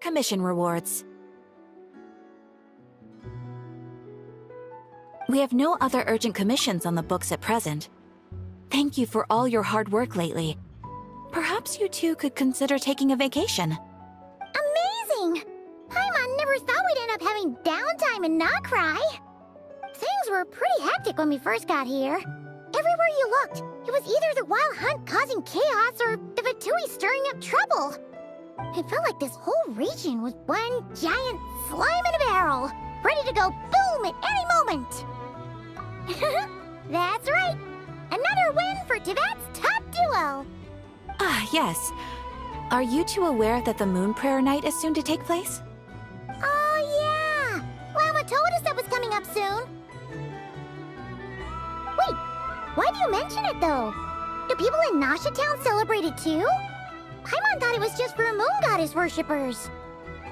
Commission rewards. We have no other urgent commissions on the books at present. Thank you for all your hard work lately. Perhaps you two could consider taking a vacation. Amazing! Paimon never thought we'd end up having downtime in Nocry. Things were pretty hectic when we first got here. Everywhere you looked, it was either the Wild Hunt causing chaos or the Fatui stirring up trouble. It felt like this whole region was one giant slime in a barrel, ready to go boom at any moment. That's right! Another win for Tibet's top duo! Ah, yes. Are you two aware that the Moon Prayer Night is soon to take place? Oh, yeah! Lama told us that was coming up soon. Wait, why do you mention it, though? Do people in Nasha Town celebrate it, too? Paimon thought it was just for Moon Goddess worshippers.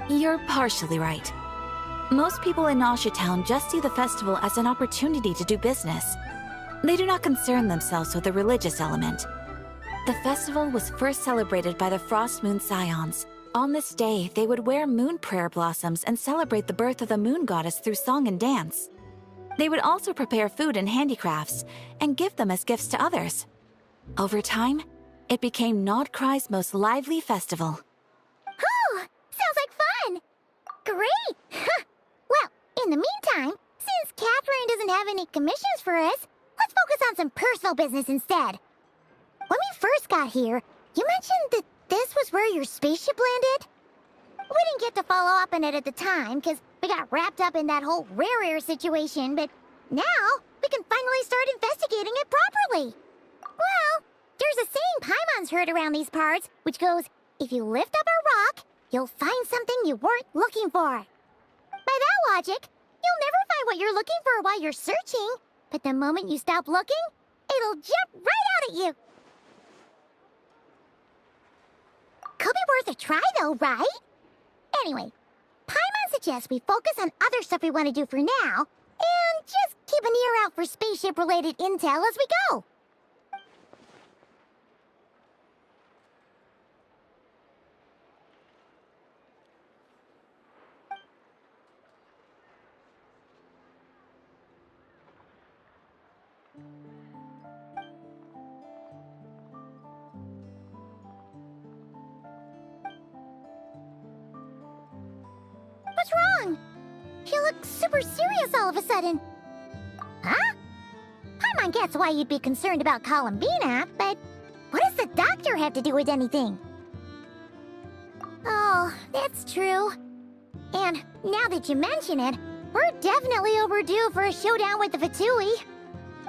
You're partially right. Most people in Nasha Town just see the festival as an opportunity to do business. They do not concern themselves with the religious element. The festival was first celebrated by the Frost Moon Scions. On this day, they would wear moon prayer blossoms and celebrate the birth of the moon goddess through song and dance. They would also prepare food and handicrafts and give them as gifts to others. Over time, it became Nodcry's most lively festival. Oh, sounds like fun! Great! Well, in the meantime, since Catherine doesn't have any commissions for us, let's focus on some personal business instead. When we first got here, you mentioned that this was where your spaceship landed? We didn't get to follow up on it at the time, because we got wrapped up in that whole rare air situation, but now we can finally start investigating it properly. Well, there's a saying Paimon's heard around these parts, which goes, if you lift up a rock, you'll find something you weren't looking for. By that logic, you'll never find what you're looking for while you're searching, but the moment you stop looking, it'll jump right out at you. Could be worth a try though, right? Anyway, Paimon suggests we focus on other stuff we want to do for now, and just keep an ear out for spaceship-related intel as we go. What's wrong? You look super serious all of a sudden. Huh? Paimon gets why you'd be concerned about Columbina, but what does the doctor have to do with anything? Oh, that's true. And now that you mention it, we're definitely overdue for a showdown with the Fatui.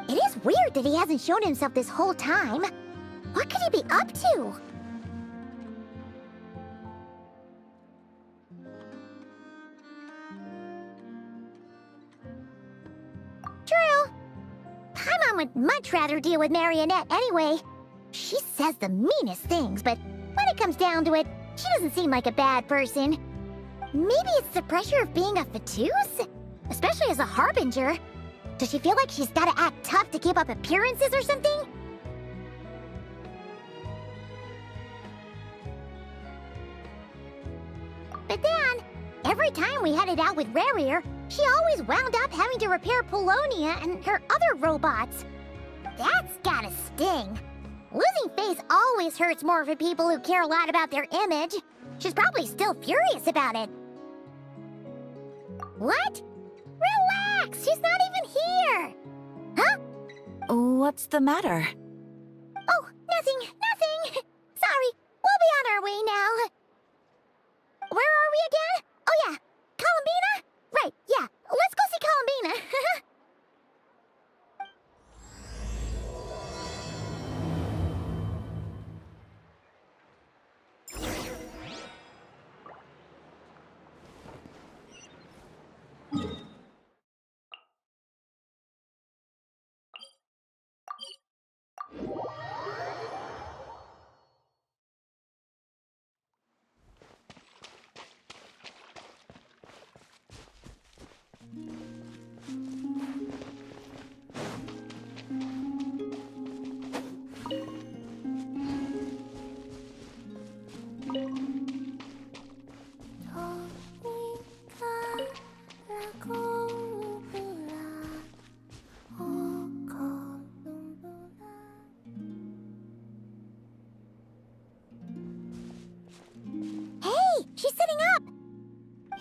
It is weird that he hasn't shown himself this whole time. What could he be up to? True. Paimon would much rather deal with Marionette anyway. She says the meanest things, but when it comes down to it, she doesn't seem like a bad person. Maybe it's the pressure of being a Fatuse? Especially as a Harbinger. Does she feel like she's gotta act tough to keep up appearances or something? But then, every time we headed out with Rarier, she always wound up having to repair Polonia and her other robots. That's gotta sting. Losing face always hurts more for people who care a lot about their image. She's probably still furious about it. What? Relax, she's not even here. Huh? What's the matter? Oh, nothing. Sorry, we'll be on our way now. Where are we again? Oh yeah, Columbina? Right, yeah, let's go see Columbina.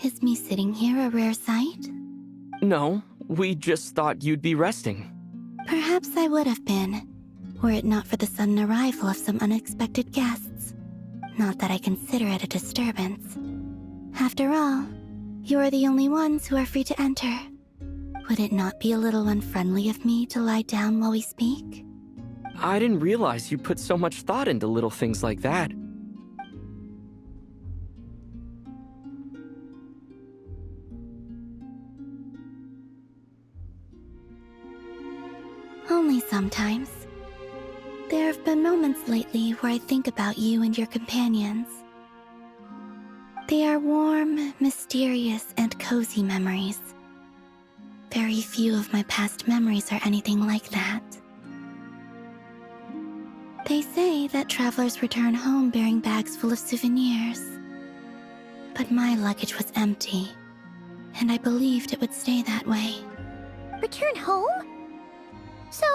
Is me sitting here a rare sight? No, we just thought you'd be resting. Perhaps I would have been, were it not for the sudden arrival of some unexpected guests. Not that I consider it a disturbance. After all, you are the only ones who are free to enter. Would it not be a little unfriendly of me to lie down while we speak? I didn't realize you put so much thought into little things like that. Only sometimes. There have been moments lately where I think about you and your companions. They are warm, mysterious, and cozy memories. Very few of my past memories are anything like that. They say that travelers return home bearing bags full of souvenirs. But my luggage was empty, and I believed it would stay that way. Return home? So,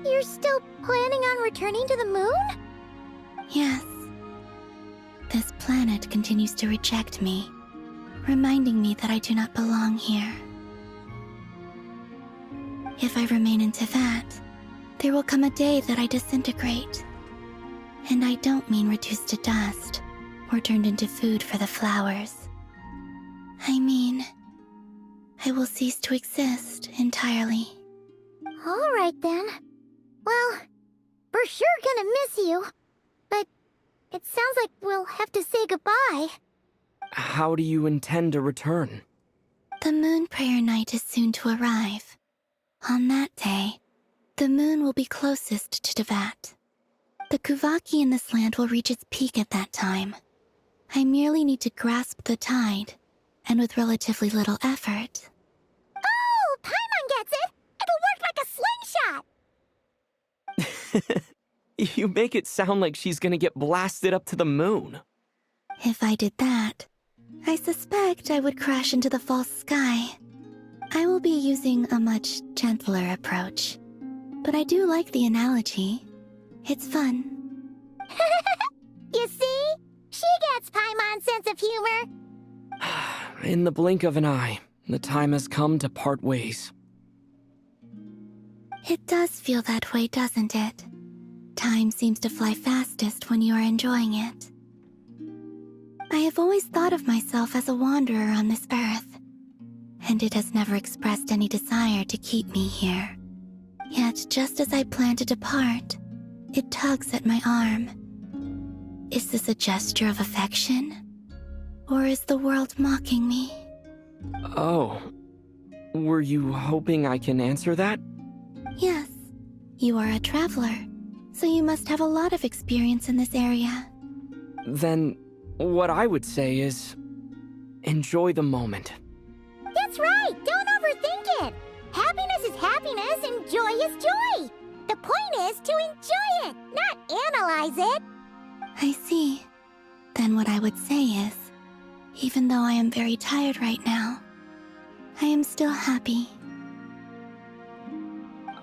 you're still planning on returning to the moon? Yes. This planet continues to reject me, reminding me that I do not belong here. If I remain in Teyvat, there will come a day that I disintegrate. And I don't mean reduced to dust or turned into food for the flowers. I mean, I will cease to exist entirely. Alright then. Well, we're sure gonna miss you. But it sounds like we'll have to say goodbye. How do you intend to return? The moon prayer night is soon to arrive. On that day, the moon will be closest to Teyvat. The Kuvaki in this land will reach its peak at that time. I merely need to grasp the tide, and with relatively little effort. Oh, Paimon gets it! It'll work like a slingshot! You make it sound like she's gonna get blasted up to the moon. If I did that, I suspect I would crash into the false sky. I will be using a much gentler approach. But I do like the analogy. It's fun. You see? She gets Paimon's sense of humor. In the blink of an eye, the time has come to part ways. It does feel that way, doesn't it? Time seems to fly fastest when you are enjoying it. I have always thought of myself as a wanderer on this earth, and it has never expressed any desire to keep me here. Yet, just as I plan to depart, it tugs at my arm. Is this a gesture of affection? Or is the world mocking me? Oh. Were you hoping I can answer that? Yes. You are a traveler, so you must have a lot of experience in this area. Then, what I would say is, enjoy the moment. That's right! Don't overthink it! Happiness is happiness and joy is joy! The point is to enjoy it, not analyze it! I see. Then what I would say is, even though I am very tired right now, I am still happy.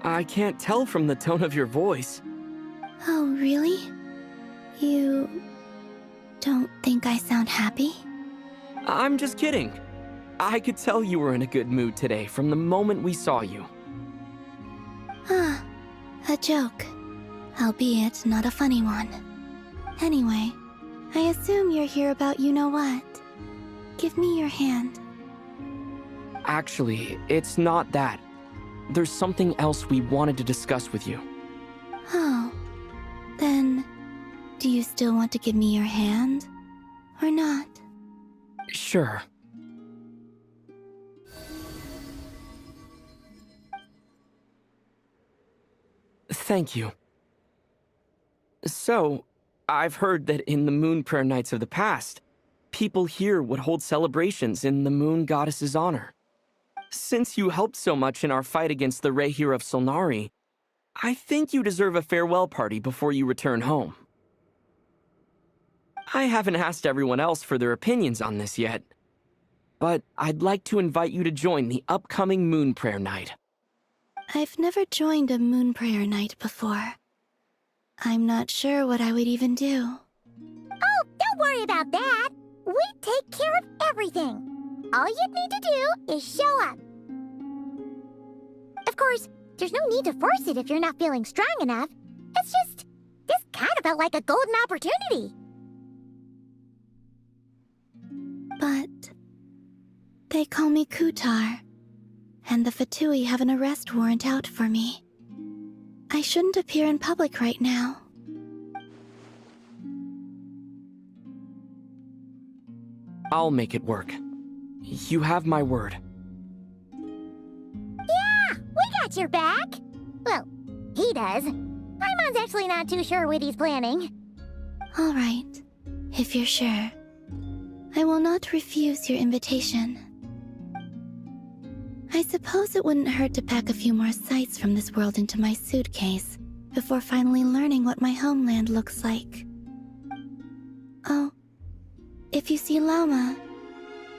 I can't tell from the tone of your voice. Oh, really? You don't think I sound happy? I'm just kidding. I could tell you were in a good mood today from the moment we saw you. Ah, a joke. Albeit not a funny one. Anyway, I assume you're here about you-know-what. Give me your hand. Actually, it's not that. There's something else we wanted to discuss with you. Oh, then, do you still want to give me your hand? Or not? Sure. Thank you. So, I've heard that in the moon prayer nights of the past, people here would hold celebrations in the moon goddess's honor. Since you helped so much in our fight against the Rehir of Solnari, I think you deserve a farewell party before you return home. I haven't asked everyone else for their opinions on this yet, but I'd like to invite you to join the upcoming moon prayer night. I've never joined a moon prayer night before. I'm not sure what I would even do. Oh, don't worry about that! We take care of everything! All you'd need to do is show up. Of course, there's no need to force it if you're not feeling strong enough. It's just, this kind of felt like a golden opportunity. But they call me Kutar, and the Fatui have an arrest warrant out for me. I shouldn't appear in public right now. I'll make it work. You have my word. Yeah, we got your back. Well, he does. Paimon's actually not too sure what he's planning. All right, if you're sure. I will not refuse your invitation. I suppose it wouldn't hurt to pack a few more sights from this world into my suitcase before finally learning what my homeland looks like. Oh, if you see Lauma,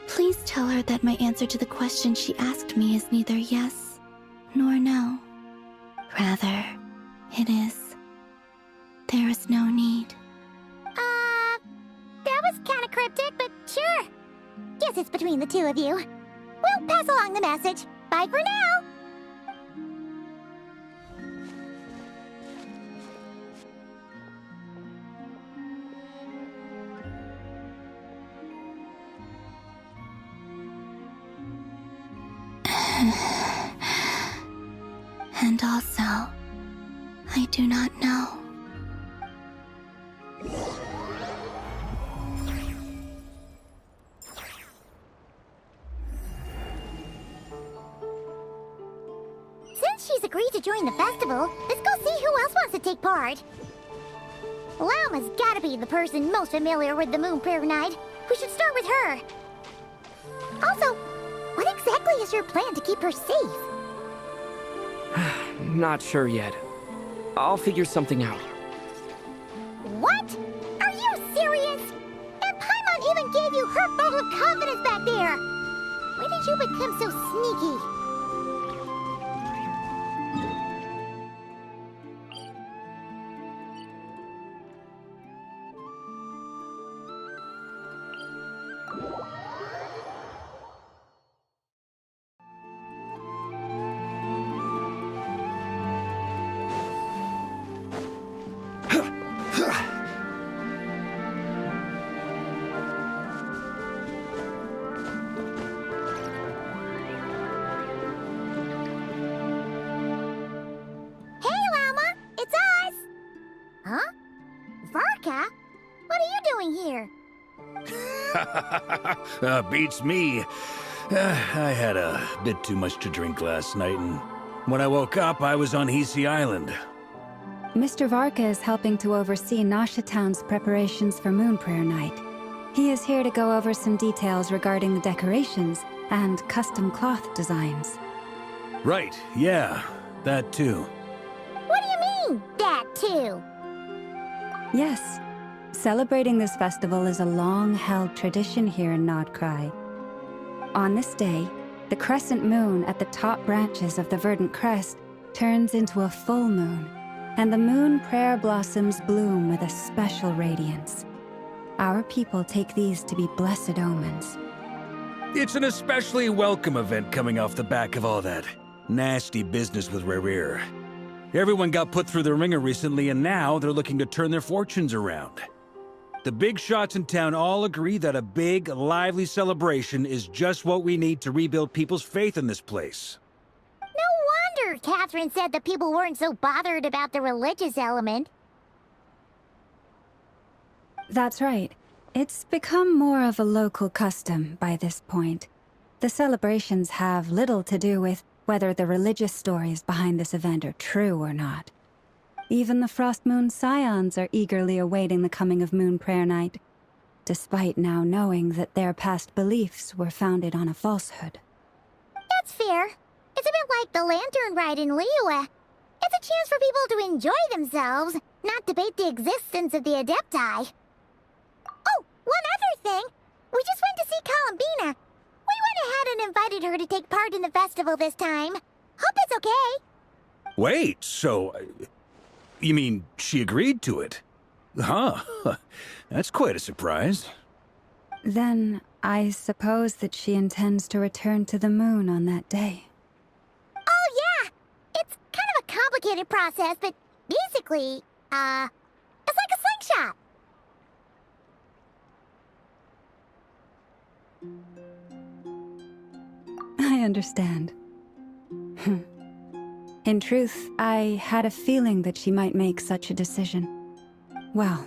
please tell her that my answer to the question she asked me is neither yes nor no. Rather, it is, there is no need. That was kind of cryptic, but sure. Guess it's between the two of you. We'll pass along the message. Bye for now. And also, I do not know. Since she's agreed to join the festival, let's go see who else wants to take part. Lauma's gotta be the person most familiar with the Moon Prayer Night. We should start with her. Also, what exactly is your plan to keep her safe? Not sure yet. I'll figure something out. What? Are you serious? And Paimon even gave you her vote of confidence back there. When did you become so sneaky? Beats me. I had a bit too much to drink last night, and when I woke up, I was on Hisi Island. Mr. Varka is helping to oversee Nasha Town's preparations for Moon Prayer Night. He is here to go over some details regarding the decorations and custom cloth designs. Right, yeah, that too. What do you mean, that too? Yes. Celebrating this festival is a long-held tradition here in Nodcry. On this day, the crescent moon at the top branches of the verdant crest turns into a full moon, and the moon prayer blossoms bloom with a special radiance. Our people take these to be blessed omens. It's an especially welcome event coming off the back of all that nasty business with Rare. Everyone got put through the ringer recently, and now they're looking to turn their fortunes around. The big shots in town all agree that a big, lively celebration is just what we need to rebuild people's faith in this place. No wonder Catherine said that people weren't so bothered about the religious element. That's right. It's become more of a local custom by this point. The celebrations have little to do with whether the religious stories behind this event are true or not. Even the Frost Moon Scions are eagerly awaiting the coming of Moon Prayer Night, despite now knowing that their past beliefs were founded on a falsehood. That's fair. It's a bit like the Lantern Ride in Liyue. It's a chance for people to enjoy themselves, not debate the existence of the Adepti. Oh, one other thing. We just went to see Columbina. We went ahead and invited her to take part in the festival this time. Hope it's okay. Wait, so... you mean she agreed to it? Huh. That's quite a surprise. Then I suppose that she intends to return to the moon on that day. Oh, yeah! It's kind of a complicated process, but basically, it's like a slingshot. I understand. In truth, I had a feeling that she might make such a decision. Well,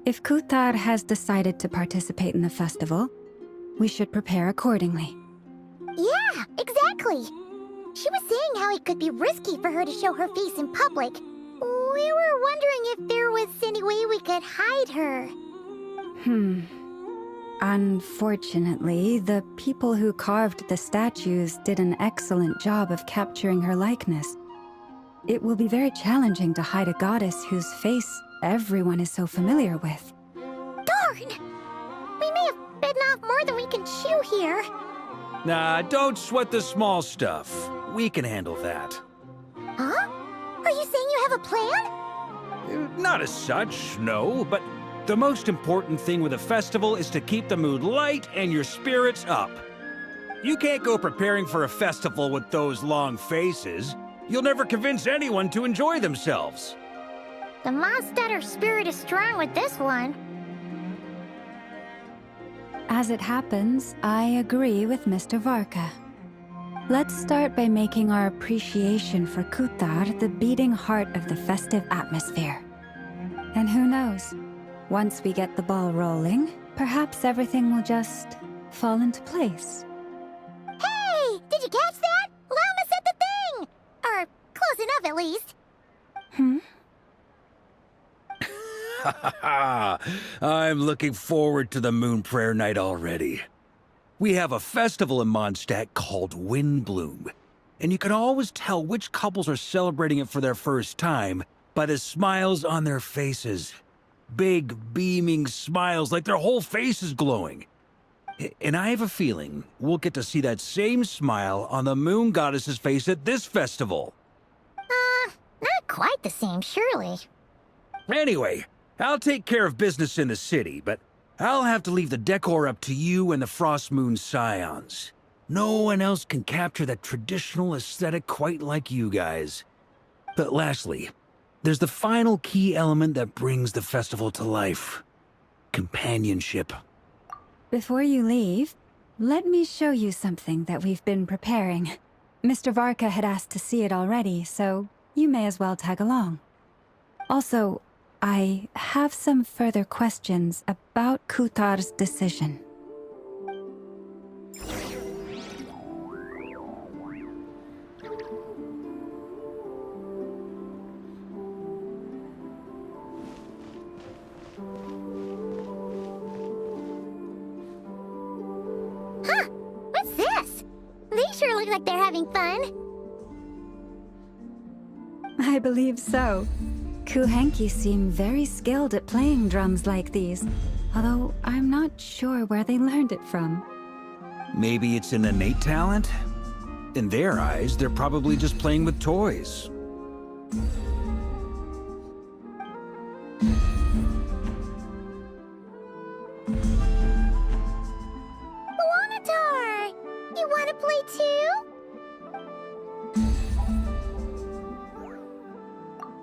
if Kuthar has decided to participate in the festival, we should prepare accordingly. Yeah, exactly. She was saying how it could be risky for her to show her face in public. We were wondering if there was any way we could hide her. Unfortunately, the people who carved the statues did an excellent job of capturing her likeness. It will be very challenging to hide a goddess whose face everyone is so familiar with. Darn! We may have bitten off more than we can chew here. Nah, don't sweat the small stuff. We can handle that. Huh? Are you saying you have a plan? Not as such, no, but the most important thing with a festival is to keep the mood light and your spirits up. You can't go preparing for a festival with those long faces. You'll never convince anyone to enjoy themselves. The Mondstatter spirit is strong with this one. As it happens, I agree with Mr. Varka. Let's start by making our appreciation for Kuthar the beating heart of the festive atmosphere. And who knows? Once we get the ball rolling, perhaps everything will just fall into place. Hey! Did you catch that? Llama said the thing! Or close enough, at least. I'm looking forward to the Moon Prayer Night already. We have a festival in Mondstadt called Windbloom, and you can always tell which couples are celebrating it for their first time by the smiles on their faces. Big, beaming smiles like their whole face is glowing. And I have a feeling we'll get to see that same smile on the Moon Goddess's face at this festival. Not quite the same, surely. Anyway, I'll take care of business in the city, but I'll have to leave the decor up to you and the Frost Moon Scions. No one else can capture that traditional aesthetic quite like you guys. But lastly, there's the final key element that brings the festival to life. Companionship. Before you leave, let me show you something that we've been preparing. Mr. Varka had asked to see it already, so you may as well tag along. Also, I have some further questions about Kuthar's decision. Huh! What's this? They sure look like they're having fun. I believe so. Kuhenki seem very skilled at playing drums like these, although I'm not sure where they learned it from. Maybe it's an innate talent? In their eyes, they're probably just playing with toys. Wanatar! You want to play too?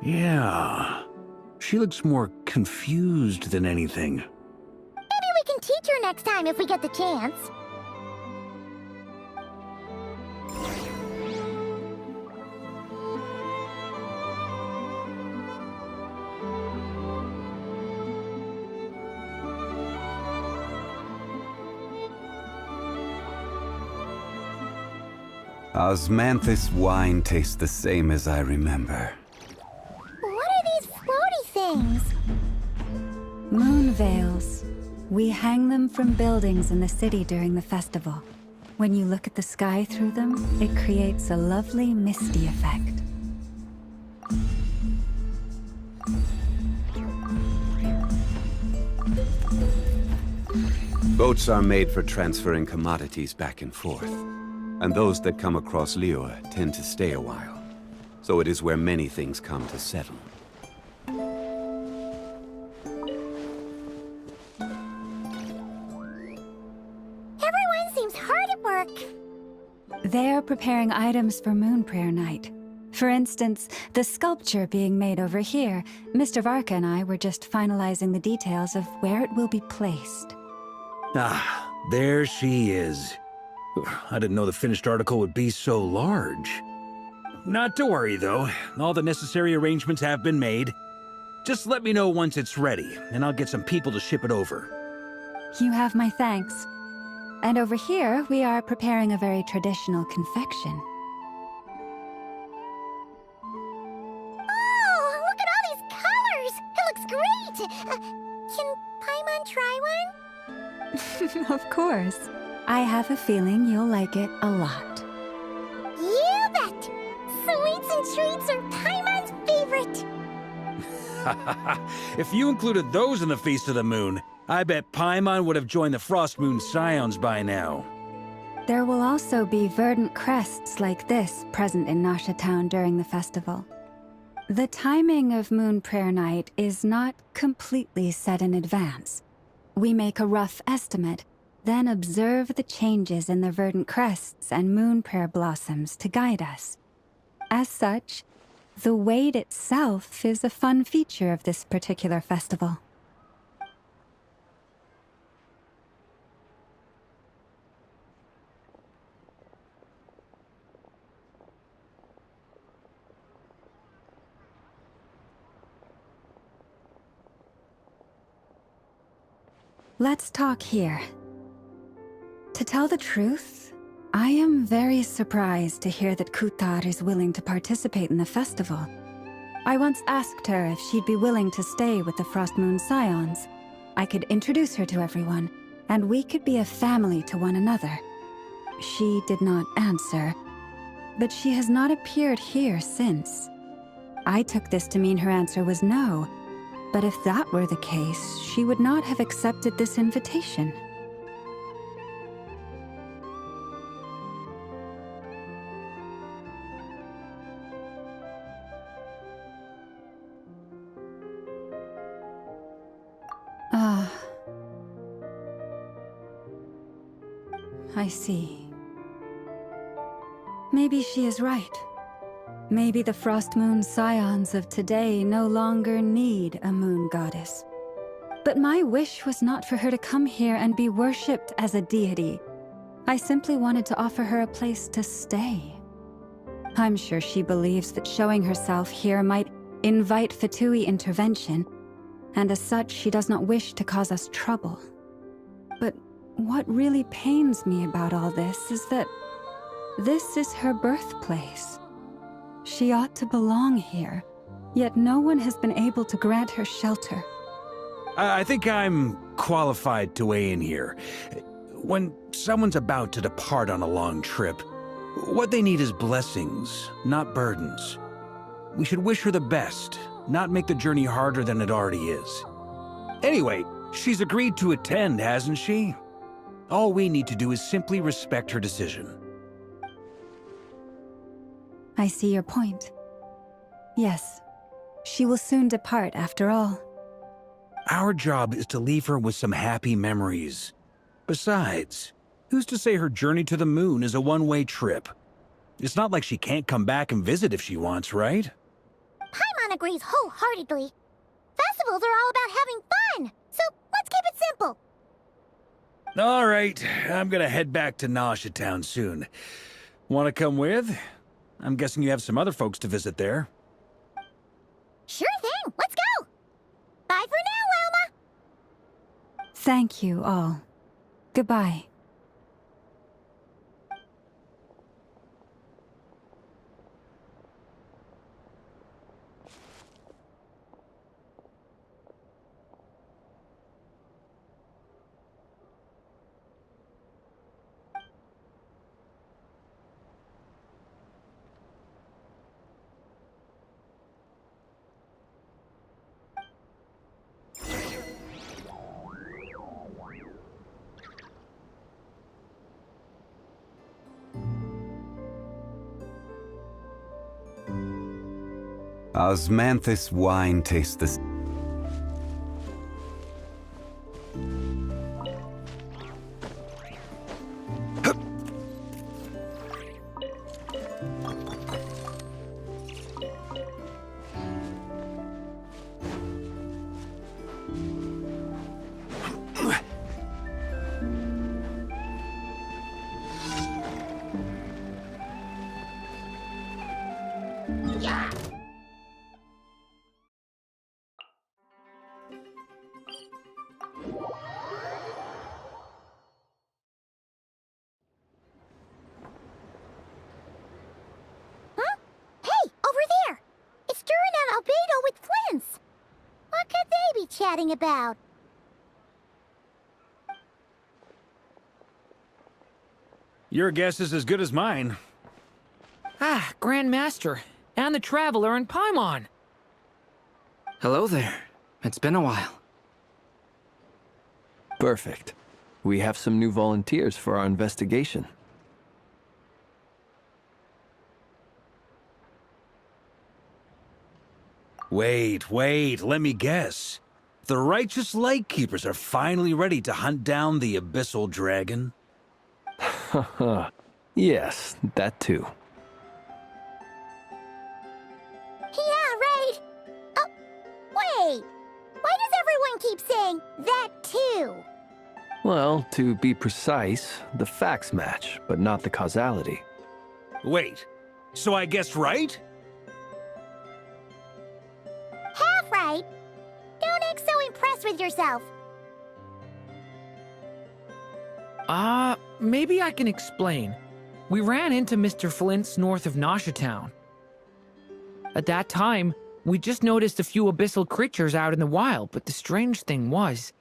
Yeah. She looks more confused than anything. Maybe we can teach her next time if we get the chance. Osmanthus wine tastes the same as I remember. What are these floaty things? Moon veils. We hang them from buildings in the city during the festival. When you look at the sky through them, it creates a lovely misty effect. Boats are made for transferring commodities back and forth. And those that come across Lior tend to stay a while. So it is where many things come to settle. seems hard at work. They're preparing items for Moon Prayer Night. For instance, the sculpture being made over here. Mr. Varka and I were just finalizing the details of where it will be placed. Ah, there she is. I didn't know the finished article would be so large. Not to worry, though. All the necessary arrangements have been made. Just let me know once it's ready, and I'll get some people to ship it over. You have my thanks. And over here, we are preparing a very traditional confection. Oh, look at all these colors! It looks great! Can Paimon try one? Of course. I have a feeling you'll like it a lot. You bet! Sweets and treats are Paimon's favorite! If you included those in the Feast of the Moon, I bet Paimon would have joined the Frost Moon Scions by now. There will also be verdant crests like this present in Nasha Town during the festival. The timing of Moon Prayer Night is not completely set in advance. We make a rough estimate, then observe the changes in the verdant crests and moon prayer blossoms to guide us. As such, the wait itself is a fun feature of this particular festival. Let's talk here. To tell the truth, I am very surprised to hear that Kutar is willing to participate in the festival. I once asked her if she'd be willing to stay with the Frost Moon Scions. I could introduce her to everyone, and we could be a family to one another. She did not answer, but she has not appeared here since. I took this to mean her answer was no, but if that were the case, she would not have accepted this invitation. I see. Maybe she is right. Maybe the Frost Moon Scions of today no longer need a moon goddess. But my wish was not for her to come here and be worshipped as a deity. I simply wanted to offer her a place to stay. I'm sure she believes that showing herself here might invite Fatui intervention, and as such she does not wish to cause us trouble. But what really pains me about all this is that this is her birthplace. She ought to belong here, yet no one has been able to grant her shelter. I think I'm qualified to weigh in here. When someone's about to depart on a long trip, what they need is blessings, not burdens. We should wish her the best, not make the journey harder than it already is. Anyway, she's agreed to attend, hasn't she? All we need to do is simply respect her decision. I see your point. Yes, she will soon depart after all. Our job is to leave her with some happy memories. Besides, who's to say her journey to the moon is a one-way trip? It's not like she can't come back and visit if she wants, right? Paimon agrees wholeheartedly. Festivals are all about having fun, so let's keep it simple. All right, I'm gonna head back to Nasha Town soon. Want to come with? I'm guessing you have some other folks to visit there. Sure thing, let's go! Bye for now, Wilma! Thank you all. Goodbye. Osmanthus wine tastes the... chatting about? Your guess is as good as mine. Ah, Grand Master, and the Traveler and Paimon. Hello there. It's been a while. Perfect. We have some new volunteers for our investigation. Wait, let me guess. The righteous Lightkeepers are finally ready to hunt down the Abyssal Dragon? Haha. Yes, that too. Yeah, right. Oh, wait. Why does everyone keep saying that too? Well, to be precise, the facts match, but not the causality. Wait, so I guessed right? Half right. Don't act so impressed with yourself. Maybe I can explain. We ran into Mr. Flint's north of Nosha Town. At that time, we just noticed a few abyssal creatures out in the wild, but the strange thing was,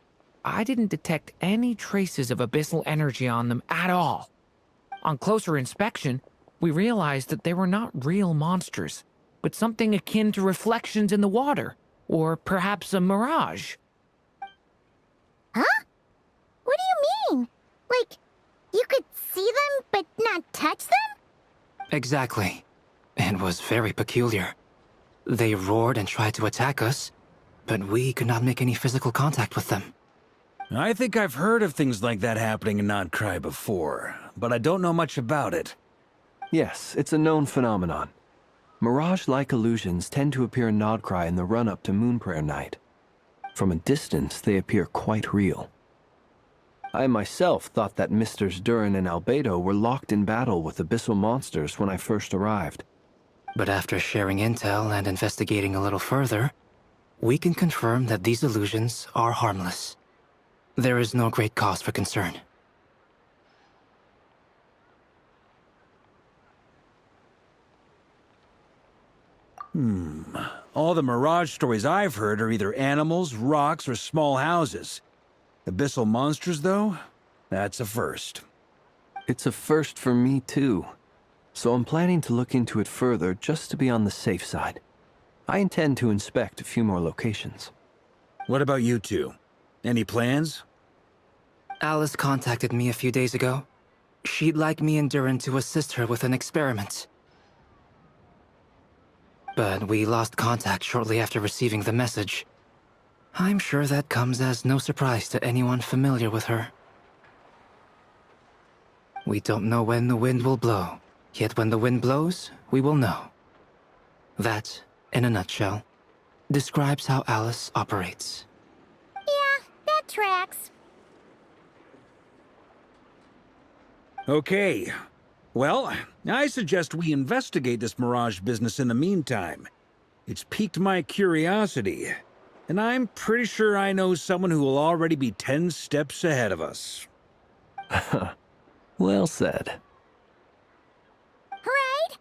I didn't detect any traces of abyssal energy on them at all. On closer inspection, we realized that they were not real monsters, but something akin to reflections in the water, or perhaps a mirage. Huh? What do you mean? Like, you could see them but not touch them? Exactly. It was very peculiar. They roared and tried to attack us, but we could not make any physical contact with them. I think I've heard of things like that happening in Nodcry before, but I don't know much about it. Yes, it's a known phenomenon. Mirage-like illusions tend to appear in Nodcry in the run-up to Moonprayer Night. From a distance, they appear quite real. I myself thought that Misters Durin and Albedo were locked in battle with abyssal monsters when I first arrived. But after sharing intel and investigating a little further, we can confirm that these illusions are harmless. There is no great cause for concern. All the Mirage stories I've heard are either animals, rocks, or small houses. Abyssal monsters, though? That's a first. It's a first for me, too. So I'm planning to look into it further just to be on the safe side. I intend to inspect a few more locations. What about you two? Any plans? Alice contacted me a few days ago. She'd like me and Durin to assist her with an experiment. But we lost contact shortly after receiving the message. I'm sure that comes as no surprise to anyone familiar with her. We don't know when the wind will blow, yet when the wind blows, we will know. That, in a nutshell, describes how Alice operates. Yeah, that tracks. Okay. Well, I suggest we investigate this Mirage business in the meantime. It's piqued my curiosity, and I'm pretty sure I know someone who will already be 10 steps ahead of us. Well said. Right?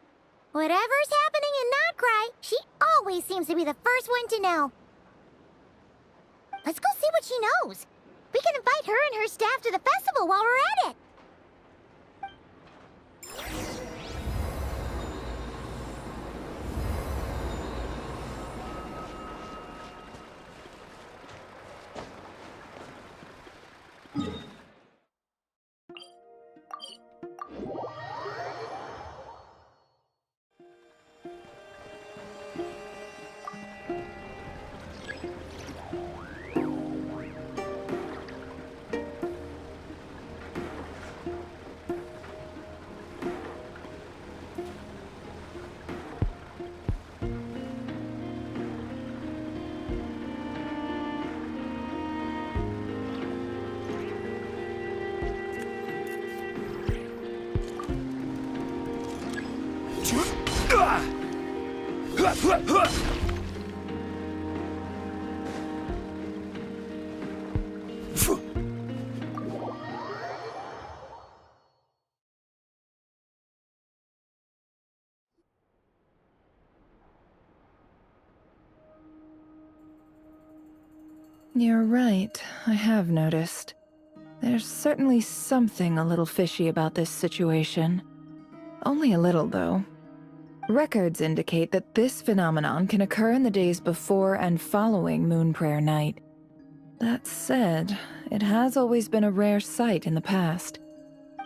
Whatever's happening in Nodcry, she always seems to be the first one to know. Let's go see what she knows. We can invite her and her staff to the festival while we're at it. You're right, I have noticed. There's certainly something a little fishy about this situation. Only a little, though. Records indicate that this phenomenon can occur in the days before and following Moon Prayer Night. That said, it has always been a rare sight in the past.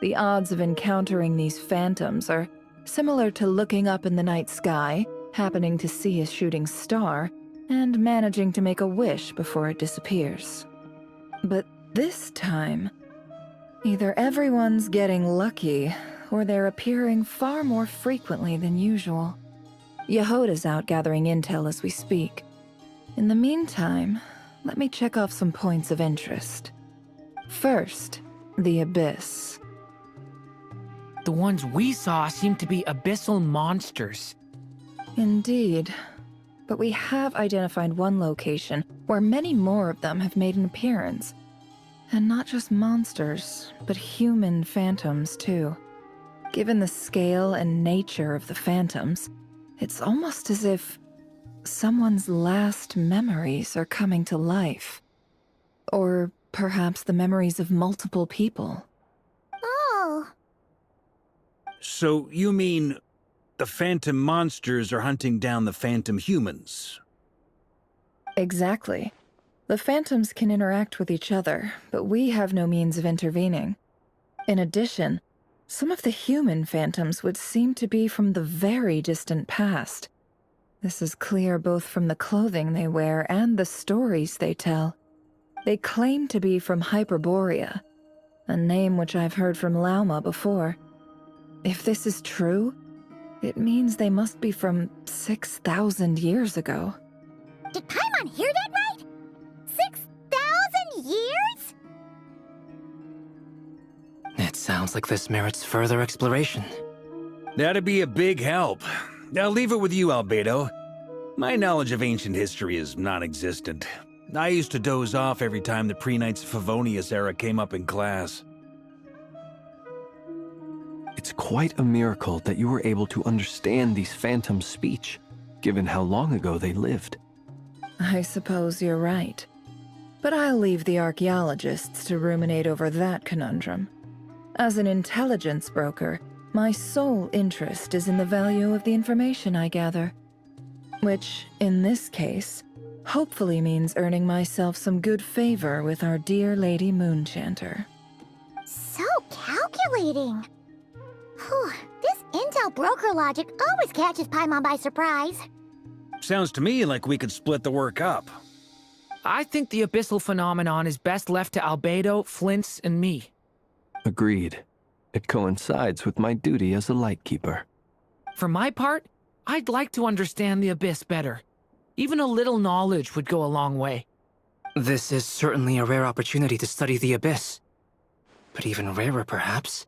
The odds of encountering these phantoms are similar to looking up in the night sky, happening to see a shooting star, and managing to make a wish before it disappears. But this time, either everyone's getting lucky, or they're appearing far more frequently than usual. Yehoda's out gathering intel as we speak. In the meantime, let me check off some points of interest. First, the Abyss. The ones we saw seem to be abyssal monsters. Indeed. But we have identified one location where many more of them have made an appearance. And not just monsters, but human phantoms, too. Given the scale and nature of the phantoms, it's almost as if someone's last memories are coming to life. Or perhaps the memories of multiple people. Oh. So you mean the phantom monsters are hunting down the phantom humans? Exactly. The phantoms can interact with each other, but we have no means of intervening. In addition, some of the human phantoms would seem to be from the very distant past. This is clear both from the clothing they wear and the stories they tell. They claim to be from Hyperborea, a name which I've heard from Lauma before. If this is true, it means they must be from 6,000 years ago. Did Paimon hear that right? 6,000 years? It sounds like this merits further exploration. That'd be a big help. I'll leave it with you, Albedo. My knowledge of ancient history is non-existent. I used to doze off every time the pre-Knights of Favonius era came up in class. It's quite a miracle that you were able to understand these phantoms' speech, given how long ago they lived. I suppose you're right. But I'll leave the archaeologists to ruminate over that conundrum. As an intelligence broker, my sole interest is in the value of the information I gather. Which, in this case, hopefully means earning myself some good favor with our dear Lady Moonchanter. So calculating. Whew, this intel broker logic always catches Paimon by surprise. Sounds to me like we could split the work up. I think the abyssal phenomenon is best left to Albedo, Flint's, and me. Agreed. It coincides with my duty as a lightkeeper. For my part, I'd like to understand the abyss better. Even a little knowledge would go a long way. This is certainly a rare opportunity to study the abyss. But even rarer, perhaps,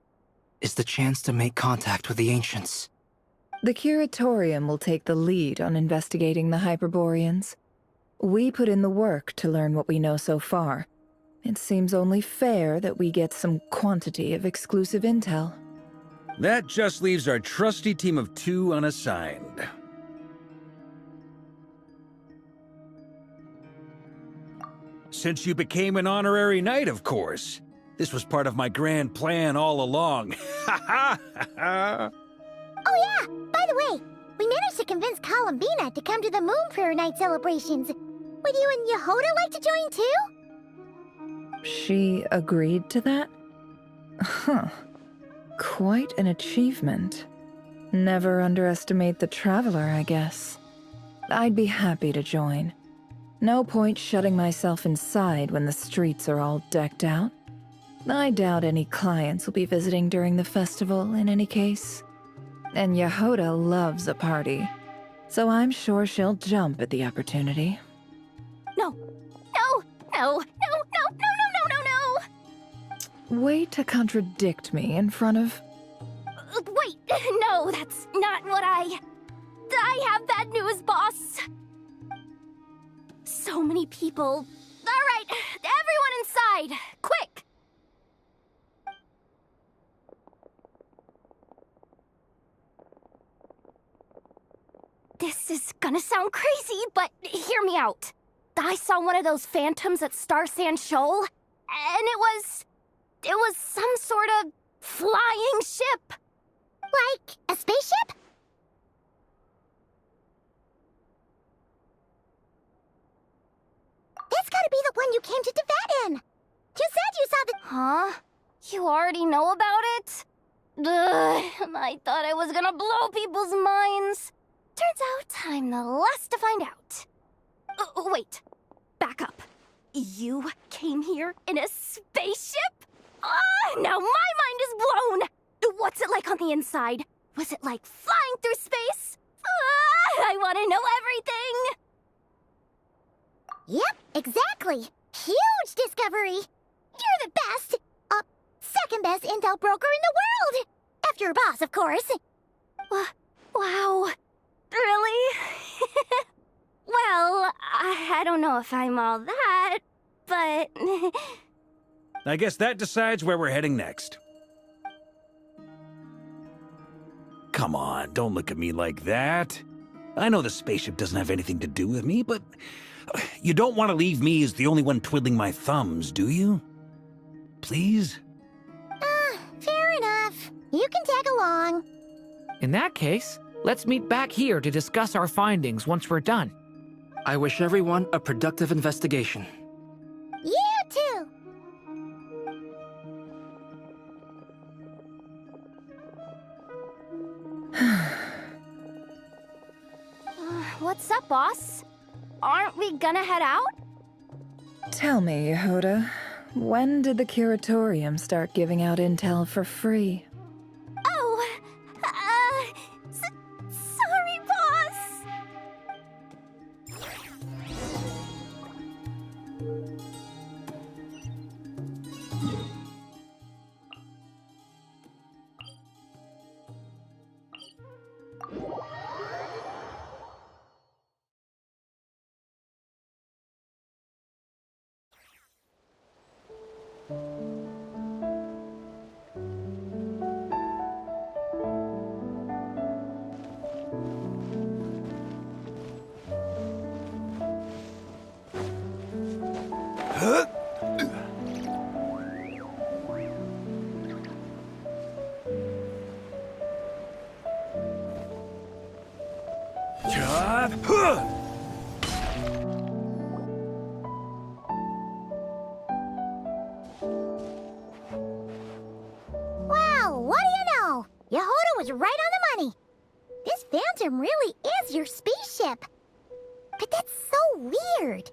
is the chance to make contact with the ancients. The Curatorium will take the lead on investigating the Hyperboreans. We put in the work to learn what we know so far. It seems only fair that we get some quantity of exclusive intel. That just leaves our trusty team of 2 unassigned. Since you became an honorary knight, of course. This was part of my grand plan all along. Ha ha ha! Oh yeah, by the way, we managed to convince Columbina to come to the Moon Prayer Night celebrations. Would you and Yehoda like to join too? She agreed to that? Huh. Quite an achievement. Never underestimate the traveler, I guess. I'd be happy to join. No point shutting myself inside when the streets are all decked out. I doubt any clients will be visiting during the festival in any case. And Yehoda loves a party, so I'm sure she'll jump at the opportunity. No, no, no, no, no, no, no, no, no, no! Way to contradict me in front of... Wait, no, that's not what I have bad news, boss. So many people. All right, everyone inside, quick! This is gonna sound crazy, but hear me out. The I saw one of those phantoms at Star Sand Shoal, and it was some sort of flying ship. Like a spaceship? That's gotta be the one you came to Tibet in. You said you saw the... Huh? You already know about it? Ugh, I thought I was gonna blow people's minds. Turns out I'm the last to find out. Wait. Back up. You came here in a spaceship? Now my mind is blown! What's it like on the inside? Was it like flying through space? I want to know everything! Yep, exactly. Huge discovery. You're the best. Second best intel broker in the world. After your boss, of course. Wow. Really? Well, I don't know if I'm all that, but... I guess that decides where we're heading next. Come on, don't look at me like that. I know the spaceship doesn't have anything to do with me, but you don't want to leave me as the only one twiddling my thumbs, do you? Please? Fair enough. You can tag along. In that case, let's meet back here to discuss our findings once we're done. I wish everyone a productive investigation. You too. What's up, boss? Aren't we gonna head out? Tell me, Yehuda, when did the curatorium start giving out intel for free? Oh, sorry, boss. Wow, what do you know? Yehuda was right on the money. This Phantom really is your spaceship. But that's so weird.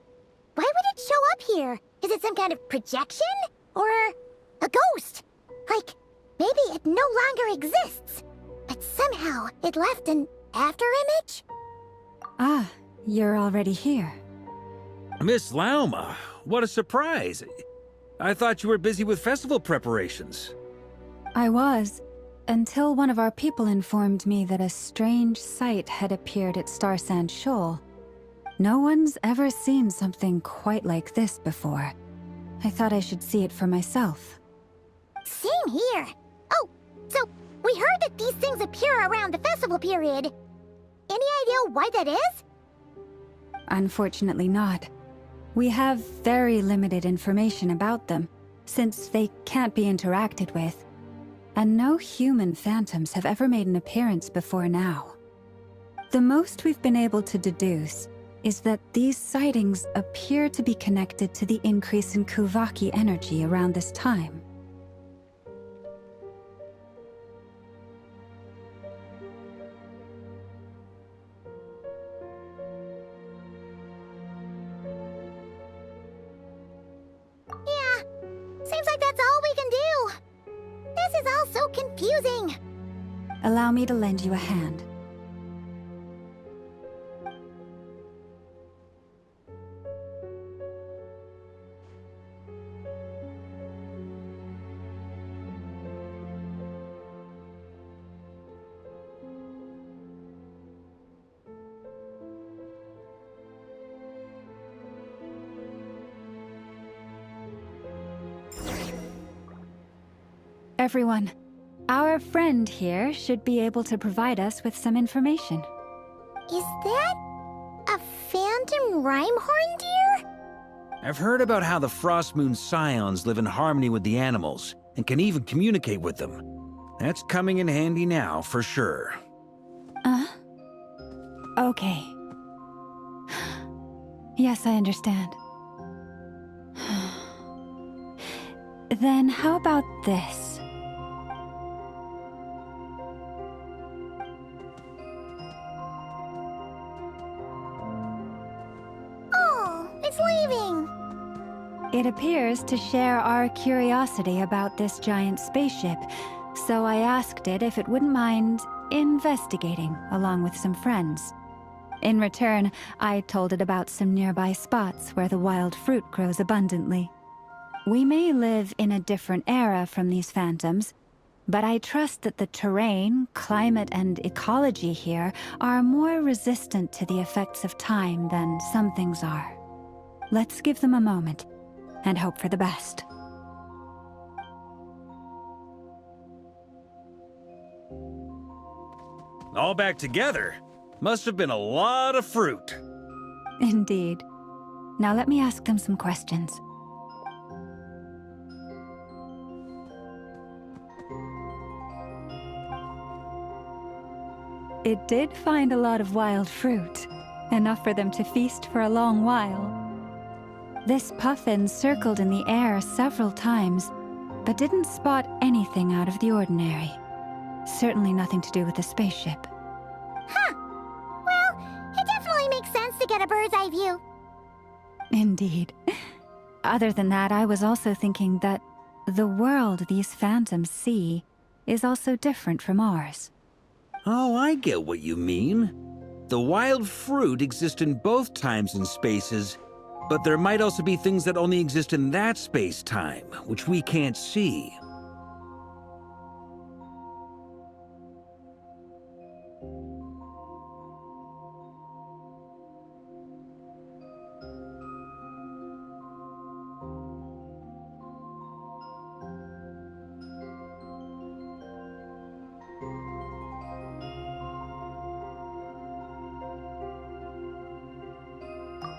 Why would it show up here? Is it some kind of projection? Or a ghost? Like, maybe it no longer exists, but somehow it left an afterimage? Ah, you're already here. Miss Lauma, what a surprise. I thought you were busy with festival preparations. I was, until one of our people informed me that a strange sight had appeared at Star Sand Shoal. No one's ever seen something quite like this before. I thought I should see it for myself. Same here. Oh, so we heard that these things appear around the festival period. Any idea why that is? Unfortunately not. We have very limited information about them, since they can't be interacted with. And no human phantoms have ever made an appearance before now. The most we've been able to deduce is that these sightings appear to be connected to the increase in Kuvaki energy around this time. Yeah, seems like that's all we can do. This is all so confusing. Allow me to lend you a hand. Everyone, our friend here should be able to provide us with some information. Is that a phantom rhyme horn deer? I've heard about how the Frostmoon Scions live in harmony with the animals and can even communicate with them. That's coming in handy now, for sure. Okay. Yes, I understand. Then how about this? Oh, it's leaving. It appears to share our curiosity about this giant spaceship, so I asked it if it wouldn't mind investigating along with some friends. In return, I told it about some nearby spots where the wild fruit grows abundantly. We may live in a different era from these phantoms, but I trust that the terrain, climate, and ecology here are more resistant to the effects of time than some things are. Let's give them a moment and hope for the best. All back together? Must have been a lot of fruit. Indeed. Now let me ask them some questions. It did find a lot of wild fruit, enough for them to feast for a long while. This puffin circled in the air several times, but didn't spot anything out of the ordinary. Certainly nothing to do with the spaceship. Huh. Well, it definitely makes sense to get a bird's eye view. Indeed. Other than that, I was also thinking that the world these phantoms see is also different from ours. Oh, I get what you mean. The wild fruit exist in both times and spaces, but there might also be things that only exist in that space-time, which we can't see.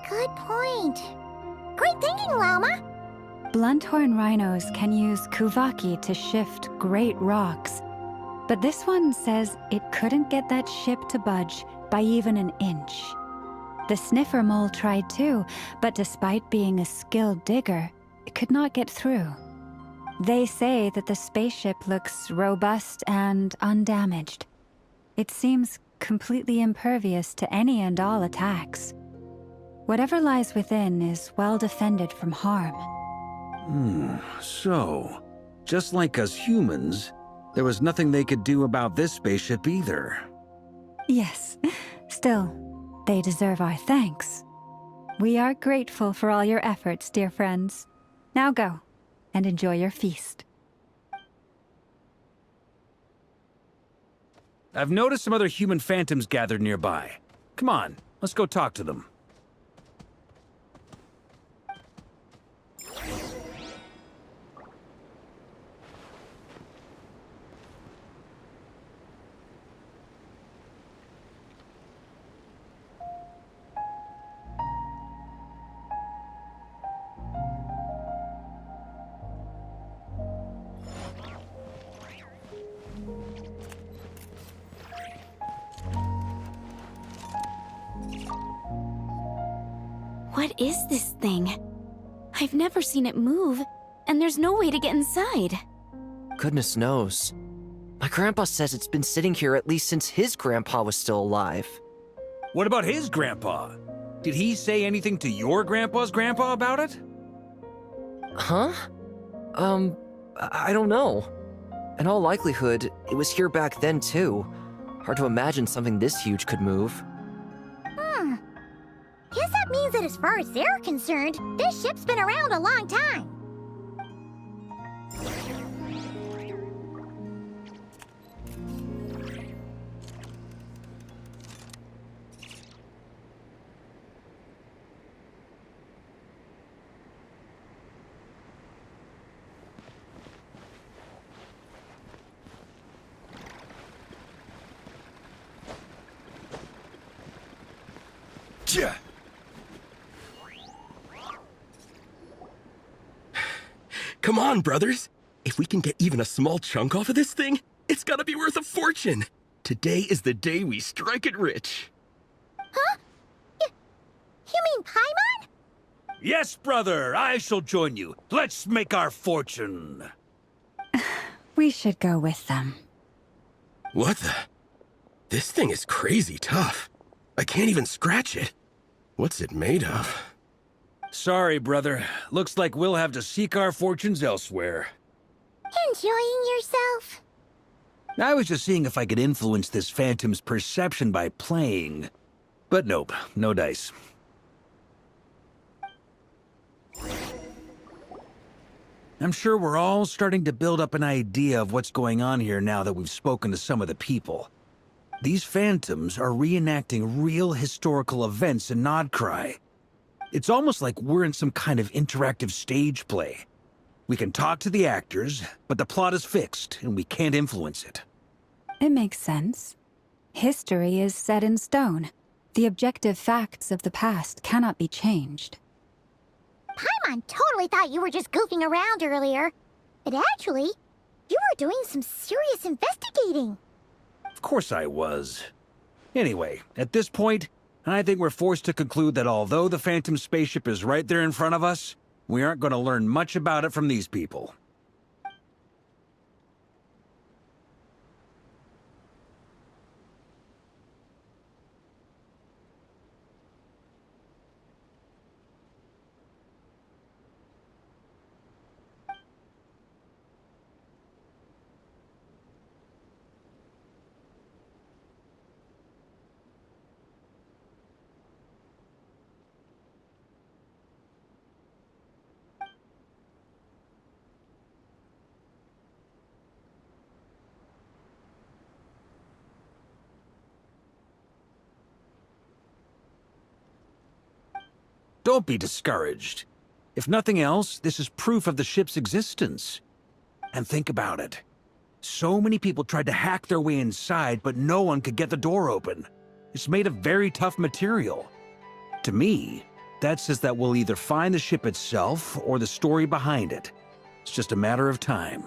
Good point. Great thinking, Llama. Blunthorn rhinos can use kuvaki to shift great rocks, but this one says it couldn't get that ship to budge by even an inch. The sniffer mole tried too, but despite being a skilled digger, it could not get through. They say that the spaceship looks robust and undamaged. It seems completely impervious to any and all attacks. Whatever lies within is well defended from harm. So, just like us humans, there was nothing they could do about this spaceship either. Yes, still, they deserve our thanks. We are grateful for all your efforts, dear friends. Now go, and enjoy your feast. I've noticed some other human phantoms gathered nearby. Come on, let's go talk to them. What is this thing? I've never seen it move, and there's no way to get inside. Goodness knows. My grandpa says it's been sitting here at least since his grandpa was still alive. What about his grandpa? Did he say anything to your grandpa's grandpa about it? Huh? I don't know. In all likelihood, it was here back then too. Hard to imagine something this huge could move. Guess that means that as far as they're concerned, this ship's been around a long time. Come on, brothers. If we can get even a small chunk off of this thing, it's gotta be worth a fortune. Today is the day we strike it rich. Huh? You mean Paimon? Yes, brother, I shall join you. Let's make our fortune. We should go with them. What the? This thing is crazy tough. I can't even scratch it. What's it made of? Sorry, brother. Looks like we'll have to seek our fortunes elsewhere. Enjoying yourself? I was just seeing if I could influence this phantom's perception by playing. But nope, no dice. I'm sure we're all starting to build up an idea of what's going on here now that we've spoken to some of the people. These phantoms are reenacting real historical events in Nodcry. It's almost like we're in some kind of interactive stage play. We can talk to the actors, but the plot is fixed, and we can't influence it. It makes sense. History is set in stone. The objective facts of the past cannot be changed. Paimon totally thought you were just goofing around earlier. But actually, you were doing some serious investigating. Of course I was. Anyway, at this point, I think we're forced to conclude that although the Phantom spaceship is right there in front of us, we aren't going to learn much about it from these people. Don't be discouraged. If nothing else, this is proof of the ship's existence. And think about it. So many people tried to hack their way inside, but no one could get the door open. It's made of very tough material. To me, that says that we'll either find the ship itself or the story behind it. It's just a matter of time.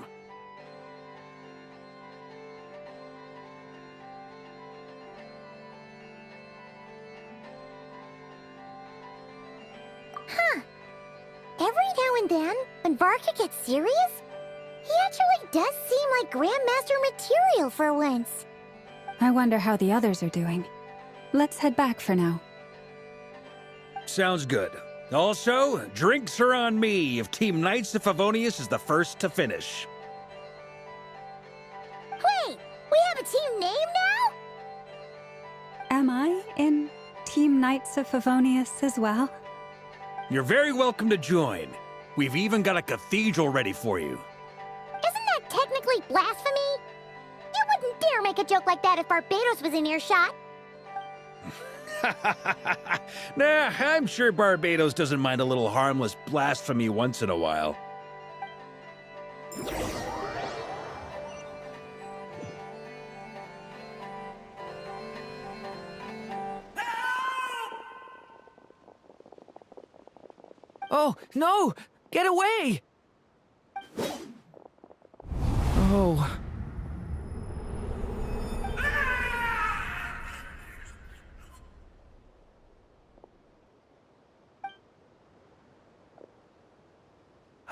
Huh. Every now and then, when Varka gets serious, he actually does seem like Grandmaster material for once. I wonder how the others are doing. Let's head back for now. Sounds good. Also, drinks are on me if Team Knights of Favonius is the first to finish. Wait, we have a team name now? Am I in Team Knights of Favonius as well? You're very welcome to join. We've even got a cathedral ready for you. Isn't that technically blasphemy? You wouldn't dare make a joke like that if Barbados was in earshot. Nah, I'm sure Barbados doesn't mind a little harmless blasphemy once in a while. Oh, no! Get away! Oh.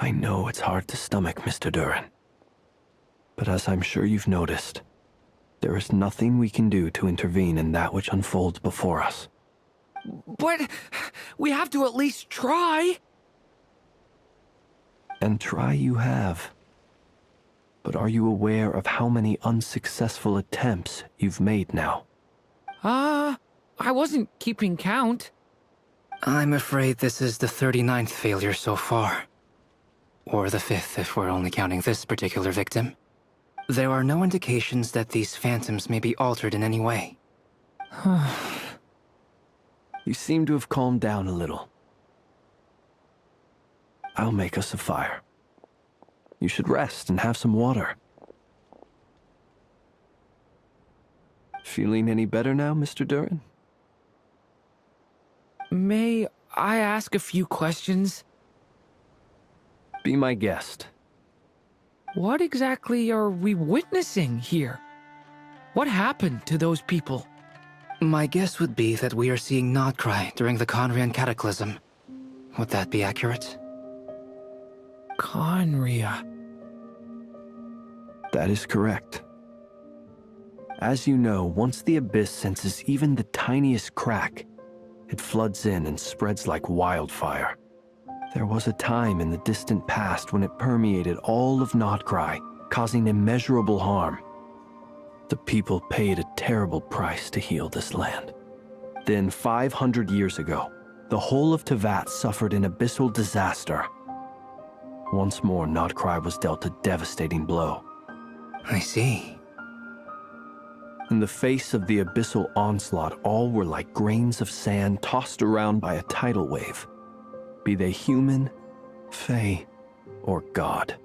I know it's hard to stomach, Mr. Duran. But as I'm sure you've noticed, there is nothing we can do to intervene in that which unfolds before us. But we have to at least try. And try you have. But are you aware of how many unsuccessful attempts you've made now? I wasn't keeping count. I'm afraid this is the 39th failure so far. Or the 5th if we're only counting this particular victim. There are no indications that these phantoms may be altered in any way. You seem to have calmed down a little. I'll make us a fire. You should rest and have some water. Feeling any better now, Mr. Duran? May I ask a few questions? Be my guest. What exactly are we witnessing here? What happened to those people? My guess would be that we are seeing Nodcry during the Conrian Cataclysm. Would that be accurate? Conria. That is correct. As you know, once the Abyss senses even the tiniest crack, it floods in and spreads like wildfire. There was a time in the distant past when it permeated all of Nodcry, causing immeasurable harm. The people paid a terrible price to heal this land. Then 500 years ago, the whole of Teyvat suffered an abyssal disaster. Once more, Nodcry was dealt a devastating blow. I see. In the face of the abyssal onslaught, all were like grains of sand tossed around by a tidal wave. Be they human, fae, or god.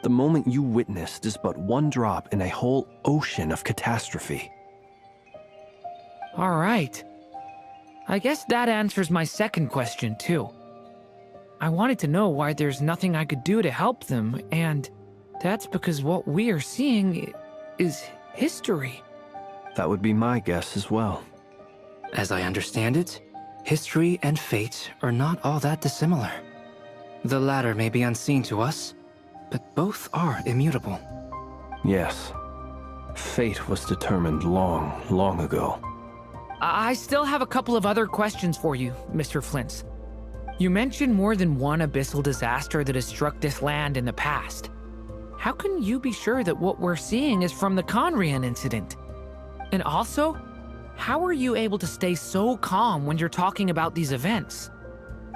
The moment you witnessed is but one drop in a whole ocean of catastrophe. All right. I guess that answers my second question, too. I wanted to know why there's nothing I could do to help them, and that's because what we are seeing is history. That would be my guess as well. As I understand it, history and fate are not all that dissimilar. The latter may be unseen to us, but both are immutable. Yes. Fate was determined long, long ago. I still have a couple of other questions for you, Mr. Flint's. You mentioned more than one abyssal disaster that has struck this land in the past. How can you be sure that what we're seeing is from the Conrian incident? And also, how are you able to stay so calm when you're talking about these events?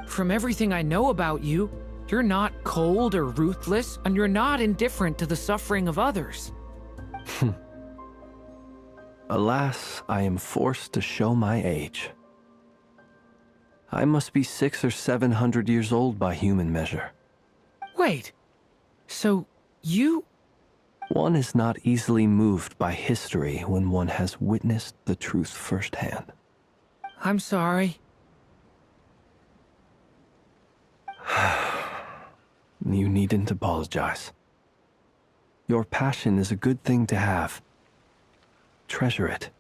From everything I know about you, you're not cold or ruthless, and you're not indifferent to the suffering of others. Alas, I am forced to show my age. I must be 600 or 700 years old by human measure. Wait, so you... One is not easily moved by history when one has witnessed the truth firsthand. I'm sorry. You needn't apologize. Your passion is a good thing to have. Treasure it,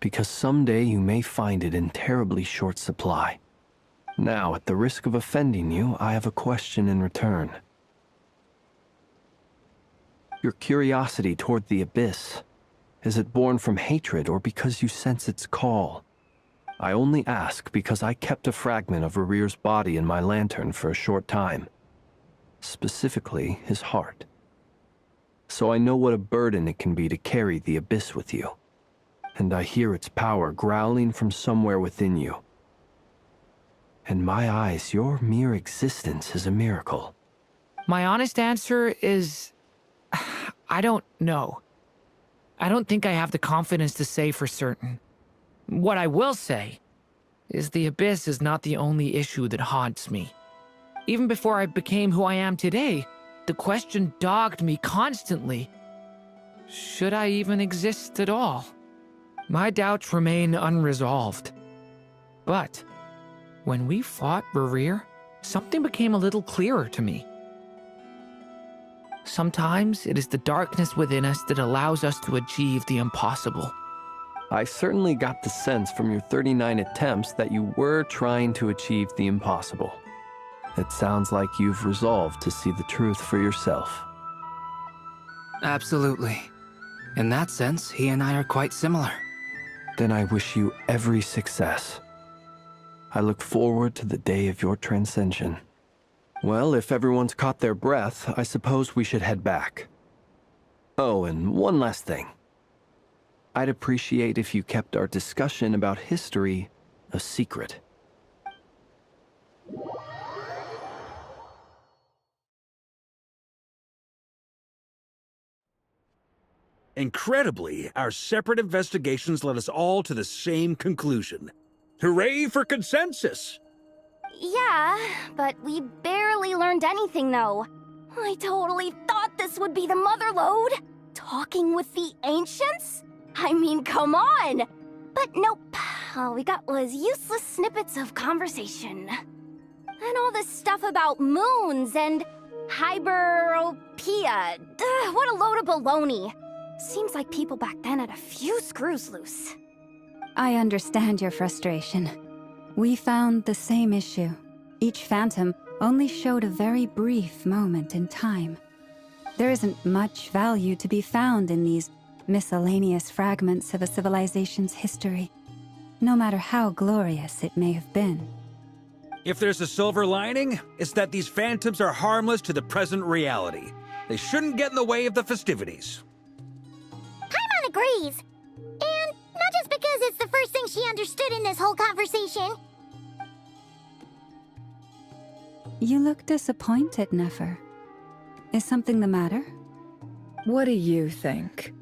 because someday you may find it in terribly short supply. Now, at the risk of offending you, I have a question in return. Your curiosity toward the Abyss, is it born from hatred or because you sense its call? I only ask because I kept a fragment of Rerir's body in my lantern for a short time. Specifically, his heart. So I know what a burden it can be to carry the Abyss with you. And I hear its power growling from somewhere within you. In my eyes, your mere existence is a miracle. My honest answer is... I don't know. I don't think I have the confidence to say for certain. What I will say is the Abyss is not the only issue that haunts me. Even before I became who I am today, the question dogged me constantly. Should I even exist at all? My doubts remain unresolved. But when we fought Rerir, something became a little clearer to me. Sometimes it is the darkness within us that allows us to achieve the impossible. I certainly got the sense from your 39 attempts that you were trying to achieve the impossible. It sounds like you've resolved to see the truth for yourself. Absolutely. In that sense, he and I are quite similar. Then I wish you every success. I look forward to the day of your transcension. Well, if everyone's caught their breath, I suppose we should head back. Oh, and one last thing. I'd appreciate if you kept our discussion about history a secret. Incredibly, our separate investigations led us all to the same conclusion. Hooray for consensus! Yeah, but we barely learned anything, though. I totally thought this would be the mother lode. Talking with the ancients? I mean, come on! But nope. All we got was useless snippets of conversation. And all this stuff about moons and hyperopia? What a load of baloney. Seems like people back then had a few screws loose. I understand your frustration. We found the same issue. Each phantom only showed a very brief moment in time. There isn't much value to be found in these miscellaneous fragments of a civilization's history, no matter how glorious it may have been. If there's a silver lining, it's that these phantoms are harmless to the present reality. They shouldn't get in the way of the festivities. Paimon agrees. And not just because it's the first thing she understood in this whole conversation. You look disappointed, Nefer. Is something the matter? What do you think?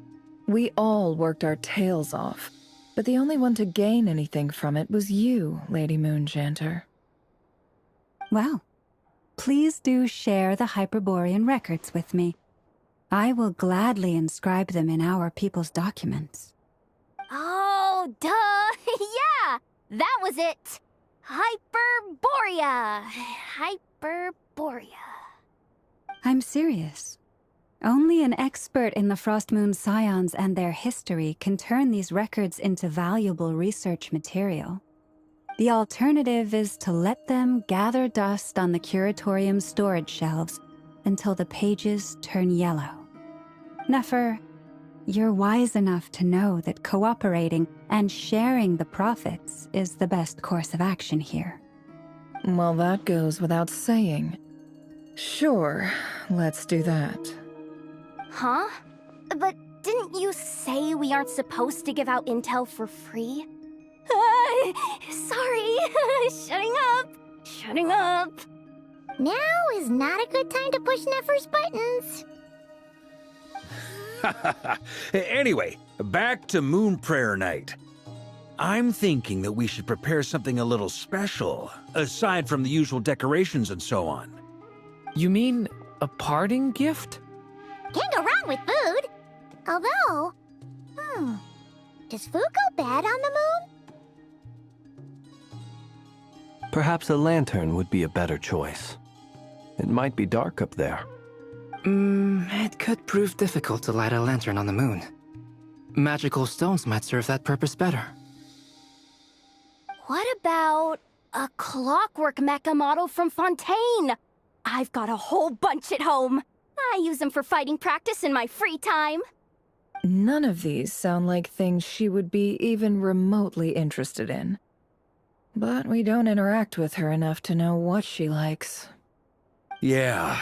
We all worked our tails off, but the only one to gain anything from it was you, Lady Moonjanter. Well, please do share the Hyperborean records with me. I will gladly inscribe them in our people's documents. Oh, duh! Yeah! That was it! Hyperborea! Hyperborea. I'm serious. Only an expert in the Frostmoon Scions and their history can turn these records into valuable research material. The alternative is to let them gather dust on the Curatorium's storage shelves until the pages turn yellow. Nefer, you're wise enough to know that cooperating and sharing the profits is the best course of action here. Well, that goes without saying. Sure, let's do that. Huh? But didn't you say we aren't supposed to give out intel for free? Sorry. Shutting up. Now is not a good time to push Nefer's buttons. Anyway, back to Moon Prayer Night. I'm thinking that we should prepare something a little special, aside from the usual decorations and so on. You mean a parting gift? Can't go wrong with food. Although, does food go bad on the moon? Perhaps a lantern would be a better choice. It might be dark up there. It could prove difficult to light a lantern on the moon. Magical stones might serve that purpose better. What about a clockwork mecha model from Fontaine? I've got a whole bunch at home. I use them for fighting practice in my free time. None of these sound like things she would be even remotely interested in. But we don't interact with her enough to know what she likes. Yeah.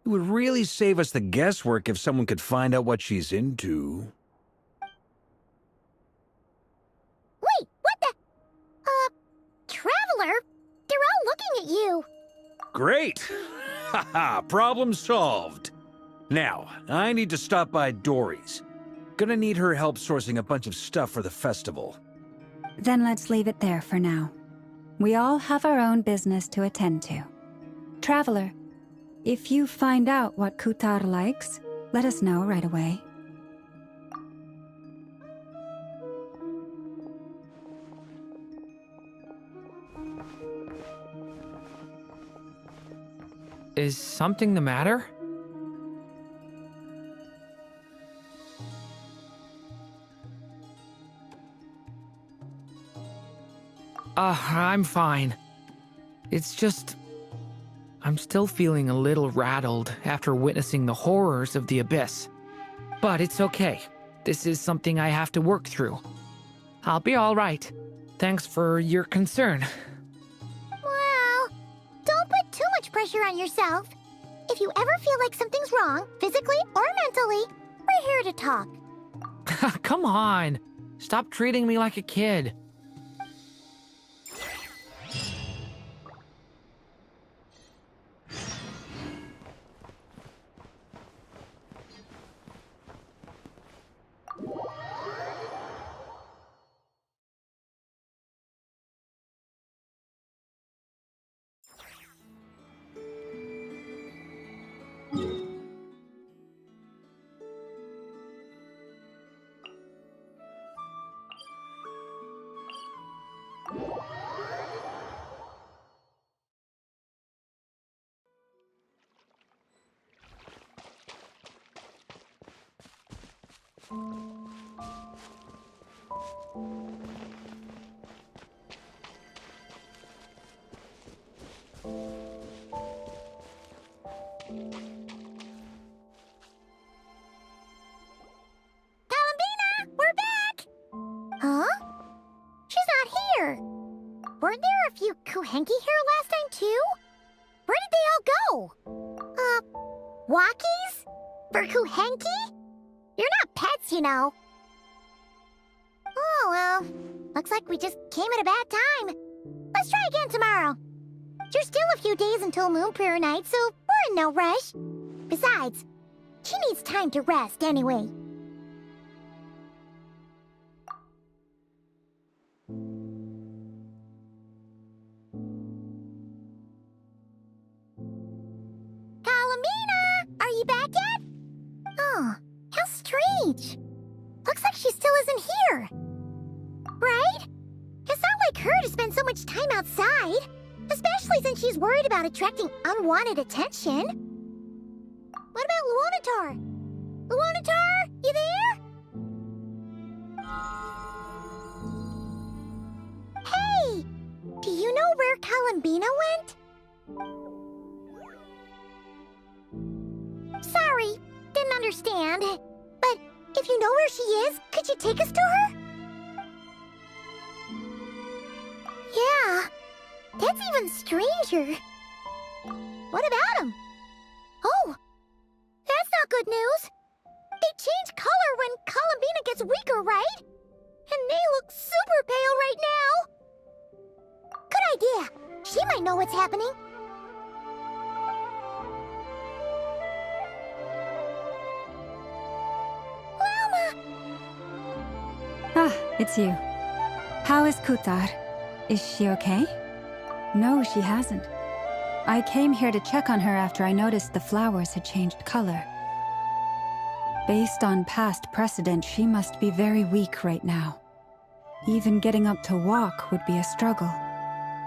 It would really save us the guesswork if someone could find out what she's into. Wait, what the? Traveler? They're all looking at you. Great! Haha, problem solved. Now, I need to stop by Dory's. Gonna need her help sourcing a bunch of stuff for the festival. Then let's leave it there for now. We all have our own business to attend to. Traveler, if you find out what Kutar likes, let us know right away. Is something the matter? I'm fine. It's just... I'm still feeling a little rattled after witnessing the horrors of the Abyss. But it's okay. This is something I have to work through. I'll be all right. Thanks for your concern. Well, don't put too much pressure on yourself. If you ever feel like something's wrong, physically or mentally, we're here to talk. Come on. Stop treating me like a kid. we're back! Huh? She's not here. Weren't there a few Kuhenki here last time, too? Where did they all go? Walkies? For Kuhenki? You're not pets, you know. Oh, well. Looks like we just came at a bad time. Let's try again tomorrow. There's still a few days until Moon Prayer Night, so we're in no rush. Besides, she needs time to rest anyway. Kalamina! Are you back yet? Oh, how strange. Looks like she still isn't here. Right? It's not like her to spend so much time outside. Especially since she's worried about attracting unwanted attention. What about Luonatar? Luonatar, you there? Hey! Do you know where Kalambina went? Sorry, didn't understand. But if you know where she is, could you take us to her? Yeah. That's even stranger. What about him? Oh, that's not good news. They change color when Kalambina gets weaker, right? And they look super pale right now. Good idea. She might know what's happening. Wilma! Ah, it's you. How is Kutar? Is she okay? No, she hasn't. I came here to check on her after I noticed the flowers had changed color. Based on past precedent, she must be very weak right now. Even getting up to walk would be a struggle.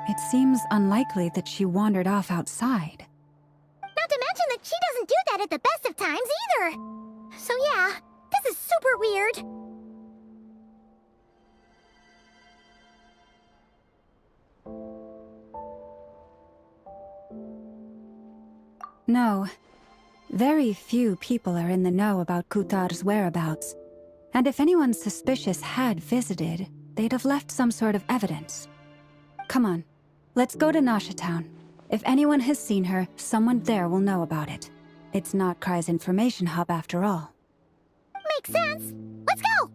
It seems unlikely that she wandered off outside. Not to mention that she doesn't do that at the best of times either. So yeah, this is super weird. No. Very few people are in the know about Kutar's whereabouts. And if anyone suspicious had visited, they'd have left some sort of evidence. Come on, let's go to Nasha Town. If anyone has seen her, someone there will know about it. It's not Kry's information hub after all. Makes sense. Let's go!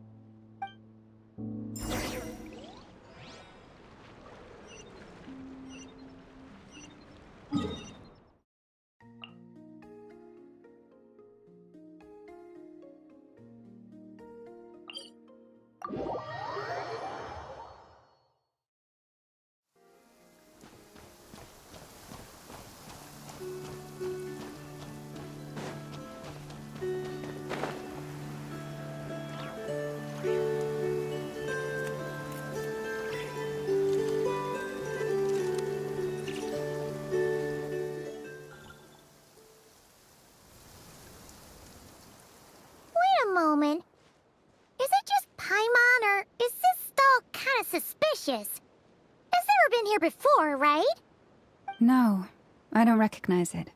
Moment. Is it just Paimon, or is this stall kind of suspicious? It's never been here before, right? No, I don't recognize it.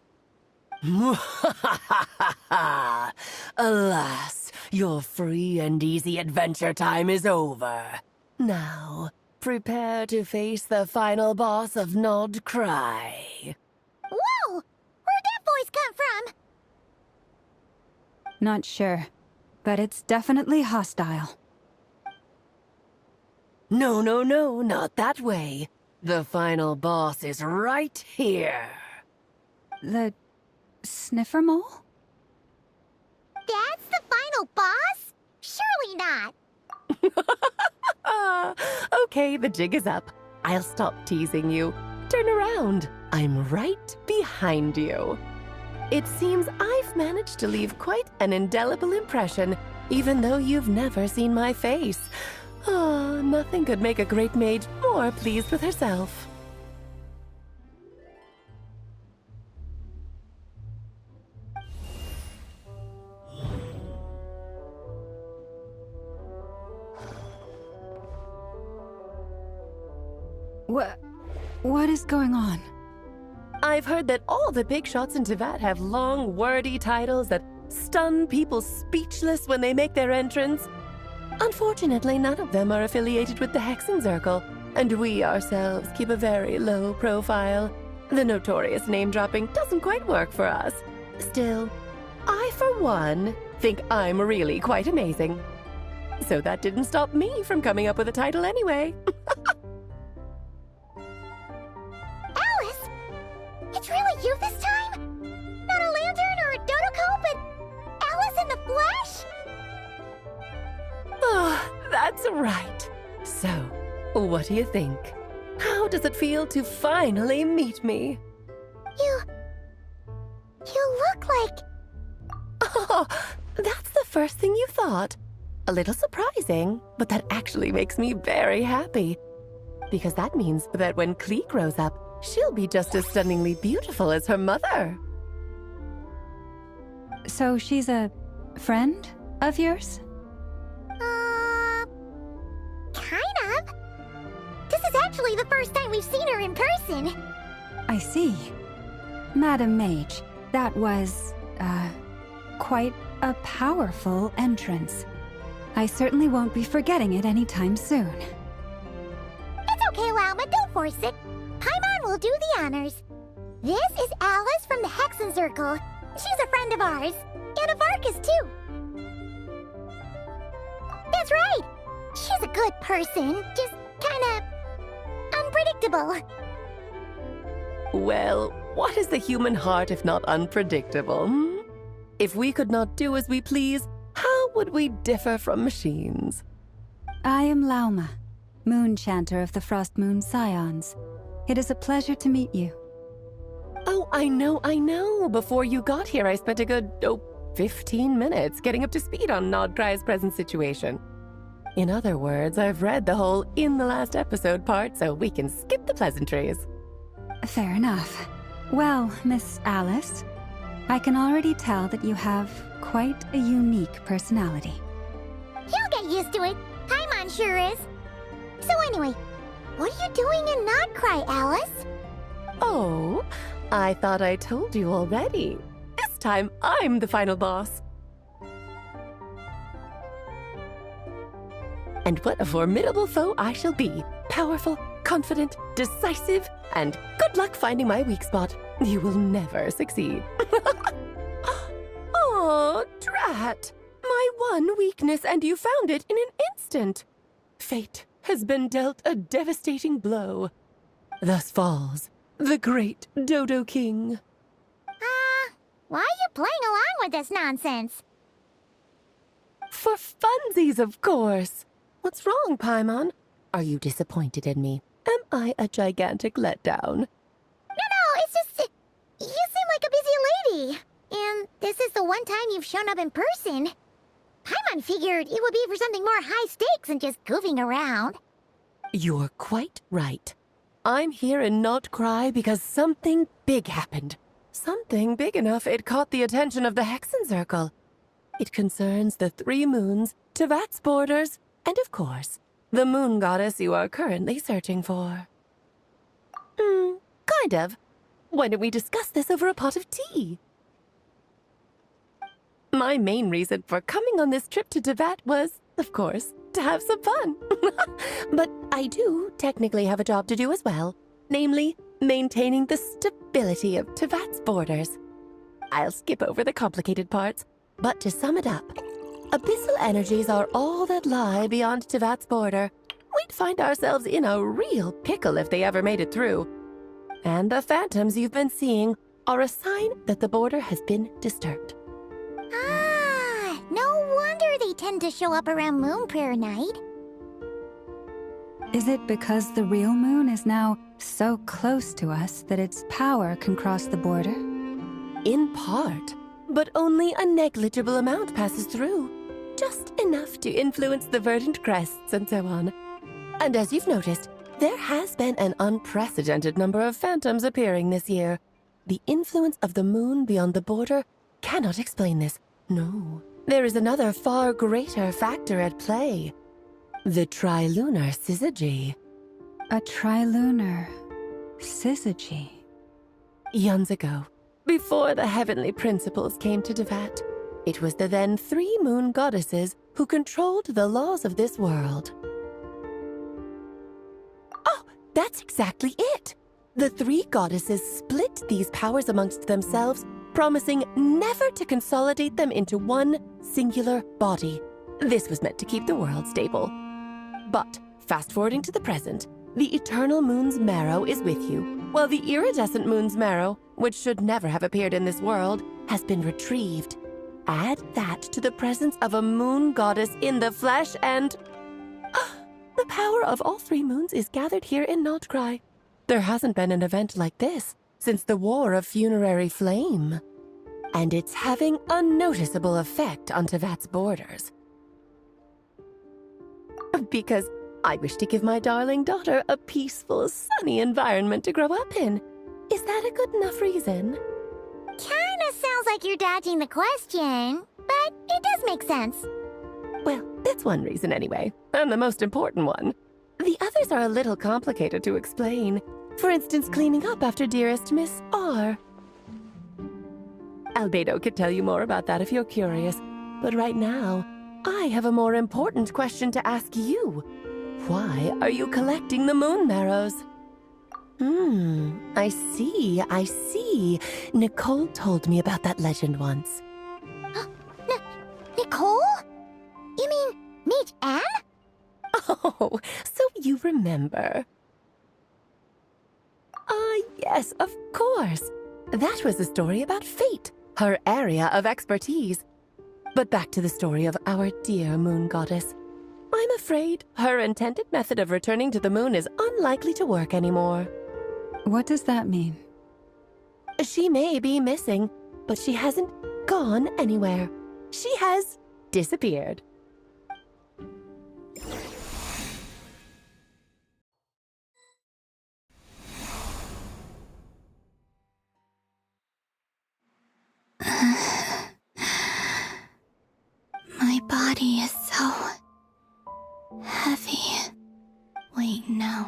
Alas, your free and easy adventure time is over. Now, prepare to face the final boss of Nod Cry. Whoa! Where'd that voice come from? Not sure. But it's definitely hostile. No, no, no, not that way. The final boss is right here. The sniffer mole? That's the final boss? Surely not. Okay, the jig is up. I'll stop teasing you. Turn around. I'm right behind you. It seems I've managed to leave quite an indelible impression, even though you've never seen my face. Ah, nothing could make a great maid more pleased with herself. What is going on? I've heard that all the big shots in Teyvat have long, wordy titles that stun people speechless when they make their entrance. Unfortunately, none of them are affiliated with the Hexen Circle, and we ourselves keep a very low profile. The notorious name-dropping doesn't quite work for us. Still, I, for one, think I'm really quite amazing. So that didn't stop me from coming up with a title anyway. Alice! It's really you this time? Not a lantern or a Dodoko, but Alice in the flesh? Oh, that's right. So, what do you think? How does it feel to finally meet me? You look like... Oh, that's the first thing you thought. A little surprising, but that actually makes me very happy. Because that means that when Klee grows up, she'll be just as stunningly beautiful as her mother. So she's a friend of yours? Kind of. This is actually the first time we've seen her in person. I see. Madam Mage, that was, quite a powerful entrance. I certainly won't be forgetting it anytime soon. It's okay, Lauma, don't force it. Paimon will do the honors. This is Alice from the Hexen Circle. She's a friend of ours. And of Arcus, too. That's right. She's a good person, just kinda... unpredictable. Well, what is the human heart if not unpredictable? If we could not do as we please, how would we differ from machines? I am Lauma, Moon Chanter of the Frost Moon Scions. It is a pleasure to meet you. Oh, I know. Before you got here, I spent a good, 15 minutes getting up to speed on Nodcry's present situation. In other words, I've read the whole in the last episode part, so we can skip the pleasantries. Fair enough. Well, Miss Alice, I can already tell that you have quite a unique personality. You'll get used to it. Paimon sure is. So anyway, what are you doing in Nodcry, Alice? Oh, I thought I told you already. This time, I'm the final boss. And what a formidable foe I shall be. Powerful, confident, decisive, and good luck finding my weak spot. You will never succeed. Oh, drat. My one weakness, and you found it in an instant. Fate has been dealt a devastating blow. Thus falls the great Dodo King. Why are you playing along with this nonsense? For funsies, of course. What's wrong, Paimon? Are you disappointed in me? Am I a gigantic letdown? No, it's just... you seem like a busy lady. And this is the one time you've shown up in person. Paimon figured it would be for something more high stakes than just goofing around. You're quite right. I'm here in Nodcry because something big happened. Something big enough it caught the attention of the Hexen Circle. It concerns the 3 moons, Tevat's borders, and of course, the moon goddess you are currently searching for. Kind of. Why don't we discuss this over a pot of tea? My main reason for coming on this trip to Tevat was, of course, to have some fun. But I do technically have a job to do as well, namely, maintaining the stability of Tevat's borders. I'll skip over the complicated parts, but to sum it up, abyssal energies are all that lie beyond Tevat's border. We'd find ourselves in a real pickle if they ever made it through. And the phantoms you've been seeing are a sign that the border has been disturbed. No wonder they tend to show up around Moon Prayer Night. Is it because the real moon is now so close to us that its power can cross the border? In part, but only a negligible amount passes through. Just enough to influence the verdant crests and so on. And as you've noticed, there has been an unprecedented number of phantoms appearing this year. The influence of the moon beyond the border cannot explain this. No, there is another far greater factor at play. The trilunar syzygy. A trilunar syzygy? Eons ago, before the heavenly principles came to Tevat, It was the then 3 moon goddesses who controlled the laws of this world. Oh, that's exactly it! The 3 goddesses split these powers amongst themselves, promising never to consolidate them into one singular body. This was meant to keep the world stable. But, fast-forwarding to the present, the eternal moon's marrow is with you, while the iridescent moon's marrow, which should never have appeared in this world, has been retrieved. Add that to the presence of a moon goddess in the flesh and... the power of all 3 moons is gathered here in Notcry. There hasn't been an event like this since the War of Funerary Flame. And it's having a noticeable effect on Tevat's borders. Because I wish to give my darling daughter a peaceful, sunny environment to grow up in. Is that a good enough reason? Kinda sounds like you're dodging the question, but it does make sense. Well, that's one reason anyway, and the most important one. The others are a little complicated to explain. For instance, cleaning up after dearest Miss R. Albedo could tell you more about that if you're curious, but right now, I have a more important question to ask you. Why are you collecting the moon marrows? I see. Nicole told me about that legend once. Nicole? You mean Mage Anne? Oh, so you remember. Yes, of course. That was a story about fate, her area of expertise. But back to the story of our dear moon goddess. I'm afraid her intended method of returning to the moon is unlikely to work anymore. What does that mean? She may be missing, but she hasn't gone anywhere. She has disappeared. My body is so heavy. Wait, no.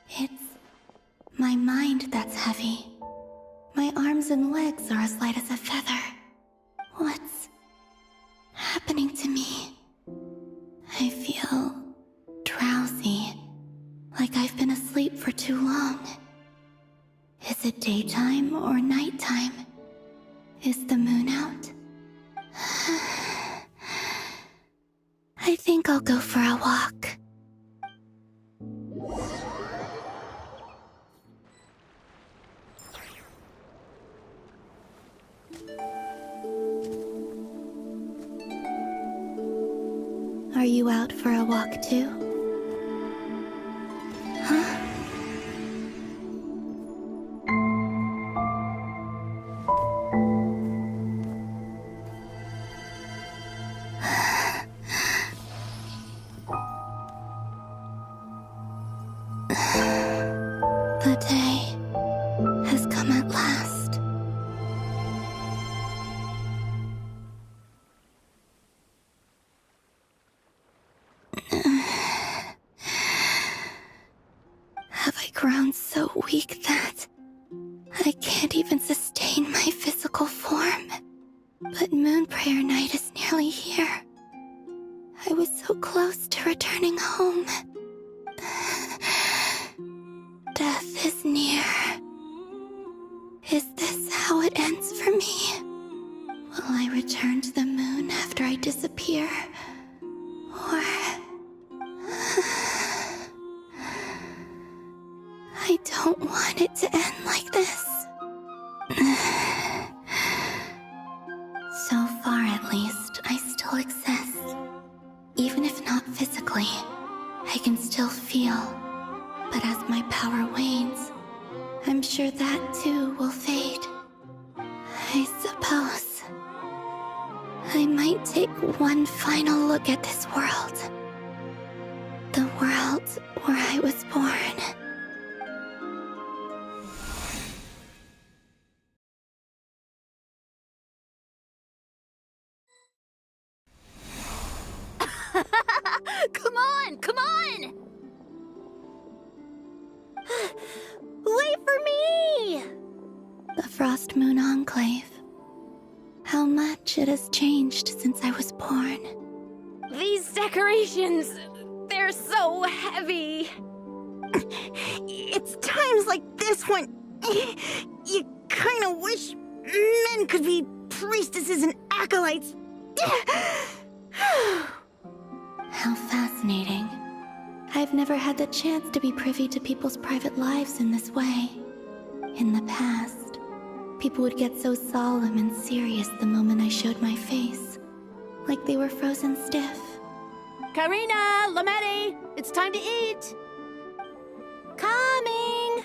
It's my mind that's heavy. My arms and legs are as light as a feather. What's happening to me? I feel drowsy, like I've been asleep for too long. Is it daytime or nighttime? Is the moon out? I think I'll go for a walk. Are you out for a walk too? Huh? The day has come at last. Have I grown so weak that I can't even sustain my physical form? But Moon Prayer Night is nearly here. I was so close to returning home. Death is near. Is this how it ends for me? Will I return to the moon after I disappear? Or... I don't want it to end like this. So far, at least, I still exist. Even if not physically, I can still feel. But as my power wanes, I'm sure that too will fade. I suppose I might take one final look at this world. The world where I was born. Come on! Come on! Wait for me! The Frost Moon Enclave. how much it has changed since I was born. These decorations, they're so heavy. It's times like this when you kind of wish men could be priestesses and acolytes. How fascinating. I've never had the chance to be privy to people's private lives in this way. In the past, people would get so solemn and serious the moment I showed my face, like they were frozen stiff. Karina, Lametti, it's time to eat. Coming.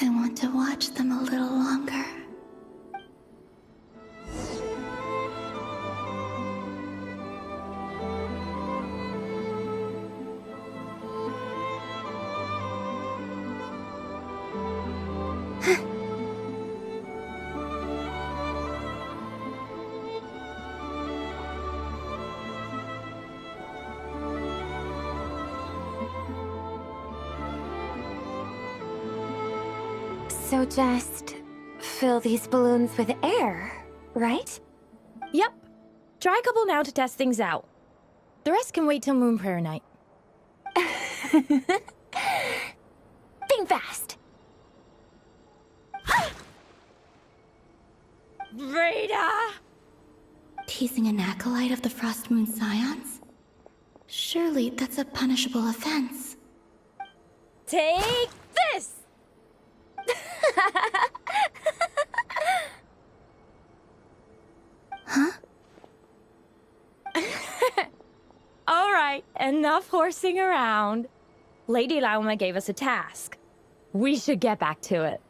I want to watch them a little longer. So just fill these balloons with air, right? Yep. Try a couple now to test things out. The rest can wait till Moon Prayer night. Think fast. Rita! Teasing an acolyte of the Frost Moon Scions? Surely that's a punishable offense. Take this! Huh? All right, enough horsing around. Lady Lauma gave us a task. We should get back to it.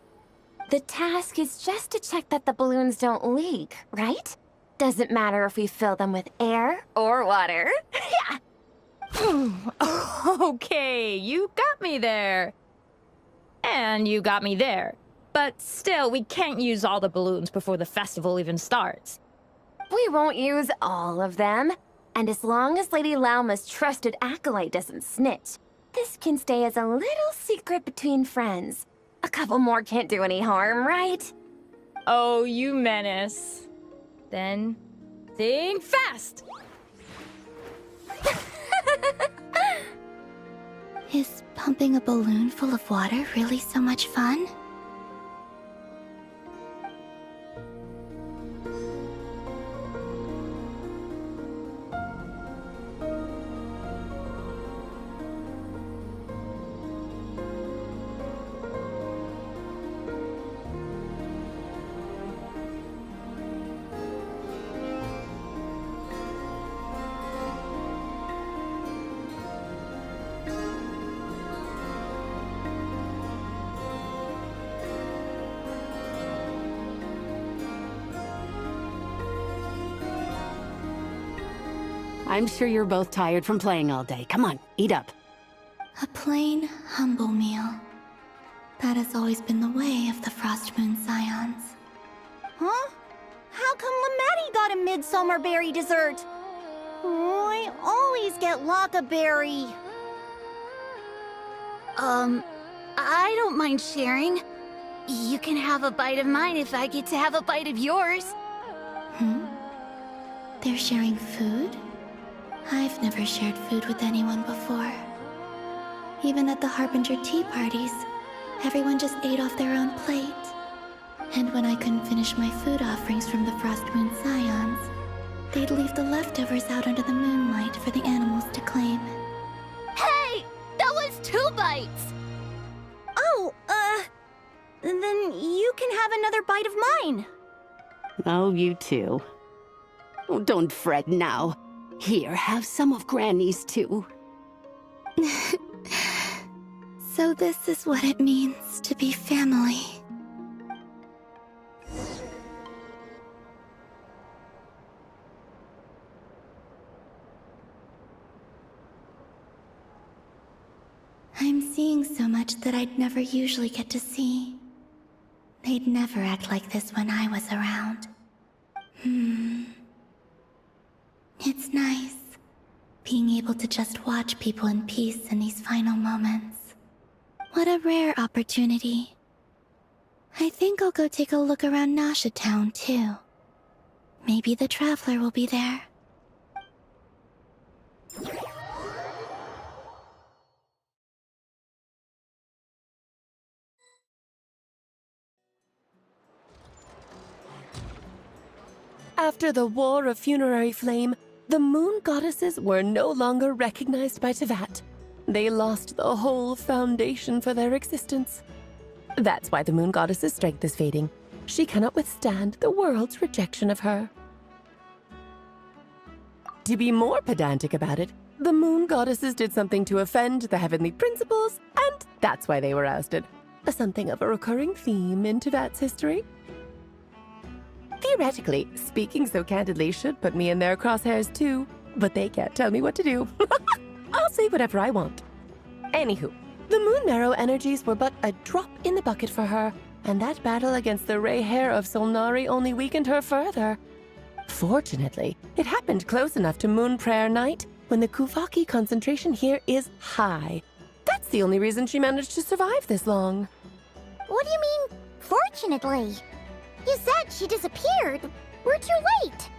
The task is just to check that the balloons don't leak, right? Doesn't matter if we fill them with air or water. Yeah. Okay, you got me there. And you got me there. But still, we can't use all the balloons before the festival even starts. We won't use all of them. And as long as Lady Lauma's trusted acolyte doesn't snitch, this can stay as a little secret between friends. A couple more can't do any harm, right? Oh, you menace. Then, think fast! Is pumping a balloon full of water really so much fun? I'm sure you're both tired from playing all day. Come on, eat up. A plain, humble meal. That has always been the way of the Frost Moon Scions. Huh? How come Lametti got a midsummer berry dessert? Oh, I always get Lockaberry. I don't mind sharing. You can have a bite of mine if I get to have a bite of yours. They're sharing food? I've never shared food with anyone before. Even at the Harbinger tea parties, everyone just ate off their own plate. And when I couldn't finish my food offerings from the Frost Moon Scions, they'd leave the leftovers out under the moonlight for the animals to claim. Hey! That was 2 bites! Oh, then you can have another bite of mine. Oh, you too. Oh, don't fret now. Here, have some of Granny's too. So this is what it means to be family. I'm seeing so much that I'd never usually get to see. They'd never act like this when I was around. It's nice, being able to just watch people in peace in these final moments. What a rare opportunity. I think I'll go take a look around Nasha Town, too. Maybe the Traveler will be there. After the War of Funerary Flame, the moon goddesses were no longer recognized by Tevat. They lost the whole foundation for their existence. That's why the moon goddess's strength is fading. She cannot withstand the world's rejection of her. To be more pedantic about it, the moon goddesses did something to offend the heavenly principles, and that's why they were ousted. Something of a recurring theme in Tevat's history. Theoretically, speaking so candidly should put me in their crosshairs too, but they can't tell me what to do. I'll say whatever I want. Anywho, the Moon Marrow energies were but a drop in the bucket for her, and that battle against the Ray Hair of Solnari only weakened her further. Fortunately, it happened close enough to Moon Prayer Night when the Kuvaki concentration here is high. That's the only reason she managed to survive this long. What do you mean, fortunately? You said she disappeared. We're too late.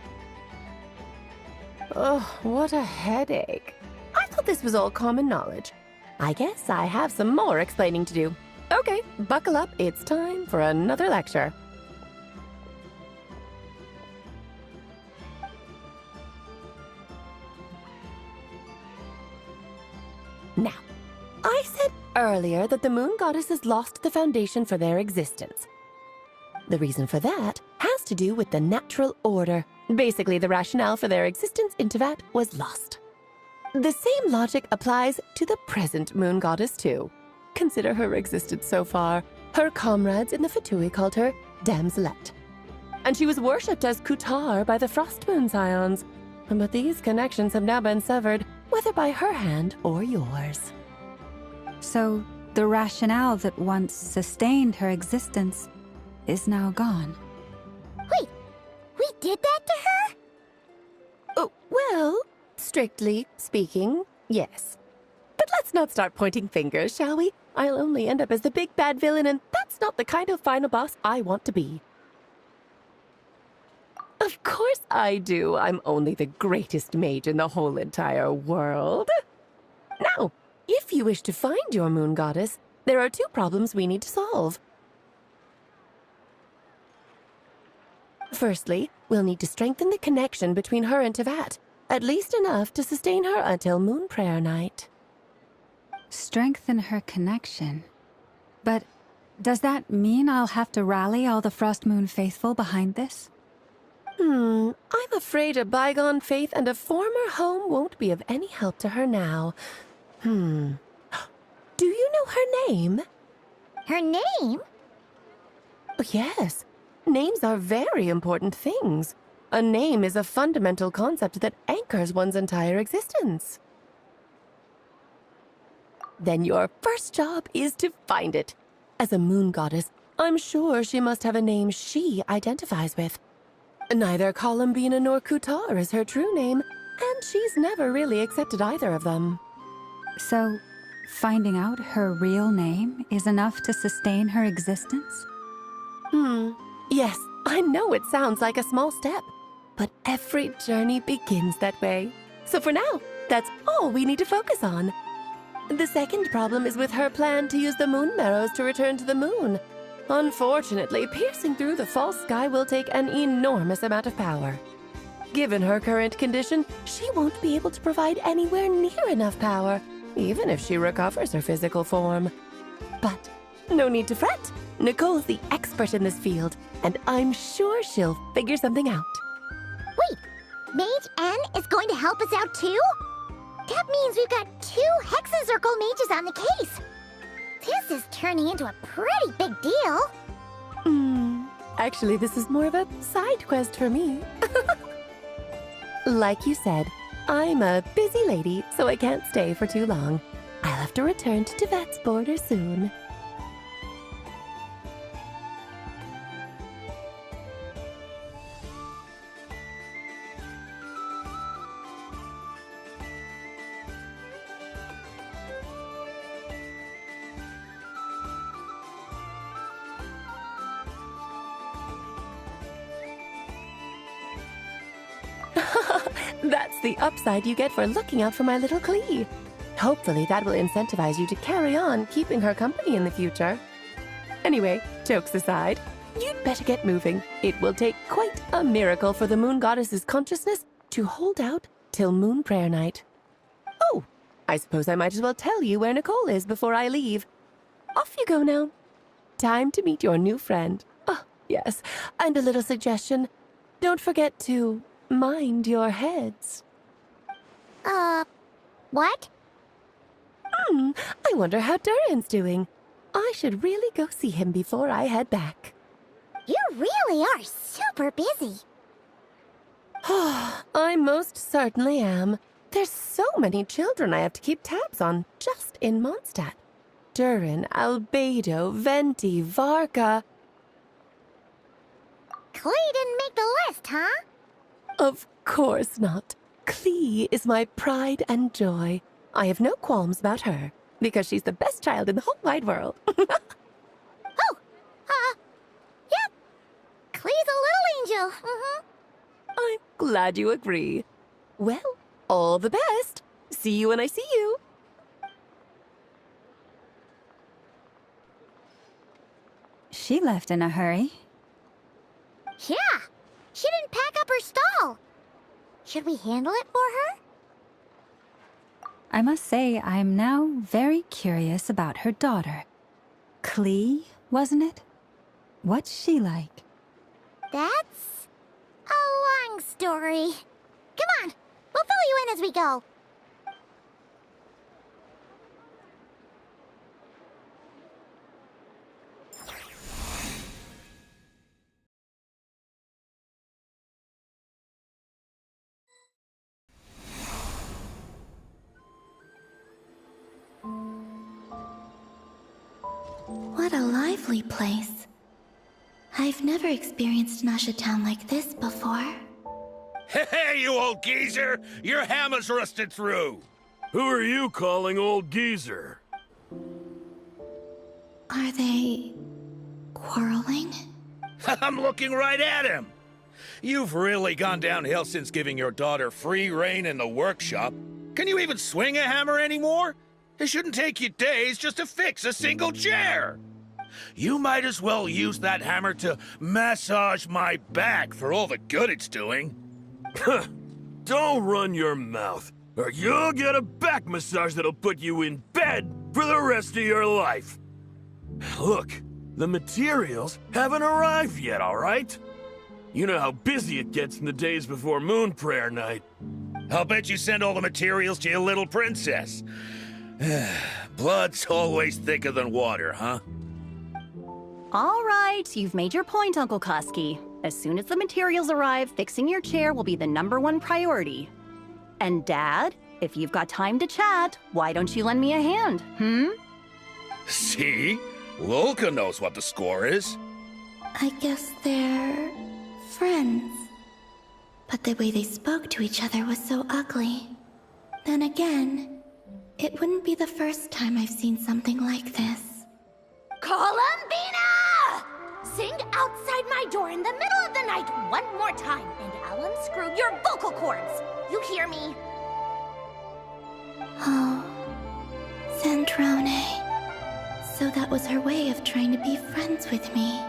Oh, what a headache. I thought this was all common knowledge. I guess I have some more explaining to do. Okay, buckle up. It's time for another lecture. Now, I said earlier that the moon goddesses lost the foundation for their existence. The reason for that has to do with the natural order. Basically, the rationale for their existence in Tevat was lost. The same logic applies to the present moon goddess too. Consider her existence so far. Her comrades in the Fatui called her Damselette. And she was worshipped as Kutar by the Frost Moon Scions. But these connections have now been severed, whether by her hand or yours. So, the rationale that once sustained her existence is now gone. Wait, we did that to her? Oh, well, strictly speaking, yes. But let's not start pointing fingers, shall we? I'll only end up as the big bad villain, and that's not the kind of final boss I want to be. Of course I do. I'm only the greatest mage in the whole entire world. Now, if you wish to find your moon goddess, there are two problems we need to solve. Firstly, we'll need to strengthen the connection between her and Tevat, at least enough to sustain her until Moon Prayer Night. Strengthen her connection? But does that mean I'll have to rally all the Frost Moon faithful behind this? I'm afraid a bygone faith and a former home won't be of any help to her now. Do you know her name? Her name? Yes. Names are very important things. A name is a fundamental concept that anchors one's entire existence. Then your first job is to find it. As a moon goddess, I'm sure she must have a name she identifies with. Neither Columbina nor Kutar is her true name, and she's never really accepted either of them. So, finding out her real name is enough to sustain her existence? Yes, I know it sounds like a small step, but every journey begins that way. So for now, that's all we need to focus on. The second problem is with her plan to use the moon marrows to return to the moon. Unfortunately, piercing through the false sky will take an enormous amount of power. Given her current condition, she won't be able to provide anywhere near enough power, even if she recovers her physical form. But no need to fret. Nicole's the expert in this field, and I'm sure she'll figure something out. Wait, Mage N is going to help us out too? That means we've got 2 Hexencircle mages on the case. This is turning into a pretty big deal. Actually, this is more of a side quest for me. Like you said, I'm a busy lady, so I can't stay for too long. I'll have to return to Tevat's border soon. That's the upside you get for looking out for my little Klee. Hopefully that will incentivize you to carry on keeping her company in the future. Anyway, jokes aside, you'd better get moving. It will take quite a miracle for the moon goddess's consciousness to hold out till moon prayer night. Oh, I suppose I might as well tell you where Nicole is before I leave. Off you go now. Time to meet your new friend. Oh, yes, and a little suggestion. Don't forget to mind your heads. What? I wonder how Durin's doing. I should really go see him before I head back. You really are super busy. I most certainly am. There's so many children I have to keep tabs on just in Mondstadt. Durin, Albedo, Venti, Varka. Klee didn't make the list, huh? Of course not. Klee is my pride and joy. I have no qualms about her, because she's the best child in the whole wide world. Yep. Klee's a little angel. I'm glad you agree. Well, all the best. See you when I see you. She left in a hurry. Yeah. She didn't pack up her stall. Should we handle it for her? I must say, I'm now very curious about her daughter. Klee, wasn't it? What's she like? That's a long story. Come on, we'll fill you in as we go. What a lively place. I've never experienced Nasha Town like this before. Hey, you old geezer! Your hammer's rusted through! Who are you calling old geezer? Are they quarreling? I'm looking right at him! You've really gone downhill since giving your daughter free rein in the workshop. Can you even swing a hammer anymore? It shouldn't take you days just to fix a single chair. You might as well use that hammer to massage my back for all the good it's doing. Don't run your mouth, or you'll get a back massage that'll put you in bed for the rest of your life. Look, the materials haven't arrived yet, all right? You know how busy it gets in the days before moon prayer night. I'll bet you send all the materials to your little princess. Blood's always thicker than water, huh? All right, you've made your point, Uncle Kusky. As soon as the materials arrive, fixing your chair will be the #1 priority. And Dad, if you've got time to chat, why don't you lend me a hand, See? Lolka knows what the score is. I guess they're friends. But the way they spoke to each other was so ugly. Then again, it wouldn't be the first time I've seen something like this. Columbina! Sing outside my door in the middle of the night one more time, and I'll unscrew your vocal cords. You hear me? Oh, Zandrone. So that was her way of trying to be friends with me.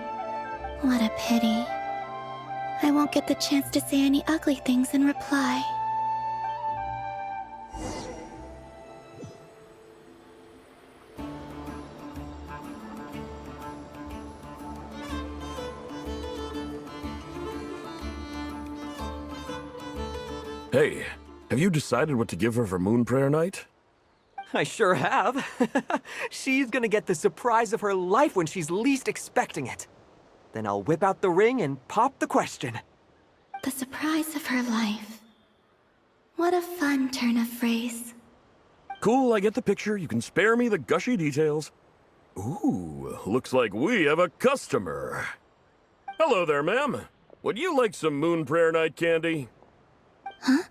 What a pity. I won't get the chance to say any ugly things in reply. Hey, have you decided what to give her for moon prayer night? I sure have. She's gonna get the surprise of her life when she's least expecting it. Then I'll whip out the ring and pop the question. The surprise of her life. What a fun turn of phrase. Cool, I get the picture. You can spare me the gushy details. Ooh, looks like we have a customer. Hello there, ma'am. Would you like some moon prayer night candy? Huh?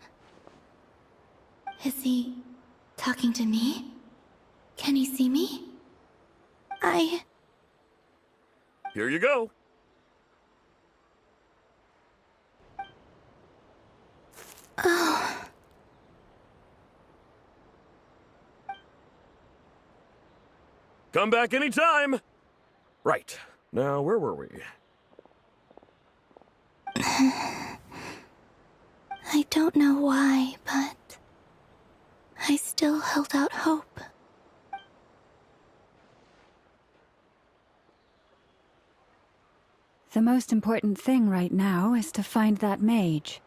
Is he talking to me? Can he see me? Here you go. Oh. Come back anytime. Right. Now, where were we? I don't know why, but I still held out hope. The most important thing right now is to find that mage.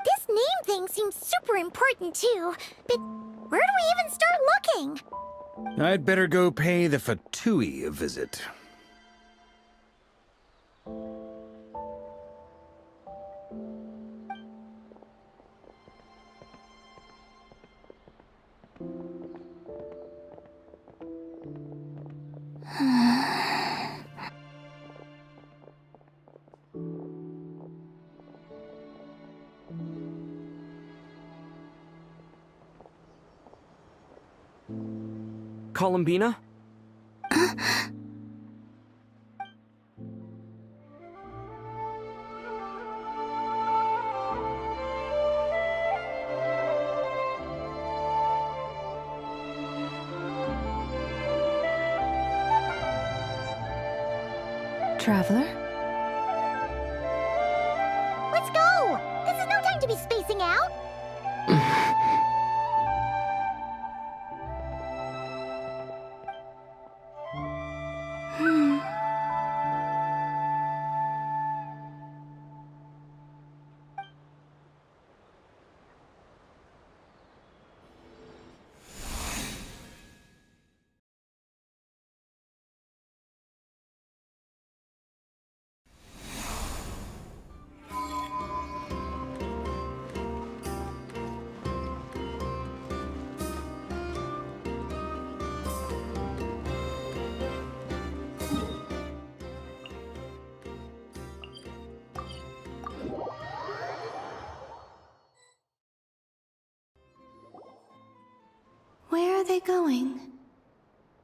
This name thing seems super important too, but where do we even start looking? I'd better go pay the Fatui a visit. Columbina? Traveler? Let's go! This is no time to be spacing out! Where are they going?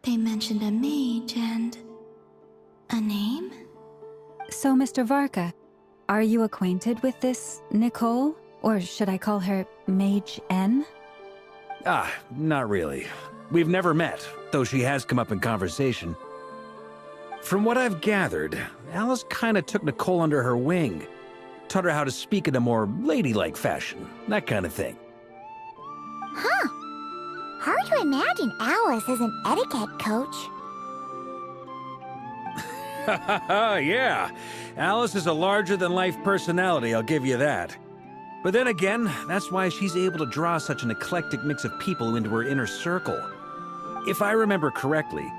They mentioned a mage and... a name? So, Mr. Varka, are you acquainted with this Nicole? Or should I call her Mage N? Ah, not really. We've never met, though she has come up in conversation. From what I've gathered, Alice kinda took Nicole under her wing. Taught her how to speak in a more ladylike fashion, that kind of thing. Huh. Hard to imagine Alice as an etiquette coach. Yeah, Alice is a larger-than-life personality, I'll give you that. But then again, that's why she's able to draw such an eclectic mix of people into her inner circle. If I remember correctly,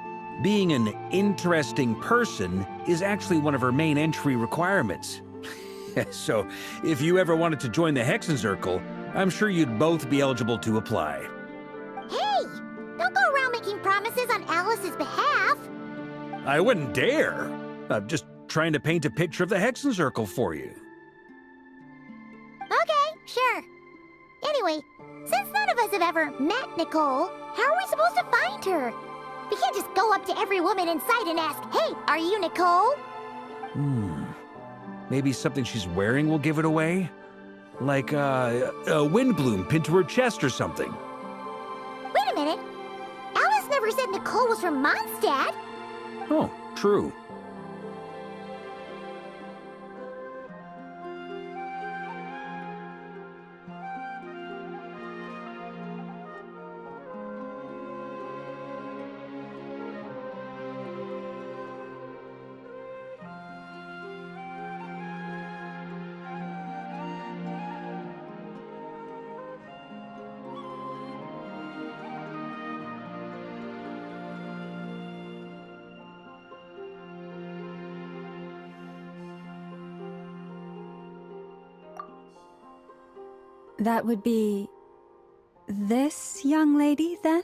being an interesting person is actually one of her main entry requirements. So, if you ever wanted to join the Hexenzirkel, I'm sure you'd both be eligible to apply. Hey! Don't go around making promises on Alice's behalf! I wouldn't dare. I'm just trying to paint a picture of the Hexenzirkel for you. Okay, sure. Anyway, since none of us have ever met Nicole, how are we supposed to find her? We can't just go up to every woman in sight and ask, "Hey, are you Nicole?" Maybe something she's wearing will give it away? Like, a windbloom pinned to her chest or something. Wait a minute. Alice never said Nicole was from Mondstadt. Oh, true. That would be... this young lady, then?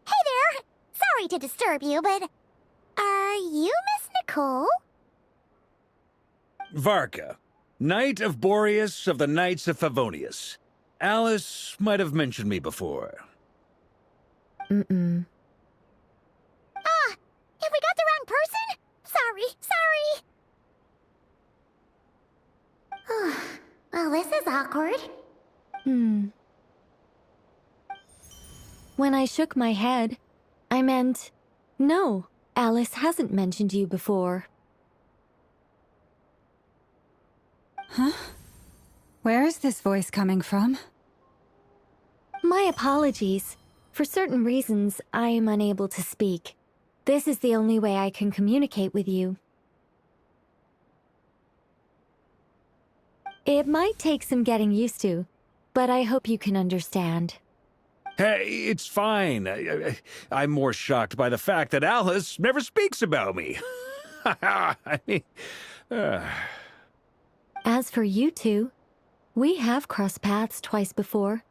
Hey there! Sorry to disturb you, but... are you Miss Nicole? Varka, Knight of Boreas of the Knights of Favonius. Alice might have mentioned me before. Mm-mm. Ah! Have we got the wrong person? Sorry. Well, this is awkward. awkward. When I shook my head, I meant, no, Alice hasn't mentioned you before. Huh? Where is this voice coming from? My apologies. For certain reasons, I am unable to speak. This is the only way I can communicate with you. It might take some getting used to, but I hope you can understand. Hey, it's fine. I'm more shocked by the fact that Alice never speaks about me. I mean, As for you two, we have crossed paths twice before,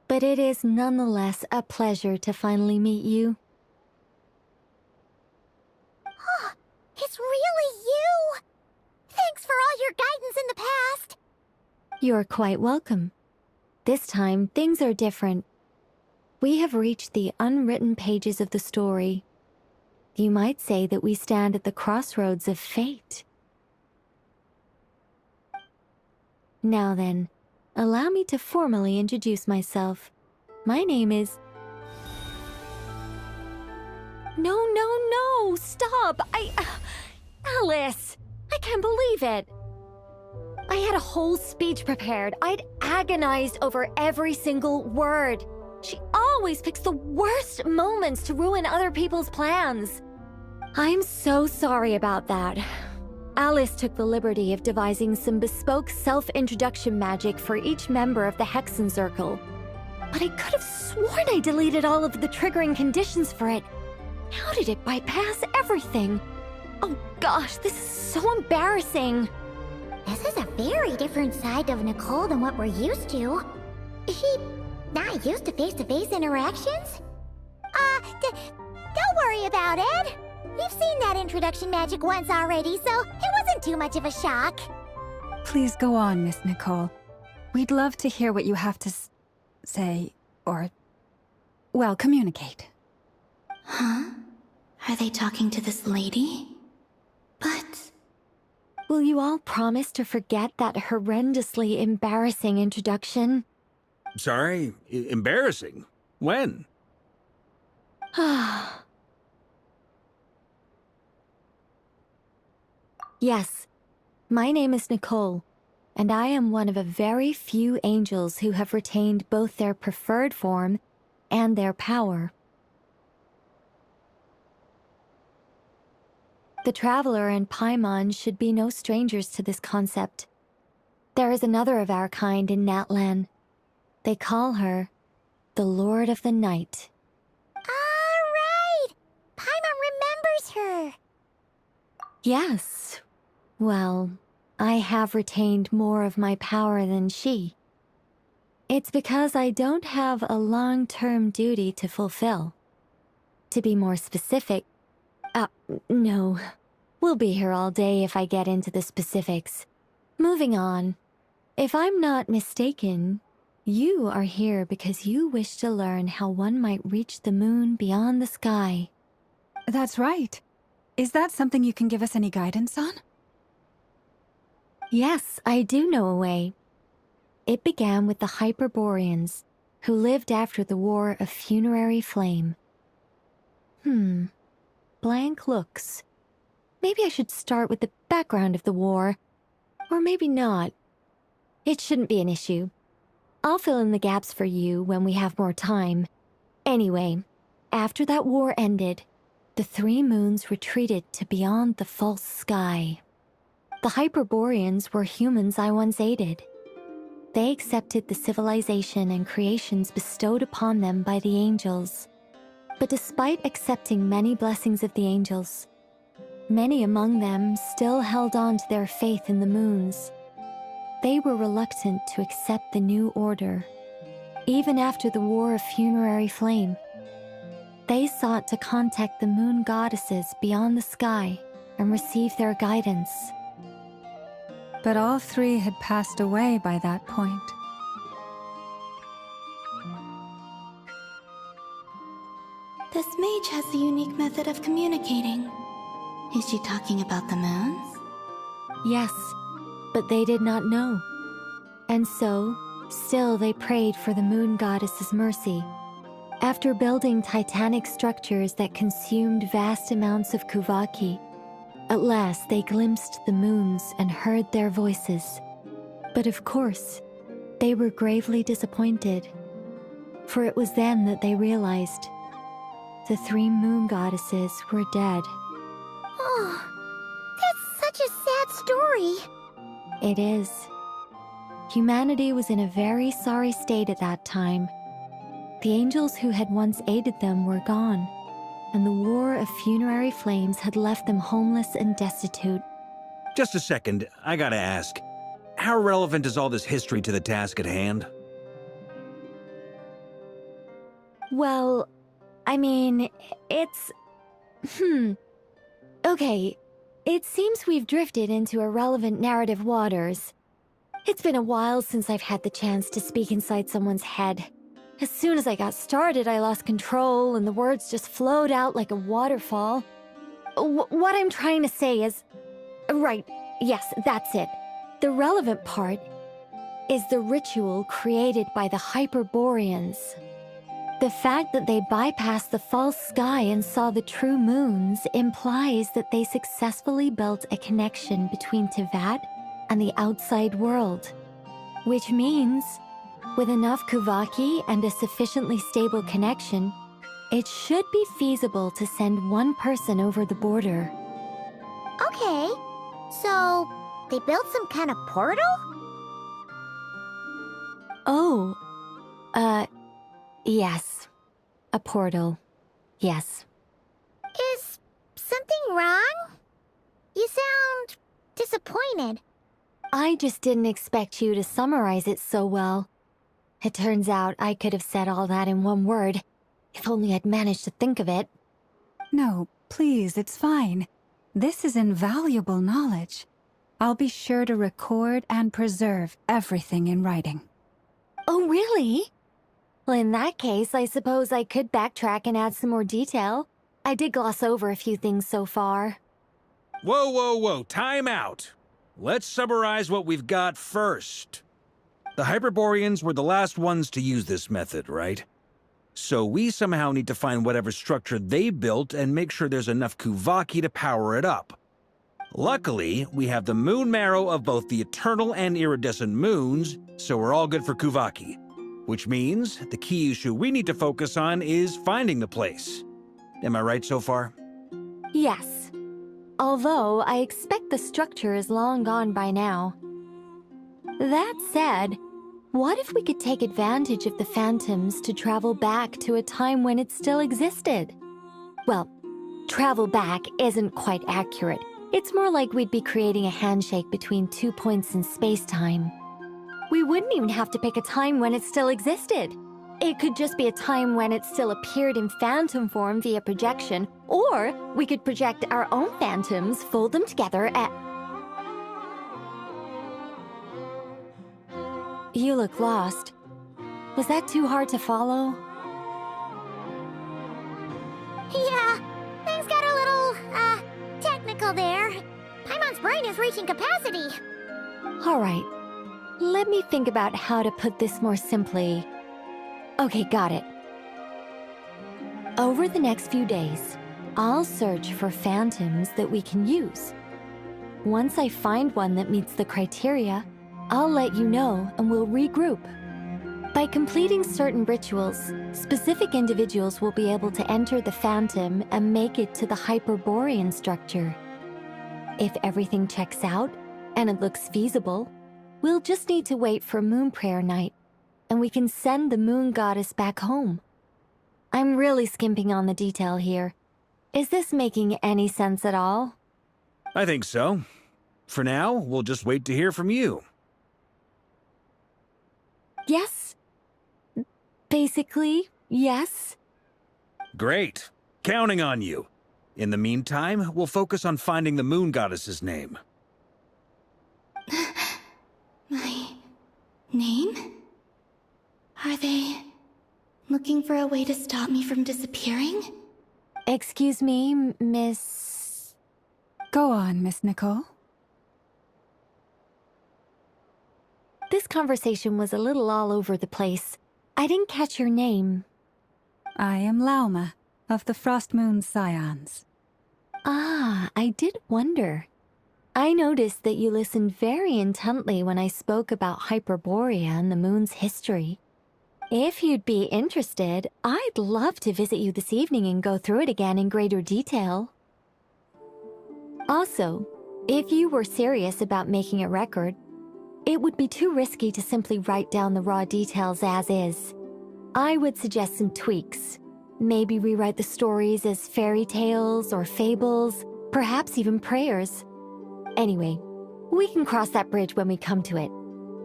but it is nonetheless a pleasure to finally meet you. It's really you! Thanks for all your guidance in the past! You're quite welcome. This time, things are different. We have reached the unwritten pages of the story. You might say that we stand at the crossroads of fate. Now then, allow me to formally introduce myself. My name is... No, stop! Alice! I can't believe it! I had a whole speech prepared. I'd agonized over every single word. She always picks the worst moments to ruin other people's plans. I'm so sorry about that. Alice took the liberty of devising some bespoke self-introduction magic for each member of the Hexen Circle. But I could have sworn I deleted all of the triggering conditions for it. How did it bypass everything? Oh gosh, this is so embarrassing. This is a very different side of Nicole than what we're used to. Is she not used to face-to-face interactions? Don't worry about it. We've seen that introduction magic once already, so it wasn't too much of a shock. Please go on, Miss Nicole. We'd love to hear what you have to say, or, well, communicate. Huh? Are they talking to this lady? But... Will you all promise to forget that horrendously embarrassing introduction? sorry, embarrassing. When? Yes, my name is Nicole, and I am one of a very few angels who have retained both their preferred form and their power. The Traveler and Paimon should be no strangers to this concept. There is another of our kind in Natlan. They call her the Lord of the Night. Right! Paimon remembers her! Yes. Well, I have retained more of my power than she. It's because I don't have a long-term duty to fulfill. To be more specific, no. We'll be here all day if I get into the specifics. Moving on. If I'm not mistaken, you are here because you wish to learn how one might reach the moon beyond the sky. That's right. Is that something you can give us any guidance on? Yes, I do know a way. It began with the Hyperboreans, who lived after the War of Funerary Flame. Blank looks. Maybe I should start with the background of the war. Or maybe not. It shouldn't be an issue. I'll fill in the gaps for you when we have more time. Anyway, after that war ended, the three moons retreated to beyond the false sky. The Hyperboreans were humans I once aided. They accepted the civilization and creations bestowed upon them by the angels. But despite accepting many blessings of the angels, many among them still held on to their faith in the moons. They were reluctant to accept the new order. Even after the War of Funerary Flame, they sought to contact the moon goddesses beyond the sky and receive their guidance. But all three had passed away by that point. This mage has a unique method of communicating. Is she talking about the moons? Yes, but they did not know. And so, still they prayed for the moon goddess's mercy. After building titanic structures that consumed vast amounts of Kuvaki, at last they glimpsed the moons and heard their voices. But of course, they were gravely disappointed. For it was then that they realized the 3 moon goddesses were dead. Oh, that's such a sad story. It is. Humanity was in a very sorry state at that time. The angels who had once aided them were gone, and the war of funerary flames had left them homeless and destitute. Just a second, I gotta ask. How relevant is all this history to the task at hand? Well, I mean, it's... Okay, it seems we've drifted into irrelevant narrative waters. It's been a while since I've had the chance to speak inside someone's head. As soon as I got started, I lost control and the words just flowed out like a waterfall. What I'm trying to say is... Right, yes, that's it. The relevant part is the ritual created by the Hyperboreans. The fact that they bypassed the false sky and saw the true moons implies that they successfully built a connection between Tevat and the outside world. Which means, with enough Kuvaki and a sufficiently stable connection, it should be feasible to send one person over the border. Okay, so they built some kind of portal? Oh, yes. A portal. Yes. Is something wrong? You sound disappointed. I just didn't expect you to summarize it so well. It turns out I could have said all that in one word, if only I'd managed to think of it. No, please, it's fine. This is invaluable knowledge. I'll be sure to record and preserve everything in writing. Oh, really? Well, in that case, I suppose I could backtrack and add some more detail. I did gloss over a few things so far. Whoa, whoa, whoa, time out. Let's summarize what we've got first. The Hyperboreans were the last ones to use this method, right? So we somehow need to find whatever structure they built and make sure there's enough Kuvaki to power it up. Luckily, we have the moon marrow of both the eternal and iridescent moons, so we're all good for Kuvaki. Which means the key issue we need to focus on is finding the place. Am I right so far? Yes. Although I expect the structure is long gone by now. That said, what if we could take advantage of the phantoms to travel back to a time when it still existed? Well, travel back isn't quite accurate. It's more like we'd be creating a handshake between 2 points in space-time. We wouldn't even have to pick a time when it still existed. It could just be a time when it still appeared in phantom form via projection, or we could project our own phantoms, fold them together, and... You look lost. Was that too hard to follow? Yeah, things got a little, technical there. Paimon's brain is reaching capacity. All right. Let me think about how to put this more simply. Okay, got it. Over the next few days, I'll search for phantoms that we can use. Once I find one that meets the criteria, I'll let you know and we'll regroup. By completing certain rituals, specific individuals will be able to enter the phantom and make it to the Hyperborean structure. If everything checks out, and it looks feasible, we'll just need to wait for Moon Prayer Night, and we can send the moon goddess back home. I'm really skimping on the detail here. Is this making any sense at all? I think so. For now, we'll just wait to hear from you. Yes. Basically, yes. Great. Counting on you. In the meantime, we'll focus on finding the moon goddess's name. My name? Are they looking for a way to stop me from disappearing? Excuse me, Miss... Go on, Miss Nicole. this conversation was a little all over the place. I didn't catch your name. I am Lauma, of the Frost Moon Scions. Ah, I did wonder. I noticed that you listened very intently when I spoke about Hyperborea and the moon's history. If you'd be interested, I'd love to visit you this evening and go through it again in greater detail. Also, if you were serious about making a record, it would be too risky to simply write down the raw details as is. I would suggest some tweaks. Maybe rewrite the stories as fairy tales or fables, perhaps even prayers. Anyway, we can cross that bridge when we come to it.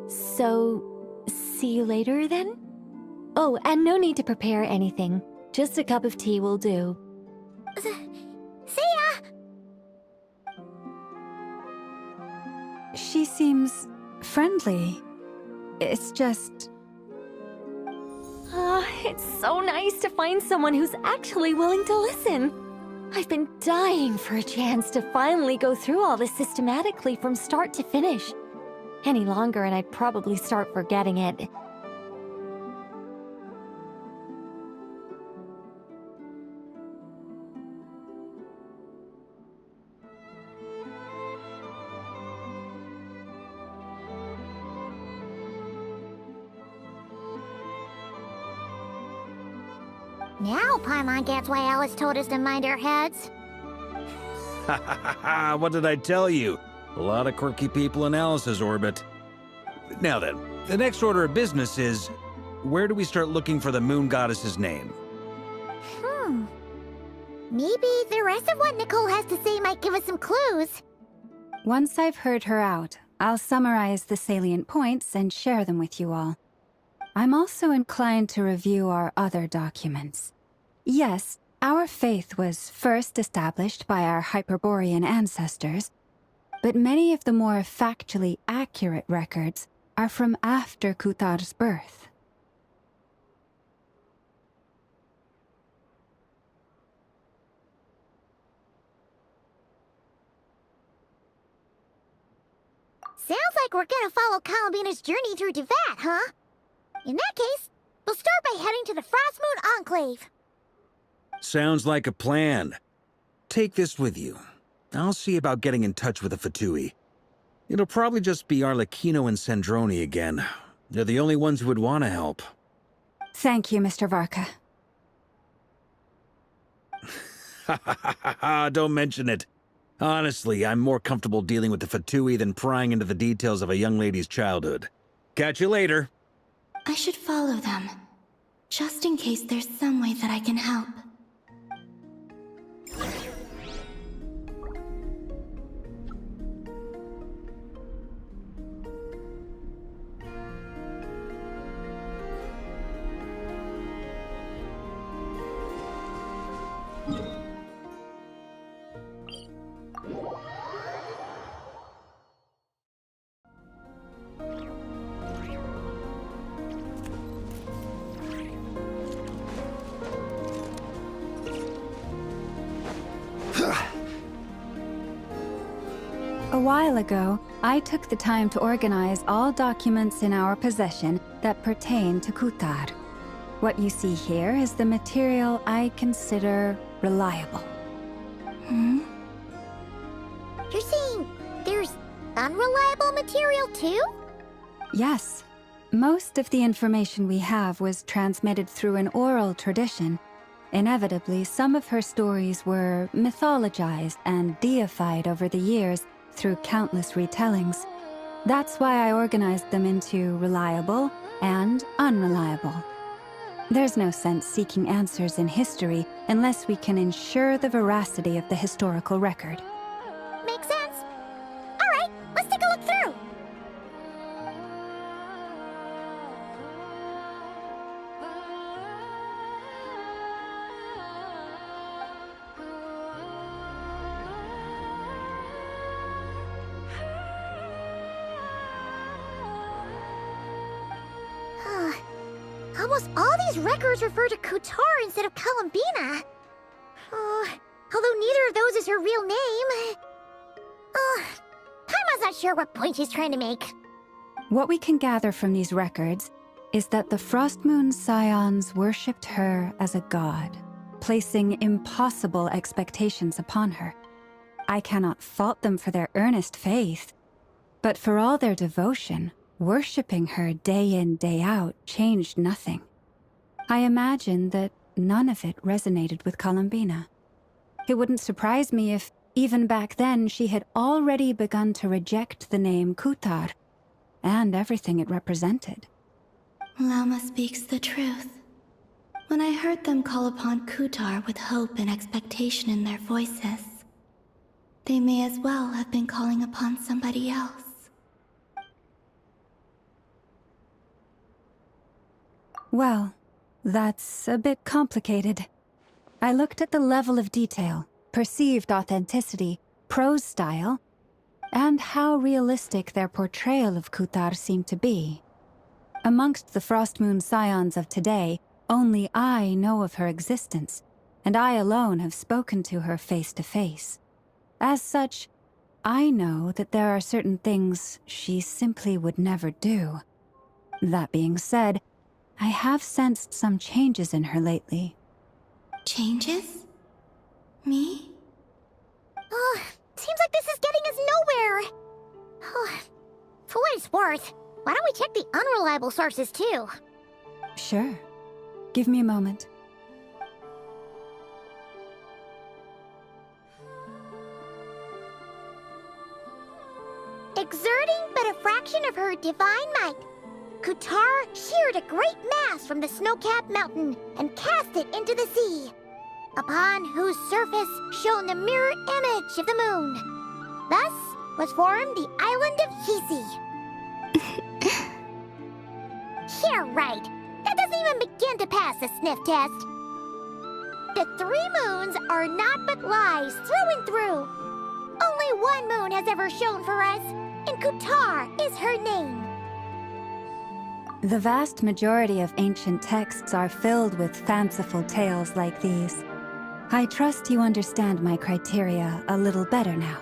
So, see you later then? Oh, and no need to prepare anything. Just a cup of tea will do. See ya! She seems friendly. It's just... It's so nice to find someone who's actually willing to listen. I've been dying for a chance to finally go through all this systematically from start to finish. Any longer and I'd probably start forgetting it. Now Paimon gets why Alice told us to mind our heads. Ha ha ha ha! What did I tell you? A lot of quirky people in Alice's orbit. Now then, the next order of business is, where do we start looking for the moon goddess's name? Maybe the rest of what Nicole has to say might give us some clues. Once I've heard her out, I'll summarize the salient points and share them with you all. I'm also inclined to review our other documents. Yes, our faith was first established by our Hyperborean ancestors, but many of the more factually accurate records are from after Kutar's birth. Sounds like we're gonna follow Columbina's journey through Devat, huh? In that case, we'll start by heading to the Frost Moon Enclave. Sounds like a plan. Take this with you. I'll see about getting in touch with the Fatui. It'll probably just be Arlecchino and Sandroni again. They're the only ones who would want to help. Thank you, Mr. Varka. Ha ha ha ha ha! Don't mention it. Honestly, I'm more comfortable dealing with the Fatui than prying into the details of a young lady's childhood. Catch you later. I should follow them, just in case there's some way that I can help. A while ago, I took the time to organize all documents in our possession that pertain to Kutar. What you see here is the material I consider reliable. You're saying there's unreliable material too? Yes. Most of the information we have was transmitted through an oral tradition. Inevitably, some of her stories were mythologized and deified over the years through countless retellings. That's why I organized them into reliable and unreliable. There's no sense seeking answers in history unless we can ensure the veracity of the historical record. Makes sense. All right, let's take a look through. Almost all these records refer to Kutar instead of Columbina. Although neither of those is her real name. Paimon's not sure what point she's trying to make. What we can gather from these records is that the Frost Moon Scions worshipped her as a god, placing impossible expectations upon her. I cannot fault them for their earnest faith, but for all their devotion, worshipping her day in, day out changed nothing. I imagine that none of it resonated with Columbina. It wouldn't surprise me if, even back then, she had already begun to reject the name Kutar and everything it represented. Lama speaks the truth. When I heard them call upon Kutar with hope and expectation in their voices, they may as well have been calling upon somebody else. Well, that's a bit complicated. I looked at the level of detail, perceived authenticity, prose style, and how realistic their portrayal of Kutar seemed to be. Amongst the Frostmoon Scions of today, only I know of her existence, and I alone have spoken to her face to face. As such, I know that there are certain things she simply would never do. That being said, I have sensed some changes in her lately. Changes? Me? Oh, seems like this is getting us nowhere. Oh, for what it's worth, why don't we check the unreliable sources too? Sure. Give me a moment. Exerting but a fraction of her divine might, Kutar sheared a great mass from the snow-capped mountain and cast it into the sea, upon whose surface shone the mirror image of the moon. Thus was formed the island of Hisi. Yeah, right. That doesn't even begin to pass the sniff test. The 3 moons are naught but lies through and through. Only one moon has ever shone for us, and Kutar is her name. The vast majority of ancient texts are filled with fanciful tales like these. I trust you understand my criteria a little better now.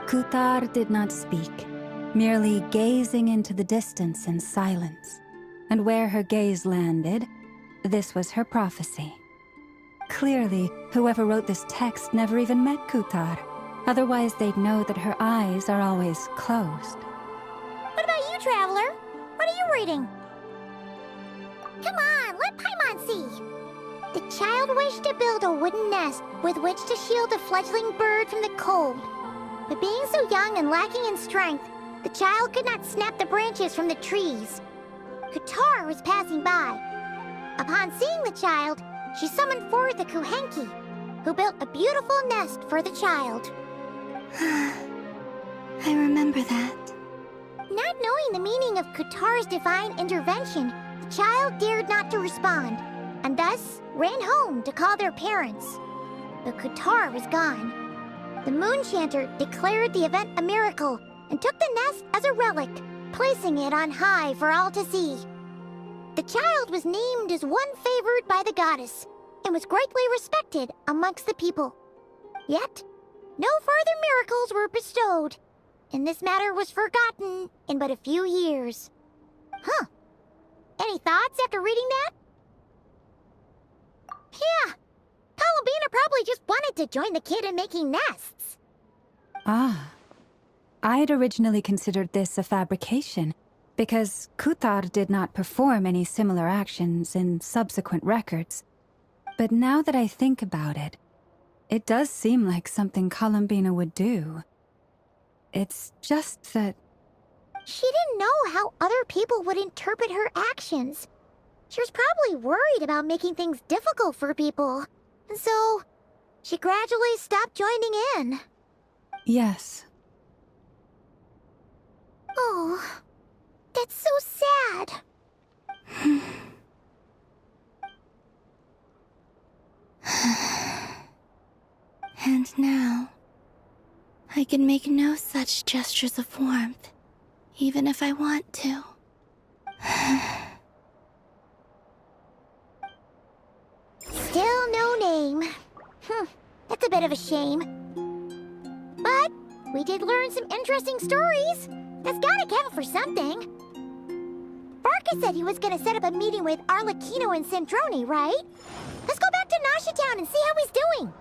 Kutar did not speak, merely gazing into the distance in silence. And where her gaze landed, this was her prophecy. Clearly, whoever wrote this text never even met Kutar. Otherwise, they'd know that her eyes are always closed. What about you, Traveler? What are you reading? Come on, let Paimon see. The child wished to build a wooden nest with which to shield a fledgling bird from the cold. But being so young and lacking in strength, the child could not snap the branches from the trees. Kutar was passing by. Upon seeing the child, she summoned forth a Kuhenki, who built a beautiful nest for the child. I remember that. Not knowing the meaning of Kutar's divine intervention, the child dared not to respond, and thus ran home to call their parents. But Kutar was gone. The Moon Chanter declared the event a miracle and took the nest as a relic, placing it on high for all to see. The child was named as one favored by the goddess, and was greatly respected amongst the people. Yet, no further miracles were bestowed, and this matter was forgotten in but a few years. Huh. Any thoughts after reading that? Yeah. Columbina probably just wanted to join the kid in making nests. Ah. I'd originally considered this a fabrication, because Kutar did not perform any similar actions in subsequent records. But now that I think about it, it does seem like something Columbina would do. It's just that... She didn't know how other people would interpret her actions. She was probably worried about making things difficult for people. And so, she gradually stopped joining in. Yes. Oh, that's so sad. And now, I can make no such gestures of warmth, even if I want to. Still no name. That's a bit of a shame. But we did learn some interesting stories. That's gotta count for something. Barca said he was gonna set up a meeting with Arlecchino and Centrone, right? Let's go back to Nasha Town and see how he's doing.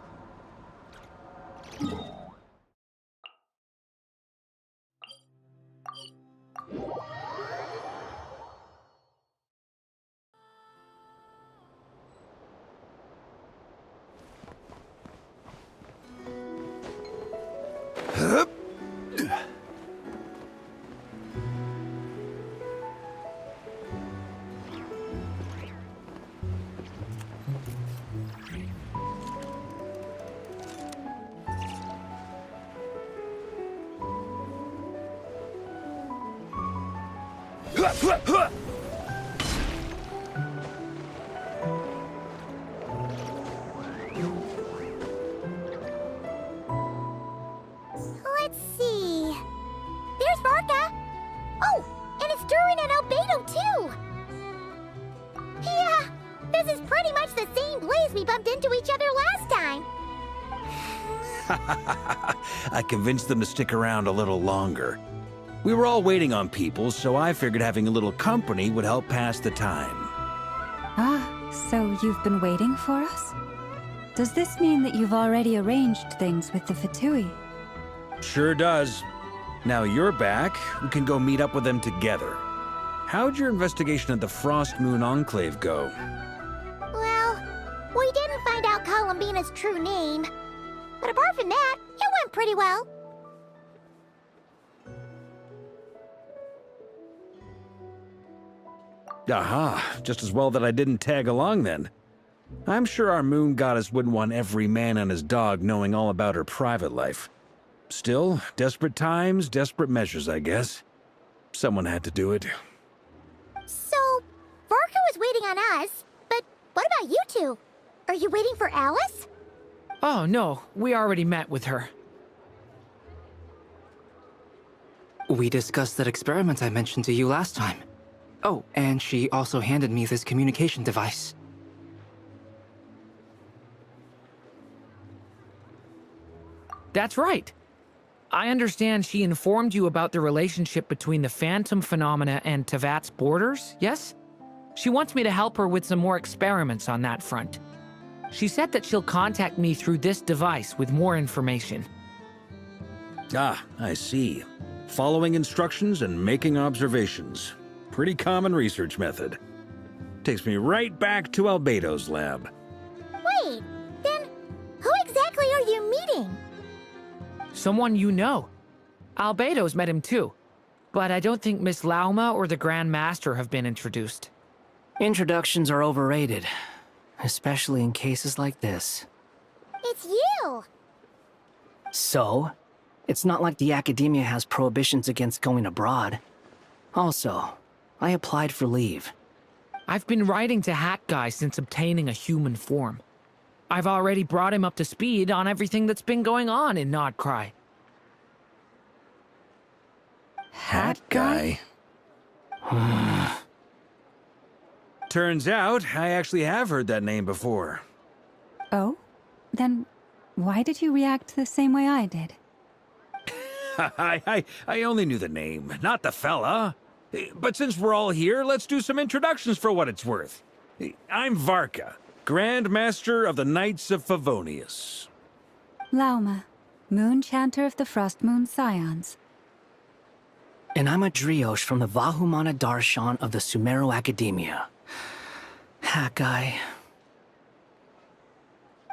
Let's see. There's Varka. Oh, and it's Durin and Albedo too. Yeah, this is pretty much the same place we bumped into each other last time. I convinced them to stick around a little longer. We were all waiting on people, so I figured having a little company would help pass the time. Ah, so you've been waiting for us? Does this mean that you've already arranged things with the Fatui? Sure does. Now you're back, we can go meet up with them together. How'd your investigation of the Frost Moon Enclave go? Well, we didn't find out Columbina's true name. But apart from that, it went pretty well. Aha, just as well that I didn't tag along then. I'm sure our moon goddess wouldn't want every man and his dog knowing all about her private life. Still, desperate times, desperate measures, I guess. Someone had to do it. So, Varka was waiting on us, but what about you two? Are you waiting for Alice? Oh, no. We already met with her. We discussed that experiment I mentioned to you last time. Oh, and she also handed me this communication device. That's right. I understand she informed you about the relationship between the phantom phenomena and Tevat's borders, yes? She wants me to help her with some more experiments on that front. She said that she'll contact me through this device with more information. Ah, I see. Following instructions and making observations. Pretty common research method. Takes me right back to Albedo's lab. Wait, then who exactly are you meeting? Someone you know. Albedo's met him too. But I don't think Miss Lauma or the Grand Master have been introduced. Introductions are overrated, especially in cases like this. It's you! So, it's not like the Academia has prohibitions against going abroad. Also, I applied for leave. I've been writing to Hat Guy since obtaining a human form. I've already brought him up to speed on everything that's been going on in Nodcry. Hat Guy? Turns out, I actually have heard that name before. Oh? Then why did you react the same way I did? I only knew the name, not the fella. But since we're all here, let's do some introductions for what it's worth. I'm Varka, Grand Master of the Knights of Favonius. Lauma, Moon Chanter of the Frost Moon Scions. And I'm a Driosh from the Vahumana Darshan of the Sumero Academia. Hat Guy.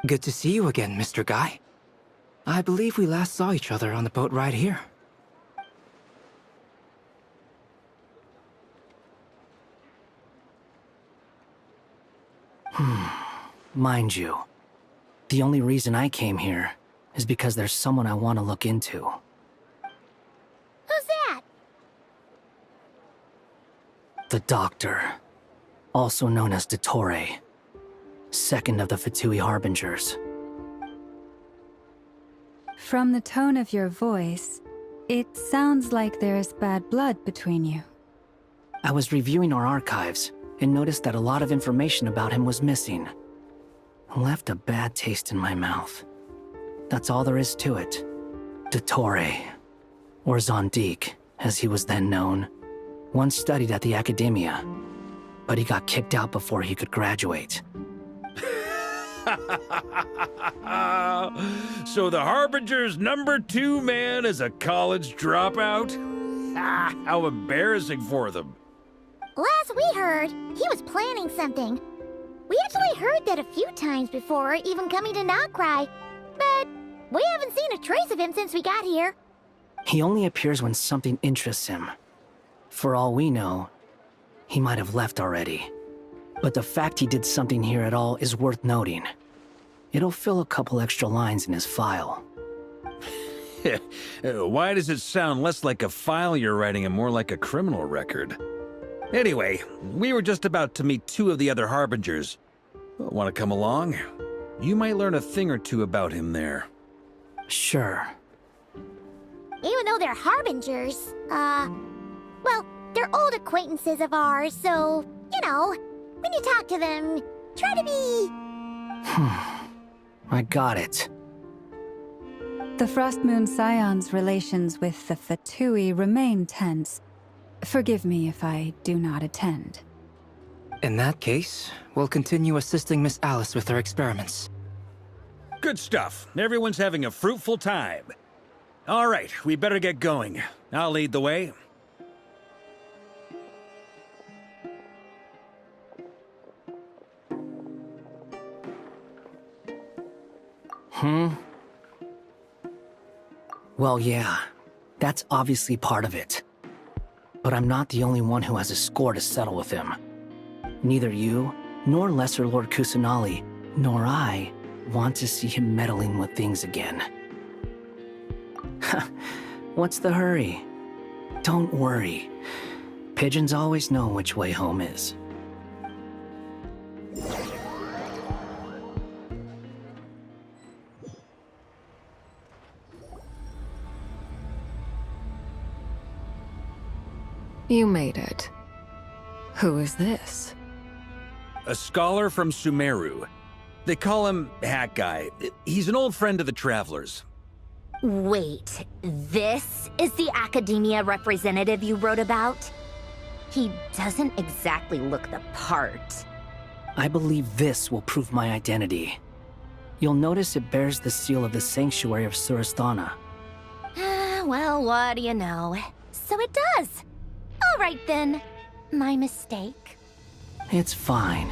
Good to see you again, Mr. Guy. I believe we last saw each other on the boat ride here. Mind you, the only reason I came here is because there's someone I want to look into. Who's that? The Doctor, also known as Dottore, second of the Fatui Harbingers. From the tone of your voice, it sounds like there is bad blood between you. I was reviewing our archives and noticed that a lot of information about him was missing. Left a bad taste in my mouth. That's all there is to it. Dottore, or Zondique, as he was then known, once studied at the academia, but he got kicked out before he could graduate. So the Harbinger's #2 man is a college dropout? Ah, how embarrassing for them. Last we heard, he was planning something. We actually heard that a few times before, even coming to Notcry, but we haven't seen a trace of him since we got here. He only appears when something interests him. For all we know, he might have left already. But the fact he did something here at all is worth noting. It'll fill a couple extra lines in his file. Why does it sound less like a file you're writing and more like a criminal record? Anyway, we were just about to meet 2 of the other Harbingers. Want to come along? You might learn a thing or two about him there. Sure. Even though they're Harbingers, well, they're old acquaintances of ours, so, you know, when you talk to them, try to be... I got it. The Frostmoon Scion's relations with the Fatui remain tense. Forgive me if I do not attend. In that case, we'll continue assisting Miss Alice with her experiments. Good stuff. Everyone's having a fruitful time. All right, we better get going. I'll lead the way. Well, yeah, that's obviously part of it. But I'm not the only one who has a score to settle with him. Neither you, nor Lesser Lord Kusanali, nor I want to see him meddling with things again. What's the hurry? Don't worry. Pigeons always know which way home is. You made it. Who is this? A scholar from Sumeru. They call him Hat Guy. He's an old friend of the Travelers. Wait, this is the academia representative you wrote about? He doesn't exactly look the part. I believe this will prove my identity. You'll notice it bears the seal of the Sanctuary of Surasthana. Well, what do you know? So it does. All right then. My mistake. It's fine.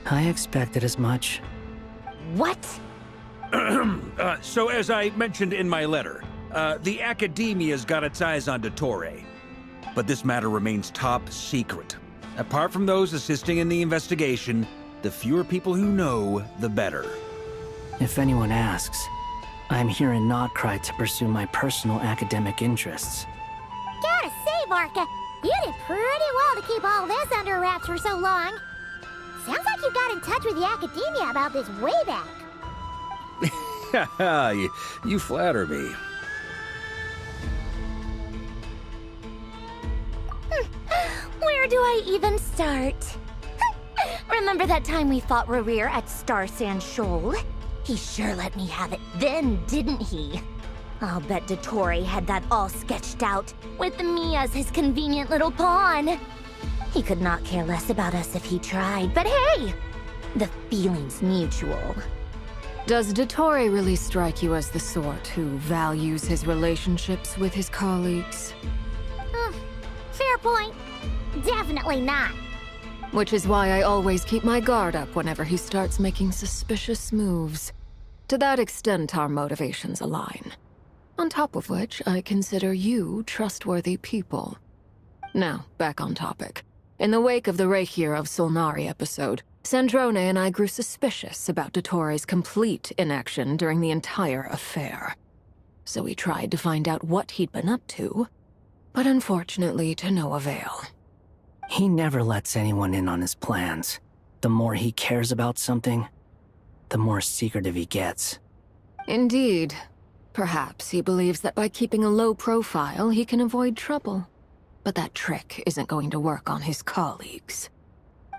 I expected as much. What? So as I mentioned in my letter, the Academia's got its eyes on Dottore. But this matter remains top secret. Apart from those assisting in the investigation, the fewer people who know, the better. If anyone asks, I'm here in Notcry to pursue my personal academic interests. Gotta say, Varka, you did pretty well to keep all this under wraps for so long. Sounds like you got in touch with the Academia about this way back. You flatter me. Where do I even start? Remember that time we fought Rerir at Star Sand Shoal? He sure let me have it then, didn't he? I'll bet Dottore had that all sketched out, with me as his convenient little pawn. He could not care less about us if he tried, but hey! The feeling's mutual. Does Dottore really strike you as the sort who values his relationships with his colleagues? Fair point. Definitely not. Which is why I always keep my guard up whenever he starts making suspicious moves. To that extent, our motivations align. On top of which, I consider you trustworthy people. Now, back on topic. In the wake of the Reikir of Solnari episode, Sandrone and I grew suspicious about Dottore's complete inaction during the entire affair. So we tried to find out what he'd been up to, but unfortunately to no avail. He never lets anyone in on his plans. The more he cares about something, the more secretive he gets. Indeed. Perhaps he believes that by keeping a low profile, he can avoid trouble. But that trick isn't going to work on his colleagues.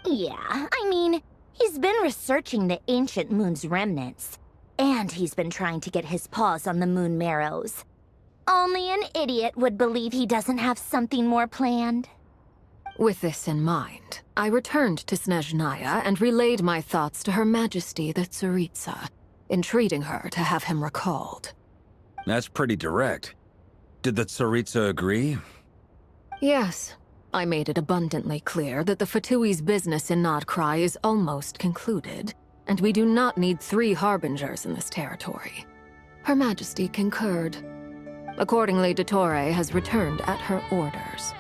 Yeah, I mean, he's been researching the ancient moon's remnants. And he's been trying to get his paws on the moon marrows. Only an idiot would believe he doesn't have something more planned. With this in mind, I returned to Snezhnaya and relayed my thoughts to Her Majesty the Tsaritsa, entreating her to have him recalled. That's pretty direct. Did the Tsaritsa agree? Yes. I made it abundantly clear that the Fatui's business in Nodcry is almost concluded, and we do not need 3 harbingers in this territory. Her Majesty concurred. Accordingly, Dottore has returned at her orders.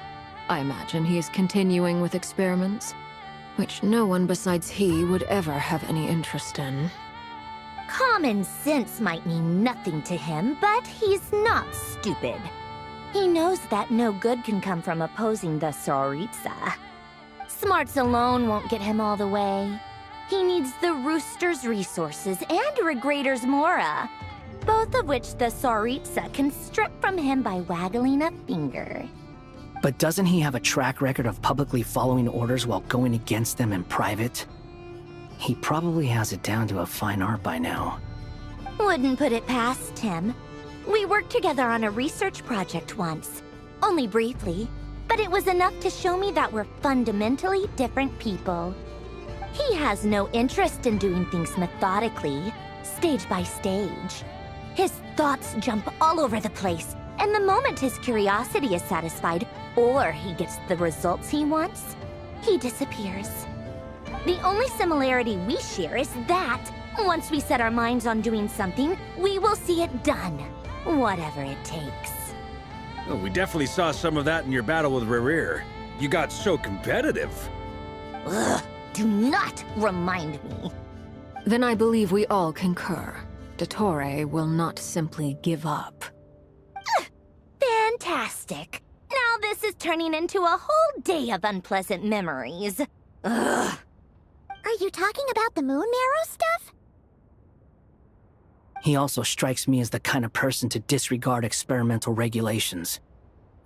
I imagine he is continuing with experiments, which no one besides he would ever have any interest in. Common sense might mean nothing to him, but he's not stupid. He knows that no good can come from opposing the Tsaritsa. Smarts alone won't get him all the way. He needs the Rooster's resources and Regrator's Mora, both of which the Tsaritsa can strip from him by waggling a finger. But doesn't he have a track record of publicly following orders while going against them in private? He probably has it down to a fine art by now. Wouldn't put it past him. We worked together on a research project once. Only briefly, but it was enough to show me that we're fundamentally different people. He has no interest in doing things methodically, stage by stage. His thoughts jump all over the place, and the moment his curiosity is satisfied, or he gets the results he wants, he disappears. The only similarity we share is that, once we set our minds on doing something, we will see it done, whatever it takes. Well, we definitely saw some of that in your battle with Rerir. You got so competitive. Ugh, do not remind me. Then I believe we all concur. Dottore will not simply give up. Fantastic. Now this is turning into a whole day of unpleasant memories. Ugh. Are you talking about the moon marrow stuff? He also strikes me as the kind of person to disregard experimental regulations,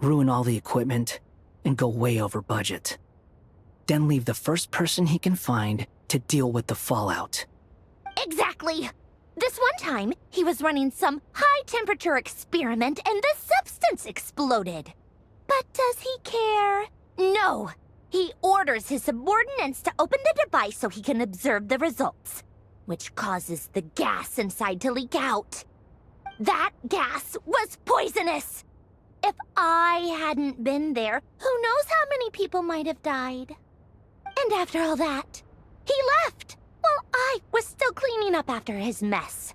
ruin all the equipment, and go way over budget. Then leave the first person he can find to deal with the fallout. Exactly. This one time, he was running some high-temperature experiment and the substance exploded. But does he care? No. He orders his subordinates to open the device so he can observe the results, which causes the gas inside to leak out. That gas was poisonous! If I hadn't been there, who knows how many people might have died. And after all that, he left, while I was still cleaning up after his mess.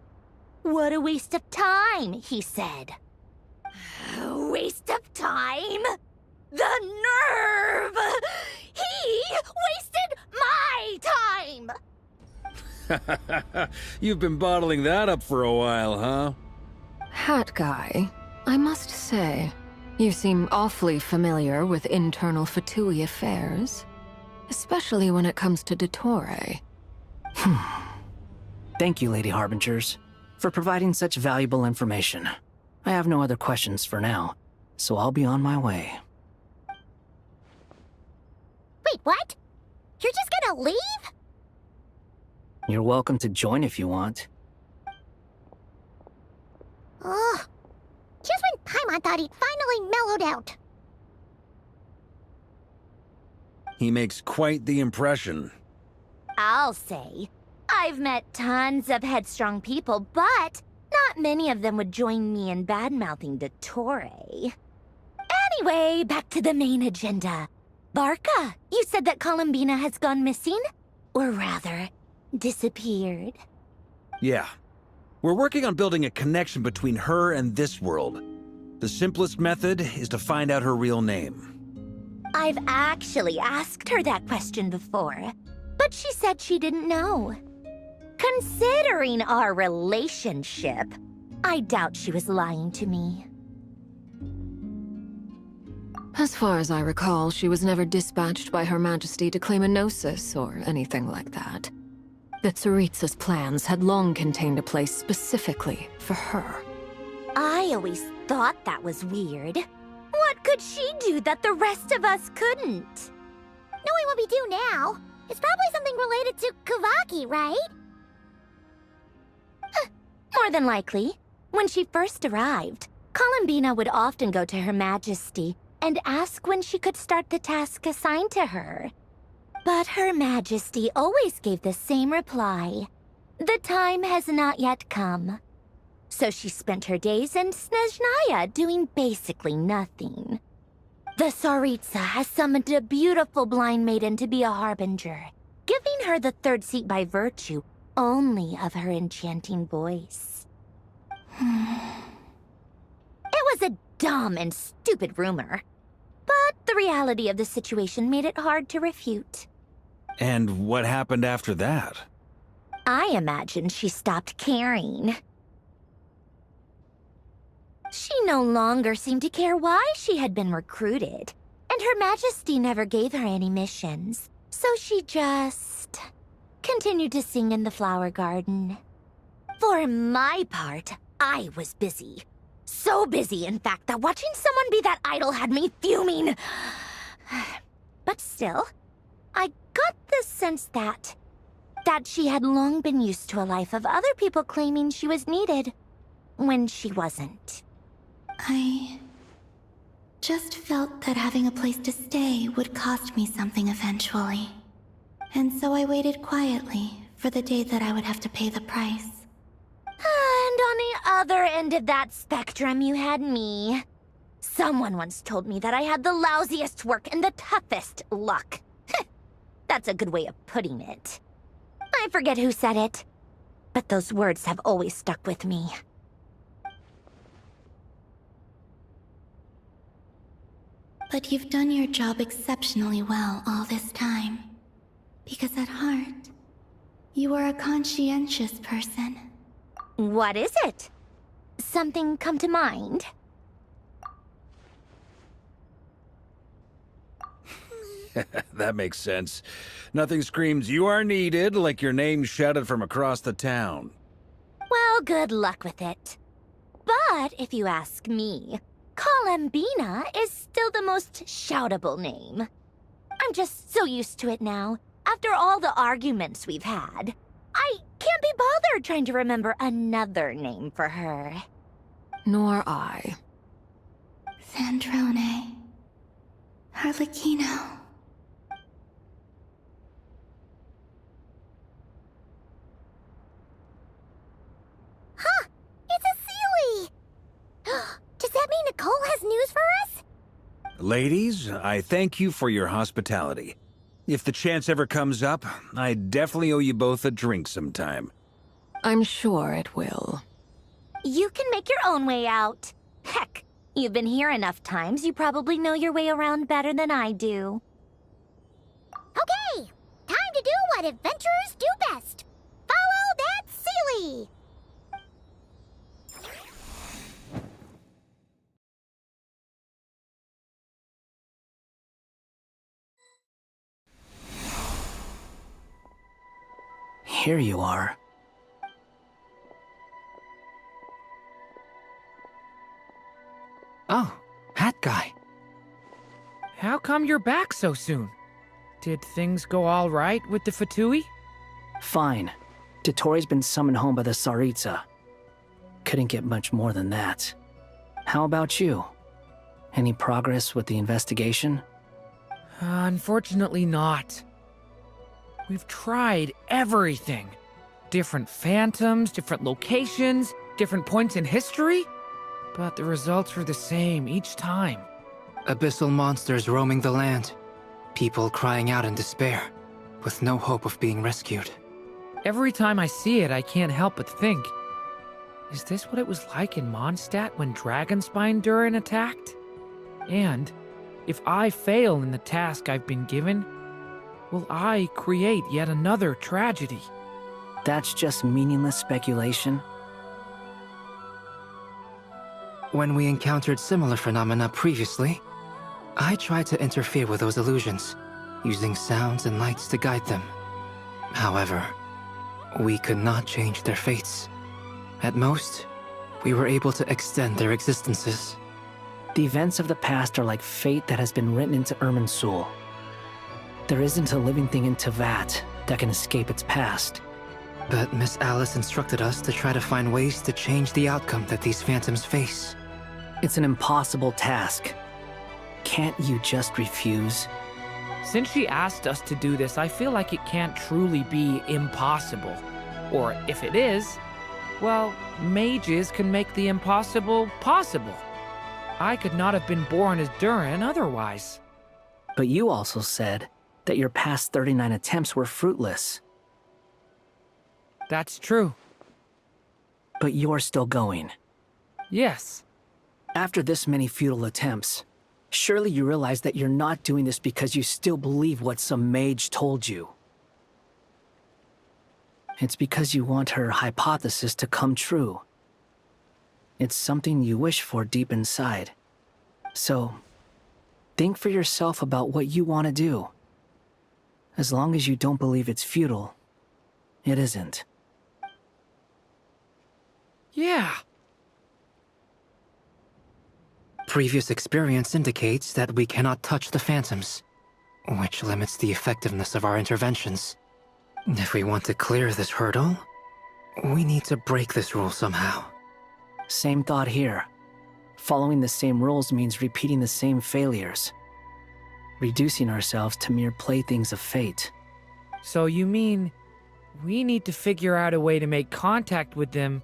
What a waste of time, he said. Waste of time? The nerve! He wasted my time! You've been bottling that up for a while, huh? Hat guy, I must say, you seem awfully familiar with internal Fatui affairs. Especially when it comes to Dottore. Thank you, Lady Harbingers, for providing such valuable information. I have no other questions for now, so I'll be on my way. Wait, what? You're just gonna leave? You're welcome to join if you want. Ugh. Just when Paimon thought he'd finally mellowed out. He makes quite the impression. I'll say. I've met tons of headstrong people, but not many of them would join me in bad-mouthing Dottore. Anyway, back to the main agenda. Barca, you said that Columbina has gone missing? Or rather, disappeared. Yeah. We're working on building a connection between her and this world. The simplest method is to find out her real name. I've actually asked her that question before, but she said she didn't know. Considering our relationship, I doubt she was lying to me. As far as I recall, she was never dispatched by Her Majesty to claim a gnosis or anything like that. The Tsaritsa's plans had long contained a place specifically for her. I always thought that was weird. What could she do that the rest of us couldn't? Knowing what we do now, it's probably something related to Kavaki, right? More than likely. When she first arrived, Columbina would often go to Her Majesty and ask when she could start the task assigned to her. But Her Majesty always gave the same reply. The time has not yet come. So she spent her days in Snezhnaya doing basically nothing. The Tsaritsa has summoned a beautiful blind maiden to be a harbinger, giving her the third seat by virtue only of her enchanting voice. It was a dumb and stupid rumor, but the reality of the situation made it hard to refute. And what happened after that? I imagine she stopped caring. She no longer seemed to care why she had been recruited, and Her Majesty never gave her any missions, so she just continued to sing in the flower garden. For my part, I was busy. So busy, in fact, that watching someone be that idol had me fuming. But still, I got the sense that she had long been used to a life of other people claiming she was needed when she wasn't. I just felt that having a place to stay would cost me something eventually. And so I waited quietly for the day that I would have to pay the price. And on the other end of that spectrum, you had me. Someone once told me that I had the lousiest work and the toughest luck. That's a good way of putting it. I forget who said it, but those words have always stuck with me. But you've done your job exceptionally well all this time. Because at heart, you are a conscientious person. What is it? Something come to mind? That makes sense. Nothing screams you are needed like your name shouted from across the town. Well, good luck with it. But if you ask me, Columbina is still the most shoutable name. I'm just so used to it now, after all the arguments we've had. I can't be bothered trying to remember another name for her. Nor I. Sandrone. Harlequino. Huh! It's a Sealy! Does that mean Nicole has news for us? Ladies, I thank you for your hospitality. If the chance ever comes up, I definitely owe you both a drink sometime. I'm sure it will. You can make your own way out. Heck, you've been here enough times, you probably know your way around better than I do. Okay, time to do what adventurers do best. Follow that Sealy! Here you are. Oh, hat guy. How come you're back so soon? Did things go all right with the Fatui? Fine. Dotori's been summoned home by the Tsaritsa. Couldn't get much more than that. How about you? Any progress with the investigation? Unfortunately not. We've tried everything. Different phantoms, different locations, different points in history. But the results were the same each time. Abyssal monsters roaming the land. People crying out in despair, with no hope of being rescued. Every time I see it, I can't help but think, is this what it was like in Mondstadt when Dragonspine Durin attacked? And if I fail in the task I've been given, will I create yet another tragedy? That's just meaningless speculation. When we encountered similar phenomena previously, I tried to interfere with those illusions, using sounds and lights to guide them. However, we could not change their fates. At most, we were able to extend their existences. The events of the past are like fate that has been written into Irminsul. There isn't a living thing in Tevat that can escape its past. But Miss Alice instructed us to try to find ways to change the outcome that these phantoms face. It's an impossible task. Can't you just refuse? Since she asked us to do this, I feel like it can't truly be impossible. Or if it is, well, mages can make the impossible possible. I could not have been born as Durin otherwise. But you also said that your past 39 attempts were fruitless. That's true. But you're still going. Yes. After this many futile attempts, surely you realize that you're not doing this because you still believe what some mage told you. It's because you want her hypothesis to come true. It's something you wish for deep inside. So, think for yourself about what you want to do. As long as you don't believe it's futile, it isn't. Yeah. Previous experience indicates that we cannot touch the phantoms, which limits the effectiveness of our interventions. If we want to clear this hurdle, we need to break this rule somehow. Same thought here. Following the same rules means repeating the same failures, reducing ourselves to mere playthings of fate. So you mean we need to figure out a way to make contact with them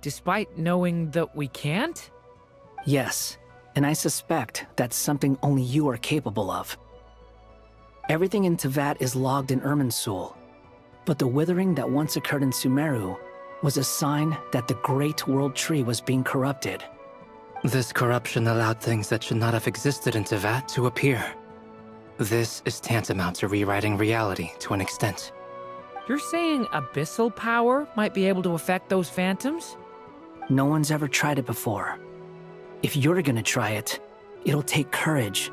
despite knowing that we can't? Yes, and I suspect that's something only you are capable of. Everything in Tevat is logged in Irminsul, but the withering that once occurred in Sumeru was a sign that the Great World Tree was being corrupted. This corruption allowed things that should not have existed in Tevat to appear. This is tantamount to rewriting reality to an extent. You're saying abyssal power might be able to affect those phantoms? No one's ever tried it before. If you're gonna try it, it'll take courage.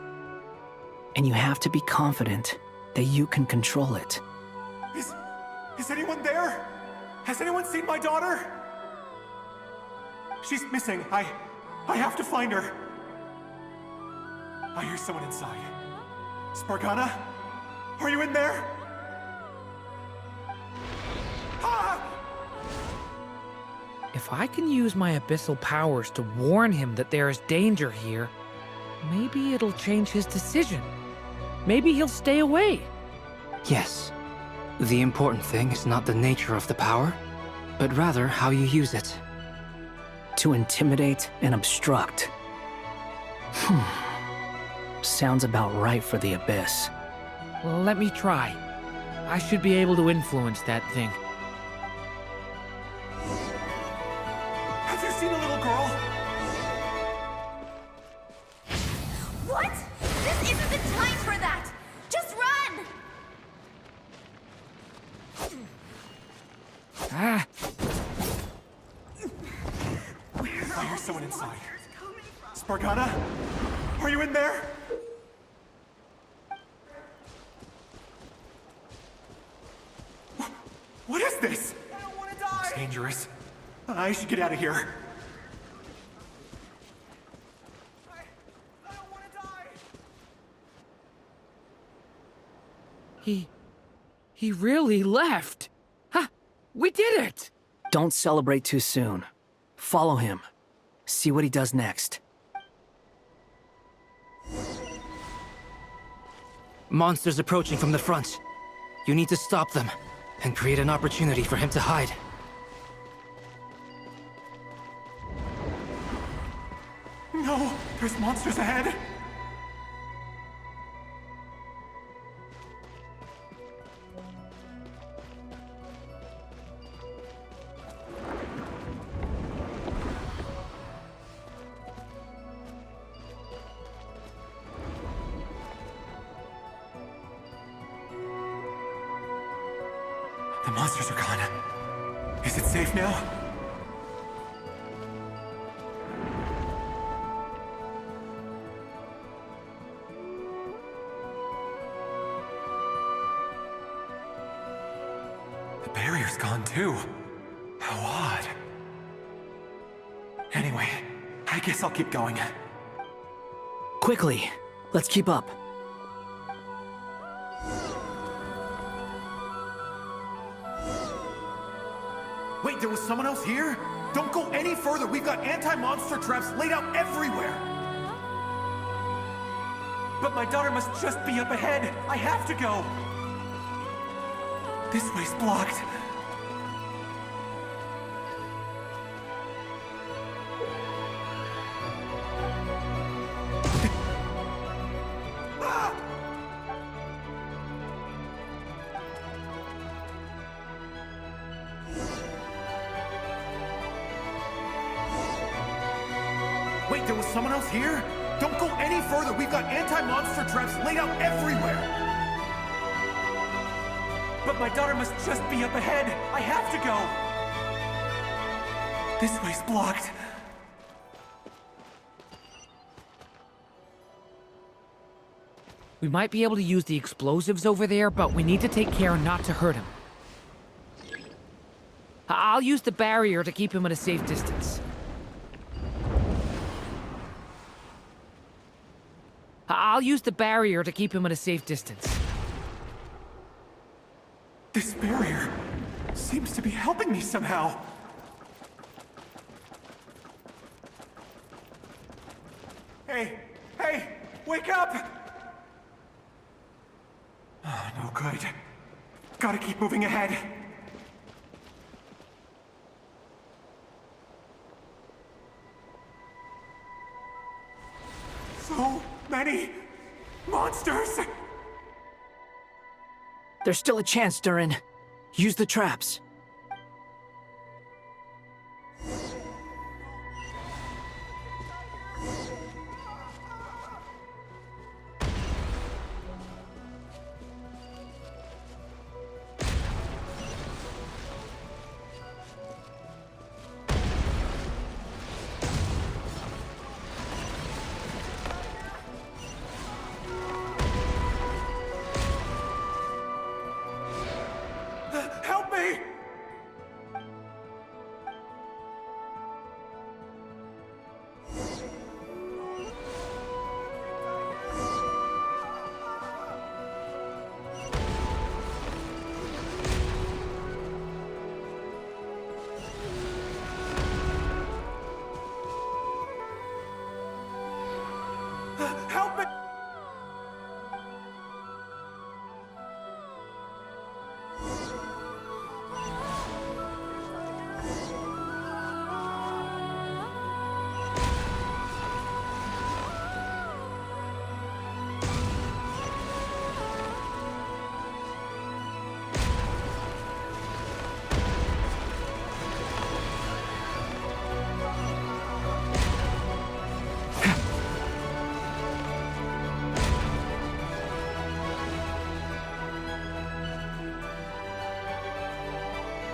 And you have to be confident that you can control it. Is anyone there? Has anyone seen my daughter? She's missing. I have to find her. I hear someone inside. Spargana? Are you in there? Ah! If I can use my abyssal powers to warn him that there is danger here, maybe it'll change his decision. Maybe he'll stay away. Yes. The important thing is not the nature of the power, but rather how you use it. To intimidate and obstruct. Sounds about right for the Abyss. Well, let me try. I should be able to influence that thing. Have you seen a little girl? What? This isn't the time for that! Just run! Ah! I hear someone inside. Spargana? Are you in there? What is this? I don't want to die! It's dangerous. I should get out of here. He really left. Ha! We did it! Don't celebrate too soon. Follow him. See what he does next. Monsters approaching from the front. You need to stop them and create an opportunity for him to hide. No! There's monsters ahead! The monsters are gone. Is it safe now? The barrier's gone too. How odd. Anyway, I guess I'll keep going. Quickly, let's keep up. Wait, there was someone else here? Don't go any further. We've got anti-monster traps laid out everywhere. But my daughter must just be up ahead. I have to go. This way's blocked. Wait, there was someone else here? Don't go any further. We've got anti-monster traps laid out everywhere. But my daughter must just be up ahead. I have to go. This way's blocked. We might be able to use the explosives over there, but we need to take care not to hurt him. I'll use the barrier to keep him at a safe distance. I'll use the barrier to keep him at a safe distance. This barrier seems to be helping me somehow. Hey, wake up! Oh, no good. Gotta keep moving ahead. So many monsters! There's still a chance, Durin. Use the traps. Help me! Help me!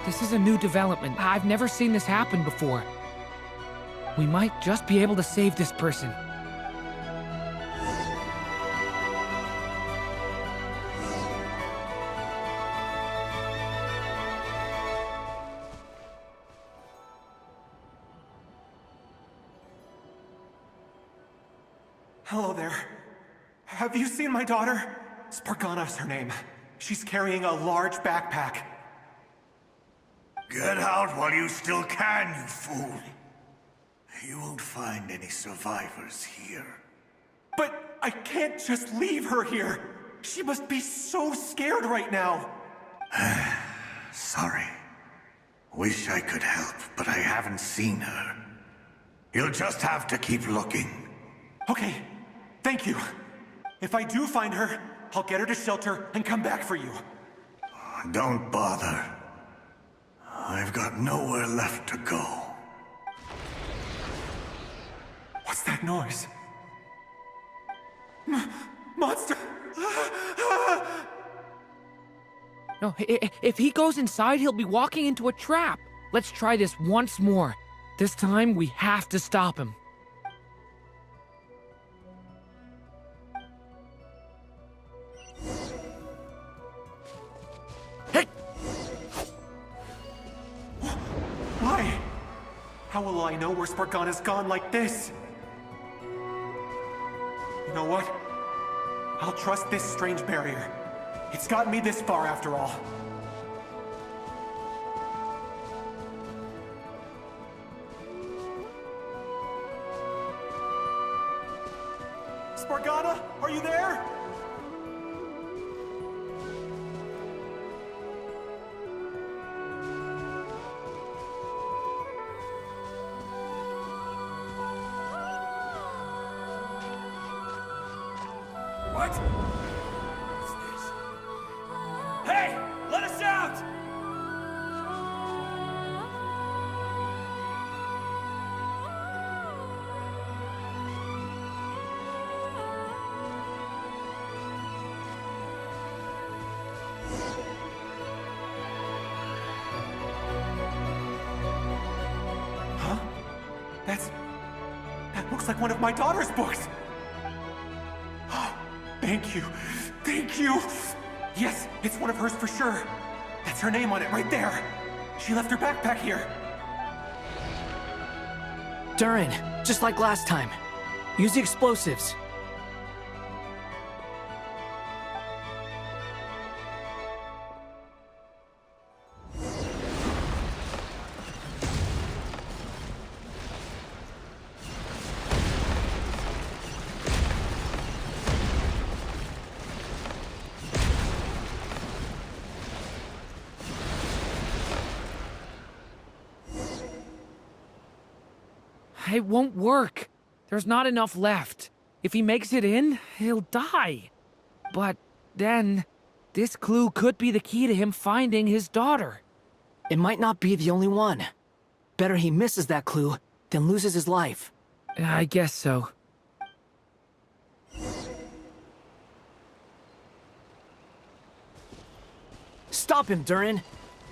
This is a new development. I've never seen this happen before. We might just be able to save this person. Hello there. Have you seen my daughter? Spargana's her name. She's carrying a large backpack. Get out while you still can, you fool. You won't find any survivors here. But I can't just leave her here. She must be so scared right now. Sorry. Wish I could help, but I haven't seen her. You'll just have to keep looking. Okay, thank you. If I do find her, I'll get her to shelter and come back for you. Don't bother. I've got nowhere left to go. What's that noise? Monster! No, if he goes inside, he'll be walking into a trap. Let's try this once more. This time, we have to stop him. Why? How will I know where Spargana's gone like this? You know what? I'll trust this strange barrier. It's gotten me this far after all. Spargana, are you there? What? What's this? Hey! Let us out! Huh? That looks like one of my daughter's books! Thank you. Thank you! Yes, it's one of hers for sure. That's her name on it right there. She left her backpack here. Durin, just like last time. Use the explosives. It won't work. There's not enough left. If he makes it in, he'll die. But then, this clue could be the key to him finding his daughter. It might not be the only one. Better he misses that clue than loses his life. I guess so. Stop him, Durin.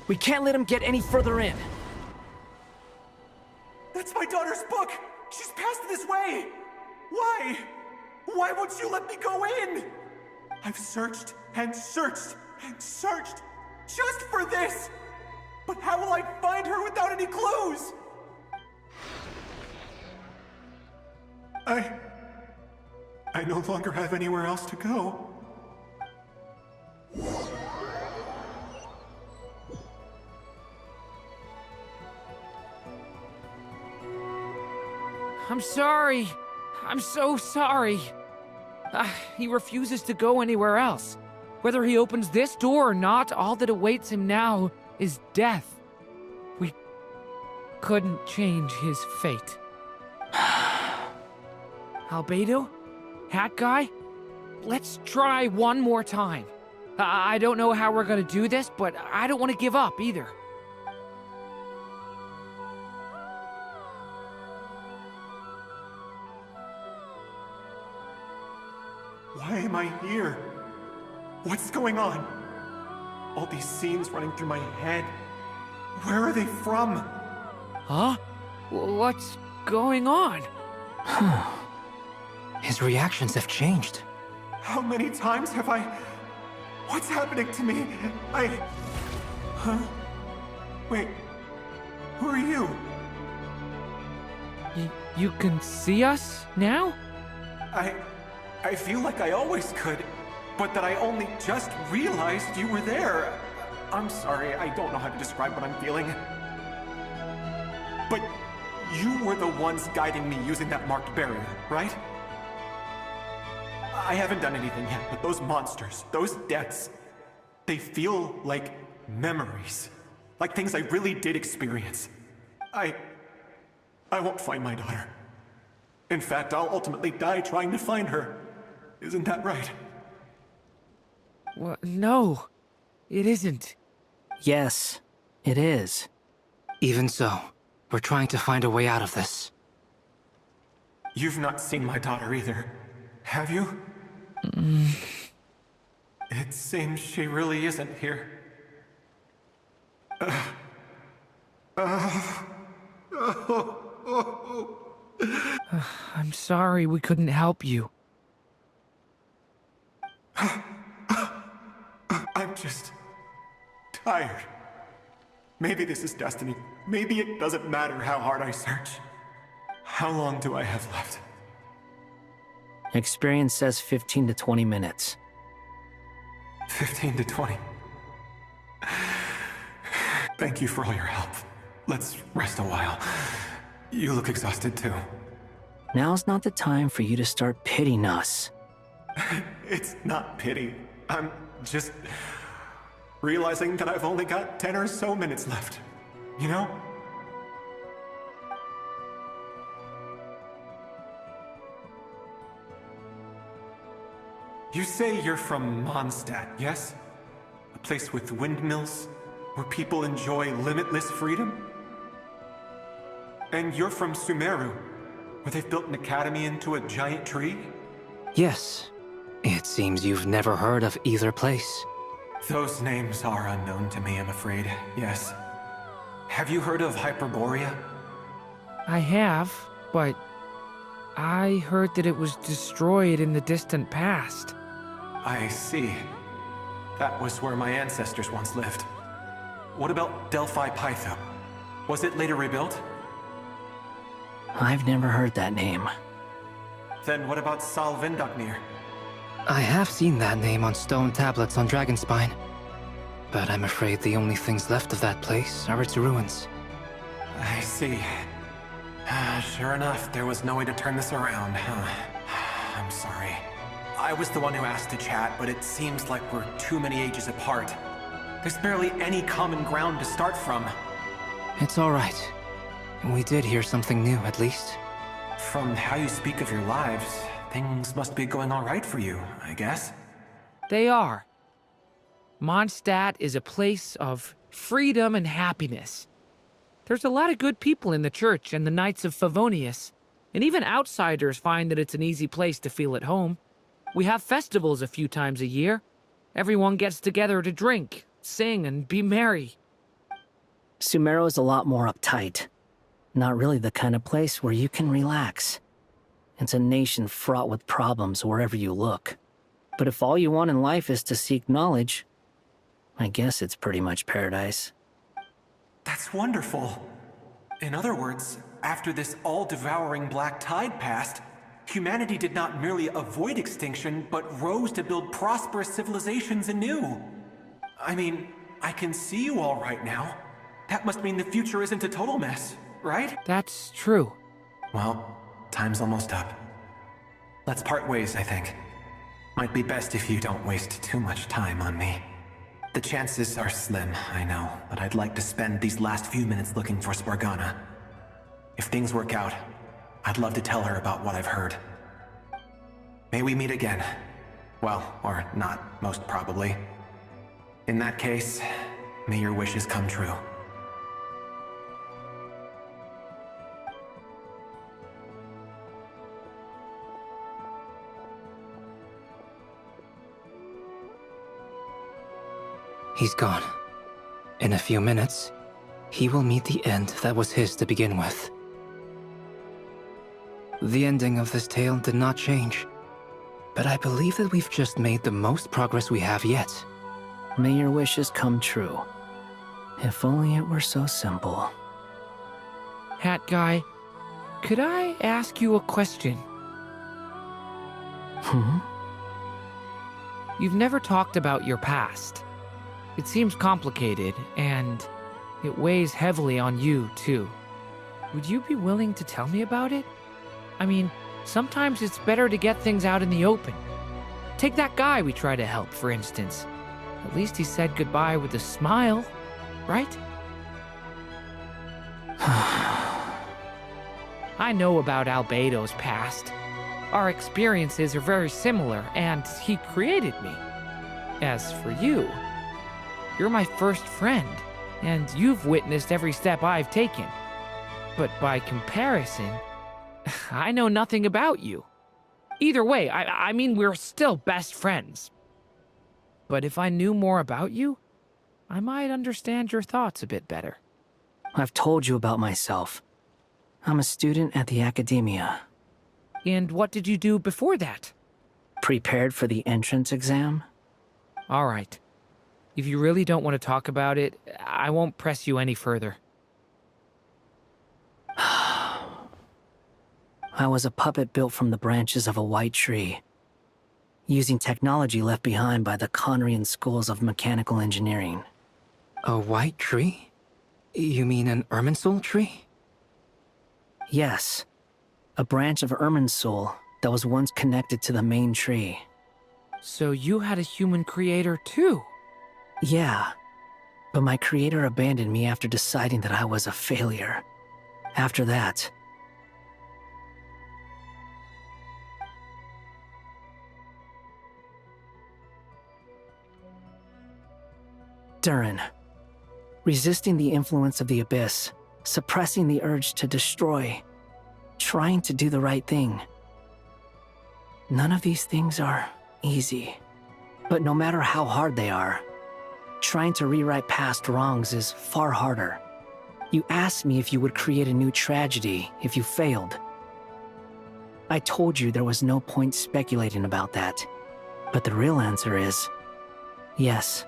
We can't let him get any further in. That's my daughter's book! She's passed this way! Why? Why won't you let me go in? I've searched and searched and searched just for this! But how will I find her without any clues? I no longer have anywhere else to go. I'm sorry. I'm so sorry. He refuses to go anywhere else. Whether he opens this door or not, all that awaits him now is death. We couldn't change his fate. Albedo? Hat Guy? Let's try one more time. I don't know how we're gonna do this, but I don't want to give up either. Why am I here? What's going on? All these scenes running through my head. Where are they from? Huh? What's going on? His reactions have changed. How many times have I... What's happening to me? Huh? Wait. Who are you? You can see us now? I feel like I always could, but that I only just realized you were there. I'm sorry, I don't know how to describe what I'm feeling. But you were the ones guiding me using that marked barrier, right? I haven't done anything yet, but those monsters, those deaths, they feel like memories. Like things I really did experience. I won't find my daughter. In fact, I'll ultimately die trying to find her. Isn't that right? Well, no, it isn't. Yes, it is. Even so, we're trying to find a way out of this. You've not seen my daughter either, have you? It seems she really isn't here. I'm sorry we couldn't help you. I'm just... tired. Maybe this is destiny. Maybe it doesn't matter how hard I search. How long do I have left? Experience says 15 to 20 minutes. 15 to 20. Thank you for all your help. Let's rest a while. You look exhausted too. Now's not the time for you to start pitying us. It's not pity. I'm just realizing that I've only got 10 or so minutes left. You know? You say you're from Mondstadt, yes? A place with windmills, where people enjoy limitless freedom? And you're from Sumeru, where they've built an academy into a giant tree? Yes. It seems you've never heard of either place. Those names are unknown to me, I'm afraid, yes. Have you heard of Hyperborea? I have, but I heard that it was destroyed in the distant past. I see. That was where my ancestors once lived. What about Delphi Pytho? Was it later rebuilt? I've never heard that name. Then what about Sal Vindaknir? I have seen that name on stone tablets on Dragonspine. But I'm afraid the only things left of that place are its ruins. I see. Sure enough, there was no way to turn this around, huh? I'm sorry. I was the one who asked to chat, but it seems like we're too many ages apart. There's barely any common ground to start from. It's all right. We did hear something new, at least. From how you speak of your lives, things must be going all right for you, I guess. They are. Mondstadt is a place of freedom and happiness. There's a lot of good people in the church and the Knights of Favonius, and even outsiders find that it's an easy place to feel at home. We have festivals a few times a year. Everyone gets together to drink, sing, and be merry. Sumeru is a lot more uptight. Not really the kind of place where you can relax. It's a nation fraught with problems wherever you look. But if all you want in life is to seek knowledge, I guess it's pretty much paradise. That's wonderful. In other words, after this all-devouring black tide passed, humanity did not merely avoid extinction, but rose to build prosperous civilizations anew. I mean, I can see you all right now. That must mean the future isn't a total mess, right? That's true. Well, time's almost up. Let's part ways, I think. Might be best if you don't waste too much time on me. The chances are slim, I know, but I'd like to spend these last few minutes looking for Spargana. If things work out, I'd love to tell her about what I've heard. May we meet again. Well, or not, most probably. In that case, may your wishes come true. He's gone. In a few minutes, he will meet the end that was his to begin with. The ending of this tale did not change, but I believe that we've just made the most progress we have yet. May your wishes come true. If only it were so simple. Hat Guy, could I ask you a question? You've never talked about your past. It seems complicated, and it weighs heavily on you, too. Would you be willing to tell me about it? I mean, sometimes it's better to get things out in the open. Take that guy we try to help, for instance. At least he said goodbye with a smile, right? I know about Albedo's past. Our experiences are very similar, and he created me. As for you, you're my first friend, and you've witnessed every step I've taken. But by comparison, I know nothing about you. Either way, I mean, we're still best friends. But if I knew more about you, I might understand your thoughts a bit better. I've told you about myself. I'm a student at the academia. And what did you do before that? Prepared for the entrance exam? All right. If you really don't want to talk about it, I won't press you any further. I was a puppet built from the branches of a white tree, using technology left behind by the Conrian schools of mechanical engineering. A white tree? You mean an Irminsul tree? Yes. A branch of Irminsul that was once connected to the main tree. So you had a human creator too? Yeah, but my creator abandoned me after deciding that I was a failure. After that... Durin. Resisting the influence of the Abyss, suppressing the urge to destroy, trying to do the right thing. None of these things are easy. But no matter how hard they are, trying to rewrite past wrongs is far harder. You asked me if you would create a new tragedy if you failed. I told you there was no point speculating about that. But the real answer is, yes,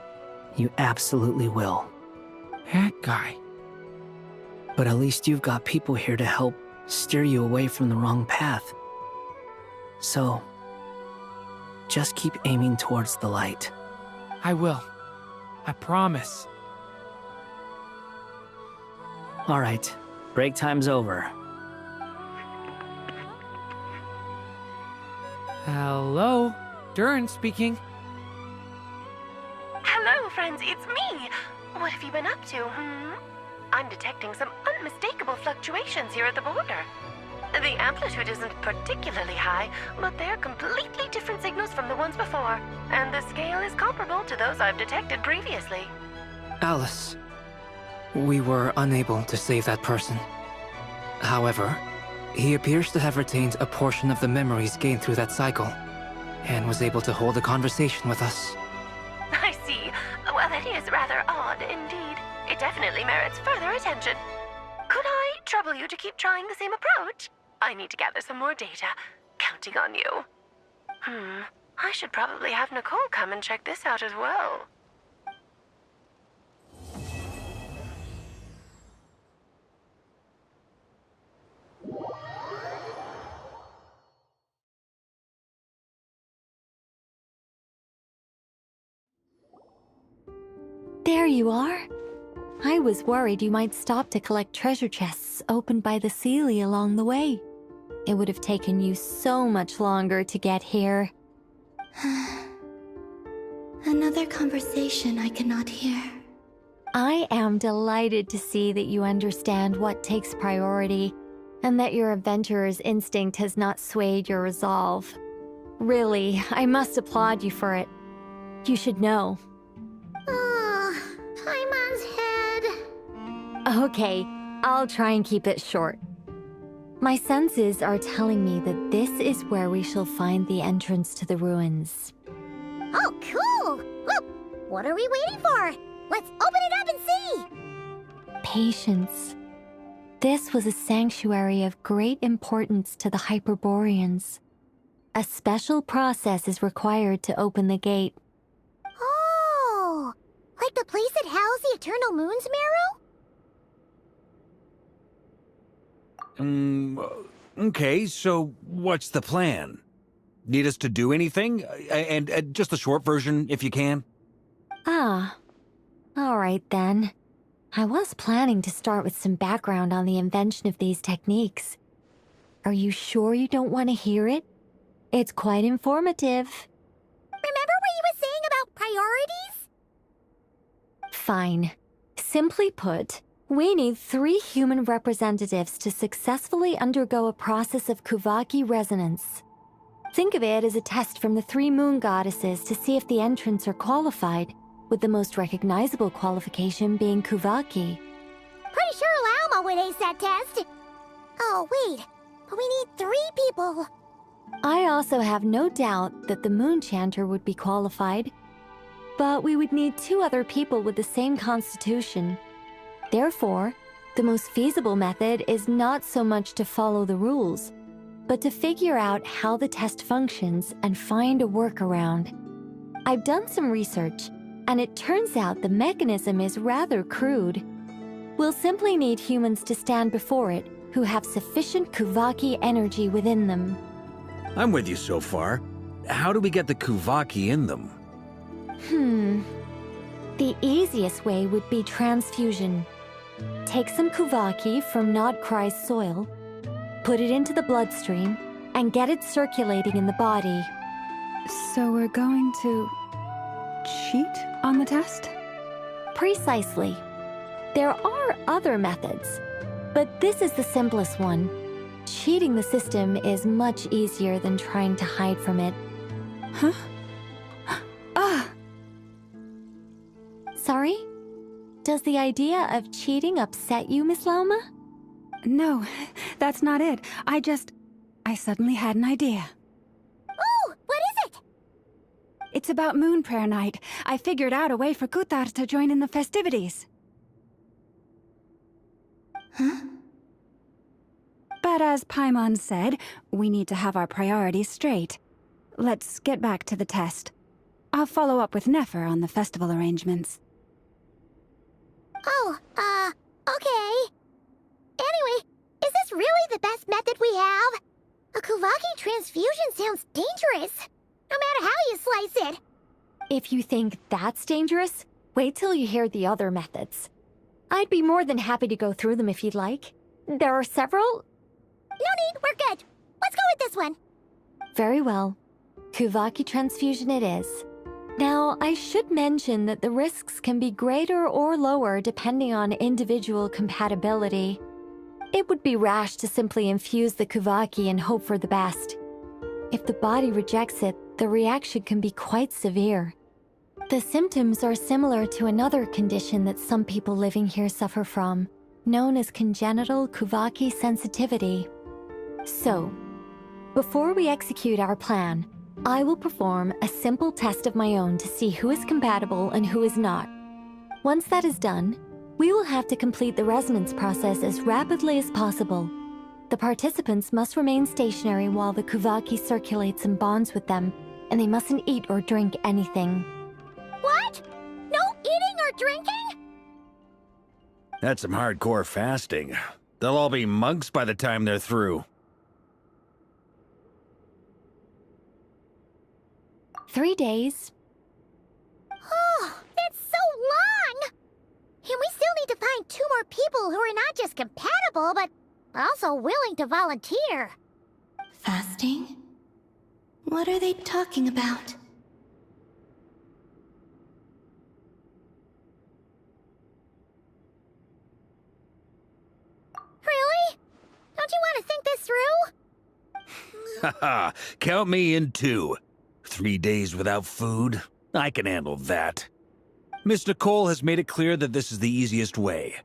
you absolutely will. That guy. But at least you've got people here to help steer you away from the wrong path. So, just keep aiming towards the light. I will. I promise. All right, break time's over. Hello? Durin speaking. Hello, friends, it's me. What have you been up to, I'm detecting some unmistakable fluctuations here at the border. The amplitude isn't particularly high, but they're completely different signals from the ones before, and the scale is comparable to those I've detected previously. Alice, we were unable to save that person. However, he appears to have retained a portion of the memories gained through that cycle, and was able to hold a conversation with us. I see. Well, that is rather odd indeed. It definitely merits further attention. Could I trouble you to keep trying the same approach? I need to gather some more data. Counting on you. I should probably have Nicole come and check this out as well. There you are. I was worried you might stop to collect treasure chests opened by the Seelie along the way. It would have taken you so much longer to get here. Another conversation I cannot hear. I am delighted to see that you understand what takes priority, and that your adventurer's instinct has not swayed your resolve. Really, I must applaud you for it. You should know. Paimon's head. Okay, I'll try and keep it short. My senses are telling me that this is where we shall find the entrance to the ruins. Oh, cool! Well, what are we waiting for? Let's open it up and see! Patience. This was a sanctuary of great importance to the Hyperboreans. A special process is required to open the gate. Oh! Like the place that housed the Eternal Moon's Marrow? Okay, so what's the plan? Need us to do anything? And just the short version, if you can. Ah. All right, then. I was planning to start with some background on the invention of these techniques. Are you sure you don't want to hear it? It's quite informative. Remember what you were saying about priorities? Fine. Simply put, we need 3 human representatives to successfully undergo a process of Kuvaki resonance. Think of it as a test from the 3 moon goddesses to see if the entrants are qualified, with the most recognizable qualification being Kuvaki. Pretty sure Lauma would ace that test. Oh, wait. But we need 3 people. I also have no doubt that the Moon Chanter would be qualified. But we would need 2 other people with the same constitution. Therefore, the most feasible method is not so much to follow the rules, but to figure out how the test functions and find a workaround. I've done some research, and it turns out the mechanism is rather crude. We'll simply need humans to stand before it who have sufficient Kuvaki energy within them. I'm with you so far. How do we get the Kuvaki in them? The easiest way would be transfusion. Take some Kuvaki from Nodkrai's soil, put it into the bloodstream, and get it circulating in the body. So we're going to cheat on the test? Precisely. There are other methods, but this is the simplest one. Cheating the system is much easier than trying to hide from it. Huh? Ah! Sorry? Does the idea of cheating upset you, Miss Lauma? No, that's not it. I suddenly had an idea. Oh, what is it? It's about Moon Prayer Night. I figured out a way for Kuthar to join in the festivities. Huh? But as Paimon said, we need to have our priorities straight. Let's get back to the test. I'll follow up with Nefer on the festival arrangements. Oh, okay. Anyway, is this really the best method we have? A Kuvaki transfusion sounds dangerous, no matter how you slice it. If you think that's dangerous, wait till you hear the other methods. I'd be more than happy to go through them if you'd like. There are several. No need, we're good. Let's go with this one. Very well. Kuvaki transfusion it is. Now, I should mention that the risks can be greater or lower depending on individual compatibility. It would be rash to simply infuse the Kuvaki and hope for the best. If the body rejects it, the reaction can be quite severe. The symptoms are similar to another condition that some people living here suffer from, known as congenital Kuvaki sensitivity. So, before we execute our plan, I will perform a simple test of my own to see who is compatible and who is not. Once that is done, we will have to complete the resonance process as rapidly as possible. The participants must remain stationary while the Kuvaki circulates and bonds with them, and they mustn't eat or drink anything. What? No eating or drinking? That's some hardcore fasting. They'll all be monks by the time they're through. 3 days. Oh, that's so long! And we still need to find 2 more people who are not just compatible, but also willing to volunteer. Fasting? What are they talking about? Really? Don't you want to think this through? Haha, count me in too. 3 days without food? I can handle that. Miss Nicole has made it clear that this is the easiest way.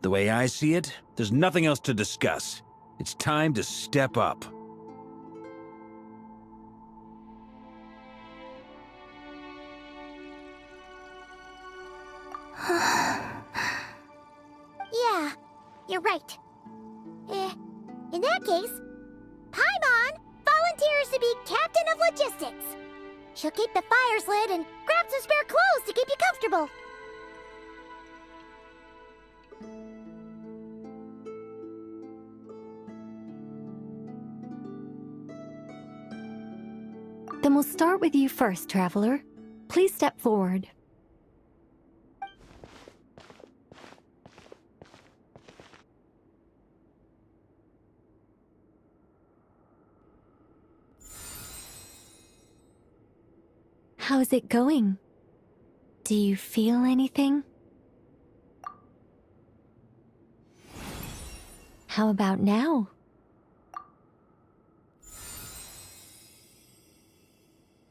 The way I see it, there's nothing else to discuss. It's time to step up. Yeah, you're right. In that case, Paimon volunteers to be Captain of Logistics. She'll keep the fires lit and grab some spare clothes to keep you comfortable. Then we'll start with you first, Traveler. Please step forward. How's it going? Do you feel anything? How about now?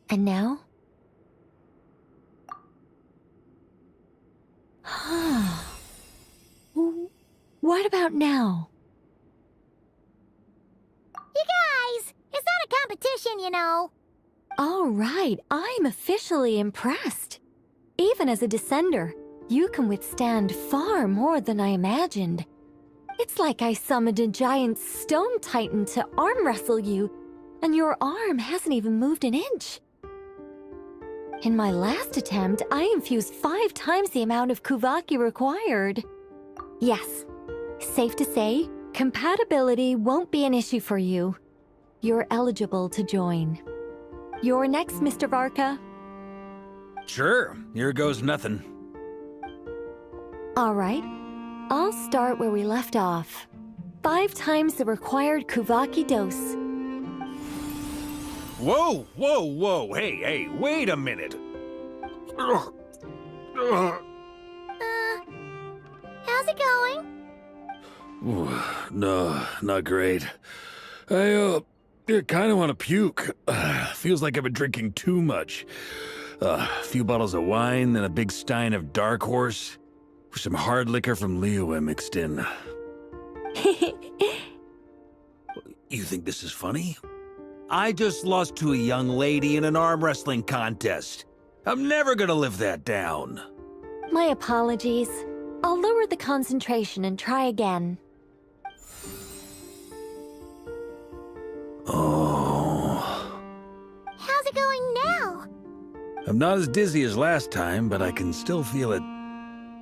And now? What about now? You guys, it's not a competition, you know. All right, I'm officially impressed. Even as a descender, you can withstand far more than I imagined. It's like I summoned a giant stone titan to arm wrestle you, and your arm hasn't even moved an inch. In my last attempt, I infused 5 times the amount of Kuvaki required. Yes, safe to say, compatibility won't be an issue for you. You're eligible to join. You're next, Mr. Varka. Sure, here goes nothing. All right, I'll start where we left off. 5 times the required Kuvaki dose. Whoa, whoa, whoa, hey, wait a minute. How's it going? No, not great. I kind of want to puke. Feels like I've been drinking too much. A few bottles of wine, then a big stein of Dark Horse, with some hard liquor from Liyue mixed in. You think this is funny? I just lost to a young lady in an arm wrestling contest. I'm never gonna live that down. My apologies. I'll lower the concentration and try again. Oh. How's it going now? I'm not as dizzy as last time, but I can still feel it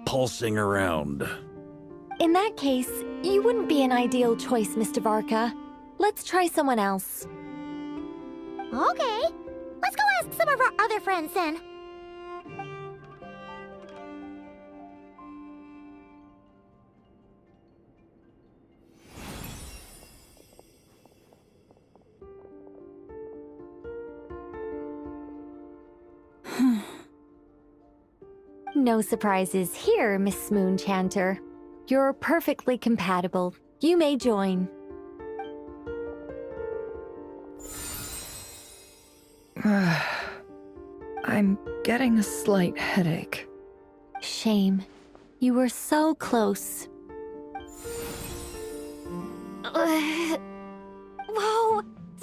pulsing around. In that case, you wouldn't be an ideal choice, Mr. Varka. Let's try someone else. Okay. Let's go ask some of our other friends then. No surprises here, Miss Moonchanter. You're perfectly compatible. You may join. I'm getting a slight headache. Shame. You were so close. Whoa!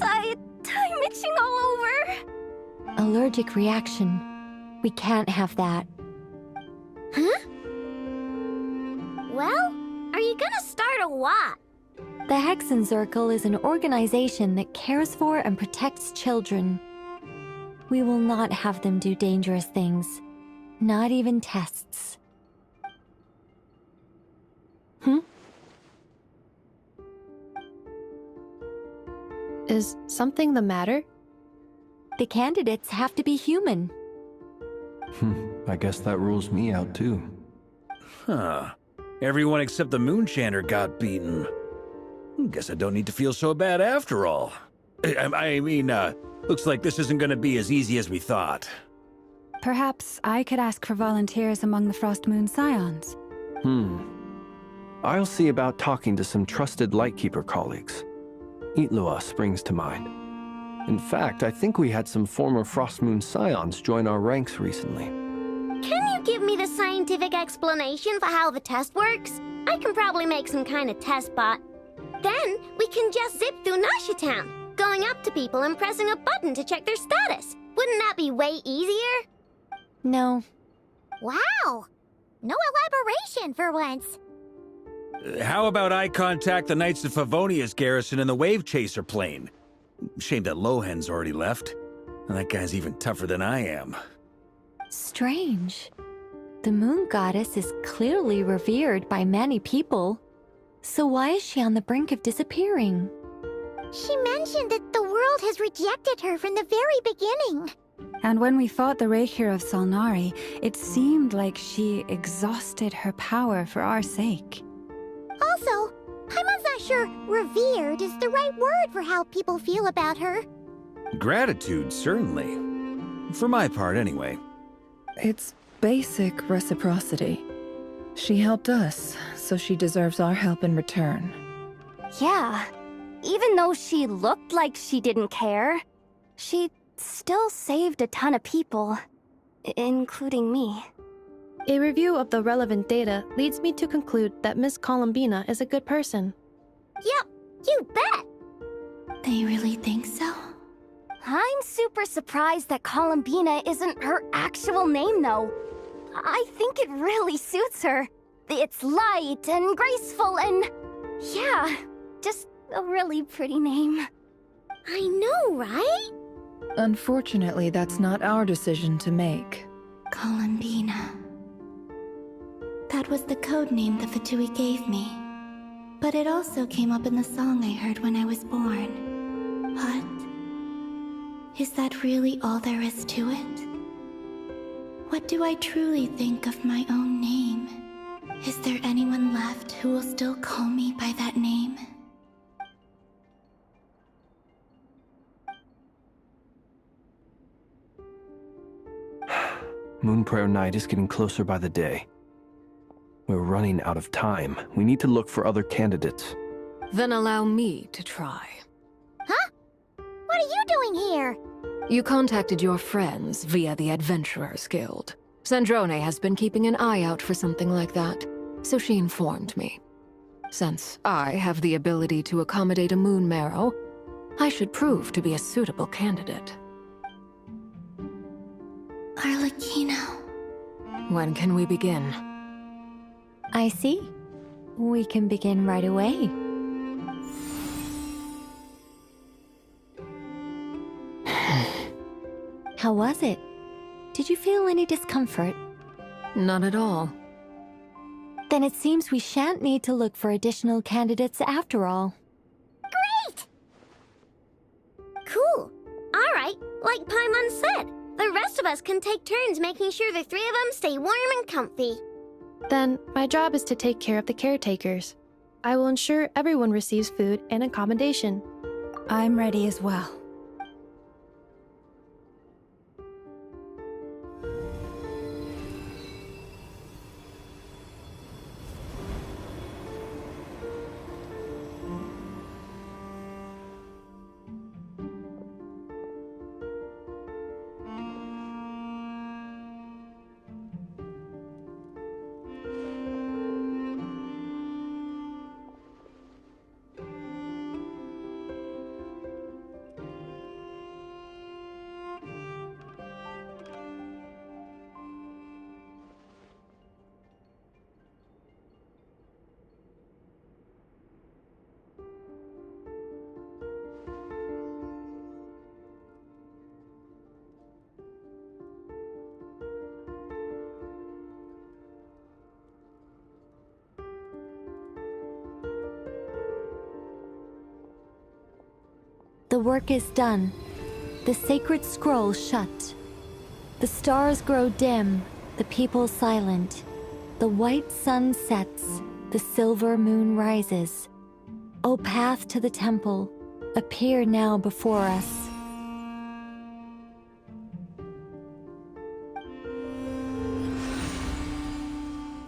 I'm itching all over! Allergic reaction. We can't have that. Huh? Well, are you gonna start a what? The Hexenzirkel is an organization that cares for and protects children. We will not have them do dangerous things. Not even tests. Is something the matter? The candidates have to be human. I guess that rules me out too. Huh. Everyone except the Moonchanter got beaten. Guess I don't need to feel so bad after all. I mean, looks like this isn't gonna be as easy as we thought. Perhaps I could ask for volunteers among the Frost Moon Scions. I'll see about talking to some trusted Lightkeeper colleagues. Itlua springs to mind. In fact, I think we had some former Frost Moon Scions join our ranks recently. Can you give me the scientific explanation for how the test works? I can probably make some kind of test bot. Then we can just zip through Nasha Town, going up to people and pressing a button to check their status. Wouldn't that be way easier? No. Wow! No elaboration for once. How about I contact the Knights of Favonia's garrison in the Wave Chaser plane? Shame that Lohan's already left. That guy's even tougher than I am. Strange. The moon goddess is clearly revered by many people. So why is she on the brink of disappearing? She mentioned that the world has rejected her from the very beginning. And when we fought the Reikir of Solnari, it seemed like she exhausted her power for our sake. Also, Paimon's not sure revered is the right word for how people feel about her. Gratitude, certainly. For my part, anyway. It's basic reciprocity. She helped us, so she deserves our help in return. Yeah. Even though she looked like she didn't care, she still saved a ton of people, including me. A review of the relevant data leads me to conclude that Miss Columbina is a good person. Yep, you bet! They really think so? I'm super surprised that Columbina isn't her actual name, though. I think it really suits her. It's light and graceful and... yeah, just a really pretty name. I know, right? Unfortunately, that's not our decision to make. Columbina. That was the code name the Fatui gave me. But it also came up in the song I heard when I was born. What? Is that really all there is to it? What do I truly think of my own name? Is there anyone left who will still call me by that name? Moonprayer Night is getting closer by the day. We're running out of time. We need to look for other candidates. Then allow me to try. Huh? What are you doing here? You contacted your friends via the Adventurers Guild. Sandrone has been keeping an eye out for something like that, so she informed me. Since I have the ability to accommodate a moon marrow, I should prove to be a suitable candidate. Arlecchino. When can we begin? I see. We can begin right away. How was it? Did you feel any discomfort? Not at all. Then it seems we shan't need to look for additional candidates after all. Great! Cool. All right, like Paimon said, the rest of us can take turns making sure the three of them stay warm and comfy. Then, my job is to take care of the caretakers. I will ensure everyone receives food and accommodation. I'm ready as well. The work is done. The sacred scroll shut. The stars grow dim, the people silent. The white sun sets, the silver moon rises. O path to the temple, appear now before us.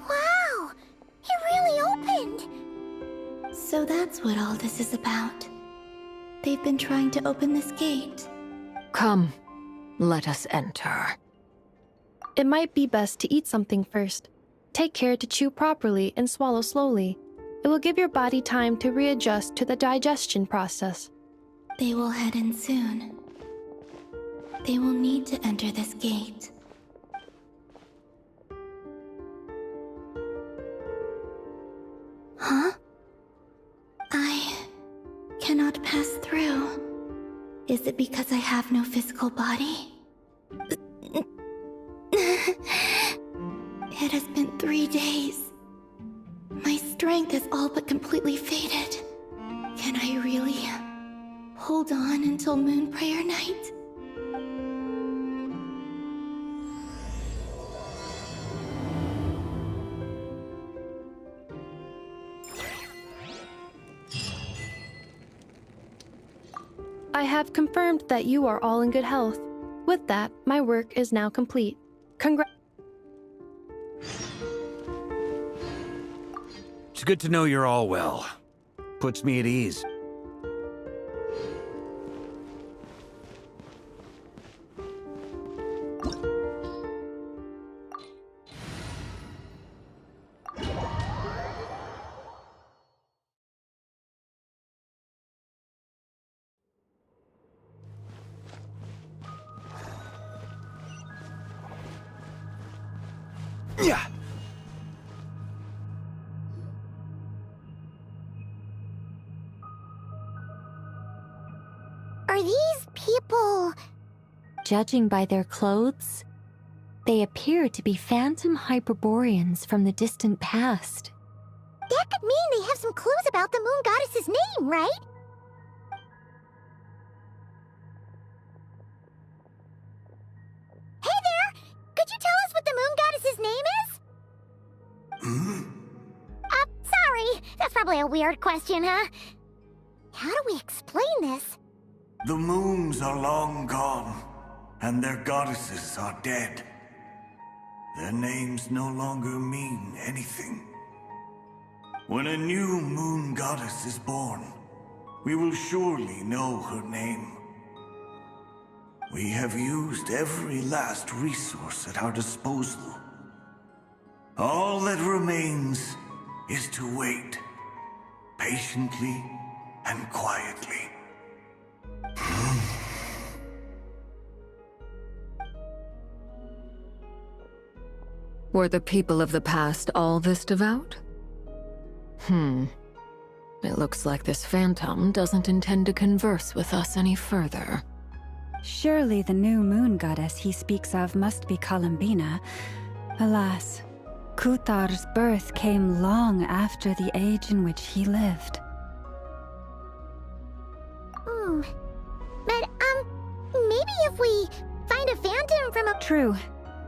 Wow! It really opened! So that's what all this is about. They've been trying to open this gate. Come, let us enter. It might be best to eat something first. Take care to chew properly and swallow slowly. It will give your body time to readjust to the digestion process. They will head in soon. They will need to enter this gate. Huh? I cannot pass through. Is it because I have no physical body? It has been 3 days. My strength has all but completely faded. Can I really hold on until Moonprayer Night? I have confirmed that you are all in good health. With that, my work is now complete. It's good to know you're all well. Puts me at ease. Yeah. Are these people... Judging by their clothes, they appear to be phantom Hyperboreans from the distant past. That could mean they have some clues about the moon goddess's name, right? Hey there! Could you tell us what the moon goddess's name is? probably a weird question, huh? How do we explain this? The moons are long gone, and their goddesses are dead. Their names no longer mean anything. When a new moon goddess is born, we will surely know her name. We have used every last resource at our disposal. All that remains is to wait, patiently and quietly. Were the people of the past all this devout? It looks like this phantom doesn't intend to converse with us any further. Surely the new moon goddess he speaks of must be Columbina. Alas, Kutar's birth came long after the age in which he lived. But, maybe if we find a phantom from a... True.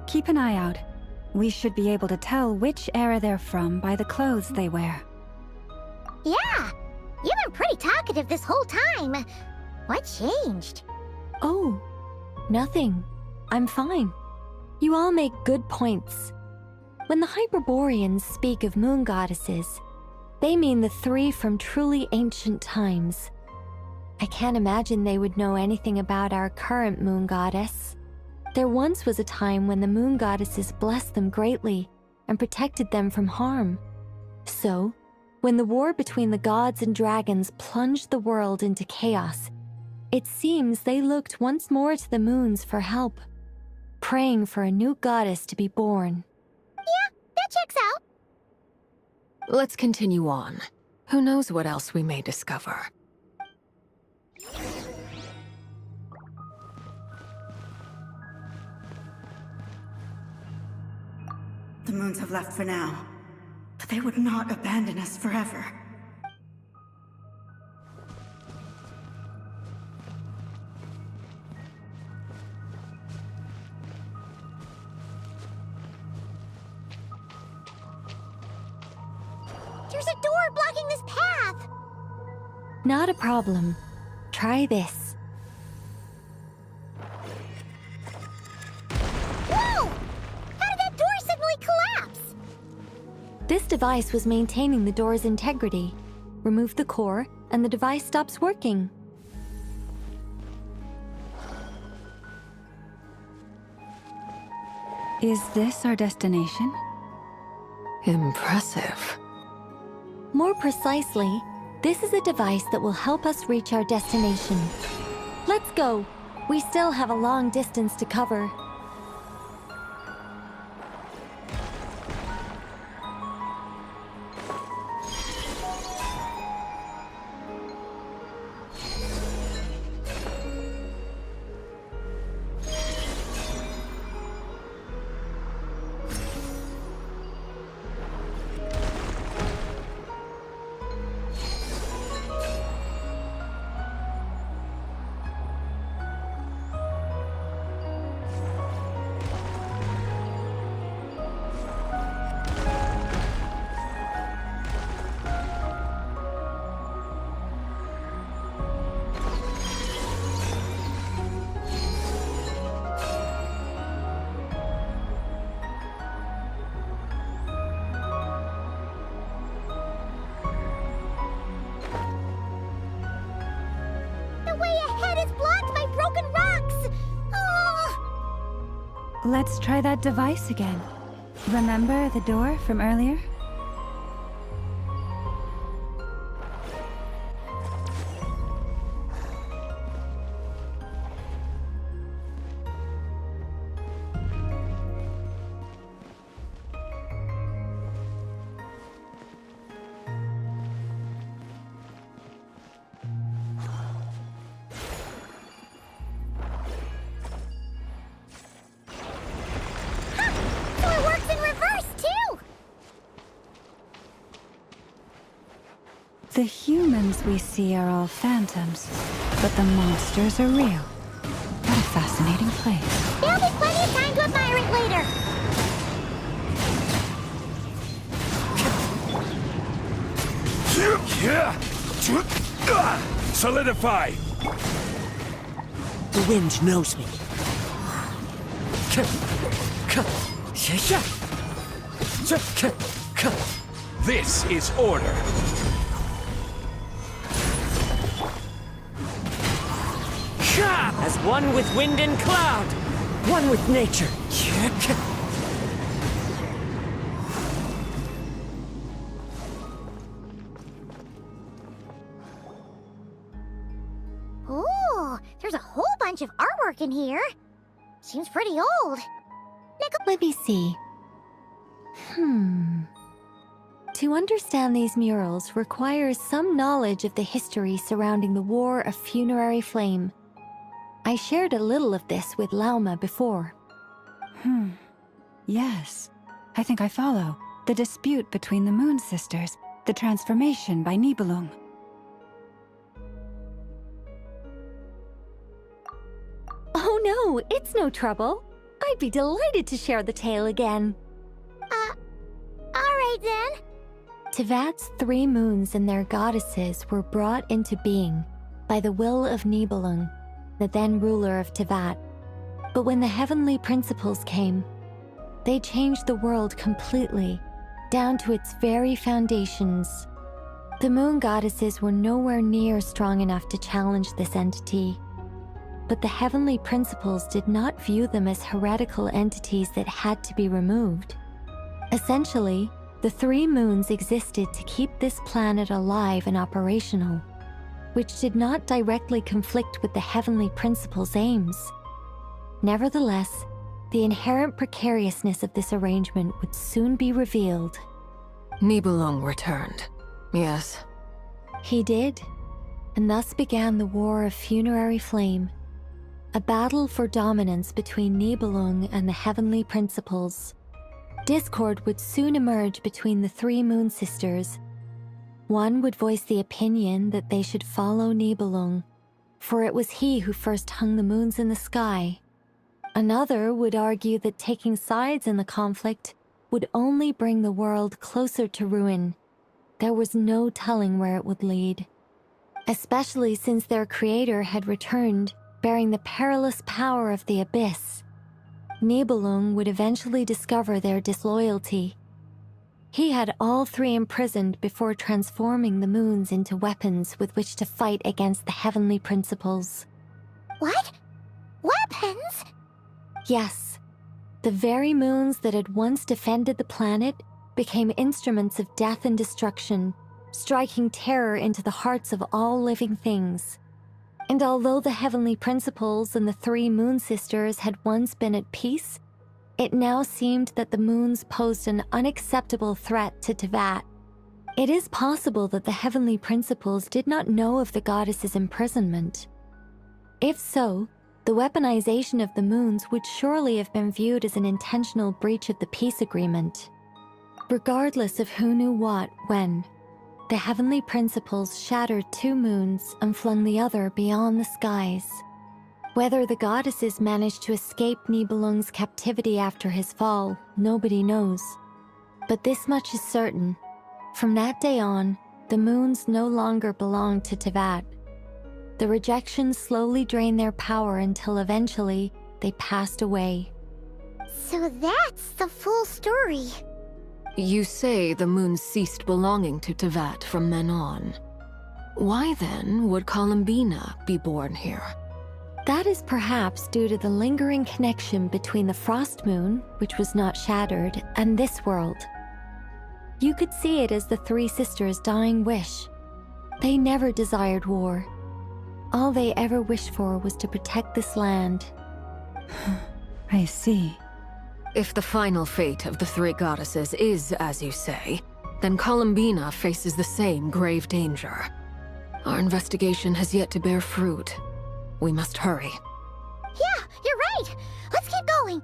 Keep an eye out. We should be able to tell which era they're from by the clothes they wear. Yeah! You've been pretty talkative this whole time. What changed? Oh, nothing. I'm fine. You all make good points. When the Hyperboreans speak of moon goddesses, they mean the three from truly ancient times. I can't imagine they would know anything about our current moon goddess. There once was a time when the moon goddesses blessed them greatly and protected them from harm. So, when the war between the gods and dragons plunged the world into chaos, it seems they looked once more to the moons for help, praying for a new goddess to be born. Yeah, that checks out. Let's continue on. Who knows what else we may discover? The moons have left for now, but they would not abandon us forever. There's a door blocking this path! Not a problem. Try this. Whoa! How did that door suddenly collapse? This device was maintaining the door's integrity. Remove the core, and the device stops working. Is this our destination? Impressive. More precisely, this is a device that will help us reach our destination. Let's go. We still have a long distance to cover. The way ahead is blocked by broken rocks! Let's try that device again. Remember the door from earlier? So it works in reverse, too! The humans we see are all phantoms, but the monsters are real. What a fascinating place. There'll be plenty of time to admire it later! Phew! Solidify! The wind knows me. This is order. As one with wind and cloud, one with nature. Ooh, there's a whole bunch of artwork in here. Seems pretty old. Let me see. To understand these murals requires some knowledge of the history surrounding the War of Funerary Flame. I shared a little of this with Lauma before. Yes, I think I follow. The dispute between the Moon Sisters, the transformation by Nibelung. Oh no, it's no trouble. I'd be delighted to share the tale again. Alright then. Tevat's 3 moons and their goddesses were brought into being by the will of Nibelung, the then ruler of Tevat. But when the heavenly principles came, they changed the world completely, down to its very foundations. The moon goddesses were nowhere near strong enough to challenge this entity. But the heavenly principles did not view them as heretical entities that had to be removed. Essentially, the 3 moons existed to keep this planet alive and operational, which did not directly conflict with the heavenly principles' aims. Nevertheless, the inherent precariousness of this arrangement would soon be revealed. Nibelung returned. Yes. He did, and thus began the War of Funerary Flame, a battle for dominance between Nibelung and the heavenly principles. Discord would soon emerge between the 3 Moon Sisters. One would voice the opinion that they should follow Nibelung, for it was he who first hung the moons in the sky. Another would argue that taking sides in the conflict would only bring the world closer to ruin. There was no telling where it would lead, especially since their creator had returned, bearing the perilous power of the abyss. Nibelung would eventually discover their disloyalty. He had all 3 imprisoned before transforming the moons into weapons with which to fight against the heavenly principles. What? Weapons? Yes. The very moons that had once defended the planet became instruments of death and destruction, striking terror into the hearts of all living things. And although the heavenly principles and the 3 Moon Sisters had once been at peace, it now seemed that the moons posed an unacceptable threat to Tevat. It is possible that the heavenly principles did not know of the goddess's imprisonment. If so, the weaponization of the moons would surely have been viewed as an intentional breach of the peace agreement. Regardless of who knew what, when, the heavenly principles shattered 2 moons and flung the other beyond the skies. Whether the goddesses managed to escape Nibelung's captivity after his fall, nobody knows. But this much is certain. From that day on, the moons no longer belonged to Tevat. The rejection slowly drained their power until eventually they passed away. So that's the full story. You say the moon ceased belonging to Tevat from then on. Why then would Columbina be born here? That is perhaps due to the lingering connection between the Frost Moon, which was not shattered, and this world. You could see it as the 3 sisters' dying wish. They never desired war. All they ever wished for was to protect this land. I see. If the final fate of the 3 goddesses is as you say, then Columbina faces the same grave danger. Our investigation has yet to bear fruit. We must hurry. Yeah, you're right! Let's keep going!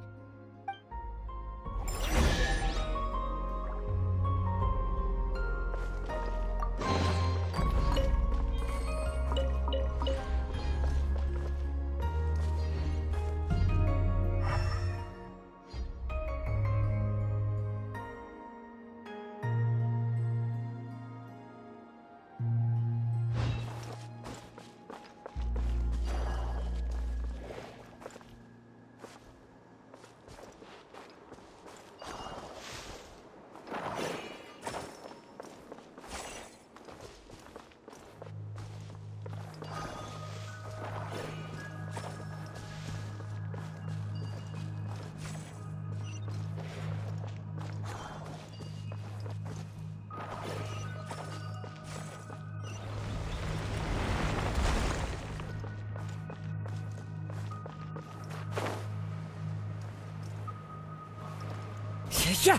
Yeah.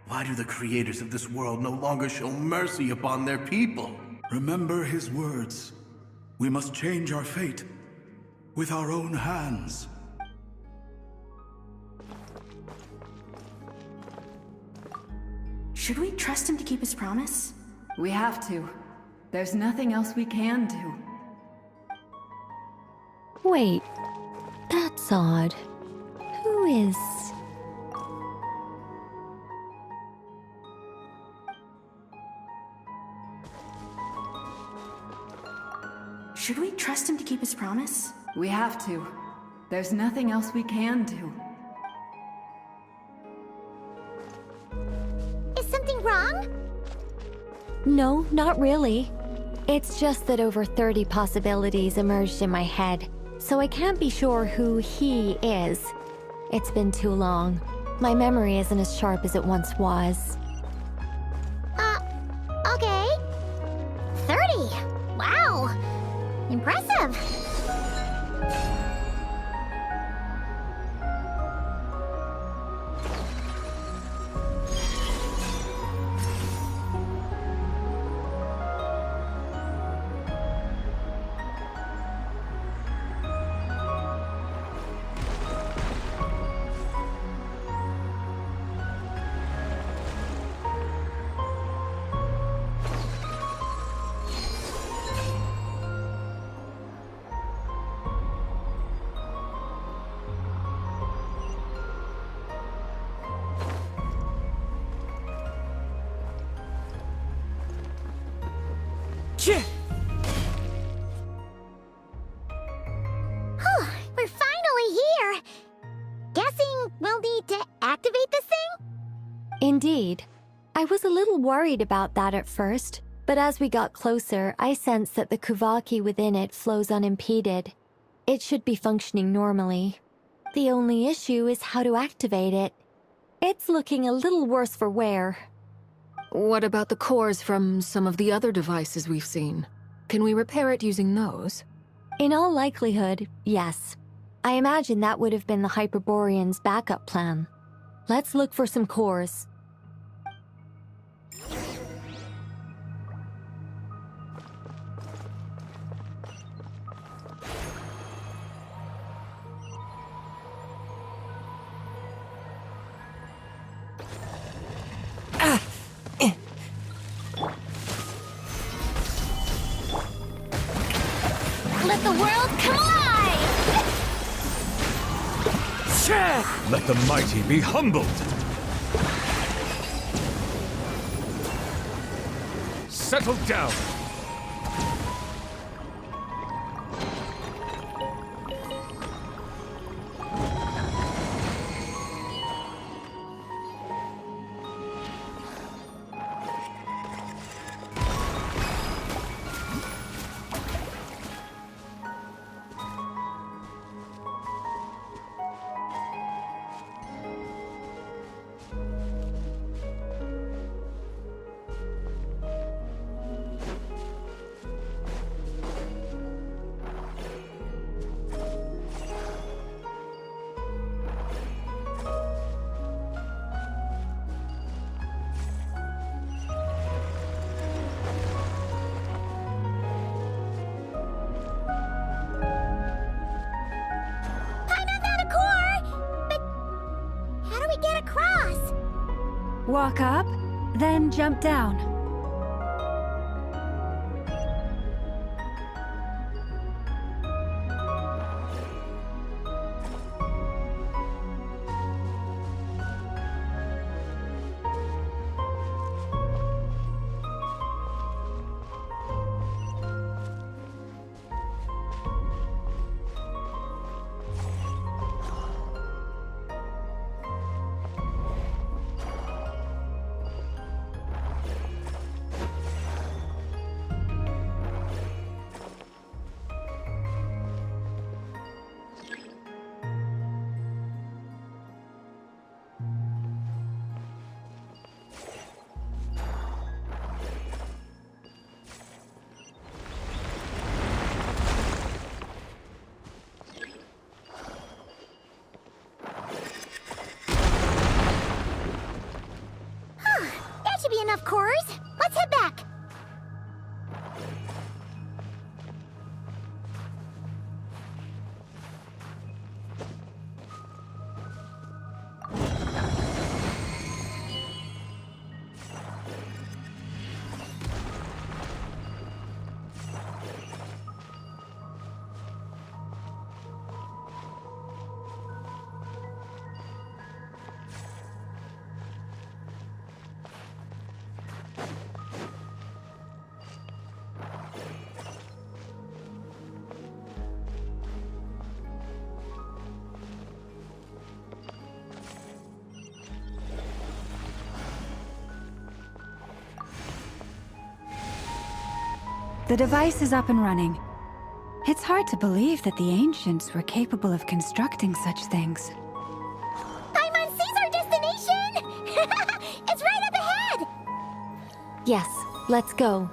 Why do the creators of this world no longer show mercy upon their people? Remember his words. We must change our fate with our own hands. Should we trust him to keep his promise? We have to. There's nothing else we can do. Wait, that's odd. Who is... Should we trust him to keep his promise? We have to. There's nothing else we can do. Is something wrong? No, not really. It's just that over 30 possibilities emerged in my head, so I can't be sure who he is. It's been too long. My memory isn't as sharp as it once was. Okay. 30! Wow! Impressive! We're finally here! Guessing we'll need to activate this thing? Indeed. I was a little worried about that at first, but as we got closer, I sensed that the Kuvaki within it flows unimpeded. It should be functioning normally. The only issue is how to activate it. It's looking a little worse for wear. What about the cores from some of the other devices we've seen? Can we repair it using those? In all likelihood, yes. I imagine that would have been the Hyperborean's backup plan. Let's look for some cores. Let the world come alive! Let the mighty be humbled! Settle down! Walk up, then jump down. The device is up and running. It's hard to believe that the ancients were capable of constructing such things. Paimon sees our destination! It's right up ahead! Yes, let's go.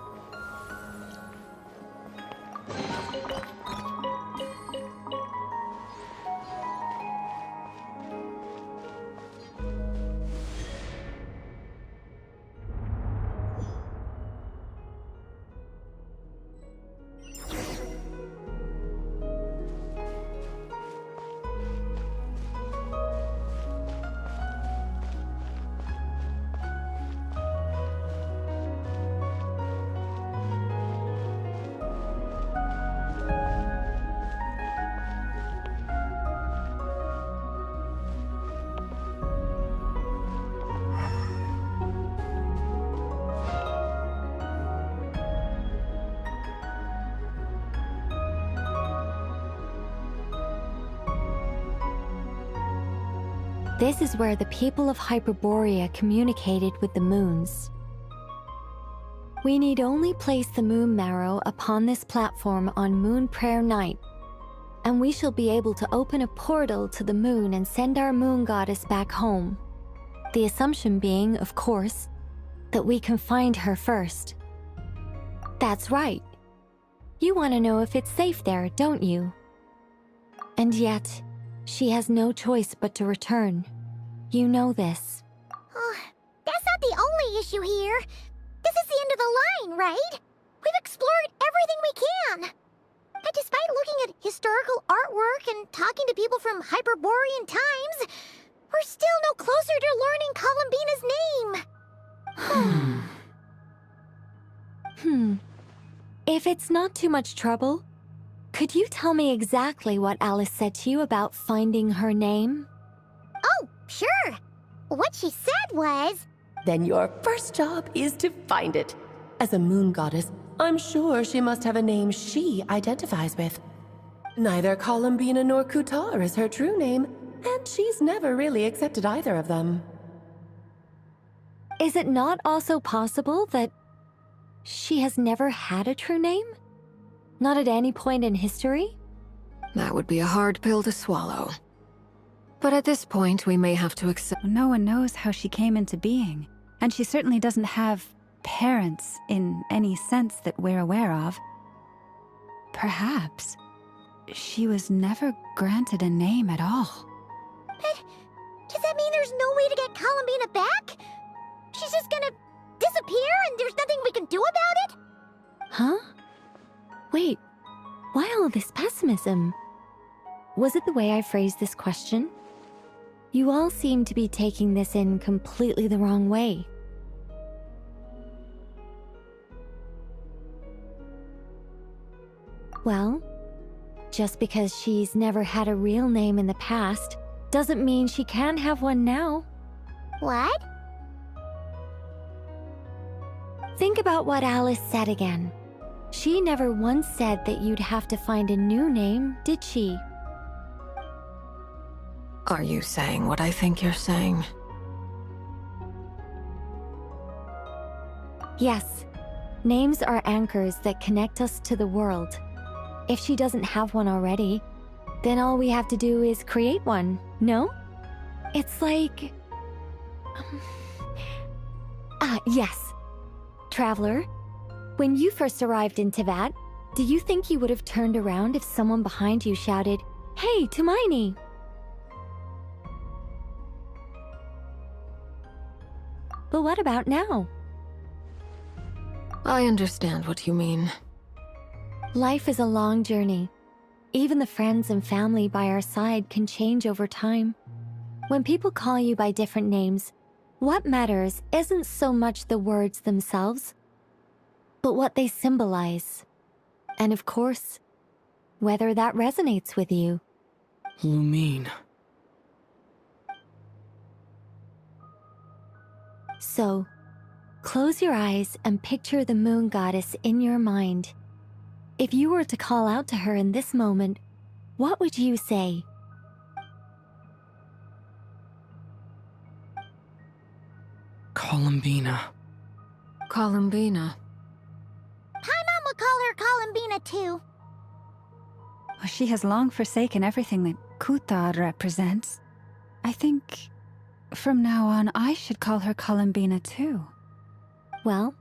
This is where the people of Hyperborea communicated with the moons. We need only place the moon marrow upon this platform on Moon Prayer Night, and we shall be able to open a portal to the moon and send our moon goddess back home. The assumption being, of course, that we can find her first. That's right. You want to know if it's safe there, don't you? And yet, she has no choice but to return. You know this. Oh, that's not the only issue here. This is the end of the line, right? We've explored everything we can. And despite looking at historical artwork and talking to people from Hyperborean times, we're still no closer to learning Columbina's name. If it's not too much trouble, could you tell me exactly what Alice said to you about finding her name? Oh, sure. What she said was... Then your first job is to find it. As a moon goddess, I'm sure she must have a name she identifies with. Neither Columbina nor Kutar is her true name, and she's never really accepted either of them. Is it not also possible that she has never had a true name? Not at any point in history? That would be a hard pill to swallow. But at this point, we may have to accept... No one knows how she came into being, and she certainly doesn't have parents in any sense that we're aware of. Perhaps she was never granted a name at all. But does that mean there's no way to get Columbina back? She's just gonna disappear and there's nothing we can do about it? Huh? Wait, why all this pessimism? Was it the way I phrased this question? You all seem to be taking this in completely the wrong way. Well, just because she's never had a real name in the past doesn't mean she can't have one now. What? Think about what Alice said again. She never once said that you'd have to find a new name, did she? Are you saying what I think you're saying? Yes. Names are anchors that connect us to the world. If she doesn't have one already, then all we have to do is create one, no? It's like... yes. Traveler, when you first arrived in Teyvat, do you think you would have turned around if someone behind you shouted, "Hey, Tumaini!" But what about now? I understand what you mean. Life is a long journey. Even the friends and family by our side can change over time. When people call you by different names, what matters isn't so much the words themselves, but what they symbolize. And of course, whether that resonates with you. Lumine. So, close your eyes and picture the moon goddess in your mind. If you were to call out to her in this moment, what would you say? Columbina. Columbina. Paimon will I'll call her Columbina too. Well, she has long forsaken everything that Kuthar represents. I think from now on I should call her Columbina too. Well,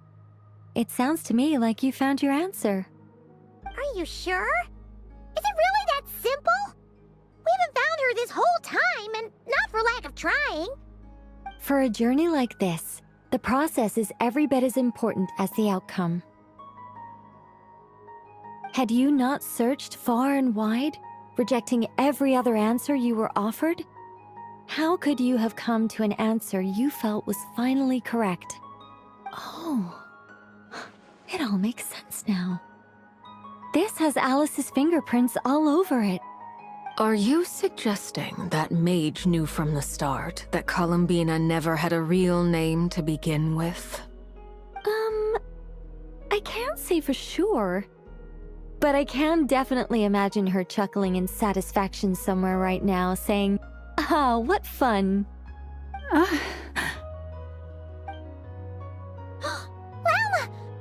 it sounds to me like you found your answer. Are you sure? Is it really that simple? We haven't found her this whole time, and not for lack of trying. For a journey like this, the process is every bit as important as the outcome. Had you not searched far and wide, rejecting every other answer you were offered? How could you have come to an answer you felt was finally correct? Oh, it all makes sense now. This has Alice's fingerprints all over it. Are you suggesting that Mage knew from the start that Columbina never had a real name to begin with? I can't say for sure. But I can definitely imagine her chuckling in satisfaction somewhere right now, saying, "Ah, what fun." Llama!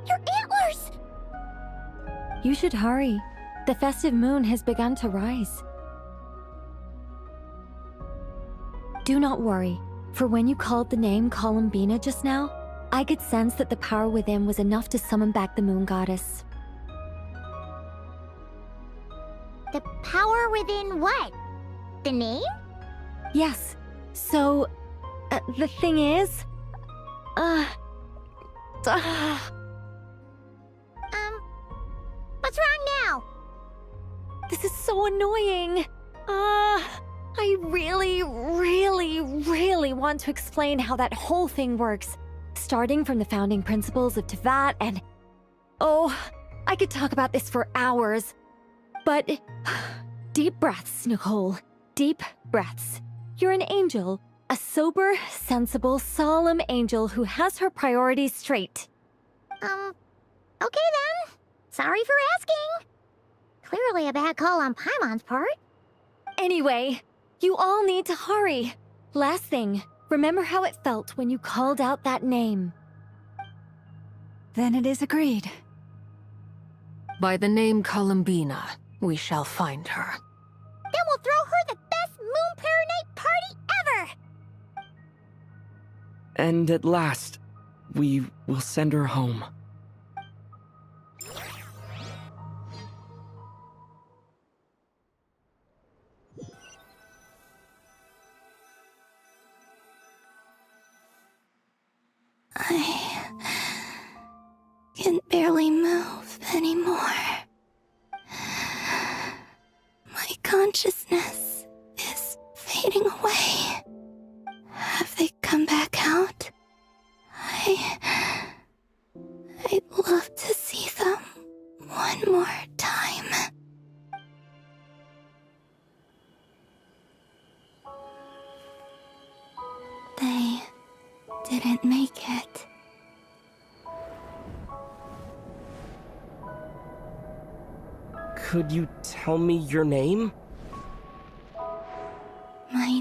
Your antlers! You should hurry. The festive moon has begun to rise. Do not worry, for when you called the name Columbina just now, I could sense that the power within was enough to summon back the moon goddess. The power within what? The name? Yes. So, the thing is... What's wrong now? This is so annoying. I really want to explain how that whole thing works. Starting from the founding principles of Tevat and... Oh, I could talk about this for hours. But... Deep breaths, Nicole. Deep breaths. You're an angel. A sober, sensible, solemn angel who has her priorities straight. Okay then. Sorry for asking. Clearly a bad call on Paimon's part. Anyway, you all need to hurry. Last thing, remember how it felt when you called out that name. Then it is agreed. By the name Columbina, we shall find her. Then we'll throw her the best Moon Pair Night party ever! And at last, we will send her home. I can barely move anymore. My consciousness is fading away. Have they come back out? I'd love to see them one more time. They didn't make it. Could you tell me your name? My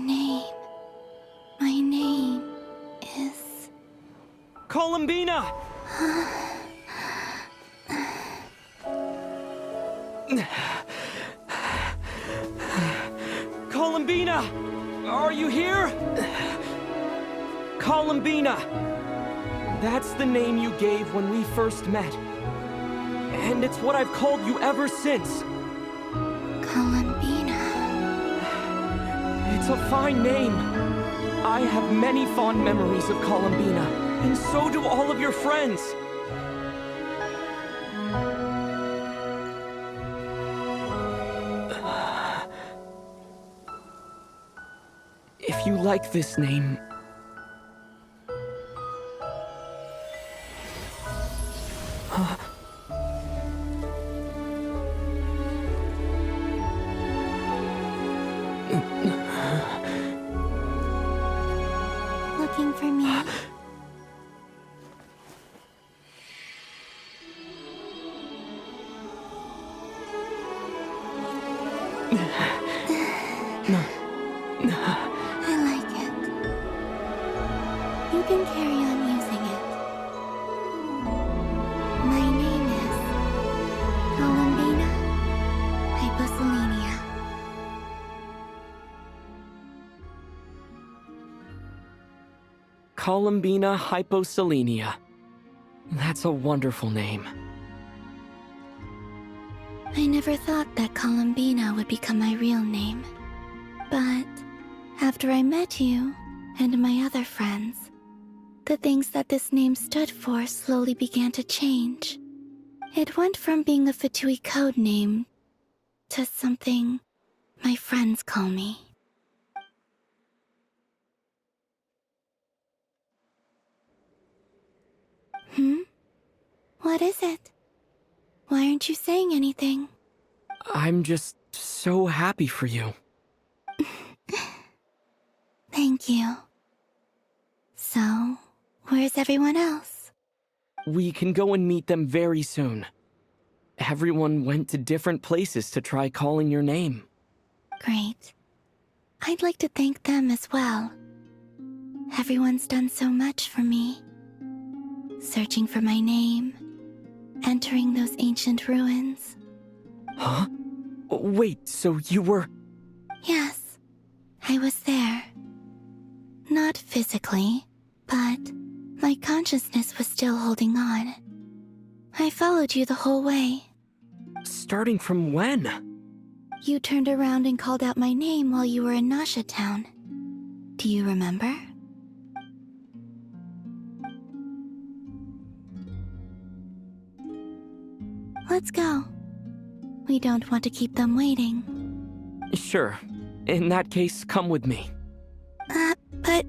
name is... Columbina! Columbina! Are you here? Columbina! That's the name you gave when we first met. And it's what I've called you ever since. Columbina. It's a fine name. I have many fond memories of Columbina, and so do all of your friends. If you like this name... Looking for me? I like it. You can carry on using it. My name is Columbina hyposelenia. That's a wonderful name. I never thought that Columbina would become my real name. But after I met you and my other friends, the things that this name stood for slowly began to change. It went from being a Fatui code name to something my friends call me. What is it? Why aren't you saying anything? I'm just so happy for you. Thank you. So, where's everyone else? We can go and meet them very soon. Everyone went to different places to try calling your name. Great. I'd like to thank them as well. Everyone's done so much for me. Searching for my name, entering those ancient ruins. Huh? Wait, so you were... Yes, I was there. Not physically, but my consciousness was still holding on. I followed you the whole way. Starting from when? You turned around and called out my name while you were in Nasha Town. Do you remember? Let's go. We don't want to keep them waiting. Sure. In that case, come with me. But...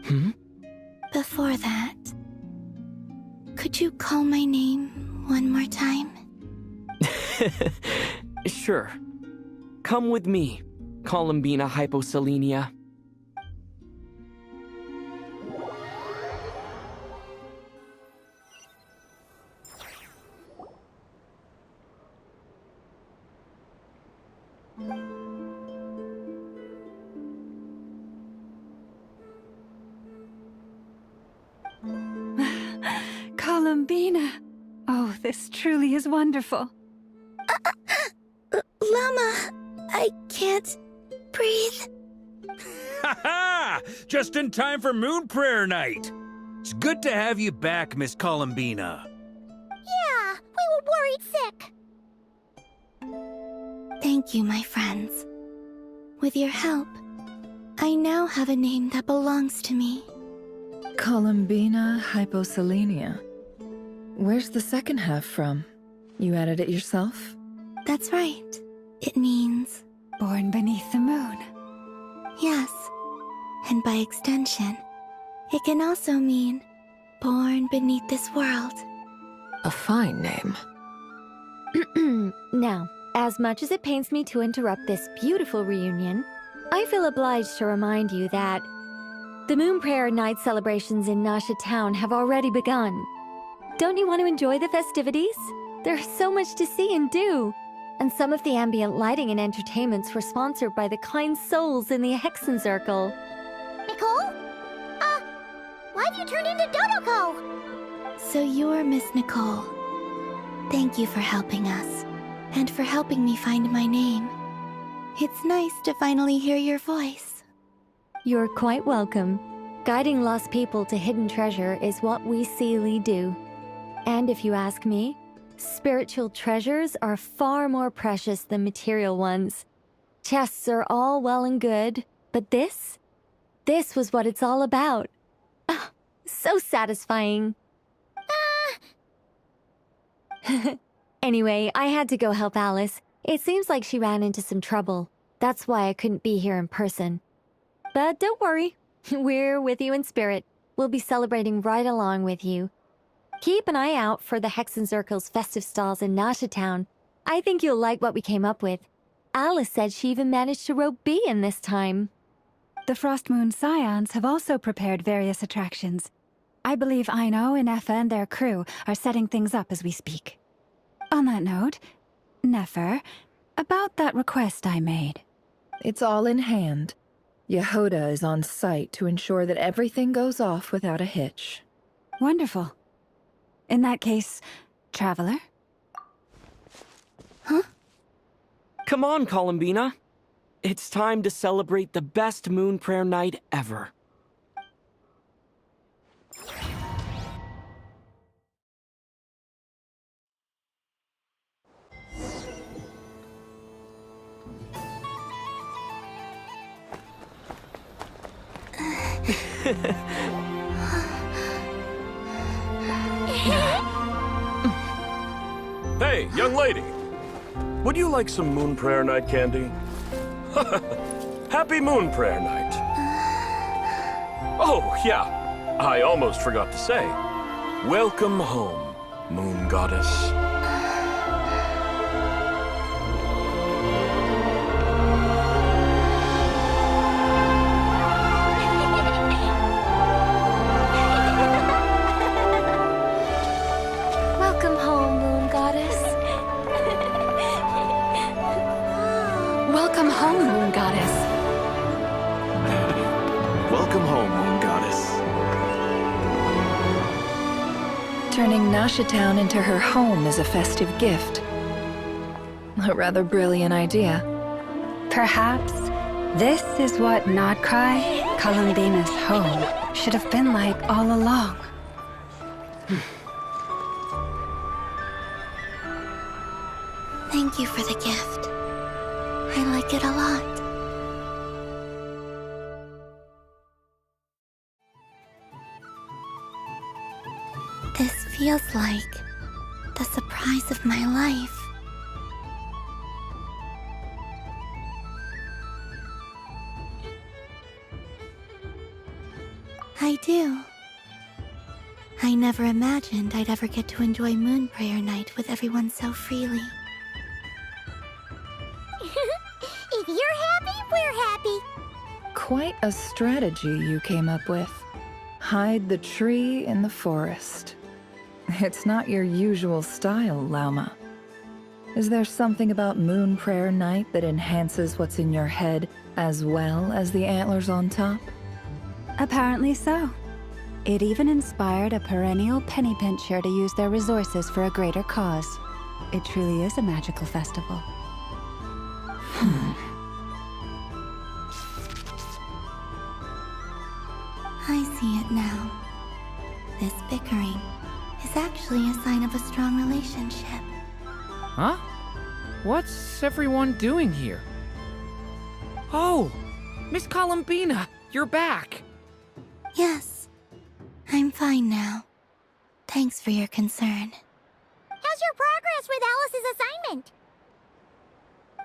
Hmm? Before that, could you call my name one more time? Sure. Come with me, Columbina hyposelenia. Columbina! Oh, this truly is wonderful. Llama, I can't breathe. Ha ha! Just in time for Moon Prayer Night. It's good to have you back, Miss Columbina. Yeah, we were worried sick. Thank you, my friends. With your help, I now have a name that belongs to me. Columbina hyposelenia. Where's the second half from? You added it yourself? That's right. It means... Born beneath the moon. Yes. And by extension, it can also mean born beneath this world. A fine name. Now, as much as it pains me to interrupt this beautiful reunion, I feel obliged to remind you that the Moon Prayer Night celebrations in Nasha Town have already begun. Don't you want to enjoy the festivities? There's so much to see and do. And some of the ambient lighting and entertainments were sponsored by the kind souls in the Hexen Circle. Nicole? Why'd you turn into Dodoko? So you're Miss Nicole. Thank you for helping us, and for helping me find my name. It's nice to finally hear your voice. You're quite welcome. Guiding lost people to hidden treasure is what we Seelie do. And if you ask me, spiritual treasures are far more precious than material ones. Chests are all well and good, but this was what it's all about. Ah, so satisfying. Anyway, I had to go help Alice. It seems like she ran into some trouble. That's why I couldn't be here in person. But don't worry, we're with you in spirit. We'll be celebrating right along with you. Keep an eye out for the Hexen Circle's festive stalls in Nasha Town. I think you'll like what we came up with. Alice said she even managed to rope B in this time. The Frost Moon Scions have also prepared various attractions. I believe Aino, Ineffa, and their crew are setting things up as we speak. On that note, Nefer, about that request I made. It's all in hand. Yehoda is on site to ensure that everything goes off without a hitch. Wonderful. In that case, Traveler? Huh? Come on, Columbina. It's time to celebrate the best Moon Prayer Night ever. Hey, young lady. Would you like some Moon Prayer Night candy? Happy Moon Prayer Night. Oh, yeah. I almost forgot to say. Welcome home, Moon Goddess. Welcome home, Moon Goddess. Welcome home, Moon Goddess. Welcome home, Moon Goddess. Turning Nasha Town into her home is a festive gift. A rather brilliant idea. Perhaps this is what Nodcry, Columbina's home, should have been like all along. Thank you for the gift. I like it a lot. This feels like the surprise of my life. I do. I never imagined I'd ever get to enjoy Moon Prayer Night with everyone so freely. If you're happy, we're happy. Quite a strategy you came up with. Hide the tree in the forest. It's not your usual style, Lauma. Is there something about Moon Prayer Night that enhances what's in your head as well as the antlers on top? Apparently so. It even inspired a perennial penny pincher to use their resources for a greater cause. It truly is a magical festival. I see it now. This bickering is actually a sign of a strong relationship. Huh? What's everyone doing here? Oh! Miss Columbina, you're back! Yes, I'm fine now. Thanks for your concern. How's your progress with Alice's assignment?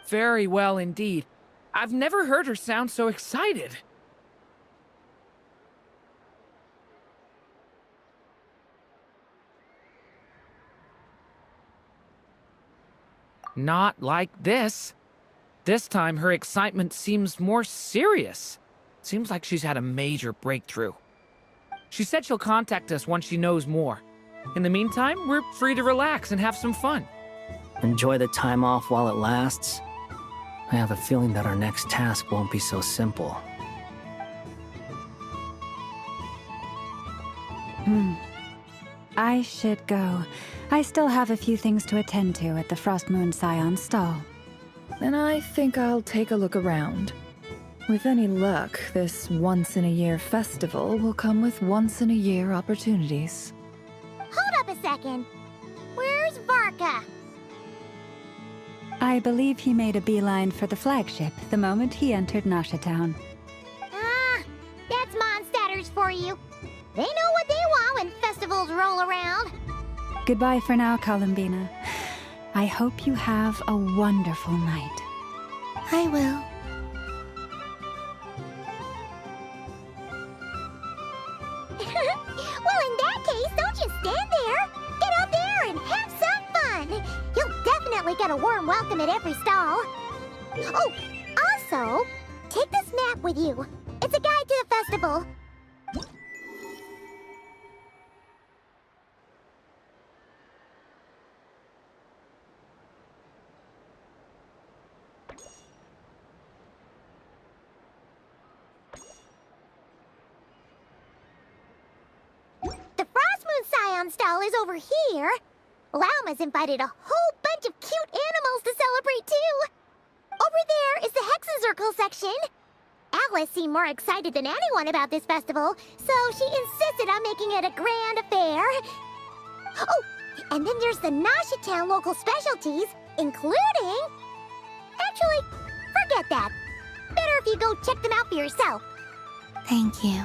Very well indeed. I've never heard her sound so excited. Not like this. This time, her excitement seems more serious. Seems like she's had a major breakthrough. She said she'll contact us once she knows more. In the meantime, we're free to relax and have some fun. Enjoy the time off while it lasts. I have a feeling that our next task won't be so simple. I should go. I still have a few things to attend to at the Frost Moon Scion stall. And I think I'll take a look around. With any luck, this once-in-a-year festival will come with once-in-a-year opportunities. Hold up a second. Where's Varka? I believe he made a beeline for the flagship the moment he entered Nasha Town. Ah, that's Mondstadters for you. They know what they want when festivals roll around. Goodbye for now, Columbina. I hope you have a wonderful night. I will. Well, in that case, don't just stand there. Get out there and have some fun. You'll definitely get a warm welcome at every stall. Oh, also, take this map with you. It's a guide to the festival. The Frost Moon Scion stall is over here. Lauma's invited a whole bunch of cute animals to celebrate too. Over there is the Hexencircle section. Alice seemed more excited than anyone about this festival, so she insisted on making it a grand affair. Oh, and then there's the Nasha Town local specialties, including... Actually, forget that. Better if you go check them out for yourself. Thank you.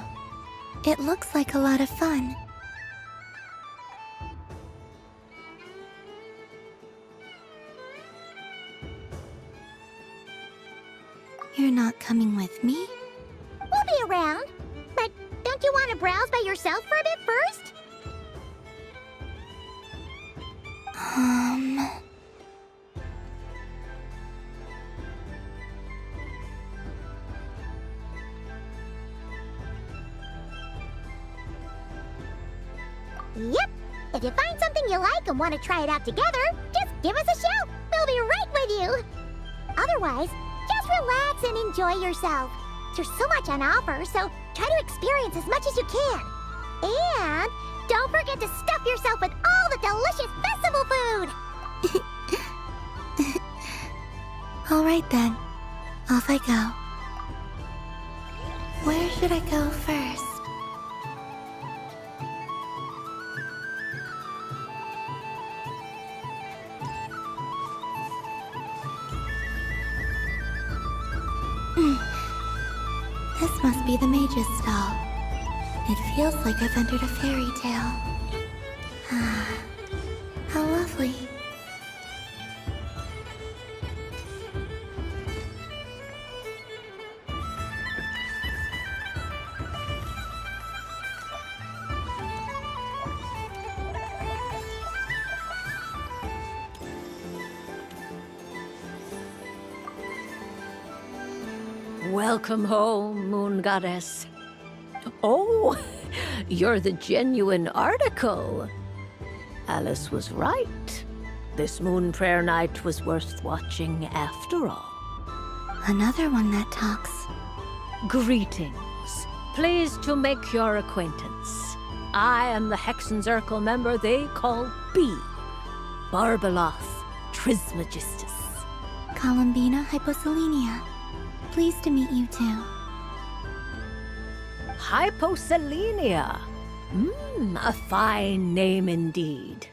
It looks like a lot of fun. You're not coming with me? We'll be around. But don't you want to browse by yourself for a bit first? Yep. If you find something you like and want to try it out together, just give us a shout. We'll be right with you. Otherwise, just relax and enjoy yourself. There's so much on offer, so try to experience as much as you can. And don't forget to stuff yourself with all the delicious festival food. All right then. Off I go. Where should I go first? This must be the mage's stall. It feels like I've entered a fairy tale. Ah, how lovely. Welcome home, Moon Goddess. Oh, you're the genuine article. Alice was right. This Moon Prayer Night was worth watching after all. Another one that talks. Greetings. Pleased to make your acquaintance. I am the Hexenzirkel member they call B. Barbeloth Trismegistus. Columbina Hyposelenia. Pleased to meet you too. Hyposelenia. A fine name indeed.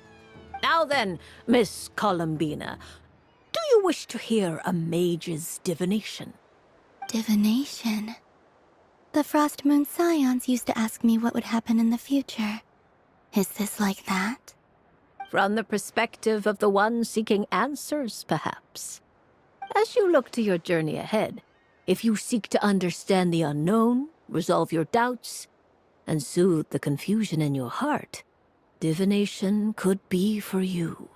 Now then, Miss Columbina, do you wish to hear a mage's divination? Divination? The Frost Moon Scions used to ask me what would happen in the future. Is this like that? From the perspective of the one seeking answers, perhaps. As you look to your journey ahead, if you seek to understand the unknown, resolve your doubts, and soothe the confusion in your heart, divination could be for you.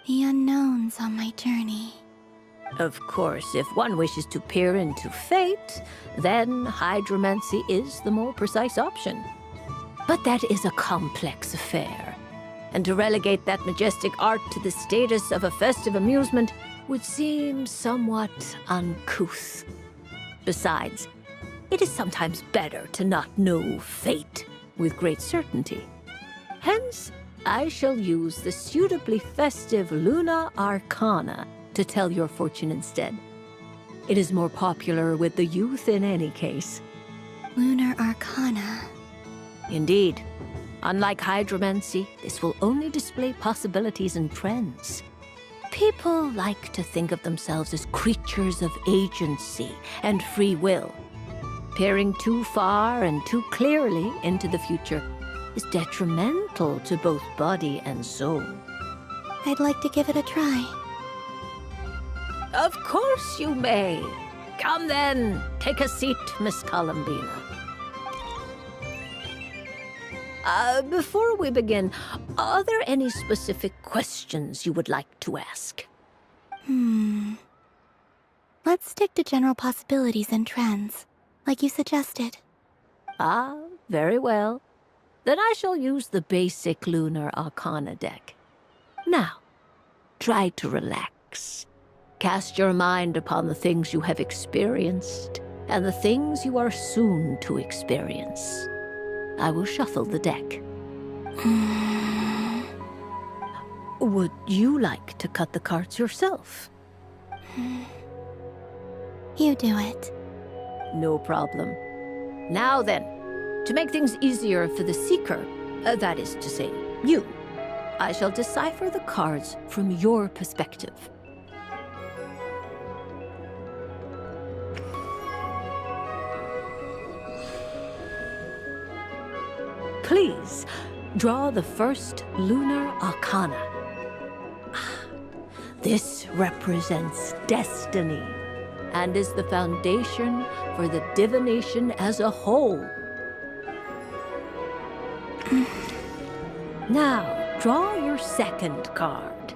The unknowns on my journey. Of course, if one wishes to peer into fate, then hydromancy is the more precise option. But that is a complex affair, and to relegate that majestic art to the status of a festive amusement would seem somewhat uncouth. Besides, it is sometimes better to not know fate with great certainty. Hence, I shall use the suitably festive Luna Arcana to tell your fortune instead. It is more popular with the youth in any case. Lunar Arcana. Indeed. Unlike hydromancy, this will only display possibilities and trends. People like to think of themselves as creatures of agency and free will. Peering too far and too clearly into the future is detrimental to both body and soul. I'd like to give it a try. Of course you may. Come then, take a seat, Miss Columbina. Before we begin, are there any specific questions you would like to ask? Let's stick to general possibilities and trends, like you suggested. Ah, very well. Then I shall use the basic Lunar Arcana deck. Now, try to relax. Cast your mind upon the things you have experienced and the things you are soon to experience. I will shuffle the deck. Would you like to cut the cards yourself? You do it. No problem. Now then, to make things easier for the seeker, that is to say, you, I shall decipher the cards from your perspective. please, draw the first lunar arcana. This represents destiny and is the foundation for the divination as a whole. Now, draw your second card.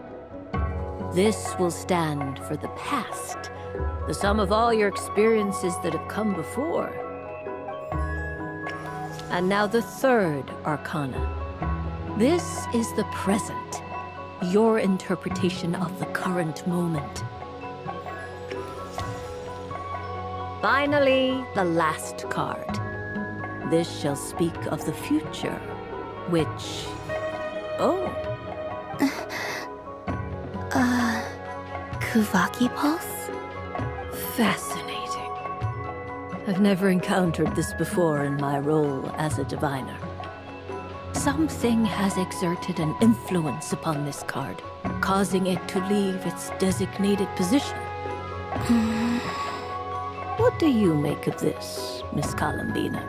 This will stand for the past, the sum of all your experiences that have come before. And now the third arcana. This is the present, your interpretation of the current moment. Finally, the last card. This shall speak of the future, which... Oh. Kuvaki Pulse? Fascinating. I've never encountered this before in my role as a diviner. Something has exerted an influence upon this card, causing it to leave its designated position. What do you make of this, Miss Columbina?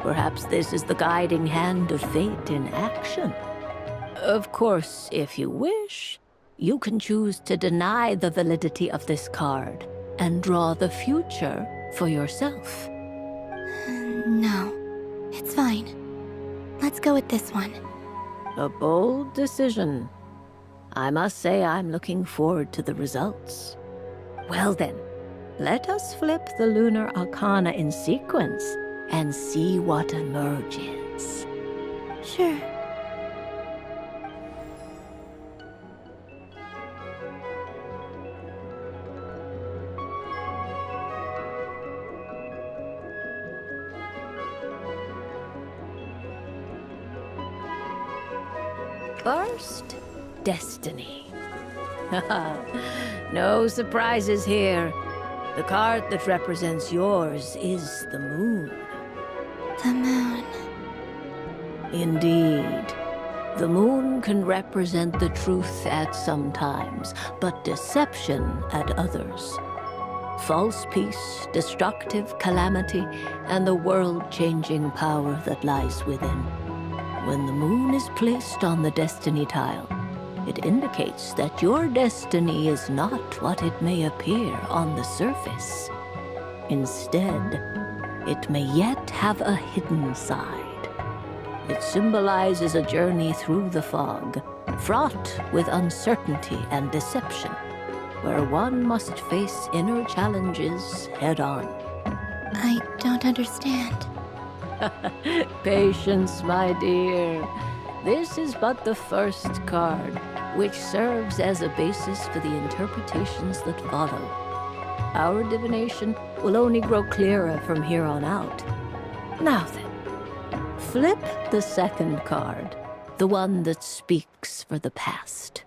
Perhaps this is the guiding hand of fate in action. Of course, if you wish, you can choose to deny the validity of this card and draw the future for yourself. No, it's fine. Let's go with this one. A bold decision. I must say I'm looking forward to the results. Well then, let us flip the lunar arcana in sequence and see what emerges. Sure. First, destiny. No surprises here. The card that represents yours is the moon. The moon. Indeed. The moon can represent the truth at some times, but deception at others. False peace, destructive calamity, and the world-changing power that lies within. When the moon is placed on the destiny tile, it indicates that your destiny is not what it may appear on the surface. Instead, it may yet have a hidden side. It symbolizes a journey through the fog, fraught with uncertainty and deception, where one must face inner challenges head-on. I don't understand. Patience, my dear. This is but the first card, which serves as a basis for the interpretations that follow. Our divination will only grow clearer from here on out. Now then, flip the second card, the one that speaks for the past.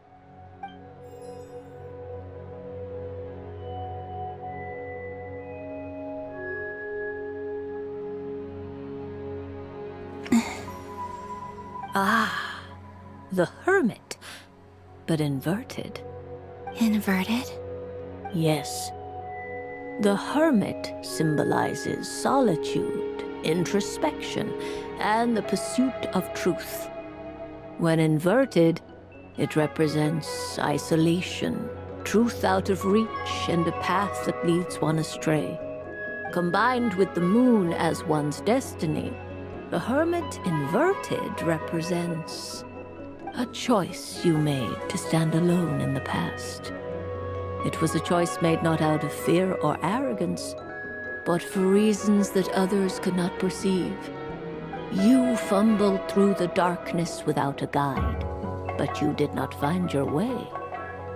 Ah, the Hermit, but inverted. Inverted? Yes. The Hermit symbolizes solitude, introspection, and the pursuit of truth. When inverted, it represents isolation, truth out of reach, and a path that leads one astray. Combined with the moon as one's destiny, the Hermit inverted represents a choice you made to stand alone in the past. It was a choice made not out of fear or arrogance, but for reasons that others could not perceive. You fumbled through the darkness without a guide, but you did not find your way.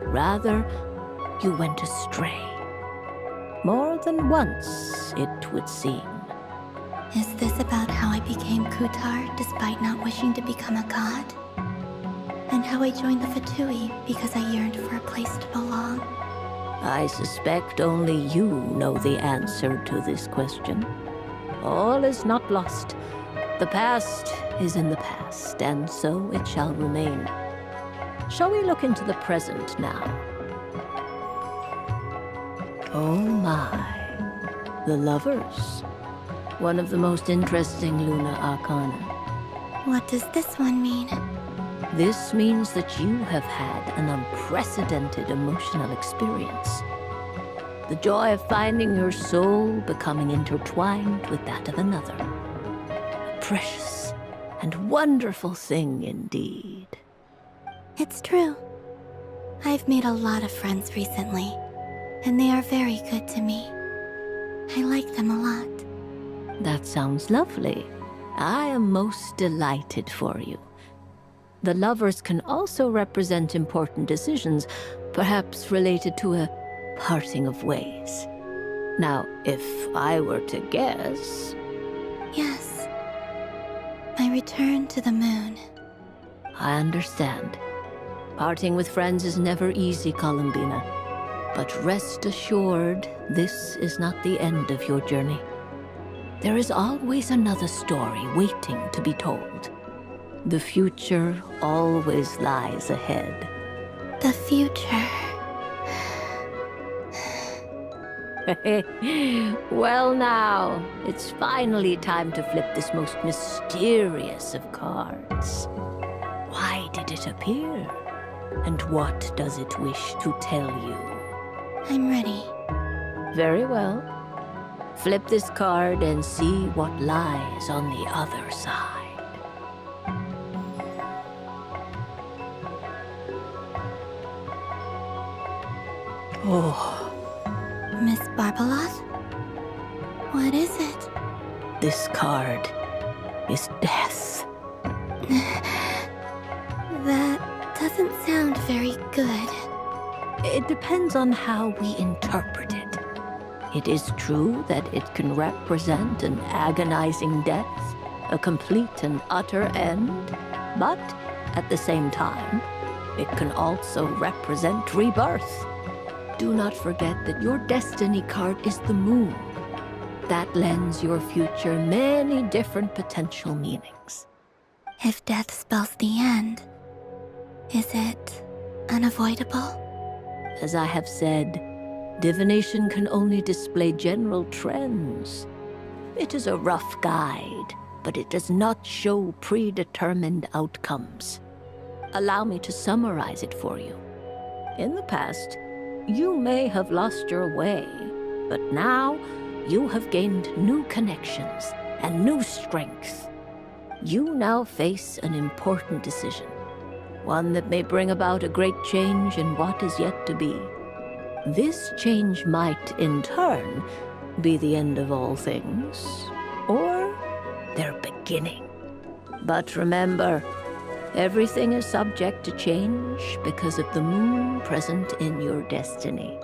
Rather, you went astray. More than once, it would seem. Is this about how I became Kutar despite not wishing to become a god? And how I joined the Fatui because I yearned for a place to belong? I suspect only you know the answer to this question. All is not lost. The past is in the past, and so it shall remain. Shall we look into the present now? Oh my. The Lovers. One of the most interesting lunar arcana. What does this one mean? This means that you have had an unprecedented emotional experience. The joy of finding your soul becoming intertwined with that of another. A precious and wonderful thing indeed. It's true. I've made a lot of friends recently, and they are very good to me. I like them a lot. That sounds lovely. I am most delighted for you. The lovers can also represent important decisions, perhaps related to a parting of ways. Now, if I were to guess... Yes. My return to the moon. I understand. Parting with friends is never easy, Columbina. But rest assured, this is not the end of your journey. There is always another story waiting to be told. The future always lies ahead. The future. Well now, it's finally time to flip this most mysterious of cards. Why did it appear? And what does it wish to tell you? I'm ready. Very well. Flip this card and see what lies on the other side. Oh. Miss Barbeloth? What is it? This card is death. That doesn't sound very good. It depends on how we interpret it. It is true that it can represent an agonizing death, a complete and utter end, but at the same time, it can also represent rebirth. Do not forget that your destiny card is the moon. That lends your future many different potential meanings. If death spells the end, is it unavoidable? As I have said, divination can only display general trends. It is a rough guide, but it does not show predetermined outcomes. Allow me to summarize it for you. In the past, you may have lost your way, but now you have gained new connections and new strength. You now face an important decision, one that may bring about a great change in what is yet to be. This change might, in turn, be the end of all things, or their beginning. But remember, everything is subject to change because of the moon present in your destiny.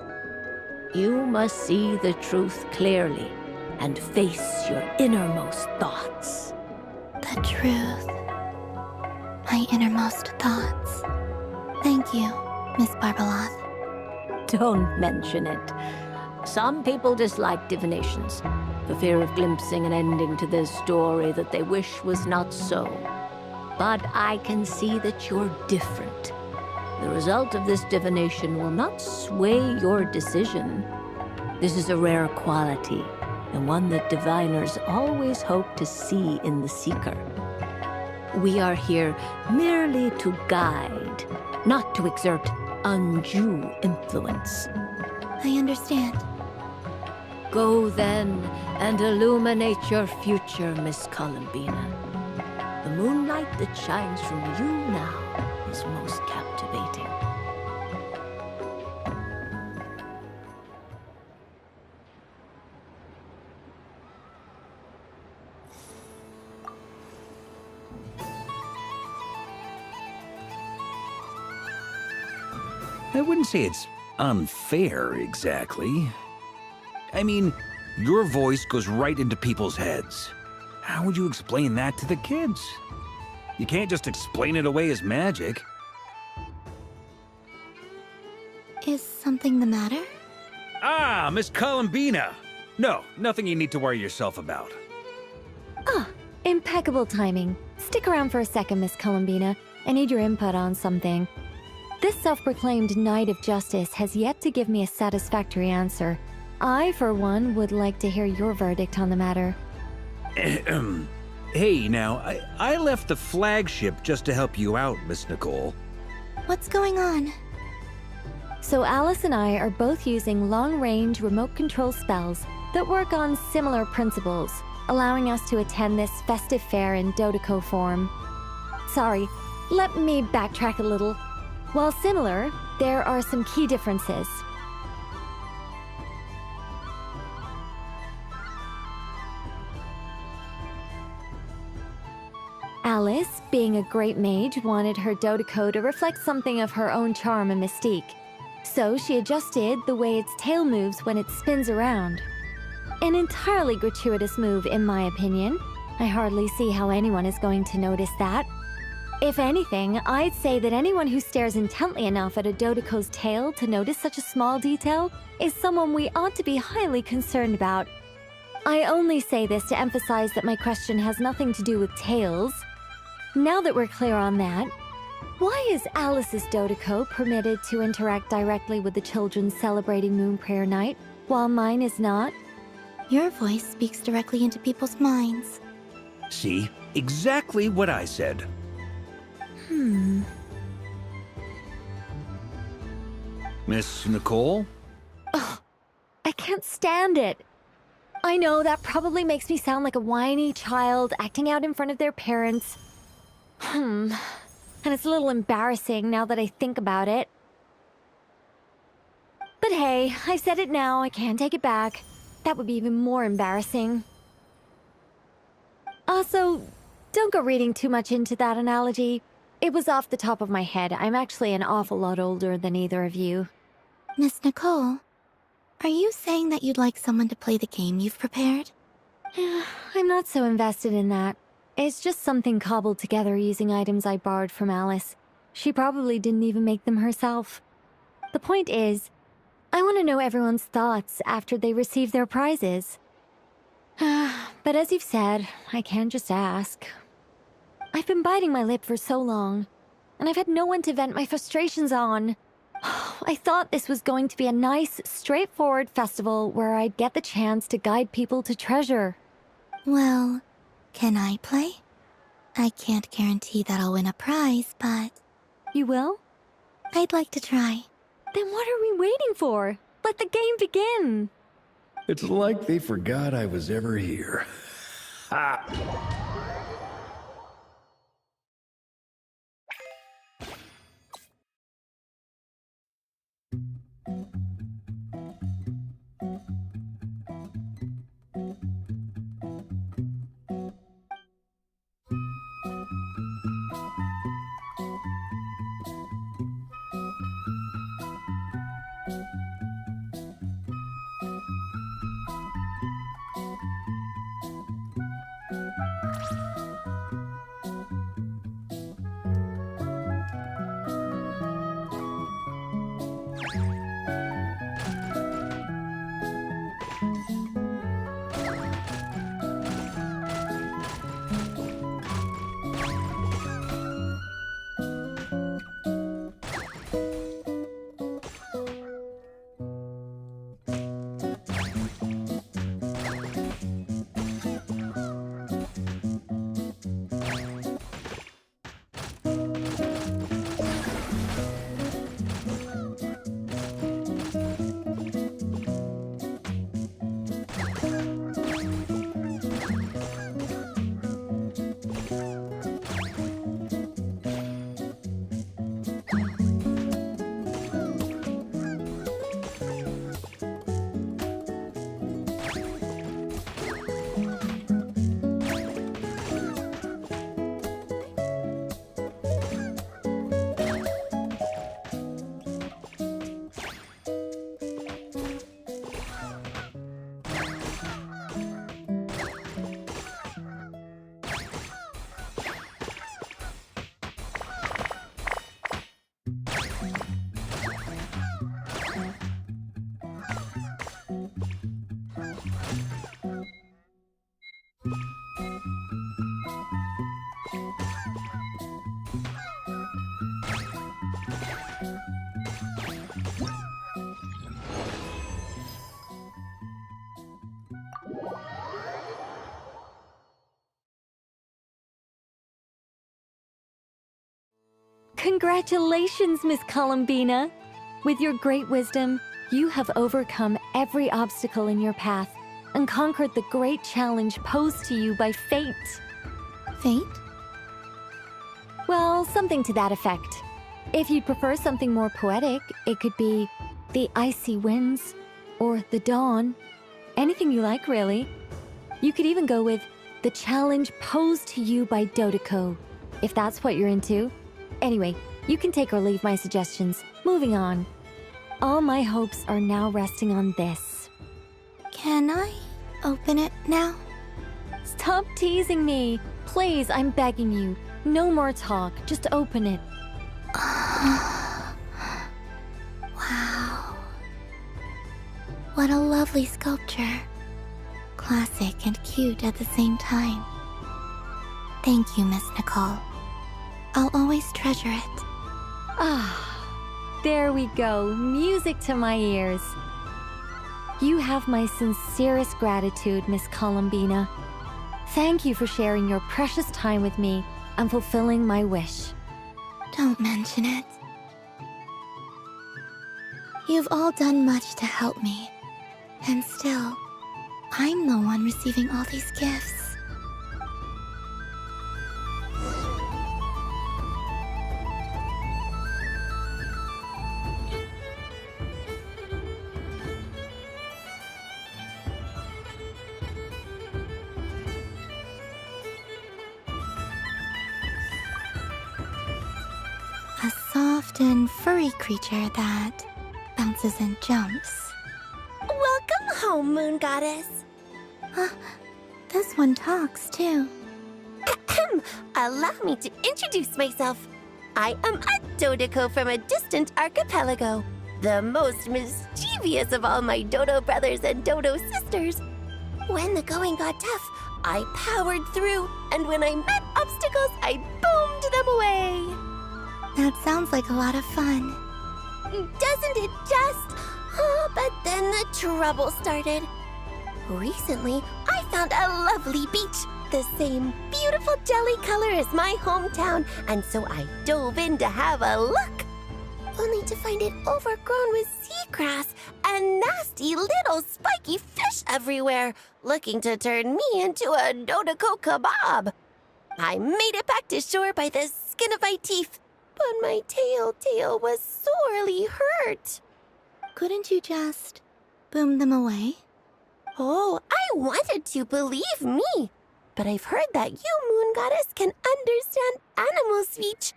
You must see the truth clearly and face your innermost thoughts. The truth. My innermost thoughts. Thank you, Miss Barbeloth. Don't mention it. Some people dislike divinations, for fear of glimpsing an ending to their story that they wish was not so. But I can see that you're different. The result of this divination will not sway your decision. This is a rare quality, and one that diviners always hope to see in the seeker. We are here merely to guide, not to exert undue influence. I understand. Go then and illuminate your future, Miss Columbina. The moonlight that shines from you now is most captivating. I wouldn't say it's unfair, exactly. I mean, your voice goes right into people's heads. How would you explain that to the kids? You can't just explain it away as magic. Is something the matter? Ah, Miss Columbina! No, nothing you need to worry yourself about. Ah, impeccable timing. Stick around for a second, Miss Columbina. I need your input on something. This self-proclaimed Knight of Justice has yet to give me a satisfactory answer. I, for one, would like to hear your verdict on the matter. Hey, now, I left the flagship just to help you out, Miss Nicole. What's going on? So Alice and I are both using long-range remote control spells that work on similar principles, allowing us to attend this festive fair in Dodeco form. Sorry, let me backtrack a little. While similar, there are some key differences. Alice, being a great mage, wanted her Dodeco to reflect something of her own charm and mystique. So she adjusted the way its tail moves when it spins around. An entirely gratuitous move, in my opinion. I hardly see how anyone is going to notice that. If anything, I'd say that anyone who stares intently enough at a Dodeco's tail to notice such a small detail is someone we ought to be highly concerned about. I only say this to emphasize that my question has nothing to do with tails. Now that we're clear on that, why is Alice's Dodeco permitted to interact directly with the children celebrating Moon Prayer Night, while mine is not? Your voice speaks directly into people's minds. See? Exactly what I said. Miss Nicole? Ugh, I can't stand it. I know that probably makes me sound like a whiny child acting out in front of their parents. And it's a little embarrassing now that I think about it. But hey, I've said it now, I can't take it back. That would be even more embarrassing. Also, don't go reading too much into that analogy. It was off the top of my head. I'm actually an awful lot older than either of you. Miss Nicole, are you saying that you'd like someone to play the game you've prepared? I'm not so invested in that. It's just something cobbled together using items I borrowed from Alice. She probably didn't even make them herself. The point is, I want to know everyone's thoughts after they receive their prizes. But as you've said, I can't just ask. I've been biting my lip for so long, and I've had no one to vent my frustrations on. I thought this was going to be a nice, straightforward festival where I'd get the chance to guide people to treasure. Well, can I play? I can't guarantee that I'll win a prize, but... You will? I'd like to try. Then what are we waiting for? Let the game begin! It's like they forgot I was ever here. Ha! Congratulations, Miss Columbina! With your great wisdom, you have overcome every obstacle in your path and conquered the great challenge posed to you by fate. Fate? Well, something to that effect. If you'd prefer something more poetic, it could be the icy winds or the dawn. Anything you like, really. You could even go with the challenge posed to you by Dodoko, if that's what you're into. Anyway, you can take or leave my suggestions. Moving on. All my hopes are now resting on this. Can I open it now? Stop teasing me. Please, I'm begging you. No more talk. Just open it. Wow. What a lovely sculpture. Classic and cute at the same time. Thank you, Miss Nicole. I'll always treasure it. Ah, there we go. Music to my ears. You have my sincerest gratitude, Miss Columbina. Thank you for sharing your precious time with me and fulfilling my wish. Don't mention it. You've all done much to help me. And still, I'm the one receiving all these gifts. A soft and furry creature that bounces and jumps. Welcome home, Moon Goddess. This one talks, too. Allow me to introduce myself. I am a Dodoko from a distant archipelago, the most mischievous of all my Dodo brothers and Dodo sisters. When the going got tough, I powered through, and when I met obstacles, I boomed them away. That sounds like a lot of fun. Doesn't it just? Oh, but then the trouble started. Recently, I found a lovely beach, the same beautiful jelly color as my hometown, and so I dove in to have a look. Only to find it overgrown with seagrass and nasty little spiky fish everywhere, looking to turn me into a Dodoko kebab. I made it back to shore by the skin of my teeth, but my tail was sorely hurt. Couldn't you just boom them away? Oh, I wanted to, believe me. But I've heard that you, Moon Goddess, can understand animal speech.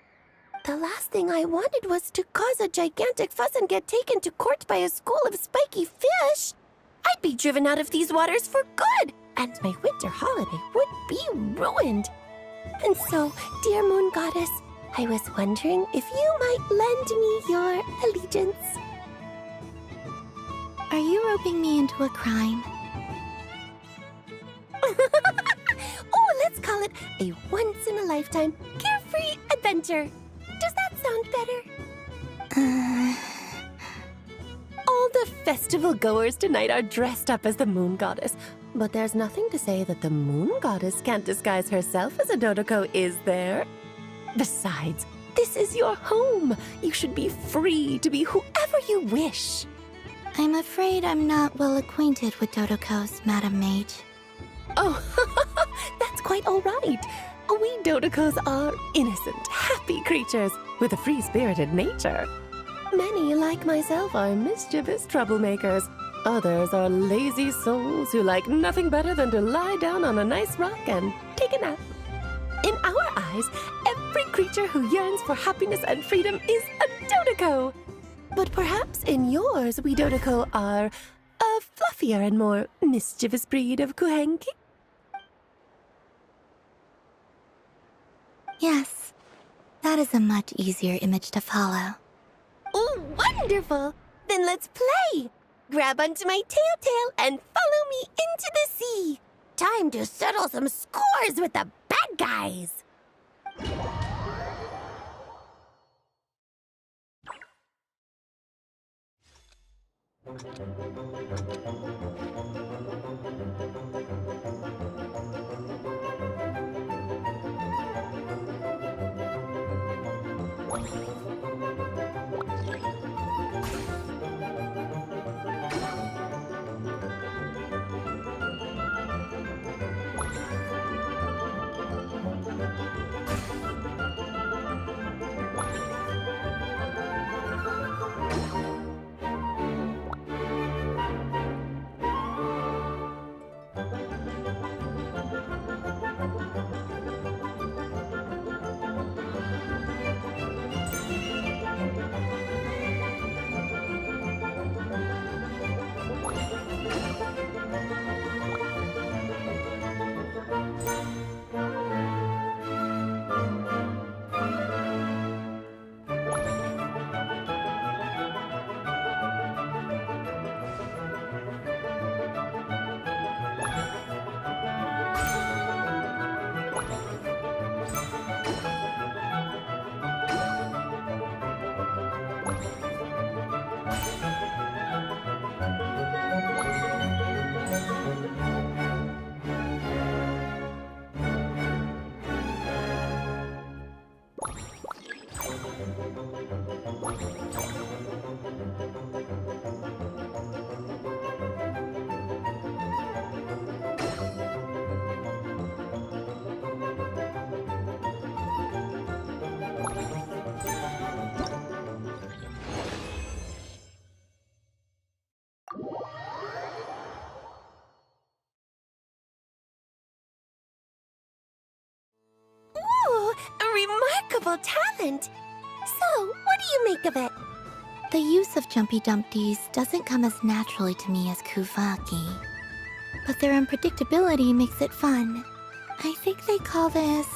The last thing I wanted was to cause a gigantic fuss and get taken to court by a school of spiky fish. I'd be driven out of these waters for good, and my winter holiday would be ruined. And so, dear Moon Goddess, I was wondering if you might lend me your allegiance. Are you roping me into a crime? Oh, let's call it a once-in-a-lifetime carefree adventure. Does that sound better? All the festival goers tonight are dressed up as the Moon Goddess. But there's nothing to say that the Moon Goddess can't disguise herself as a Dodoko, is there? Besides, this is your home. You should be free to be whoever you wish. I'm afraid I'm not well acquainted with Dodokos, Madam Mage. Oh, that's quite all right. We Dodokos are innocent, happy creatures with a free-spirited nature. Many, like myself, are mischievous troublemakers. Others are lazy souls who like nothing better than to lie down on a nice rock and take a nap. In our eyes, every creature who yearns for happiness and freedom is a Dodoko. But perhaps in yours, we Dodoko are a fluffier and more mischievous breed of Kuhenki? Yes, that is a much easier image to follow. Oh, wonderful! Then let's play! Grab onto my tail and follow me into the sea! Time to settle some scores with the bad guys! remarkable talent. So, what do you make of it? The use of Jumpy Dumpties doesn't come as naturally to me as Kuvaki. But their unpredictability makes it fun. I think they call this...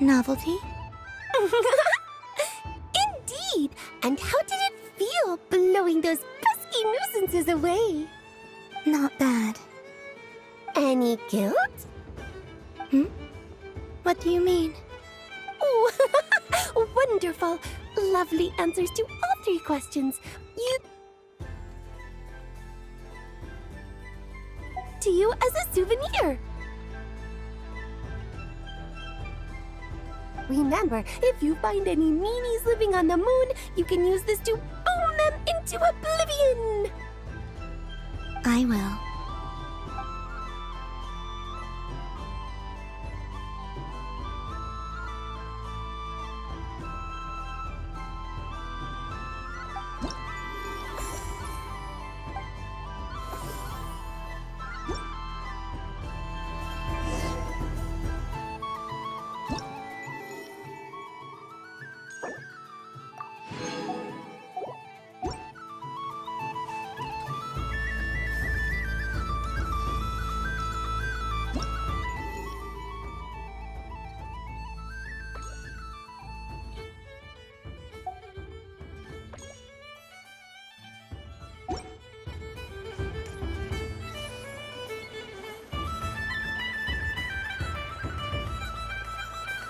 novelty? Indeed! And how did it feel blowing those pesky nuisances away? Not bad. Any guilt? What do you mean? Oh, wonderful! Lovely answers to all 3 questions. To you as a souvenir. Remember, if you find any meanies living on the moon, you can use this to boom them into oblivion! I will.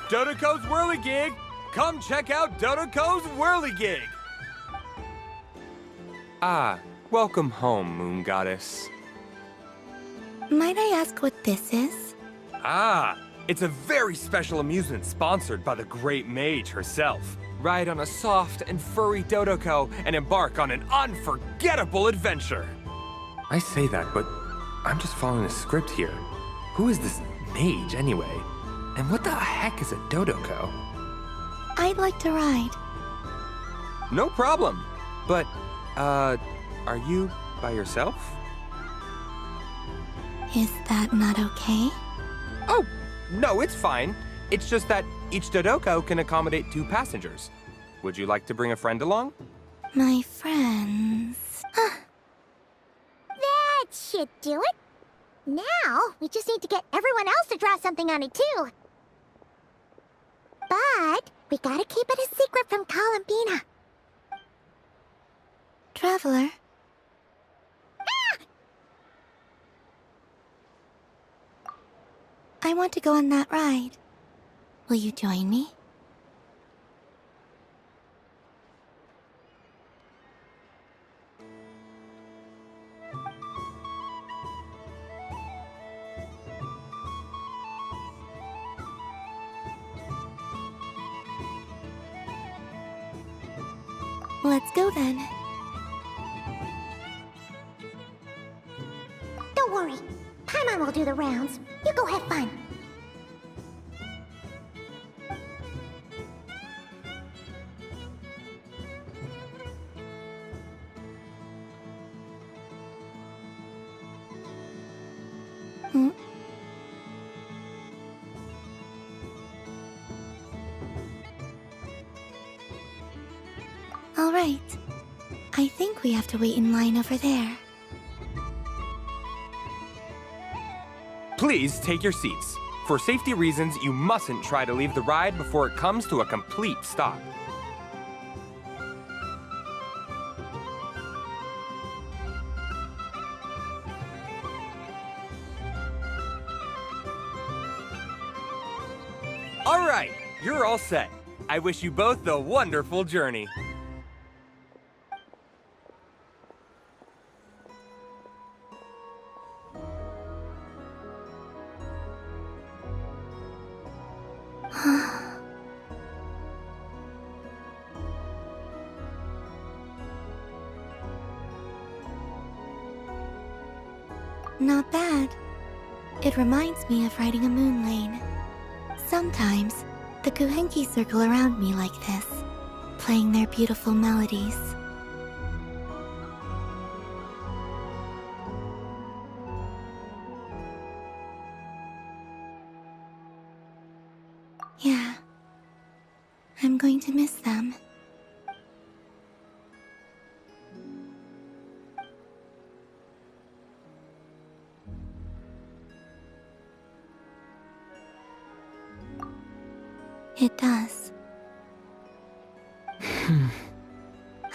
Dodoko's Whirligig! Come check out Dodoko's Whirligig! Ah, welcome home, Moon Goddess. Might I ask what this is? Ah, it's a very special amusement sponsored by the great mage herself. Ride on a soft and furry Dodoko and embark on an unforgettable adventure. I say that, but I'm just following a script here. Who is this mage, anyway? And what the heck is a Dodoko? I'd like to ride. No problem. But, are you by yourself? Is that not okay? Oh, no, it's fine. It's just that each Dodoko can accommodate 2 passengers. Would you like to bring a friend along? My friends... That should do it. Now, we just need to get everyone else to draw something on it, too. But we gotta keep it a secret from Columbina. Traveler? I want to go on that ride. Will you join me? Let's go then. Don't worry. Paimon will do the rounds. You go have fun. All right. I think we have to wait in line over there. Please take your seats. For safety reasons, you mustn't try to leave the ride before it comes to a complete stop. All right, you're all set. I wish you both a wonderful journey. Not bad. It reminds me of riding a moon lane. Sometimes, the Kuhenki circle around me like this, playing their beautiful melodies. Yeah, I'm going to miss them. It does.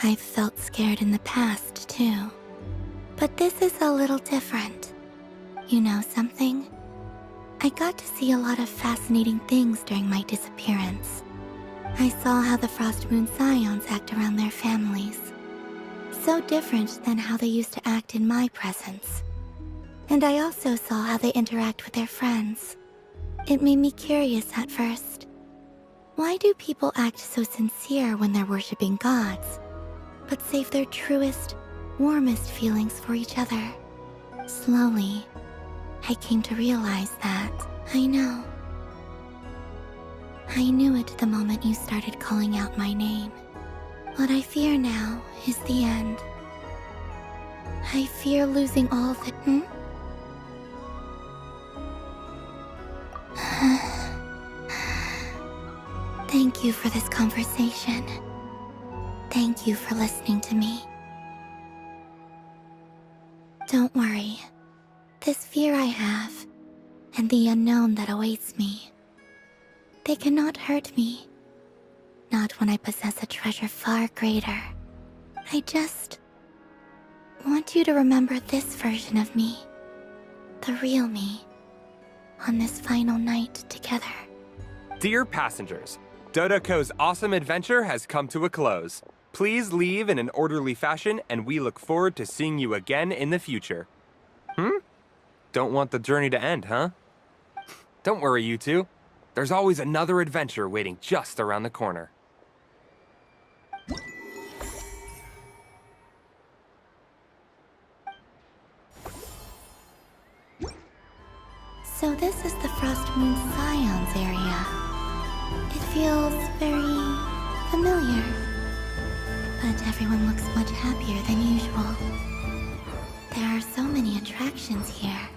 I've felt scared in the past, too. But this is a little different. You know something? I got to see a lot of fascinating things during my disappearance. I saw how the Frost Moon Scions act around their families. So different than how they used to act in my presence. And I also saw how they interact with their friends. It made me curious at first. Why do people act so sincere when they're worshipping gods, but save their truest, warmest feelings for each other? Slowly, I came to realize that I know. I knew it the moment you started calling out my name. What I fear now is the end. I fear losing all the... Thank you for this conversation. Thank you for listening to me. Don't worry. This fear I have, and the unknown that awaits me, they cannot hurt me. Not when I possess a treasure far greater. I just want you to remember this version of me, the real me, on this final night together. Dear passengers, Dodoco's awesome adventure has come to a close. Please leave in an orderly fashion, and we look forward to seeing you again in the future. Don't want the journey to end, huh? Don't worry, you two. There's always another adventure waiting just around the corner. So this is the Frost Moon Scions area. It feels very familiar. But everyone looks much happier than usual. There are so many attractions here.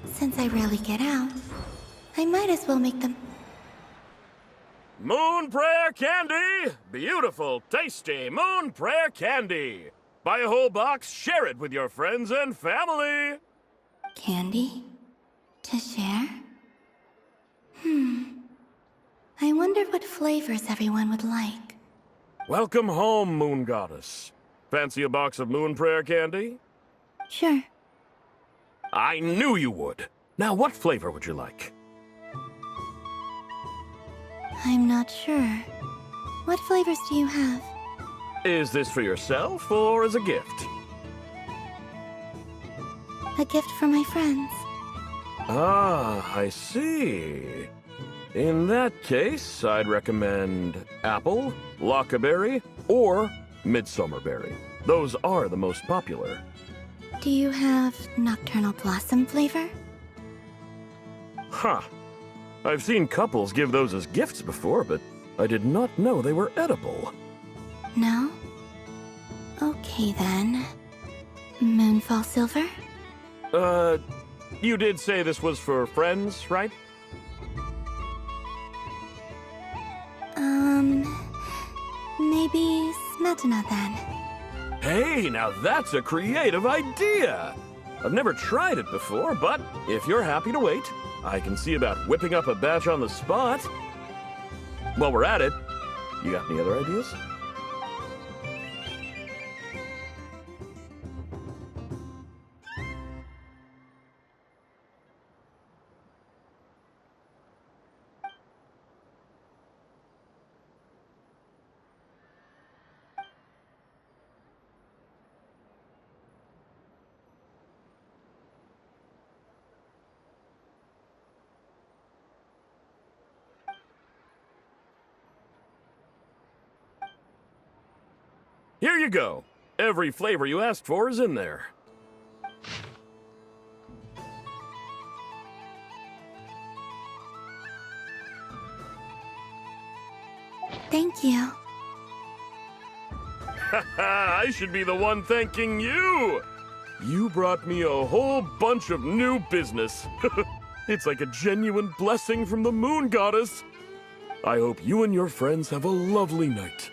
Since I rarely get out, I might as well make them... Moon Prayer Candy! Beautiful, tasty Moon Prayer Candy! Buy a whole box, share it with your friends and family! Candy? To share? I wondered what flavors everyone would like. Welcome home, Moon Goddess. Fancy a box of Moon Prayer Candy? Sure. I knew you would. Now, what flavor would you like? I'm not sure. What flavors do you have? Is this for yourself or as a gift? A gift for my friends. Ah, I see. In that case, I'd recommend apple, lockaberry, or midsummerberry. Those are the most popular. Do you have nocturnal blossom flavor? Huh. I've seen couples give those as gifts before, but I did not know they were edible. No? Okay then. Moonfall silver? You did say this was for friends, right? Maybe smetana then. Hey, now that's a creative idea! I've never tried it before, but if you're happy to wait, I can see about whipping up a batch on the spot. While we're at it, you got any other ideas? Here you go. Every flavor you asked for is in there. Thank you. Haha, I should be the one thanking you! You brought me a whole bunch of new business. It's like a genuine blessing from the Moon Goddess. I hope you and your friends have a lovely night.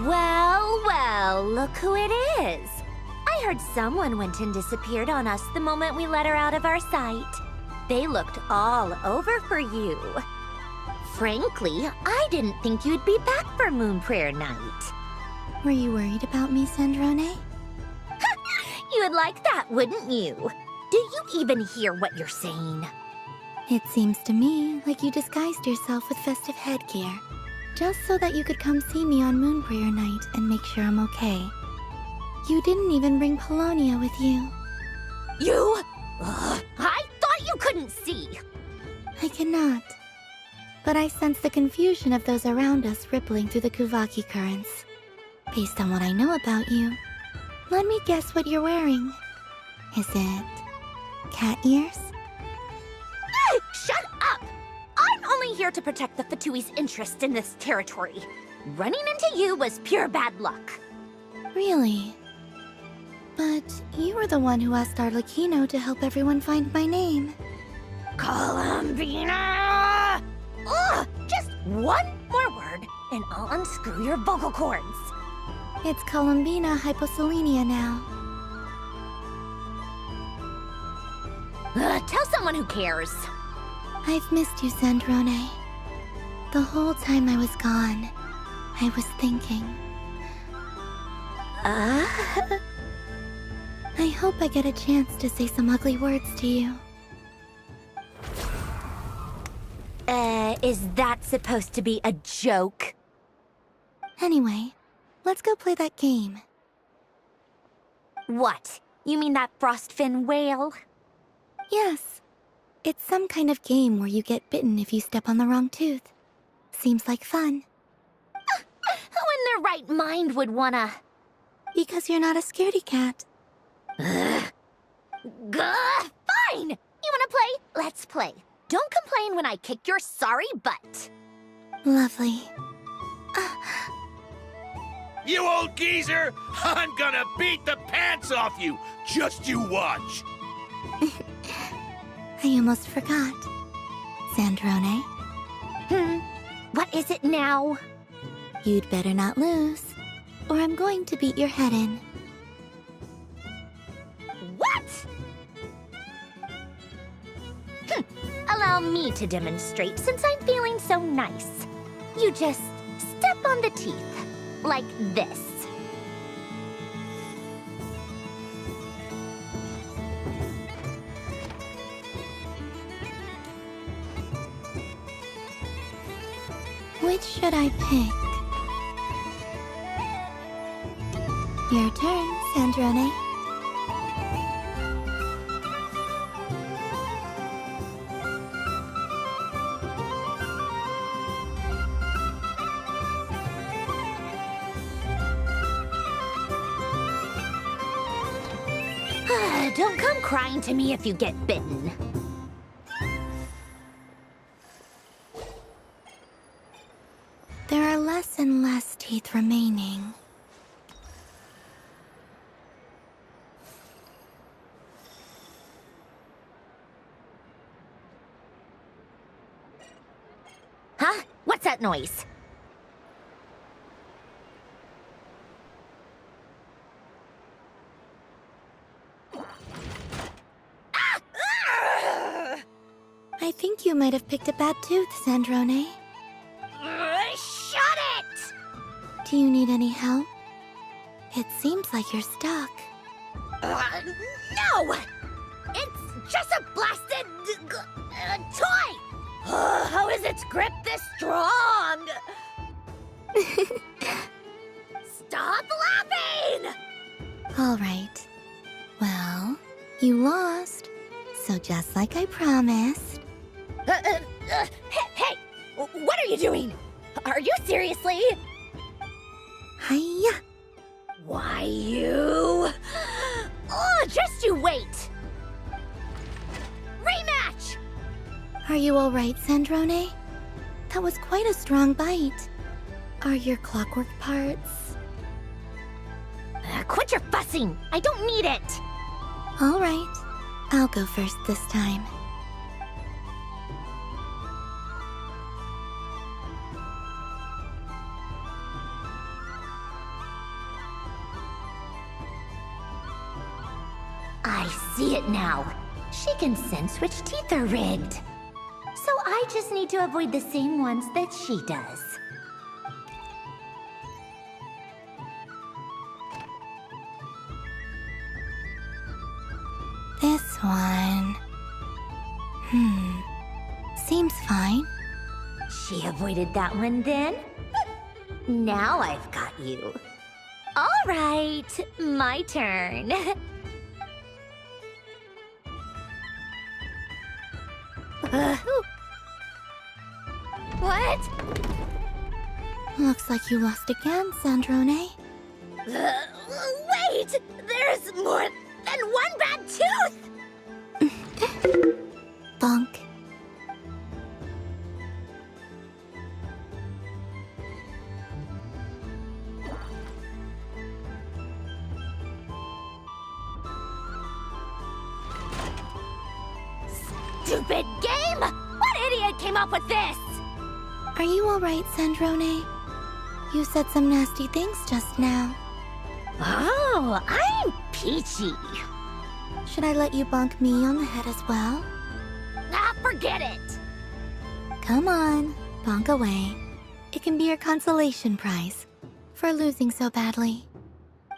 Well, well, look who it is. I heard someone went and disappeared on us the moment we let her out of our sight. They looked all over for you. Frankly, I didn't think you'd be back for Moon Prayer Night. Were you worried about me, Sandrone? You would like that, wouldn't you? Do you even hear what you're saying? It seems to me like you disguised yourself with festive headgear, just so that you could come see me on Moon Prayer Night and make sure I'm okay. You didn't even bring Polonia with you. You? I thought you couldn't see. I cannot. But I sense the confusion of those around us rippling through the Kuvaki currents. Based on what I know about you, let me guess what you're wearing. Is it cat ears? Shut up! I'm only here to protect the Fatui's interest in this territory. Running into you was pure bad luck. Really? But you were the one who asked Arlecchino to help everyone find my name. Columbina! Ugh! Just one more word, and I'll unscrew your vocal cords. It's Columbina Hyposelenia now. Tell someone who cares. I've missed you, Sandrone. The whole time I was gone, I was thinking. I hope I get a chance to say some ugly words to you. Is that supposed to be a joke? Anyway, let's go play that game. What? You mean that frostfin whale? Yes. It's some kind of game where you get bitten if you step on the wrong tooth. Seems like fun. Who in their right mind would wanna... Because you're not a scaredy cat. Fine! You wanna play? Let's play. Don't complain when I kick your sorry butt. Lovely. You old geezer! I'm gonna beat the pants off you! Just you watch! I almost forgot. Sandrone? What is it now? You'd better not lose, or I'm going to beat your head in. What? Allow me to demonstrate since I'm feeling so nice. You just step on the teeth, like this. Which should I pick? Your turn, Sandrone. Don't come crying to me if you get bitten. There are less and less teeth remaining. Huh? What's that noise? I think you might have picked a bad tooth, Sandrone. Shut it! Do you need any help? It seems like you're stuck. No! It's just a blasted... toy! How is its grip this strong? Stop laughing! All right. Well, you lost. So just like I promised... Hey! What are you doing? Are you seriously? Hiya. Why, you... Oh, just you wait! Rematch! Are you alright, Sandrone? That was quite a strong bite. Are your clockwork parts? Quit your fussing! I don't need it! Alright. I'll go first this time. I see it now. She can sense which teeth are rigged. So I just need to avoid the same ones that she does. This one... Seems fine. She avoided that one then? Now I've got you. All right, my turn. What? Looks like you lost again, Sandrone. Wait! There's more than one bad tooth! Bonk. Stupid game! What idiot came up with this? Are you alright, Sandrone? You said some nasty things just now. Oh, I'm peachy. Should I let you bonk me on the head as well? Ah, forget it! Come on, bonk away. It can be your consolation prize for losing so badly.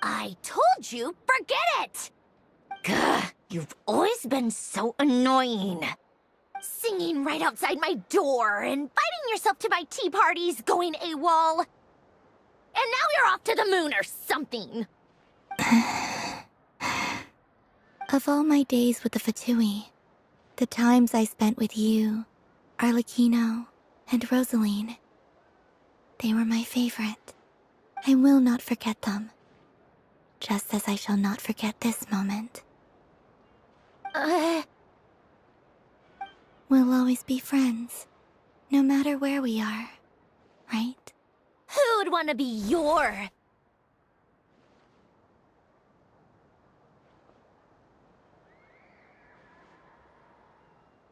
I told you, forget it! Gah, you've always been so annoying. Singing right outside my door and inviting yourself to my tea parties going AWOL. And now you're off to the moon or something. Of all my days with the Fatui, the times I spent with you, Arlecchino, and Rosaline, they were my favorite. I will not forget them. Just as I shall not forget this moment. We'll always be friends, no matter where we are, right? Who'd want to be your...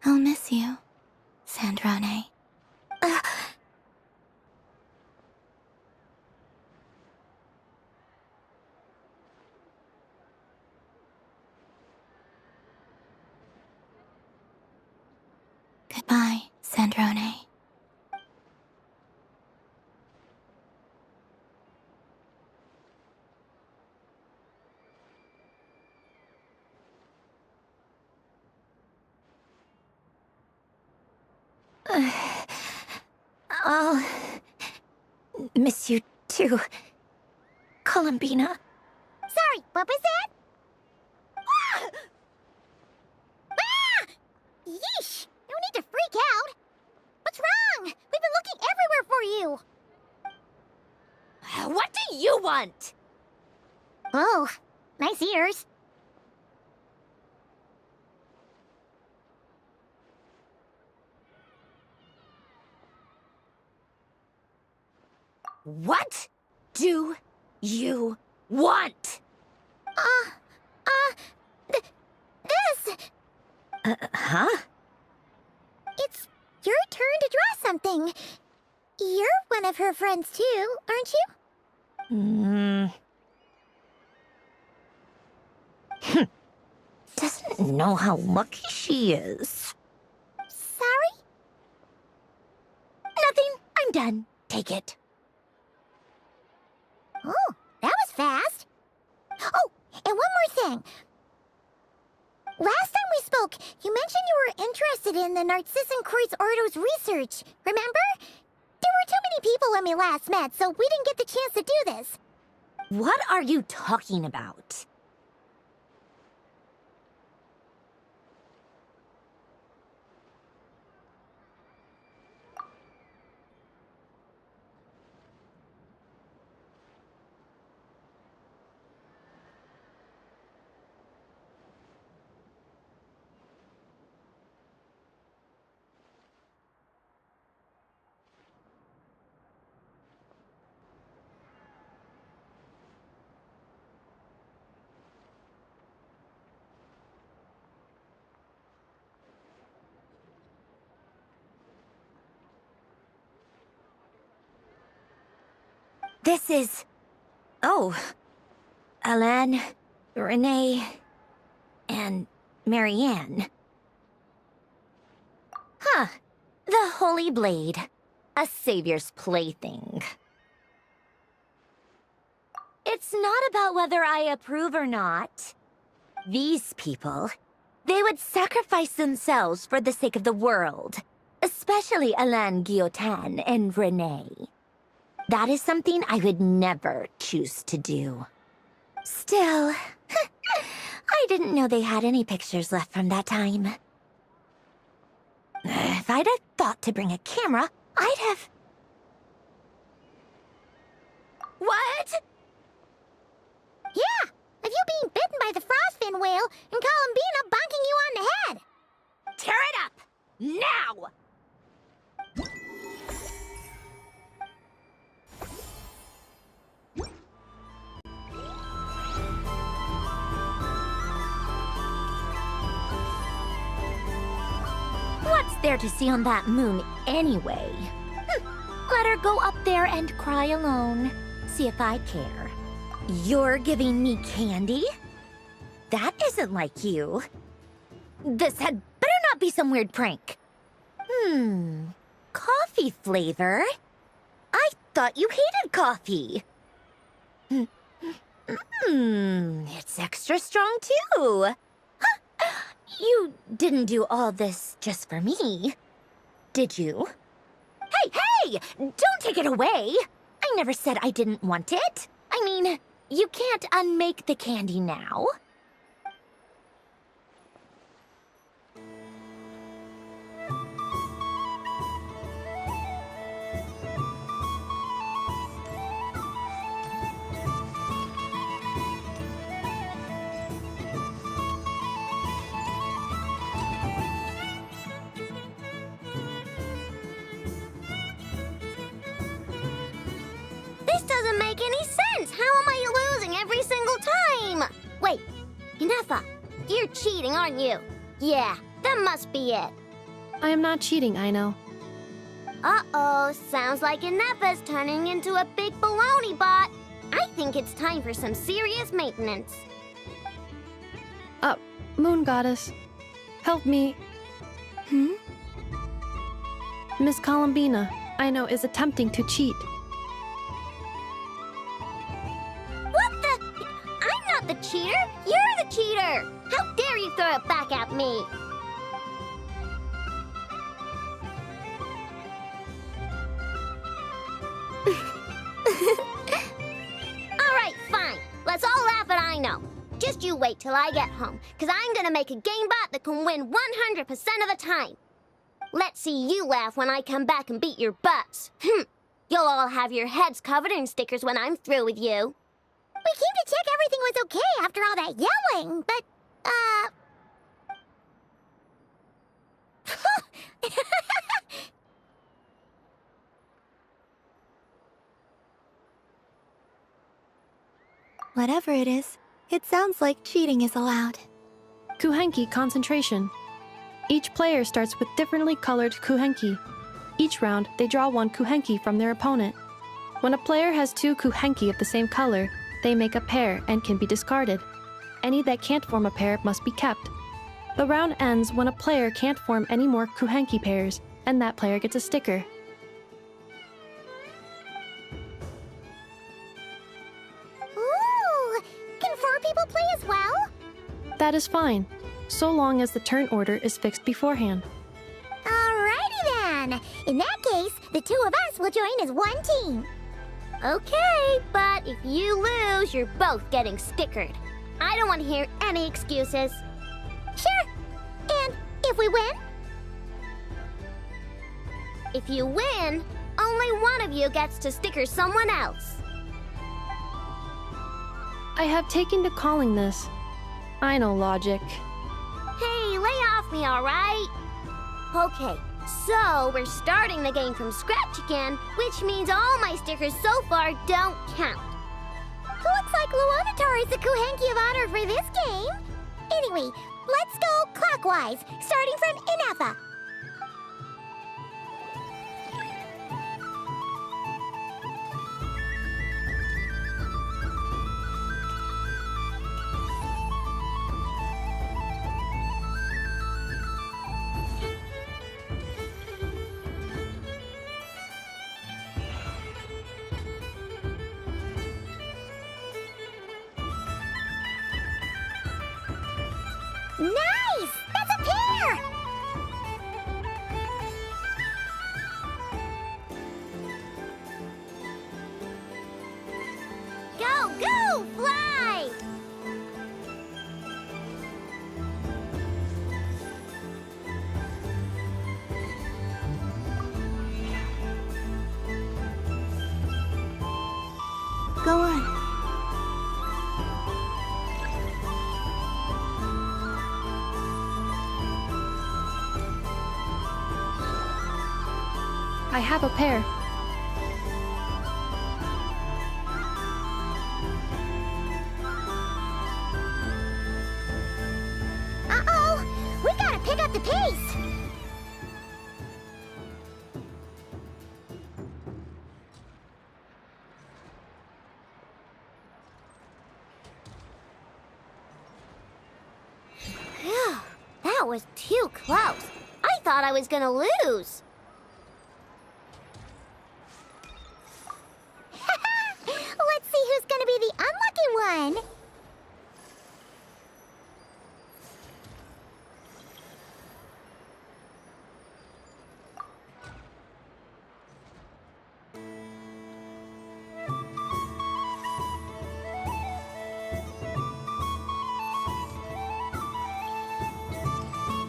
I'll miss you, Sandrone. Goodbye, Sandrone. I'll miss you too, Columbina. Sorry, what was that? Ah! Ah! Yeesh! No need to freak out. What's wrong? We've been looking everywhere for you. What do you want? Oh, nice ears. What do you want? This. Huh? It's your turn to draw something. You're one of her friends too, aren't you? Doesn't know how lucky she is. Sorry? Nothing. I'm done. Take it. Oh, that was fast. Oh, and one more thing. Last time we spoke, you mentioned you were interested in the Narcissan Kreuz Ordo's research, remember? There were too many people when we last met, so we didn't get the chance to do this. What are you talking about? This is... Oh. Alan, Renee, and Marianne. Huh. The Holy Blade. A savior's plaything. It's not about whether I approve or not. These people, they would sacrifice themselves for the sake of the world. Especially Alain Guillotin and Renee. That is something I would never choose to do. Still, I didn't know they had any pictures left from that time. If I'd have thought to bring a camera, I'd have... What? Yeah, of you being bitten by the frostfin whale and Columbina bonking you on the head. Tear it up! Now! What's there to see on that moon anyway? Let her go up there and cry alone. See if I care. You're giving me candy? That isn't like you. This had better not be some weird prank. Coffee flavor? I thought you hated coffee. It's extra strong too. Huh. You didn't do all this just for me, did you? Hey! Don't take it away! I never said I didn't want it. I mean, you can't unmake the candy now. Doesn't make any sense. How am I losing every single time? Wait, Inefa, you're cheating, aren't you? Yeah, that must be it. I am not cheating, I know. Uh-oh, sounds like Inefa's turning into a big baloney bot. I think it's time for some serious maintenance. Moon Goddess, help me. Miss Columbina, I know, is attempting to cheat. The cheater? You're the cheater! How dare you throw it back at me? Alright, fine. Let's all laugh at I know. Just you wait till I get home, because I'm gonna make a game bot that can win 100% of the time. Let's see you laugh when I come back and beat your butts. You'll all have your heads covered in stickers when I'm through with you. We came to check everything was okay after all that yelling, but, Whatever it is, it sounds like cheating is allowed. Kuhenki concentration. Each player starts with differently colored kuhenki. Each round, they draw one kuhenki from their opponent. When a player has two kuhenki of the same color, they make a pair and can be discarded. Any that can't form a pair must be kept. The round ends when a player can't form any more kuhenki pairs, and that player gets a sticker. Ooh! Can 4 people play as well? That is fine, so long as the turn order is fixed beforehand. Alrighty then! In that case, the 2 of us will join as one team. Okay, but if you lose, you're both getting stickered. I don't want to hear any excuses. Sure. And if we win? If you win, only one of you gets to sticker someone else. I have taken to calling this. I know logic. Hey, lay off me, alright? Okay. So, we're starting the game from scratch again, which means all my stickers so far don't count. Looks like Luonatar is the Kuhenki of honor for this game. Anyway, let's go clockwise, starting from Inefa. Nice! That's a pair! Go, go, fly! Go on. I have a pair. Uh-oh! We gotta pick up the pace! Phew, that was too close. I thought I was gonna lose. Let's see who's gonna be the unlucky one.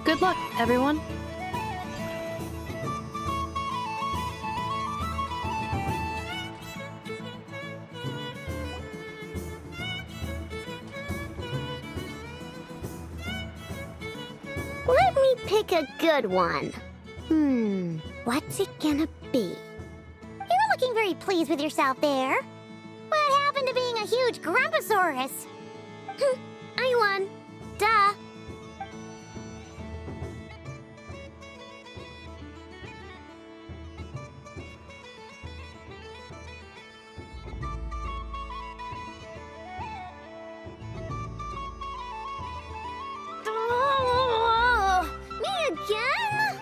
Good luck, everyone. Let me pick a good one. What's it gonna be? You're looking very pleased with yourself there. What happened to being a huge Grumposaurus? I won. Duh. Me again?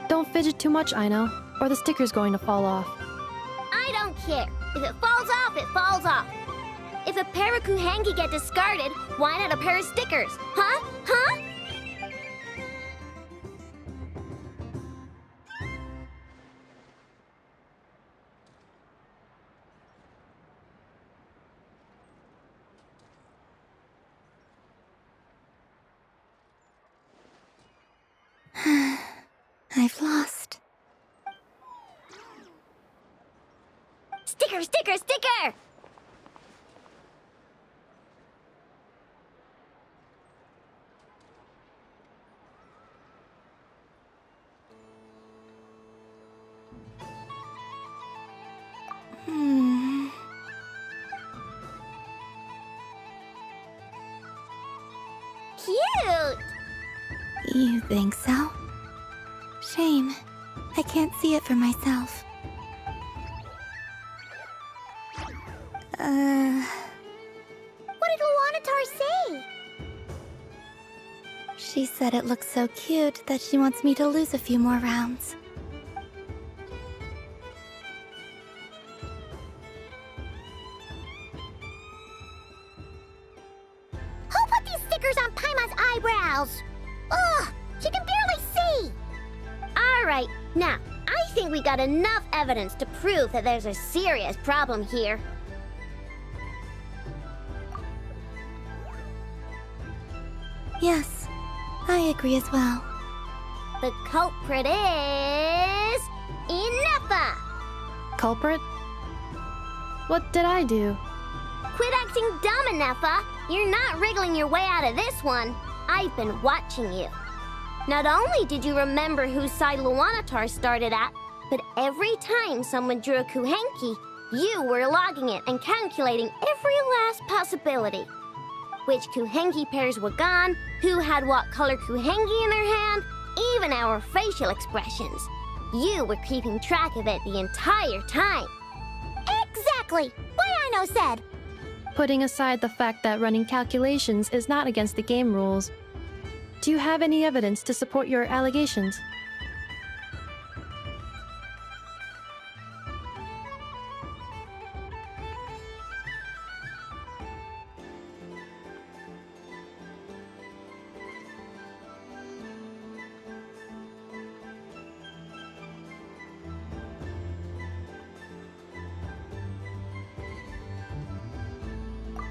Don't fidget too much, Ino, or the sticker's going to fall off. I don't care. If it falls off, it falls off. If a pair of Kuhengi get discarded, why not a pair of stickers? Huh? Huh? I've lost. Sticker, sticker, sticker! Cute! You think so? Shame. I can't see it for myself. What did Luanatar say? She said it looks so cute that she wants me to lose a few more rounds. Who put these stickers on Paimon's eyebrows? Ugh! She can barely see! Alright, now, I think we got enough evidence to prove that there's a serious problem here. Yes, I agree as well. The culprit is... Ineppa! Culprit? What did I do? Quit acting dumb, Ineppa! You're not wriggling your way out of this one. I've been watching you. Not only did you remember whose side Luanatar started at, but every time someone drew a Kuhenki, you were logging it and calculating every last possibility. Which Kuhenki pairs were gone, who had what color Kuhenki in their hand, even our facial expressions. You were keeping track of it the entire time. Exactly! What Ino said! Putting aside the fact that running calculations is not against the game rules, do you have any evidence to support your allegations?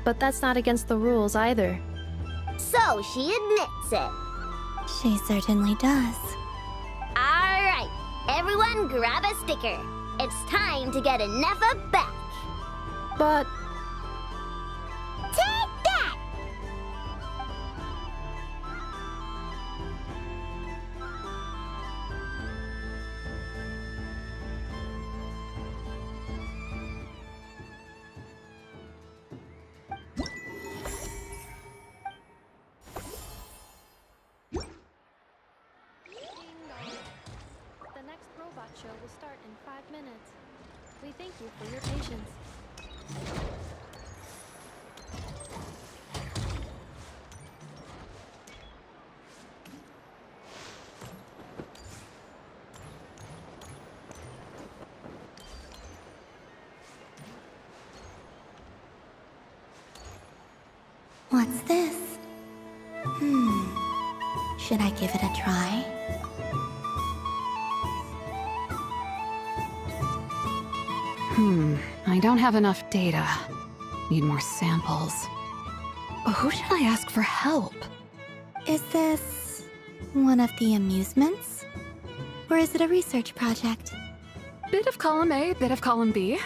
but that's not against the rules either. So she admits it. She certainly does. Alright, everyone grab a sticker. It's time to get Nefa back. But... Take that! The next robot show will start in 5 minutes. We thank you for your patience. What's this? Should I give it a try? I don't have enough data. Need more samples. Who should I ask for help? Is this one of the amusements? Or is it a research project? Bit of column A, bit of column B.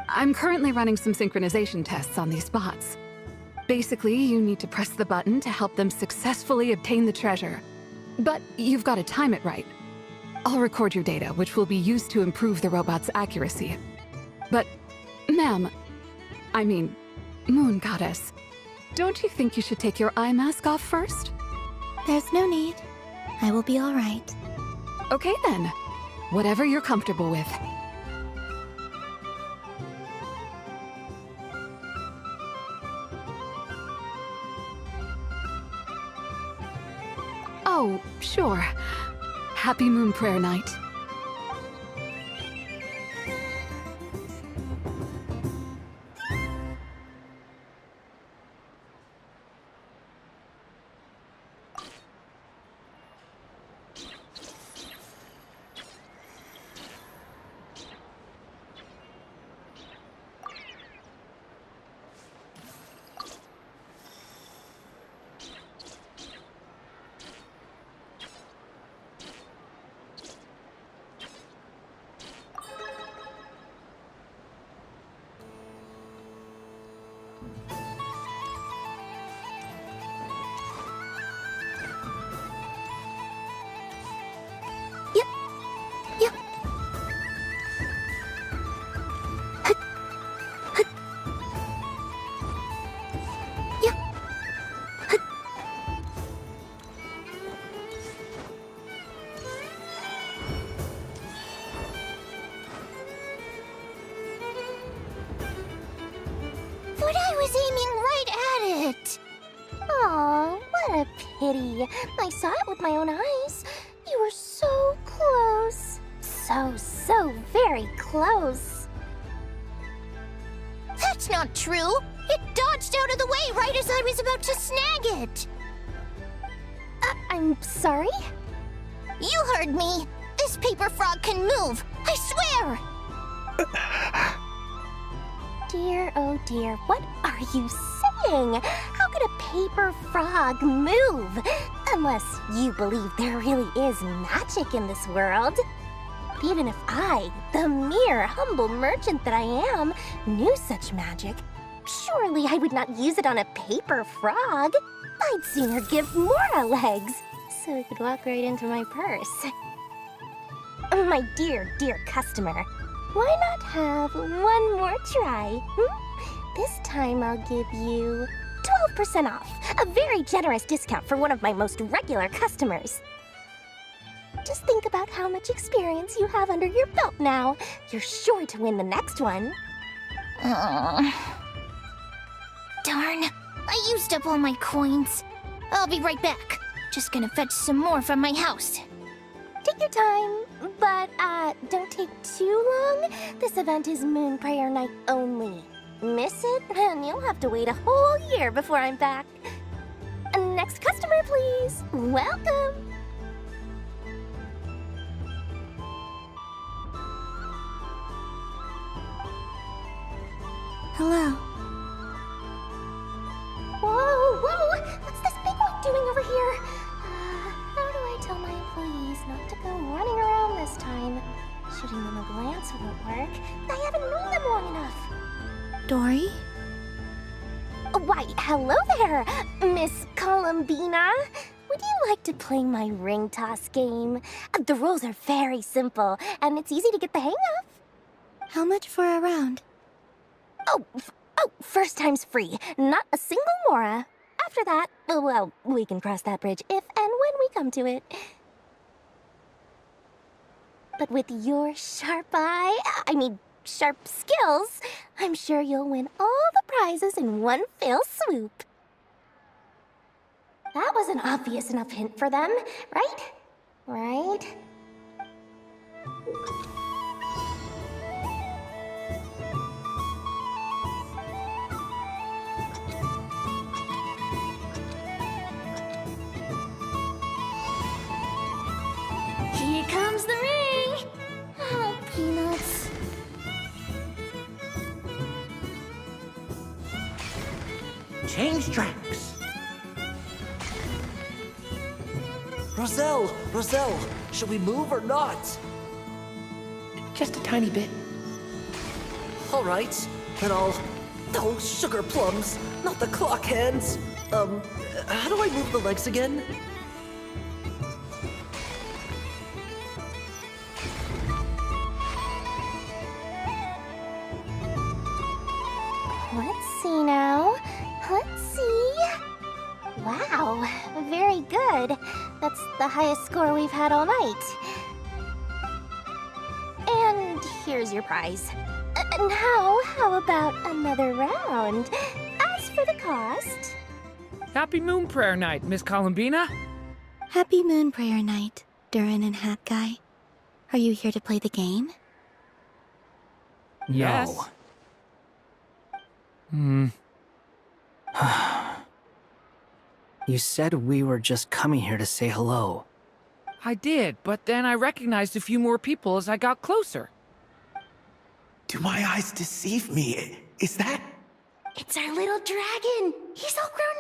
I'm currently running some synchronization tests on these bots. Basically, you need to press the button to help them successfully obtain the treasure. But you've got to time it right. I'll record your data, which will be used to improve the robot's accuracy. But, ma'am, I mean, Moon Goddess, don't you think you should take your eye mask off first? There's no need. I will be all right. Okay then. Whatever you're comfortable with. Oh, sure. Happy Moon Prayer Night. But I was aiming right at it! Aw, what a pity. I saw it with my own eyes. You were so close. So very close. That's not true! It dodged out of the way right as I was about to snag it! I'm sorry? You heard me! This paper frog can move! I swear! Dear, oh dear, what are you saying? How could a paper frog move? Unless you believe there really is magic in this world. But even if I, the mere humble merchant that I am, knew such magic, surely I would not use it on a paper frog. I'd sooner give Mora legs, so it could walk right into my purse. My dear customer, why not have one more try? This time I'll give you 12% off, a very generous discount for one of my most regular customers. Just think about how much experience you have under your belt now. You're sure to win the next one. Darn, I used up all my coins. I'll be right back. Just gonna fetch some more from my house. Take your time, but don't take too long. This event is Moon Prayer Night only. Miss it, and you'll have to wait a whole year before I'm back. Next customer, please. Welcome. Hello. Whoa, whoa! What's this big one doing over here? How do I tell my employees not to go running around this time? Shooting them a glance won't work. I haven't known them long enough. Dory? Why, hello there, Miss Columbina. Would you like to play my ring toss game? The rules are very simple, and it's easy to get the hang of. How much for a round? Oh, first time's free. Not a single mora. After that, well, we can cross that bridge if and when we come to it. But with your sharp skills, I'm sure you'll win all the prizes in one fell swoop. That was an obvious enough hint for them, right? Right? Here comes the ring! Oh, peanuts. Change tracks. Roselle, should we move or not? Just a tiny bit. All right, then I'll... Oh, sugar plums, not the clock hands. How do I move the legs again? Let's see now. Let's see. Wow, very good. That's the highest score we've had all night. And here's your prize. Now, how about another round? As for the cost... Happy Moon Prayer Night, Miss Columbina. Happy Moon Prayer Night, Durin and Hat Guy. Are you here to play the game? Yes. You said we were just coming here to say hello. I did, but then I recognized a few more people as I got closer. Do my eyes deceive me? Is that... It's our little dragon! He's all grown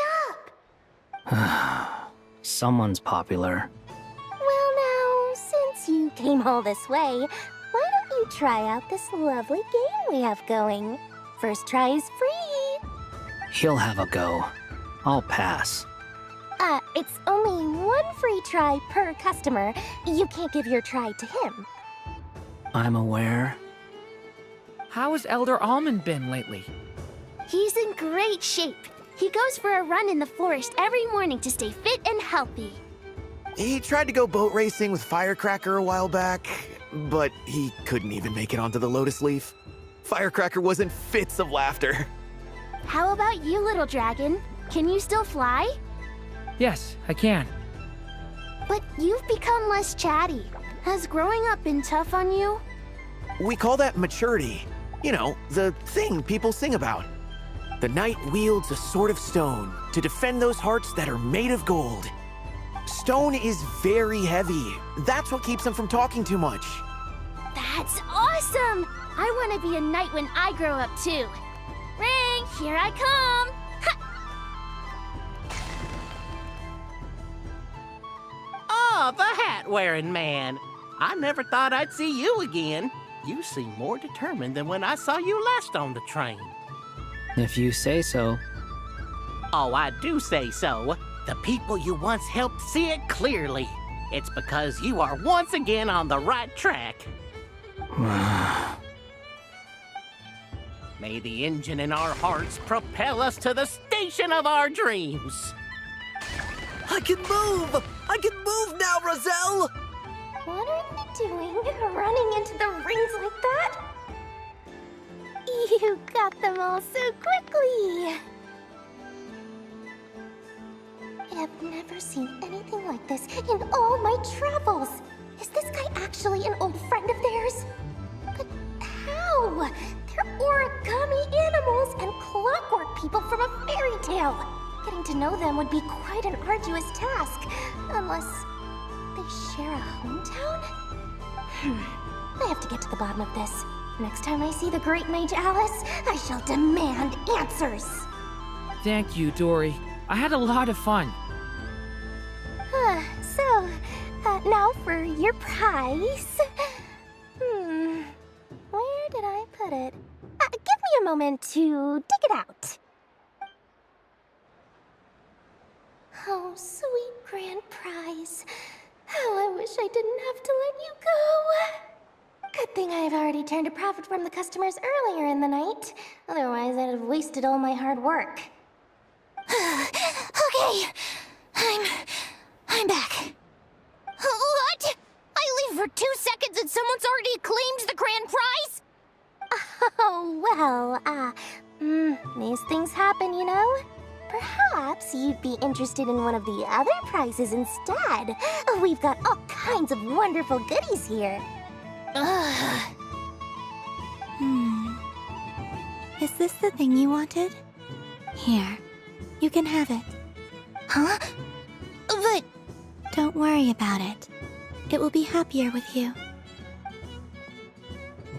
up! Someone's popular. Well now, since you came all this way, why don't you try out this lovely game we have going? First try is free! He'll have a go. I'll pass. It's only one free try per customer. You can't give your try to him. I'm aware. How has Elder Almond been lately? He's in great shape. He goes for a run in the forest every morning to stay fit and healthy. He tried to go boat racing with Firecracker a while back, but he couldn't even make it onto the Lotus Leaf. Firecracker was in fits of laughter. How about you, little dragon? Can you still fly? Yes, I can. But you've become less chatty. Has growing up been tough on you? We call that maturity. You know, the thing people sing about. The knight wields a sword of stone to defend those hearts that are made of gold. Stone is very heavy. That's what keeps him from talking too much. That's awesome! I want to be a knight when I grow up too. Ring, here I come! Oh, the hat-wearing man. I never thought I'd see you again. You seem more determined than when I saw you last on the train. If you say so. Oh, I do say so. The people you once helped see it clearly. It's because you are once again on the right track. May the engine in our hearts propel us to the station of our dreams. I can move! I can move now, Roselle! What are you doing, running into the rings like that? You got them all so quickly! I've never seen anything like this in all my travels! Is this guy actually an old friend of theirs? But how? They're origami animals and clockwork people from a fairy tale! Getting to know them would be quite an arduous task, unless they share a hometown? I have to get to the bottom of this. Next time I see the Great Mage Alice, I shall demand answers. Thank you, Dory. I had a lot of fun. So, now for your prize. Where did I put it? Give me a moment to dig it out. Oh, sweet grand prize. How I wish I didn't have to let you go. Good thing I've already turned a profit from the customers earlier in the night. Otherwise, I'd have wasted all my hard work. Okay, I'm back. What? I leave for 2 seconds and someone's already claimed the grand prize? Oh, well, these things happen, you know? Perhaps you'd be interested in one of the other prizes instead. We've got all kinds of wonderful goodies here. Is this the thing you wanted? Here, you can have it. Huh? But... Don't worry about it. It will be happier with you.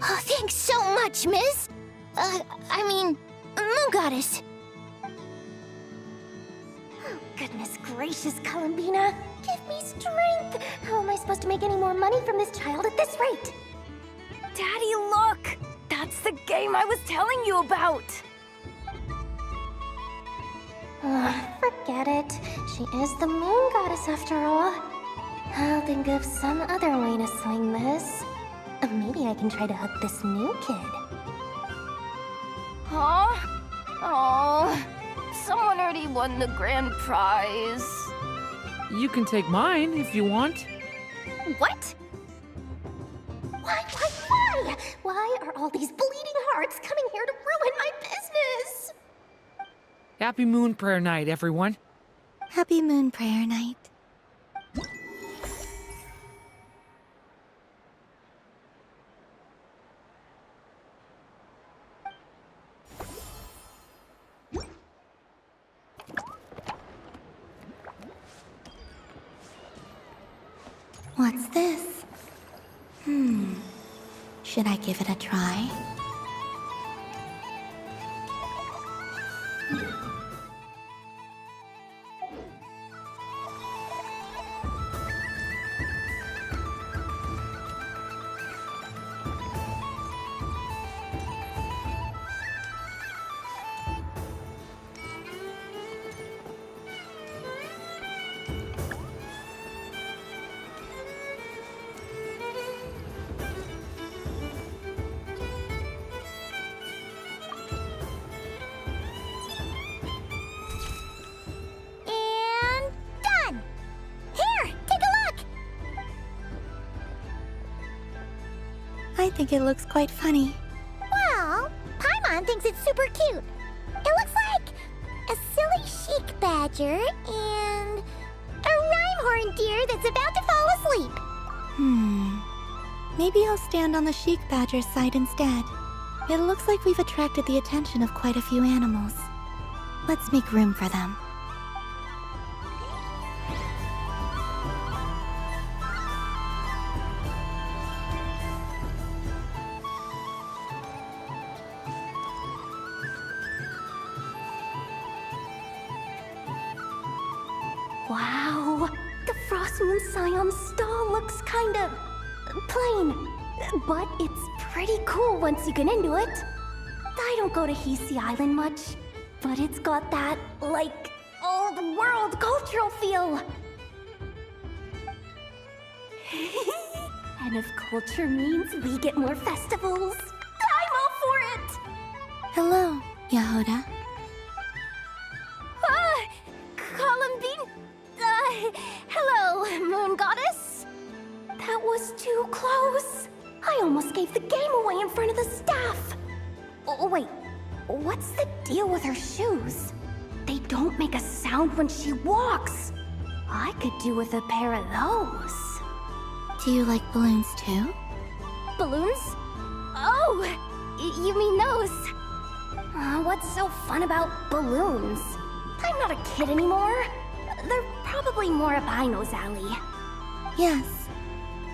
Oh, thanks so much, Miss. Moon Goddess. Oh, goodness gracious, Columbina. Give me strength. How am I supposed to make any more money from this child at this rate? Daddy, look! That's the game I was telling you about! Forget it. She is the moon goddess after all. I'll think of some other way to swing this. Maybe I can try to hook this new kid. Huh? Oh, someone already won the grand prize. You can take mine if you want. What? Why? Why are all these bleeding hearts coming here to ruin my business? Happy Moon Prayer Night, everyone. Happy Moon Prayer Night. What's this? Should I give it a try? I think it looks quite funny. Well, Paimon thinks it's super cute. It looks like a silly chic badger and a rhyme-horned deer that's about to fall asleep. Maybe I'll stand on the chic badger's side instead. It looks like we've attracted the attention of quite a few animals. Let's make room for them. Wow, the Frost Moon Scion stall looks kind of plain, but it's pretty cool once you get into it. I don't go to Hisi Island much, but it's got that, like, all-the-world cultural feel. And if culture means we get more festivals, I'm all for it! Hello, Yahoda. Columbine? Hello, Moon Goddess? That was too close. I almost gave the game away in front of the staff. Oh, wait, what's the deal with her shoes? They don't make a sound when she walks. I could do with a pair of those. Do you like balloons too? Balloons? Oh, you mean those? What's so fun about balloons? I'm not a kid anymore. They're probably more up Aino's alley. Yes.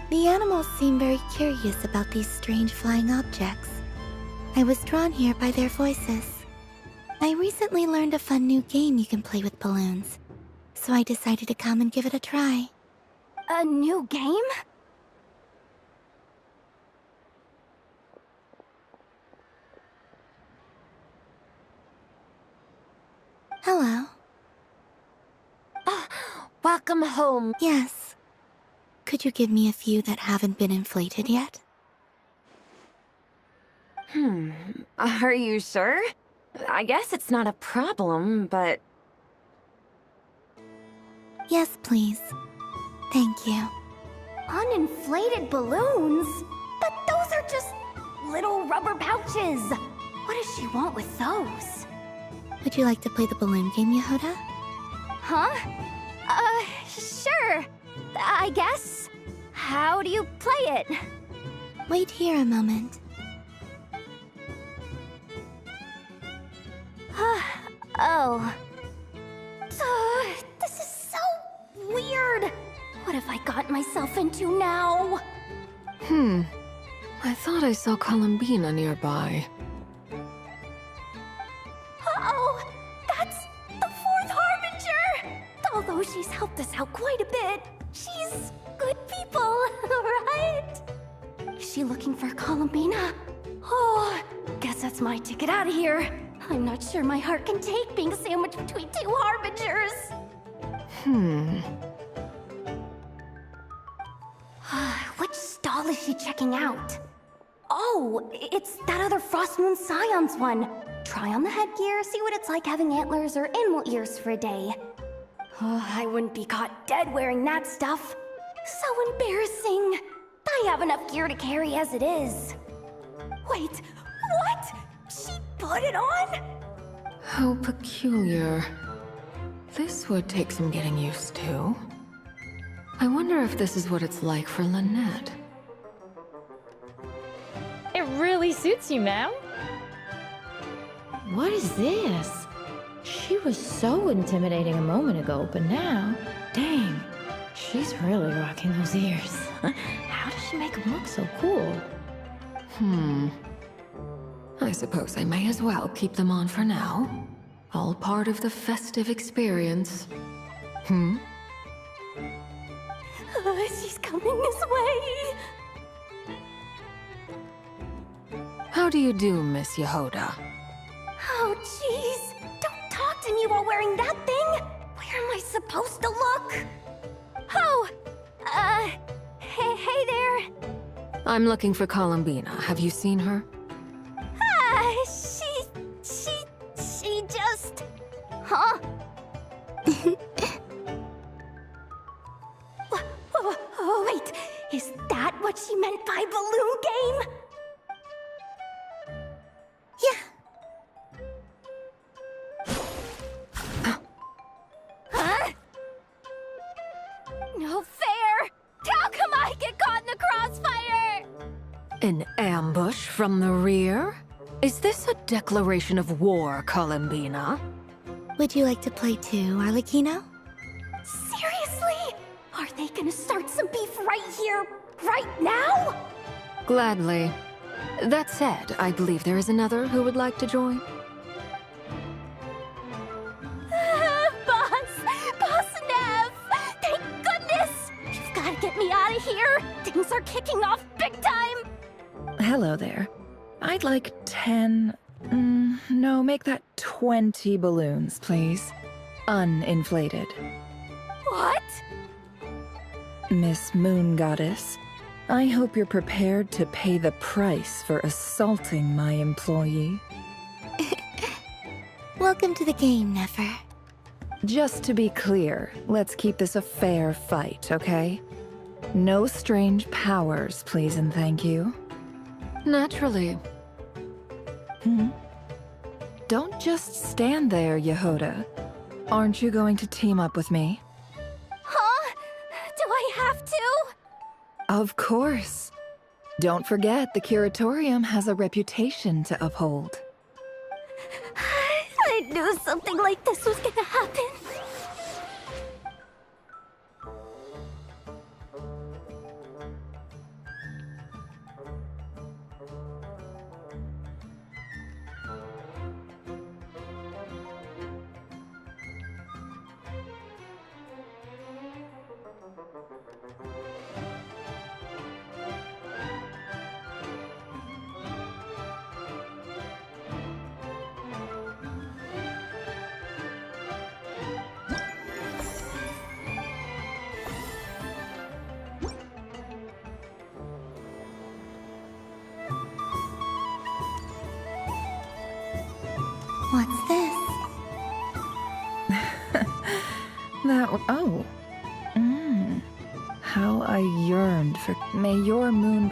The animals seem very curious about these strange flying objects. I was drawn here by their voices. I recently learned a fun new game you can play with balloons, so I decided to come and give it a try. A new game? Hello. Welcome home. Yes. Could you give me a few that haven't been inflated yet? Are you sure? I guess it's not a problem, but... Yes, please. Thank you. Uninflated balloons? But those are just little rubber pouches. What does she want with those? Would you like to play the balloon game, Yehuda? Huh? Sure. I guess. How do you play it? Wait here a moment. Oh. This is so weird. What have I got myself into now? I thought I saw Columbina nearby. Uh-oh! That's the fourth Harbinger! Although she's helped us out quite a bit, she's good people, right? Is she looking for Columbina? Oh, guess that's my ticket out of here. I'm not sure my heart can take being sandwiched between two Harbingers. Which stall is she checking out? Oh, it's that other Frost Moon Scion's one. Try on the headgear, see what it's like having antlers or animal ears for a day. Oh, I wouldn't be caught dead wearing that stuff. So embarrassing. I have enough gear to carry as it is. Wait, what? She put it on? How peculiar. This would take some getting used to. I wonder if this is what it's like for Lynette. It really suits you, ma'am. What is this? She was so intimidating a moment ago, but now, dang, she's really rocking those ears. How does she make them look so cool? I suppose I may as well keep them on for now. All part of the festive experience. She's coming this way. How do you do, Miss Yehuda? Oh, jeez. Don't talk to me while wearing that thing. Where am I supposed to look? Oh, hey there. I'm looking for Columbina. Have you seen her? She just... Huh? Oh, wait. Is that what she meant by balloon game? Huh? No fair! How come I get caught in the crossfire? An ambush from the rear? Is this a declaration of war, Columbina? Would you like to play too, Arlecchino? Seriously? Are they gonna start some beef right here, right now? Gladly. That said, I believe there is another who would like to join. Boss Nev! Thank goodness! You've gotta get me out of here! Things are kicking off big time! Hello there. I'd like 10... no, make that 20 balloons, please. Uninflated. What? Miss Moon Goddess, I hope you're prepared to pay the price for assaulting my employee. Welcome to the game, Nefer. Just to be clear, let's keep this a fair fight, okay? No strange powers, please and thank you. Naturally. Don't just stand there, Yehuda. Aren't you going to team up with me? Huh? Do I have to? Of course. Don't forget, the Curatorium has a reputation to uphold. I knew something like this was gonna happen. Oh. How I yearned for... May your moon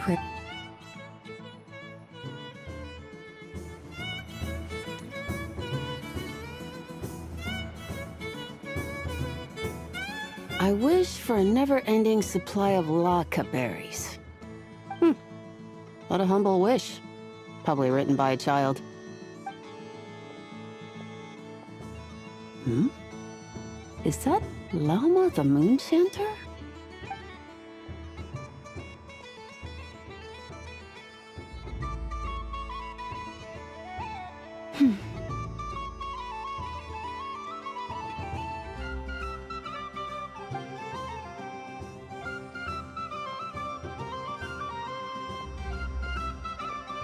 I wish for a never-ending supply of laka berries. What a humble wish. Probably written by a child. Is that Llama the Moon Chanter?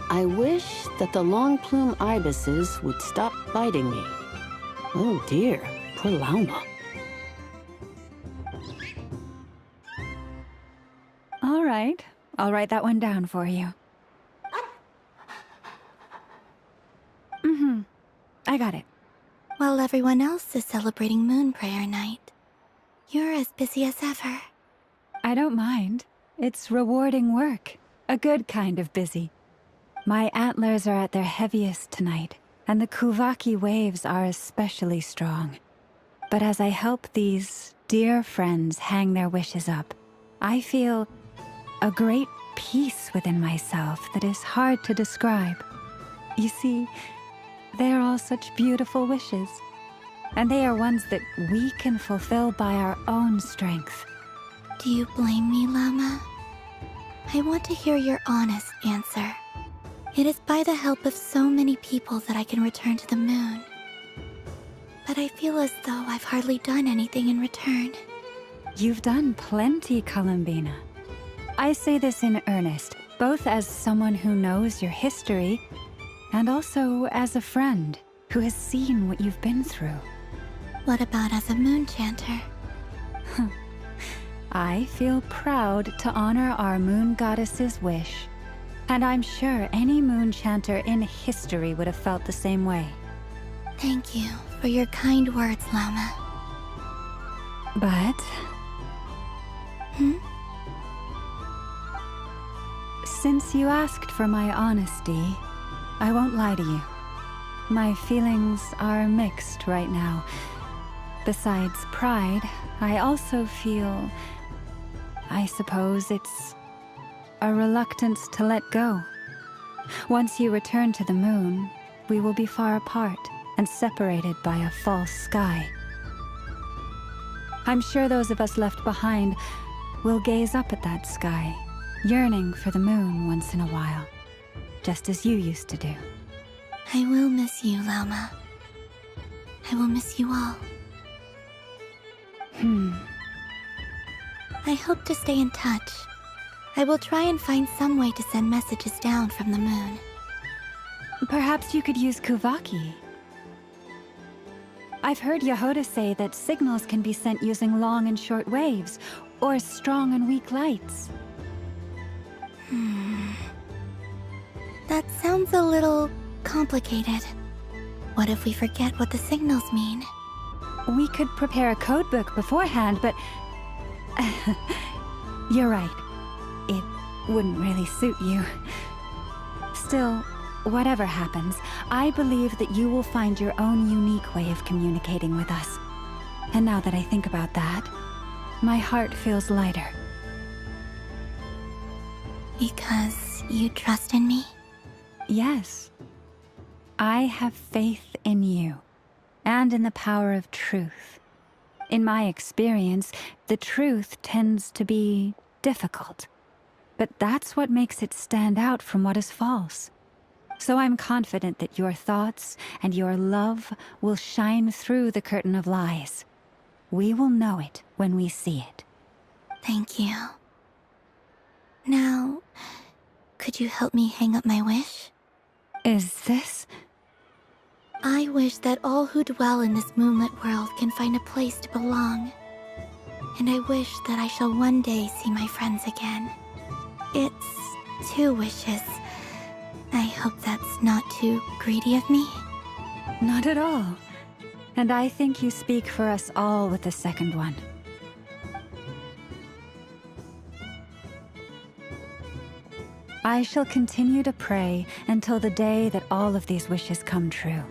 I wish that the long plume ibises would stop biting me. Oh dear, poor Llama. All right, I'll write that one down for you. I got it. While everyone else is celebrating Moon Prayer Night, you're as busy as ever. I don't mind. It's rewarding work. A good kind of busy. My antlers are at their heaviest tonight, and the Kuvaki waves are especially strong. But as I help these dear friends hang their wishes up, I feel a great peace within myself that is hard to describe. You see, they're all such beautiful wishes, and they are ones that we can fulfill by our own strength. Do you blame me, Llama? I want to hear your honest answer. It is by the help of so many people that I can return to the moon. But I feel as though I've hardly done anything in return. You've done plenty, Columbina. I say this in earnest, both as someone who knows your history, and also as a friend who has seen what you've been through. What about as a moon chanter? I feel proud to honor our moon goddess's wish. And I'm sure any moon chanter in history would have felt the same way. Thank you for your kind words, Llama. But... Since you asked for my honesty, I won't lie to you. My feelings are mixed right now. Besides pride, I also feel... I suppose it's a reluctance to let go. Once you return to the moon, we will be far apart and separated by a false sky. I'm sure those of us left behind will gaze up at that sky, yearning for the moon once in a while, just as you used to do. I will miss you, Llama. I will miss you all. I hope to stay in touch. I will try and find some way to send messages down from the moon. Perhaps you could use Kuvaki. I've heard Yehoda say that signals can be sent using long and short waves, or strong and weak lights. That sounds a little complicated. What if we forget what the signals mean? We could prepare a codebook beforehand, but... You're right. It wouldn't really suit you. Still, whatever happens, I believe that you will find your own unique way of communicating with us. And now that I think about that, my heart feels lighter. Because you trust in me? Yes. I have faith in you, and in the power of truth. In my experience, the truth tends to be difficult. But that's what makes it stand out from what is false. So I'm confident that your thoughts and your love will shine through the curtain of lies. We will know it when we see it. Thank you. Now, could you help me hang up my wish? Is this? I wish that all who dwell in this moonlit world can find a place to belong. And I wish that I shall one day see my friends again. It's 2 wishes. I hope that's not too greedy of me. Not at all. And I think you speak for us all with the second one. I shall continue to pray until the day that all of these wishes come true.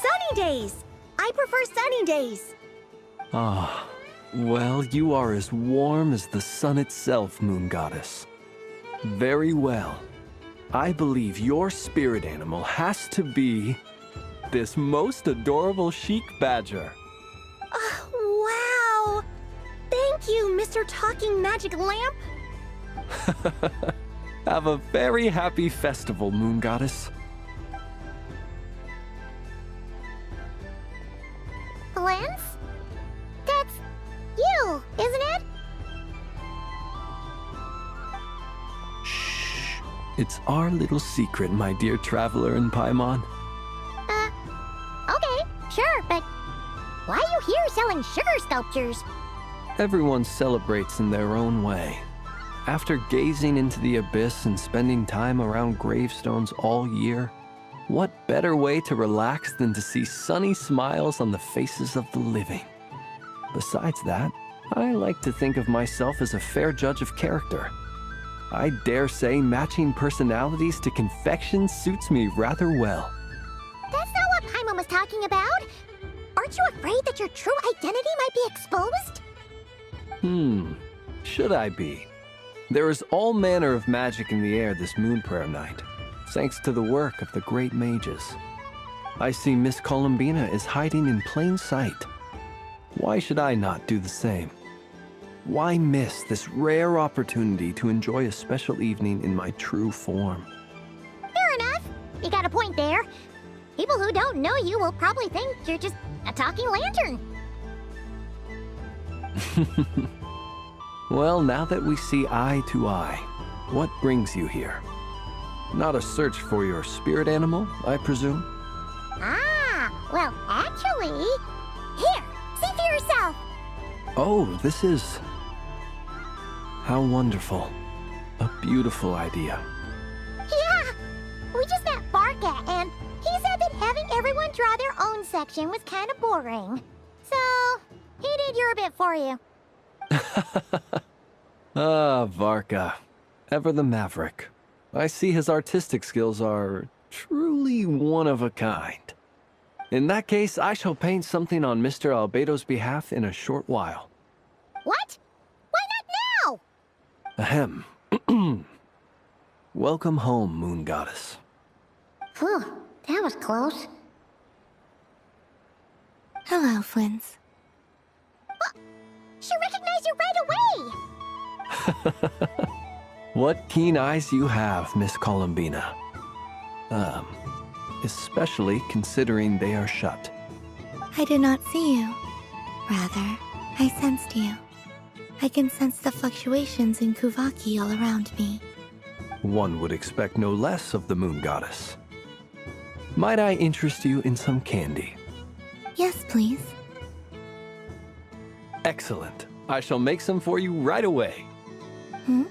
Sunny days! I prefer sunny days. Ah, well, you are as warm as the sun itself, Moon Goddess. Very well. I believe your spirit animal has to be this most adorable chic badger. Wow! Thank you, Mr. Talking Magic Lamp. Have a very happy festival, Moon Goddess. Lance? That's you, isn't it? It's our little secret, my dear traveler in Paimon. Okay, sure, but why are you here selling sugar sculptures? Everyone celebrates in their own way. After gazing into the abyss and spending time around gravestones all year, what better way to relax than to see sunny smiles on the faces of the living? Besides that, I like to think of myself as a fair judge of character. I dare say matching personalities to confection suits me rather well. That's not what Paimon was talking about. Aren't you afraid that your true identity might be exposed? Should I be? There is all manner of magic in the air this moon prayer night, thanks to the work of the great mages. I see Miss Columbina is hiding in plain sight. Why should I not do the same? Why miss this rare opportunity to enjoy a special evening in my true form? Fair enough. You got a point there. People who don't know you will probably think you're just a talking lantern. Well, now that we see eye to eye, what brings you here? Not a search for your spirit animal, I presume? Ah, well, actually... Here, see for yourself. Oh, this is... How wonderful. A beautiful idea. Yeah! We just met Barca, and he said that having everyone draw their own section was kind of boring. So, he did your bit for you. Ah, Varka. Ever the maverick. I see his artistic skills are truly one of a kind. In that case, I shall paint something on Mr. Albedo's behalf in a short while. What? Why not now? Ahem. Welcome home, Moon Goddess. Phew, that was close. Hello, Flins. She recognized you right away! What keen eyes you have, Miss Columbina. Especially considering they are shut. I did not see you. Rather, I sensed you. I can sense the fluctuations in Kuvaki all around me. One would expect no less of the Moon Goddess. Might I interest you in some candy? Yes, please. Excellent. I shall make some for you right away. Hmm?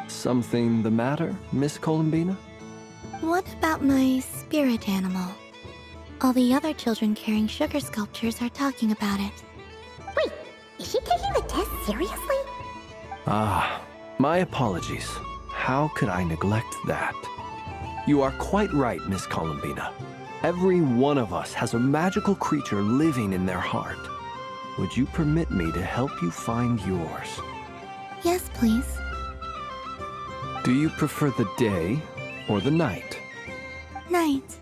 Something the matter, Miss Columbina? What about my spirit animal? All the other children carrying sugar sculptures are talking about it. Wait, is she taking the test seriously? Ah, my apologies. How could I neglect that? You are quite right, Miss Columbina. Every one of us has a magical creature living in their heart. Would you permit me to help you find yours? Yes, please. Do you prefer the day or the night? Night.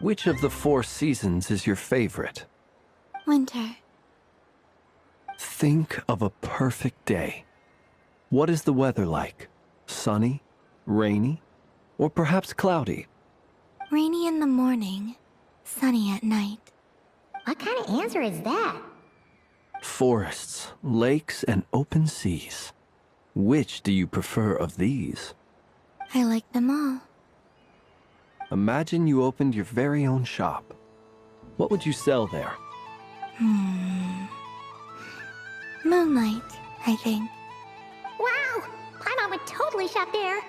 Which of the 4 seasons is your favorite? Winter. Think of a perfect day. What is the weather like? Sunny, rainy, or perhaps cloudy? Rainy in the morning, sunny at night. What kind of answer is that? Forests, lakes, and open seas. Which do you prefer of these? I like them all. Imagine you opened your very own shop. What would you sell there? Moonlight, I think. Wow! Paimon would totally shop there.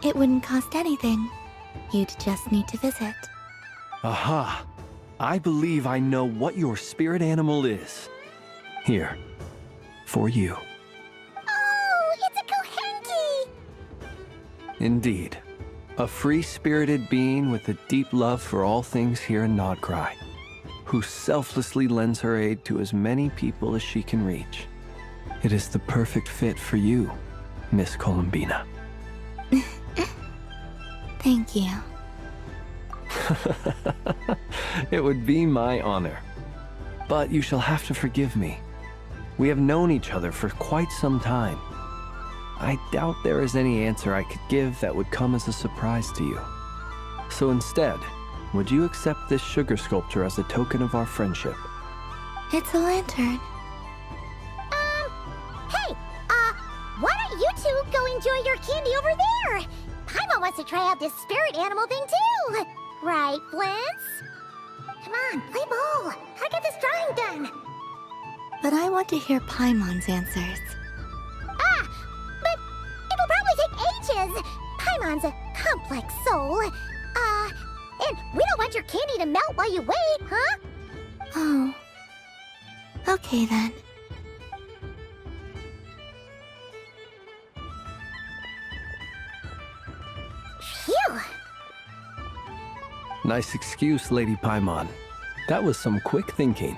It wouldn't cost anything. You'd just need to visit. Aha! I believe I know what your spirit animal is. Here, for you. Oh, it's a Kohenki! Indeed. A free-spirited being with a deep love for all things here in Nodcry, who selflessly lends her aid to as many people as she can reach. It is the perfect fit for you, Miss Columbina. Thank you. It would be my honor. But you shall have to forgive me. We have known each other for quite some time. I doubt there is any answer I could give that would come as a surprise to you. So instead, would you accept this sugar sculpture as a token of our friendship? It's a lantern. Hey, why don't you two go enjoy your candy over there? Paimon wants to try out this spirit animal thing too. Right, Blintz? Come on, play ball. Gotta get this drawing done. But I want to hear Paimon's answers. But it'll probably take ages. Paimon's a complex soul. And we don't want your candy to melt while you wait, huh? Oh. Okay then. Phew. Nice excuse, Lady Paimon. That was some quick thinking.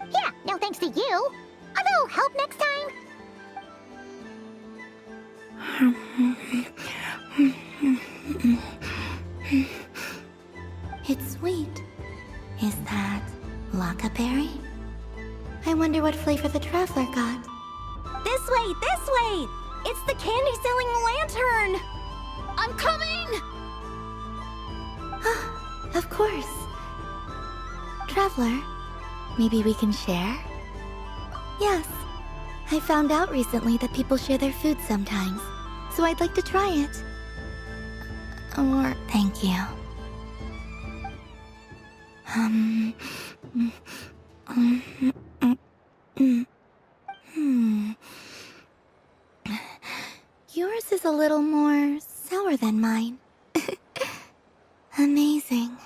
Yeah, no thanks to you. A little help next time. It's sweet. Is that Laka berry? I wonder what flavor the traveler got. This way, this way! It's the candy-selling lantern! I'm coming! Of course. Traveler, maybe we can share? Yes. I found out recently that people share their food sometimes, so I'd like to try it. Or thank you. Yours is a little more sour than mine. Amazing.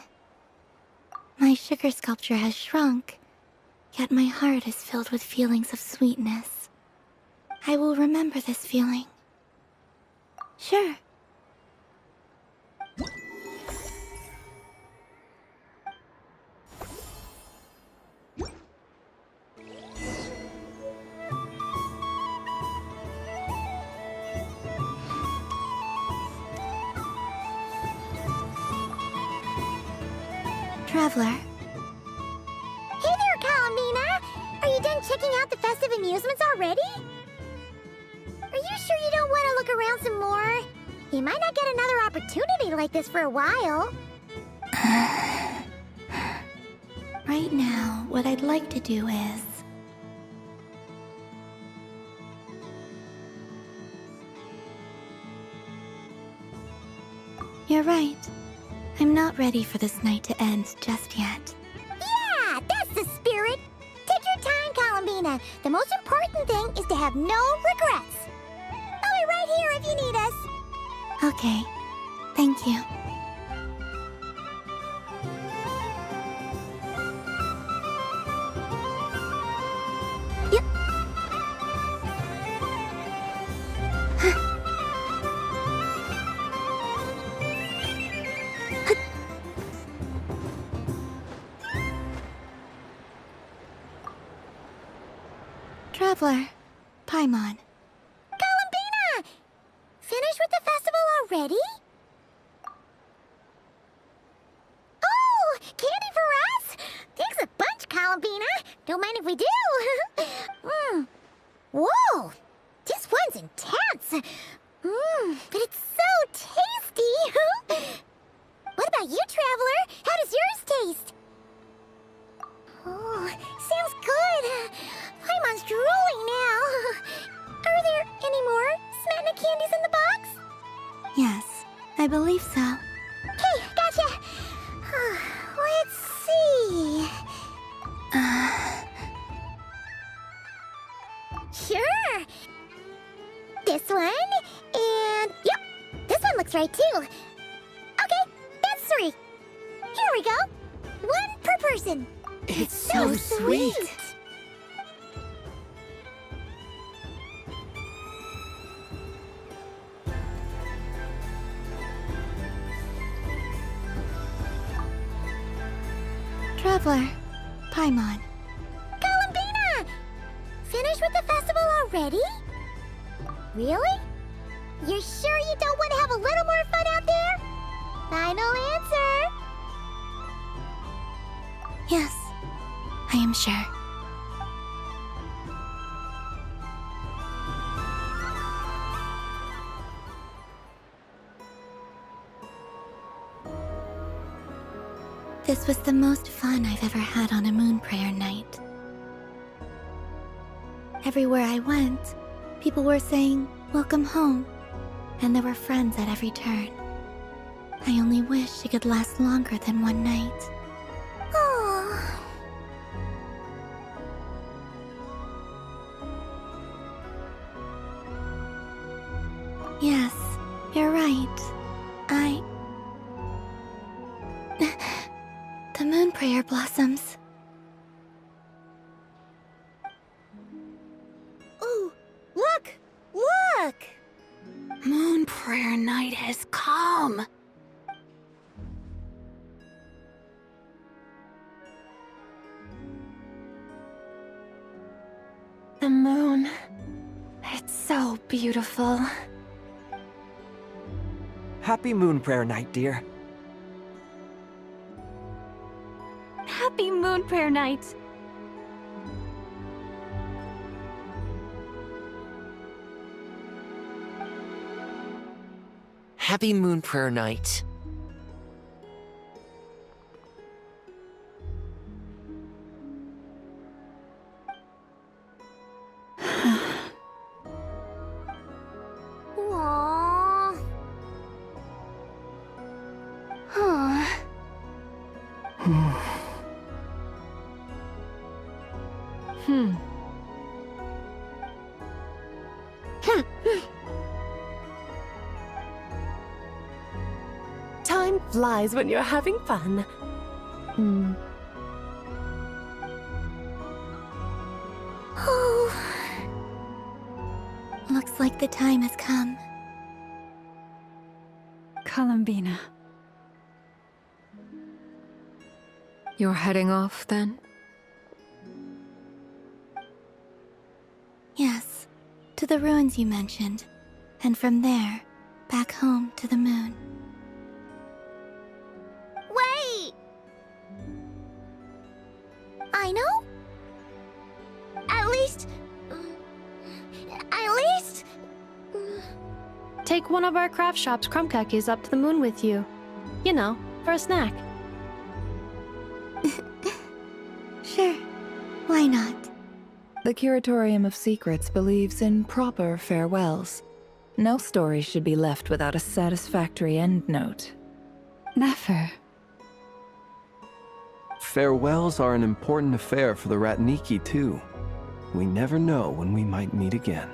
My sugar sculpture has shrunk, yet my heart is filled with feelings of sweetness. I will remember this feeling. Sure. Traveler. Hey there, Kalamina! Are you done checking out the festive amusements already? Are you sure you don't want to look around some more? You might not get another opportunity like this for a while. Right now, what I'd like to do is... You're right. I'm not ready for this night to end just yet. Yeah, that's the spirit. Take your time, Columbina. The most important thing is to have no regrets. I'll be right here if you need us. Okay. Thank you. Traveler, Paimon. Columbina! Finished with the festival already? Oh, candy for us? Thanks a bunch, Columbina. Don't mind if we do. Whoa, this one's intense. But it's so tasty. What about you, Traveler? How does yours taste? Oh, sounds good. Paimon's drooling now. Are there any more Smetana candies in the box? Yes, I believe so. Okay, gotcha. Let's see. Sure. This one, and yep, this one looks right too. Okay, that's 3. Here we go. 1 per person. It's so sweet. Traveler, Paimon. Columbina! Finished with the festival already? Really? You're sure you don't want to have a little more fun out there? Final answer. Yes, I am sure. This was the most fun I've ever had on a moon prayer night. Everywhere I went, people were saying, "Welcome home," and there were friends at every turn. I only wish it could last longer than one night. Oh. Yes, you're right. The moon prayer blossoms. Ooh, look! Look! Moon prayer night has come. The moon. It's so beautiful. Happy Moon Prayer Night, dear. Happy Moon Prayer Night! Happy Moon Prayer Night. Aww. Huh. Time flies when you're having fun. Oh. Looks like the time has come. Columbina. You're heading off, then? Yes, to the ruins you mentioned, and from there, back home to the moon. Wait! I know? At least... Take one of our craft shop's crumb cookies up to the moon with you. You know, for a snack. Sure, why not? The Curatorium of Secrets believes in proper farewells. No story should be left without a satisfactory endnote. Never. Farewells are an important affair for the Ratniki, too. We never know when we might meet again.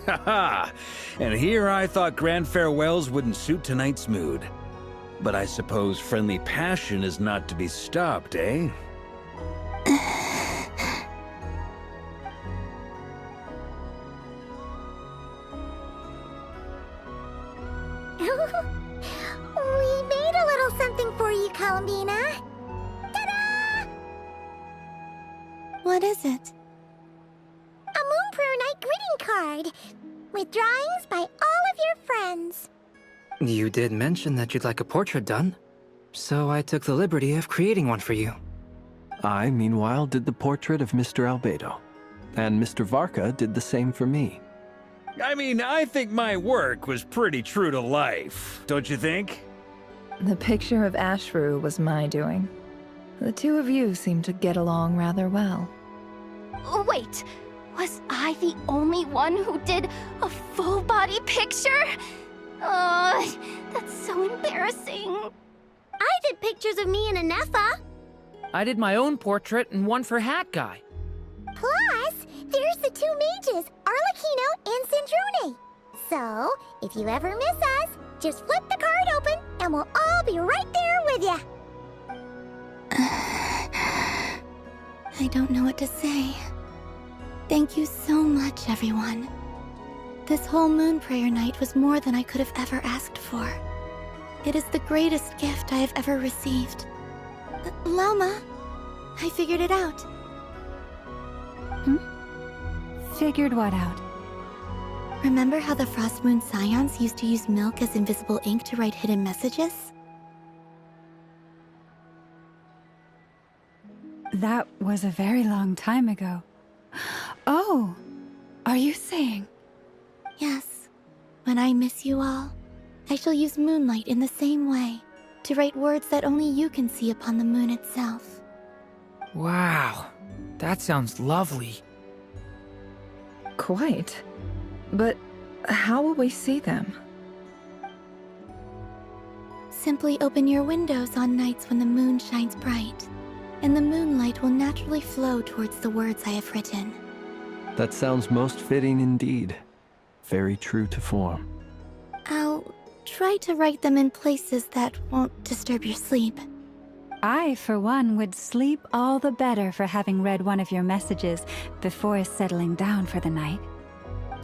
Haha! And here I thought grand farewells wouldn't suit tonight's mood. But I suppose friendly passion is not to be stopped, eh? We made a little something for you, Columbina. Ta-da! What is it? A Moon Prayer Night greeting card with drawings by all of your friends. You did mention that you'd like a portrait done, so I took the liberty of creating one for you. I, meanwhile, did the portrait of Mr. Albedo, and Mr. Varka did the same for me. I mean, I think my work was pretty true to life, don't you think? The picture of Ashru was my doing. The two of you seem to get along rather well. Wait, was I the only one who did a full body picture? That's so embarrassing. I did pictures of me and Anefa. I did my own portrait and one for Hat Guy. Plus, there's the two mages, Arlecchino and Sandrone. So, if you ever miss us, just flip the card open and we'll all be right there with you. I don't know what to say. Thank you so much, everyone. This whole Moon Prayer Night was more than I could have ever asked for. It is the greatest gift I have ever received. Lama, I figured it out. Figured what out? Remember how the Frost Moon Scions used to use milk as invisible ink to write hidden messages? That was a very long time ago. Oh, are you saying? Yes. When I miss you all, I shall use moonlight in the same way, to write words that only you can see upon the moon itself. Wow, that sounds lovely. Quite. But how will we see them? Simply open your windows on nights when the moon shines bright, and the moonlight will naturally flow towards the words I have written. That sounds most fitting indeed. Very true to form. I'll try to write them in places that won't disturb your sleep. I, for one, would sleep all the better for having read one of your messages before settling down for the night.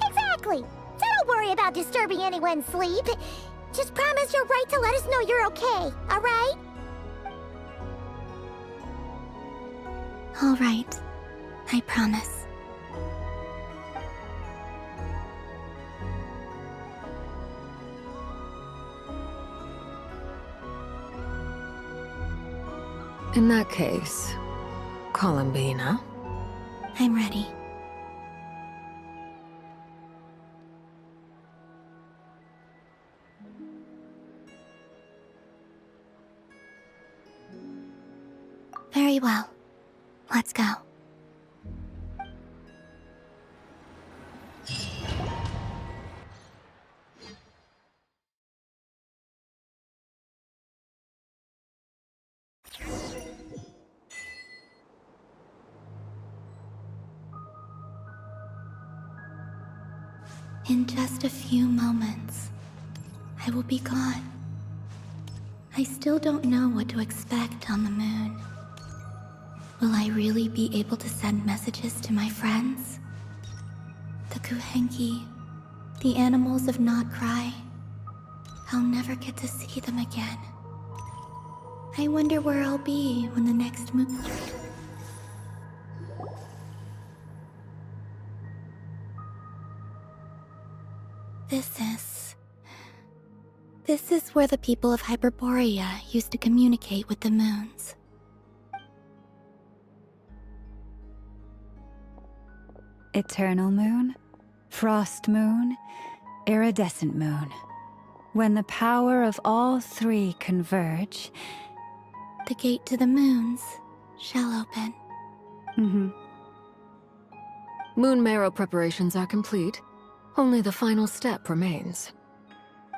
Exactly. So don't worry about disturbing anyone's sleep. Just promise you'll write to let us know you're okay, all right? All right. I promise. In that case, Columbina. I'm ready. Very well. Let's go. In just a few moments, I will be gone. I still don't know what to expect on the moon. Will I really be able to send messages to my friends? The Kuhenki, the animals of Not Cry. I'll never get to see them again. I wonder where I'll be when the next moon... This is where the people of Hyperborea used to communicate with the moons. Eternal moon, frost moon, iridescent moon. When the power of all three converge, the gate to the moons shall open. Moon marrow preparations are complete. Only the final step remains.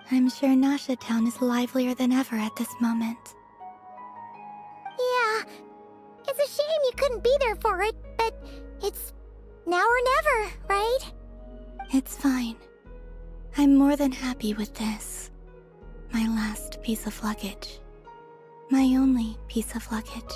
I'm sure Nasha Town is livelier than ever at this moment. Yeah, it's a shame you couldn't be there for it, but it's now or never, right? It's fine. I'm more than happy with this. My last piece of luggage. My only piece of luggage.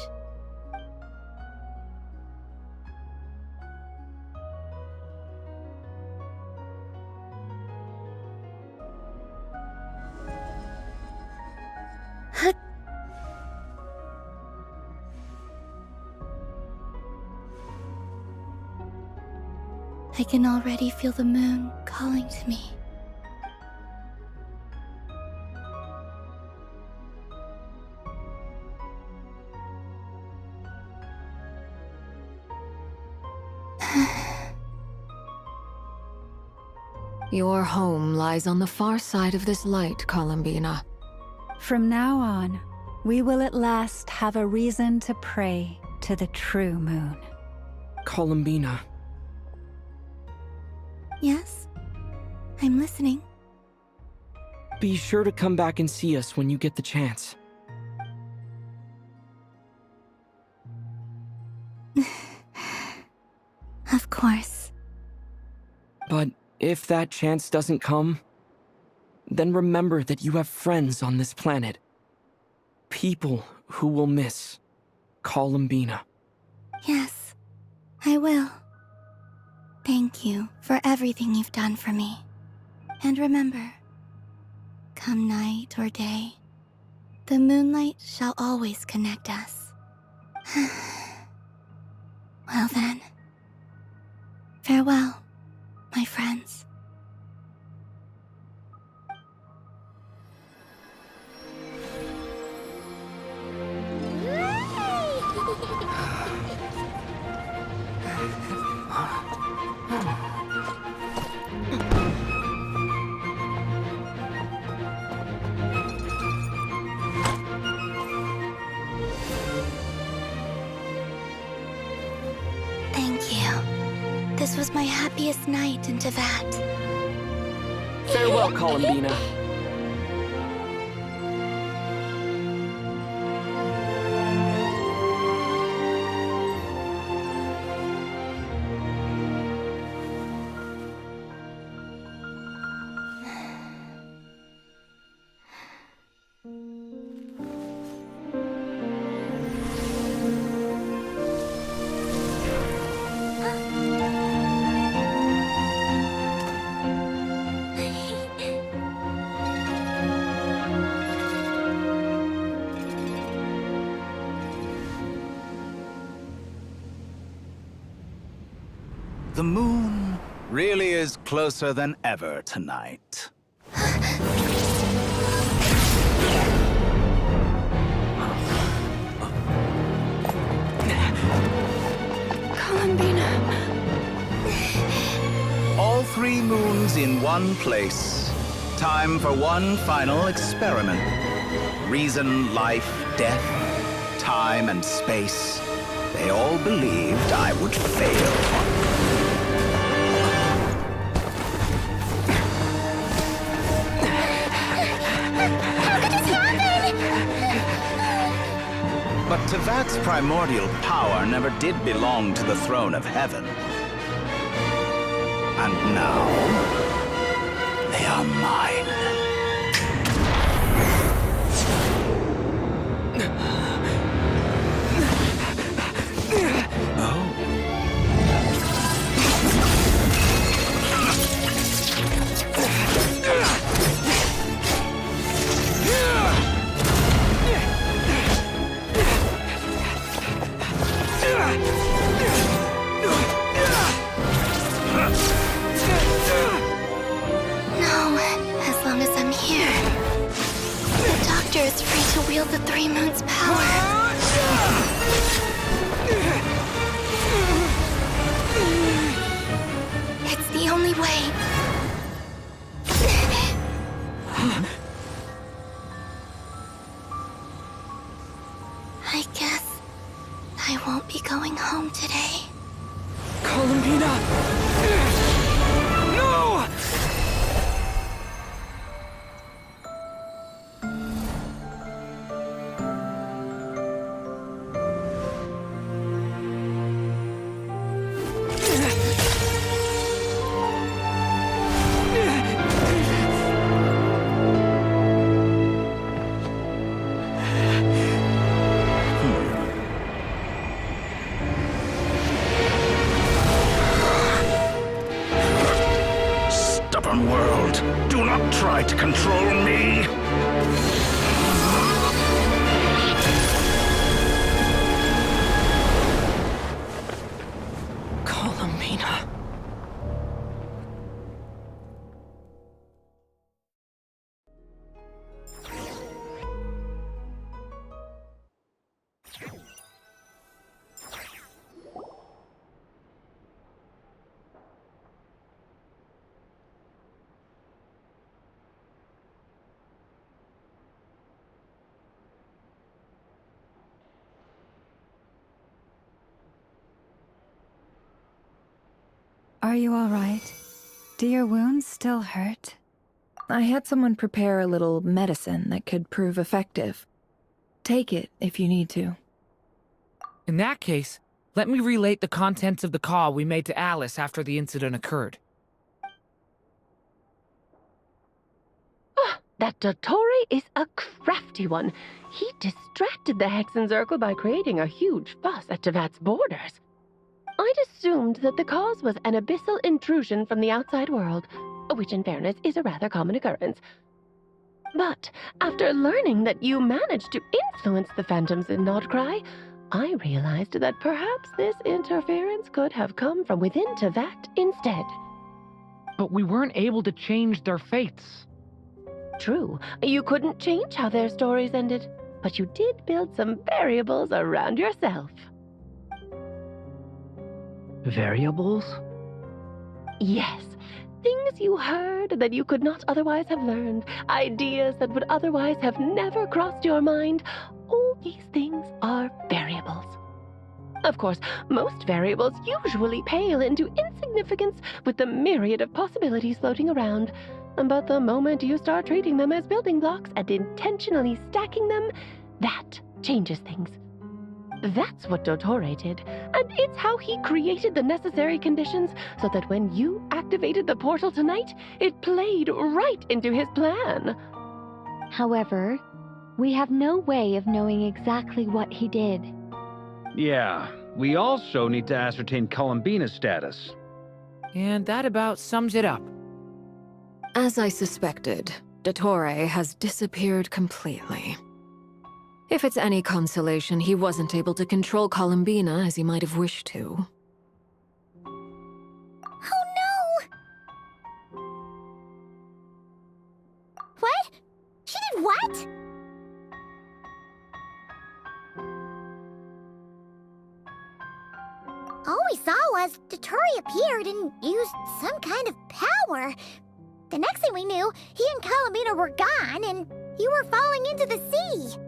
I can already feel the moon calling to me. Your home lies on the far side of this light, Columbina. From now on, we will at last have a reason to pray to the true moon. Columbina. Yes? I'm listening. Be sure to come back and see us when you get the chance. Of course. But if that chance doesn't come, then remember that you have friends on this planet. People who will miss Columbina. Yes, I will. Thank you for everything you've done for me. And remember, come night or day, the moonlight shall always connect us. Well then, farewell, my friends. Thank you. This was my happiest night in Tevat. Farewell, Columbina. The moon really is closer than ever tonight. Columbina. All 3 moons in one place. Time for one final experiment. Reason, life, death, time and space. They all believed I would fail. But Tevat's primordial power never did belong to the throne of heaven. And now, they are mine. Is free to wield the 3 moons' power. It's the only way. I guess I won't be going home today. Columbina! No! cannot control me! Columbina. Are you all right? Do your wounds still hurt? I had someone prepare a little medicine that could prove effective. Take it if you need to. In that case, let me relate the contents of the call we made to Alice after the incident occurred. That Dottore is a crafty one. He distracted the Hexenzirkel by creating a huge fuss at Tevat's borders. I'd assumed that the cause was an abyssal intrusion from the outside world, which in fairness is a rather common occurrence. But after learning that you managed to influence the phantoms in Nodcry, I realized that perhaps this interference could have come from within Tevat instead. But we weren't able to change their fates. True, you couldn't change how their stories ended, but you did build some variables around yourself. Variables? Yes, things you heard that you could not otherwise have learned, ideas that would otherwise have never crossed your mind. All these things are variables. Of course, most variables usually pale into insignificance with the myriad of possibilities floating around. But the moment you start treating them as building blocks and intentionally stacking them, that changes things. That's what Dottore did, and it's how he created the necessary conditions so that when you activated the portal tonight, it played right into his plan. However, we have no way of knowing exactly what he did. Yeah, we also need to ascertain Columbina's status. And that about sums it up. As I suspected, Dottore has disappeared completely. If it's any consolation, he wasn't able to control Columbina as he might have wished to. Oh no! What? She did what? All we saw was Dottore appeared and used some kind of power. The next thing we knew, he and Columbina were gone and you were falling into the sea.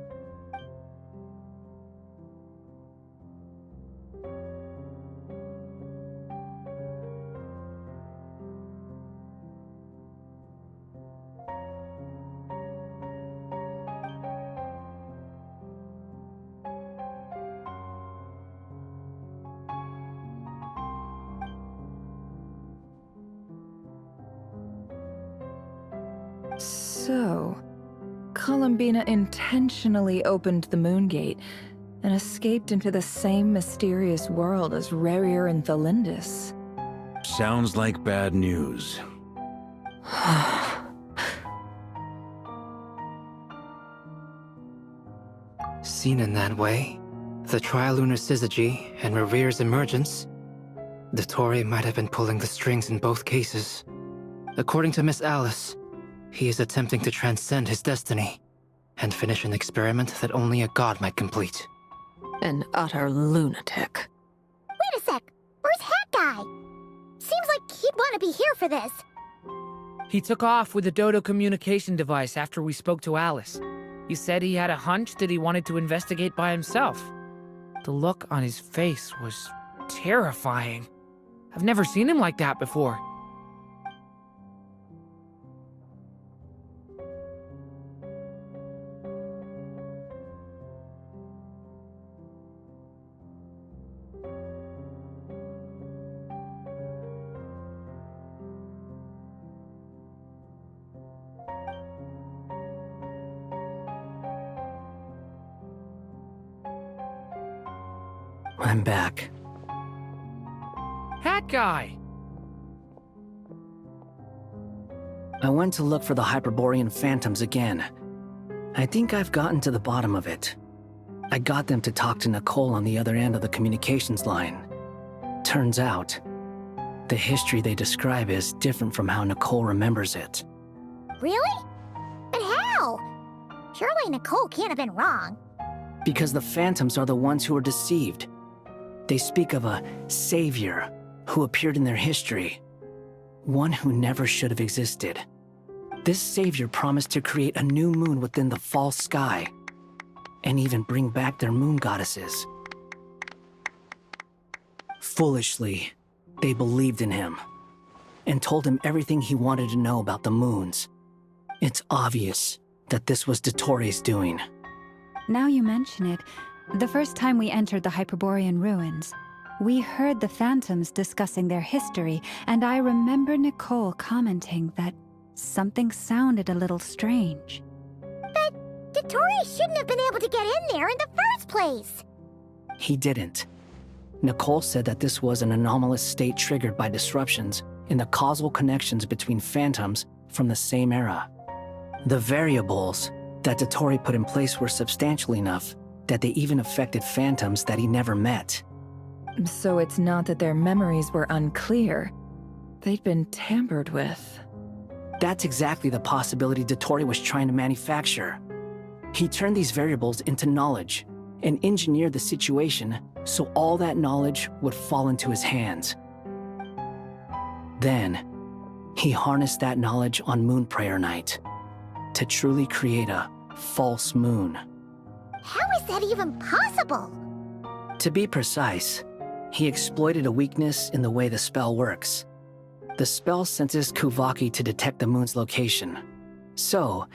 So, Columbina intentionally opened the Moon Gate and escaped into the same mysterious world as Rerir and Thalindis. Sounds like bad news. Seen in that way, the Trilunar Syzygy and Rerir's emergence, Dottore might have been pulling the strings in both cases. According to Miss Alice, he is attempting to transcend his destiny and finish an experiment that only a god might complete. An utter lunatic. Wait a sec, where's Hat Guy? Seems like he'd want to be here for this. He took off with the Dodo communication device after we spoke to Alice. He said he had a hunch that he wanted to investigate by himself. The look on his face was terrifying. I've never seen him like that before. I'm back. Hat Guy! I went to look for the Hyperborean phantoms again. I think I've gotten to the bottom of it. I got them to talk to Nicole on the other end of the communications line. Turns out, the history they describe is different from how Nicole remembers it. Really? But how? Surely Nicole can't have been wrong. Because the phantoms are the ones who were deceived. They speak of a savior who appeared in their history. One who never should have existed. This savior promised to create a new moon within the false sky, and even bring back their moon goddesses. Foolishly, they believed in him, and told him everything he wanted to know about the moons. It's obvious that this was Dottore doing. Now you mention it, the first time we entered the Hyperborean ruins, we heard the phantoms discussing their history, and I remember Nicole commenting that something sounded a little strange. But Dottore shouldn't have been able to get in there in the first place. He didn't. Nicole said that this was an anomalous state triggered by disruptions in the causal connections between phantoms from the same era. The variables that Dottore put in place were substantial enough that they even affected phantoms that he never met. So it's not that their memories were unclear. They'd been tampered with. That's exactly the possibility Dottore was trying to manufacture. He turned these variables into knowledge and engineered the situation so all that knowledge would fall into his hands. Then, he harnessed that knowledge on Moon Prayer Night to truly create a false moon. How is that even possible? To be precise, he exploited a weakness in the way the spell works. The spell senses Kuvaki to detect the moon's location. So,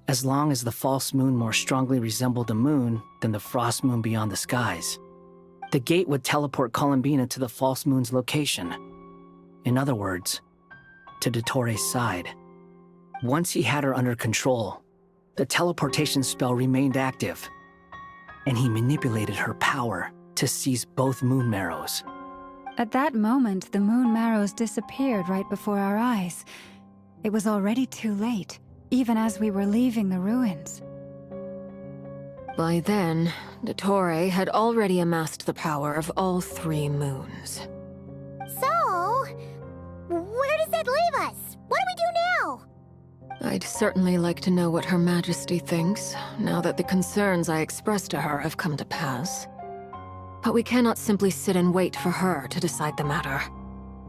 as long as the false moon more strongly resembled the moon than the frost moon beyond the skies, the gate would teleport Columbina to the false moon's location. In other words, to Dottore's side. Once he had her under control, the teleportation spell remained active, and he manipulated her power to seize both moon marrows. At that moment, the moon marrows disappeared right before our eyes. It was already too late, even as we were leaving the ruins. By then, Dottore had already amassed the power of all 3 moons. So, where does that leave us? What do we do now? I'd certainly like to know what Her Majesty thinks, now that the concerns I expressed to her have come to pass. But we cannot simply sit and wait for her to decide the matter.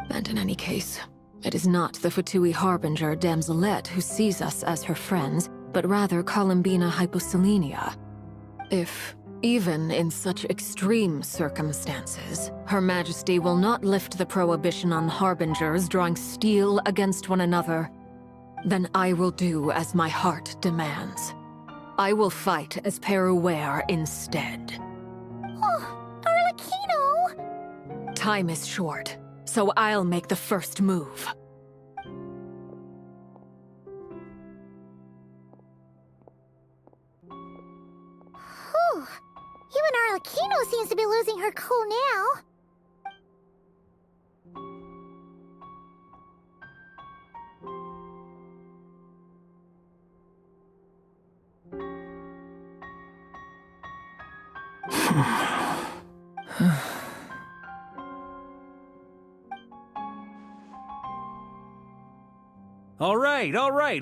And in any case, it is not the Fatui Harbinger Damselette who sees us as her friends, but rather Columbina Hyposelenia. If, even in such extreme circumstances, Her Majesty will not lift the prohibition on Harbingers drawing steel against one another, then I will do as my heart demands. I will fight as Peruware instead. Oh, Arlecchino! Time is short, so I'll make the first move. Whew. Even Arlecchino seems to be losing her cool now.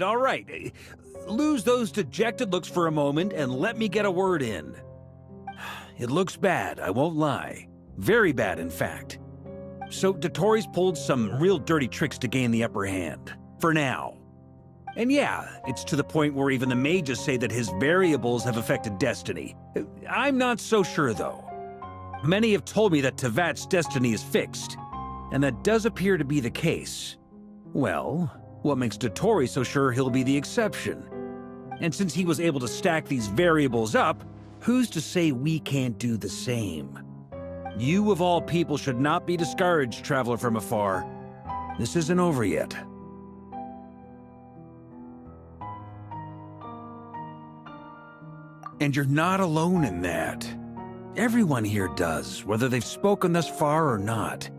All right. Lose those dejected looks for a moment and let me get a word in. It looks bad, I won't lie. Very bad, in fact. So Dottore's pulled some real dirty tricks to gain the upper hand. For now. And yeah, it's to the point where even the mages say that his variables have affected destiny. I'm not so sure, though. Many have told me that Tevat's destiny is fixed, and that does appear to be the case. Well, what makes Dottore so sure he'll be the exception? And since he was able to stack these variables up, who's to say we can't do the same? You of all people should not be discouraged, traveler from afar. This isn't over yet. And you're not alone in that. Everyone here does, whether they've spoken thus far or not.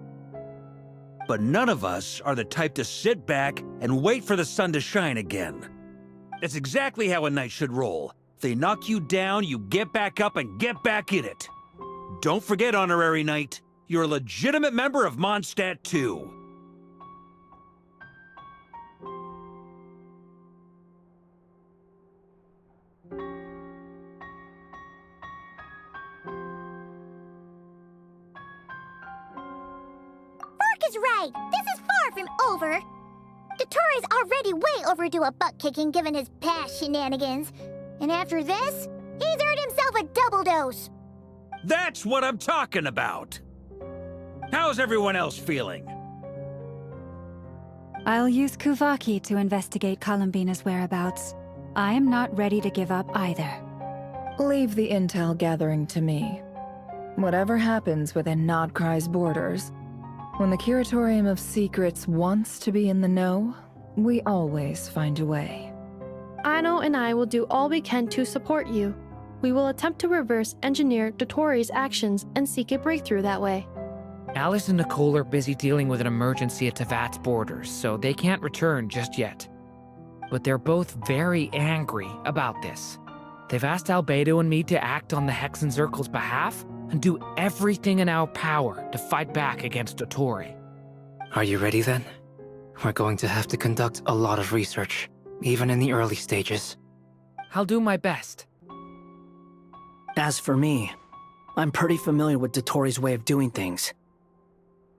But none of us are the type to sit back and wait for the sun to shine again. That's exactly how a knight should roll. If they knock you down, you get back up and get back in it. Don't forget, Honorary Knight, you're a legitimate member of Mondstadt too. Is right. This is far from over. Dotori's already way overdue a butt kicking given his past shenanigans. And after this, he's earned himself a double dose. That's what I'm talking about. How's everyone else feeling? I'll use Kuvaki to investigate Columbina's whereabouts. I am not ready to give up either. Leave the intel gathering to me. Whatever happens within Nodcry's borders, when the Curatorium of Secrets wants to be in the know, we always find a way. Aino and I will do all we can to support you. We will attempt to reverse engineer Dotori's actions and seek a breakthrough that way. Alice and Nicole are busy dealing with an emergency at Tevat's borders, so they can't return just yet. But they're both very angry about this. They've asked Albedo and me to act on the Hexen Circle's behalf and do everything in our power to fight back against Dotori. Are you ready then? We're going to have to conduct a lot of research, even in the early stages. I'll do my best. As for me, I'm pretty familiar with Dotori's way of doing things,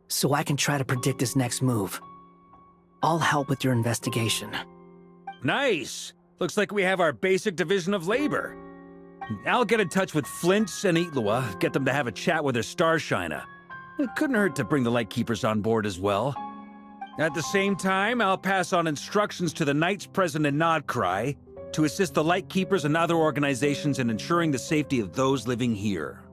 so I can try to predict his next move. I'll help with your investigation. Nice! Looks like we have our basic division of labor. I'll get in touch with Flint's and Itlua, get them to have a chat with their Starshiner. It couldn't hurt to bring the Lightkeepers on board as well. At the same time, I'll pass on instructions to the Knights present in Nodcry to assist the Lightkeepers and other organizations in ensuring the safety of those living here.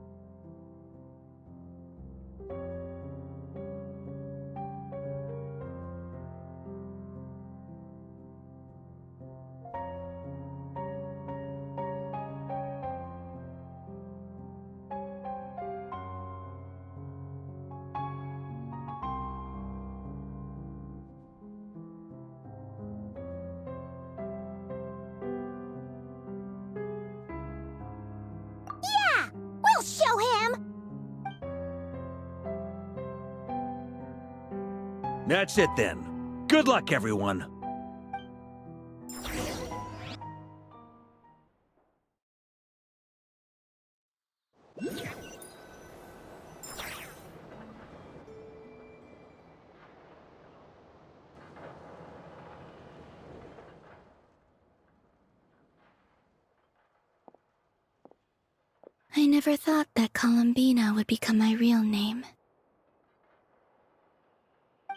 We'll show him! That's it then. Good luck, everyone. I never thought that Columbina would become my real name.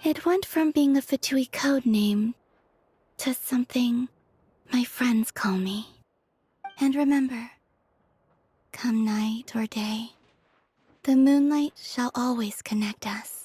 It went from being a Fatui code name to something my friends call me. And remember, come night or day, the moonlight shall always connect us.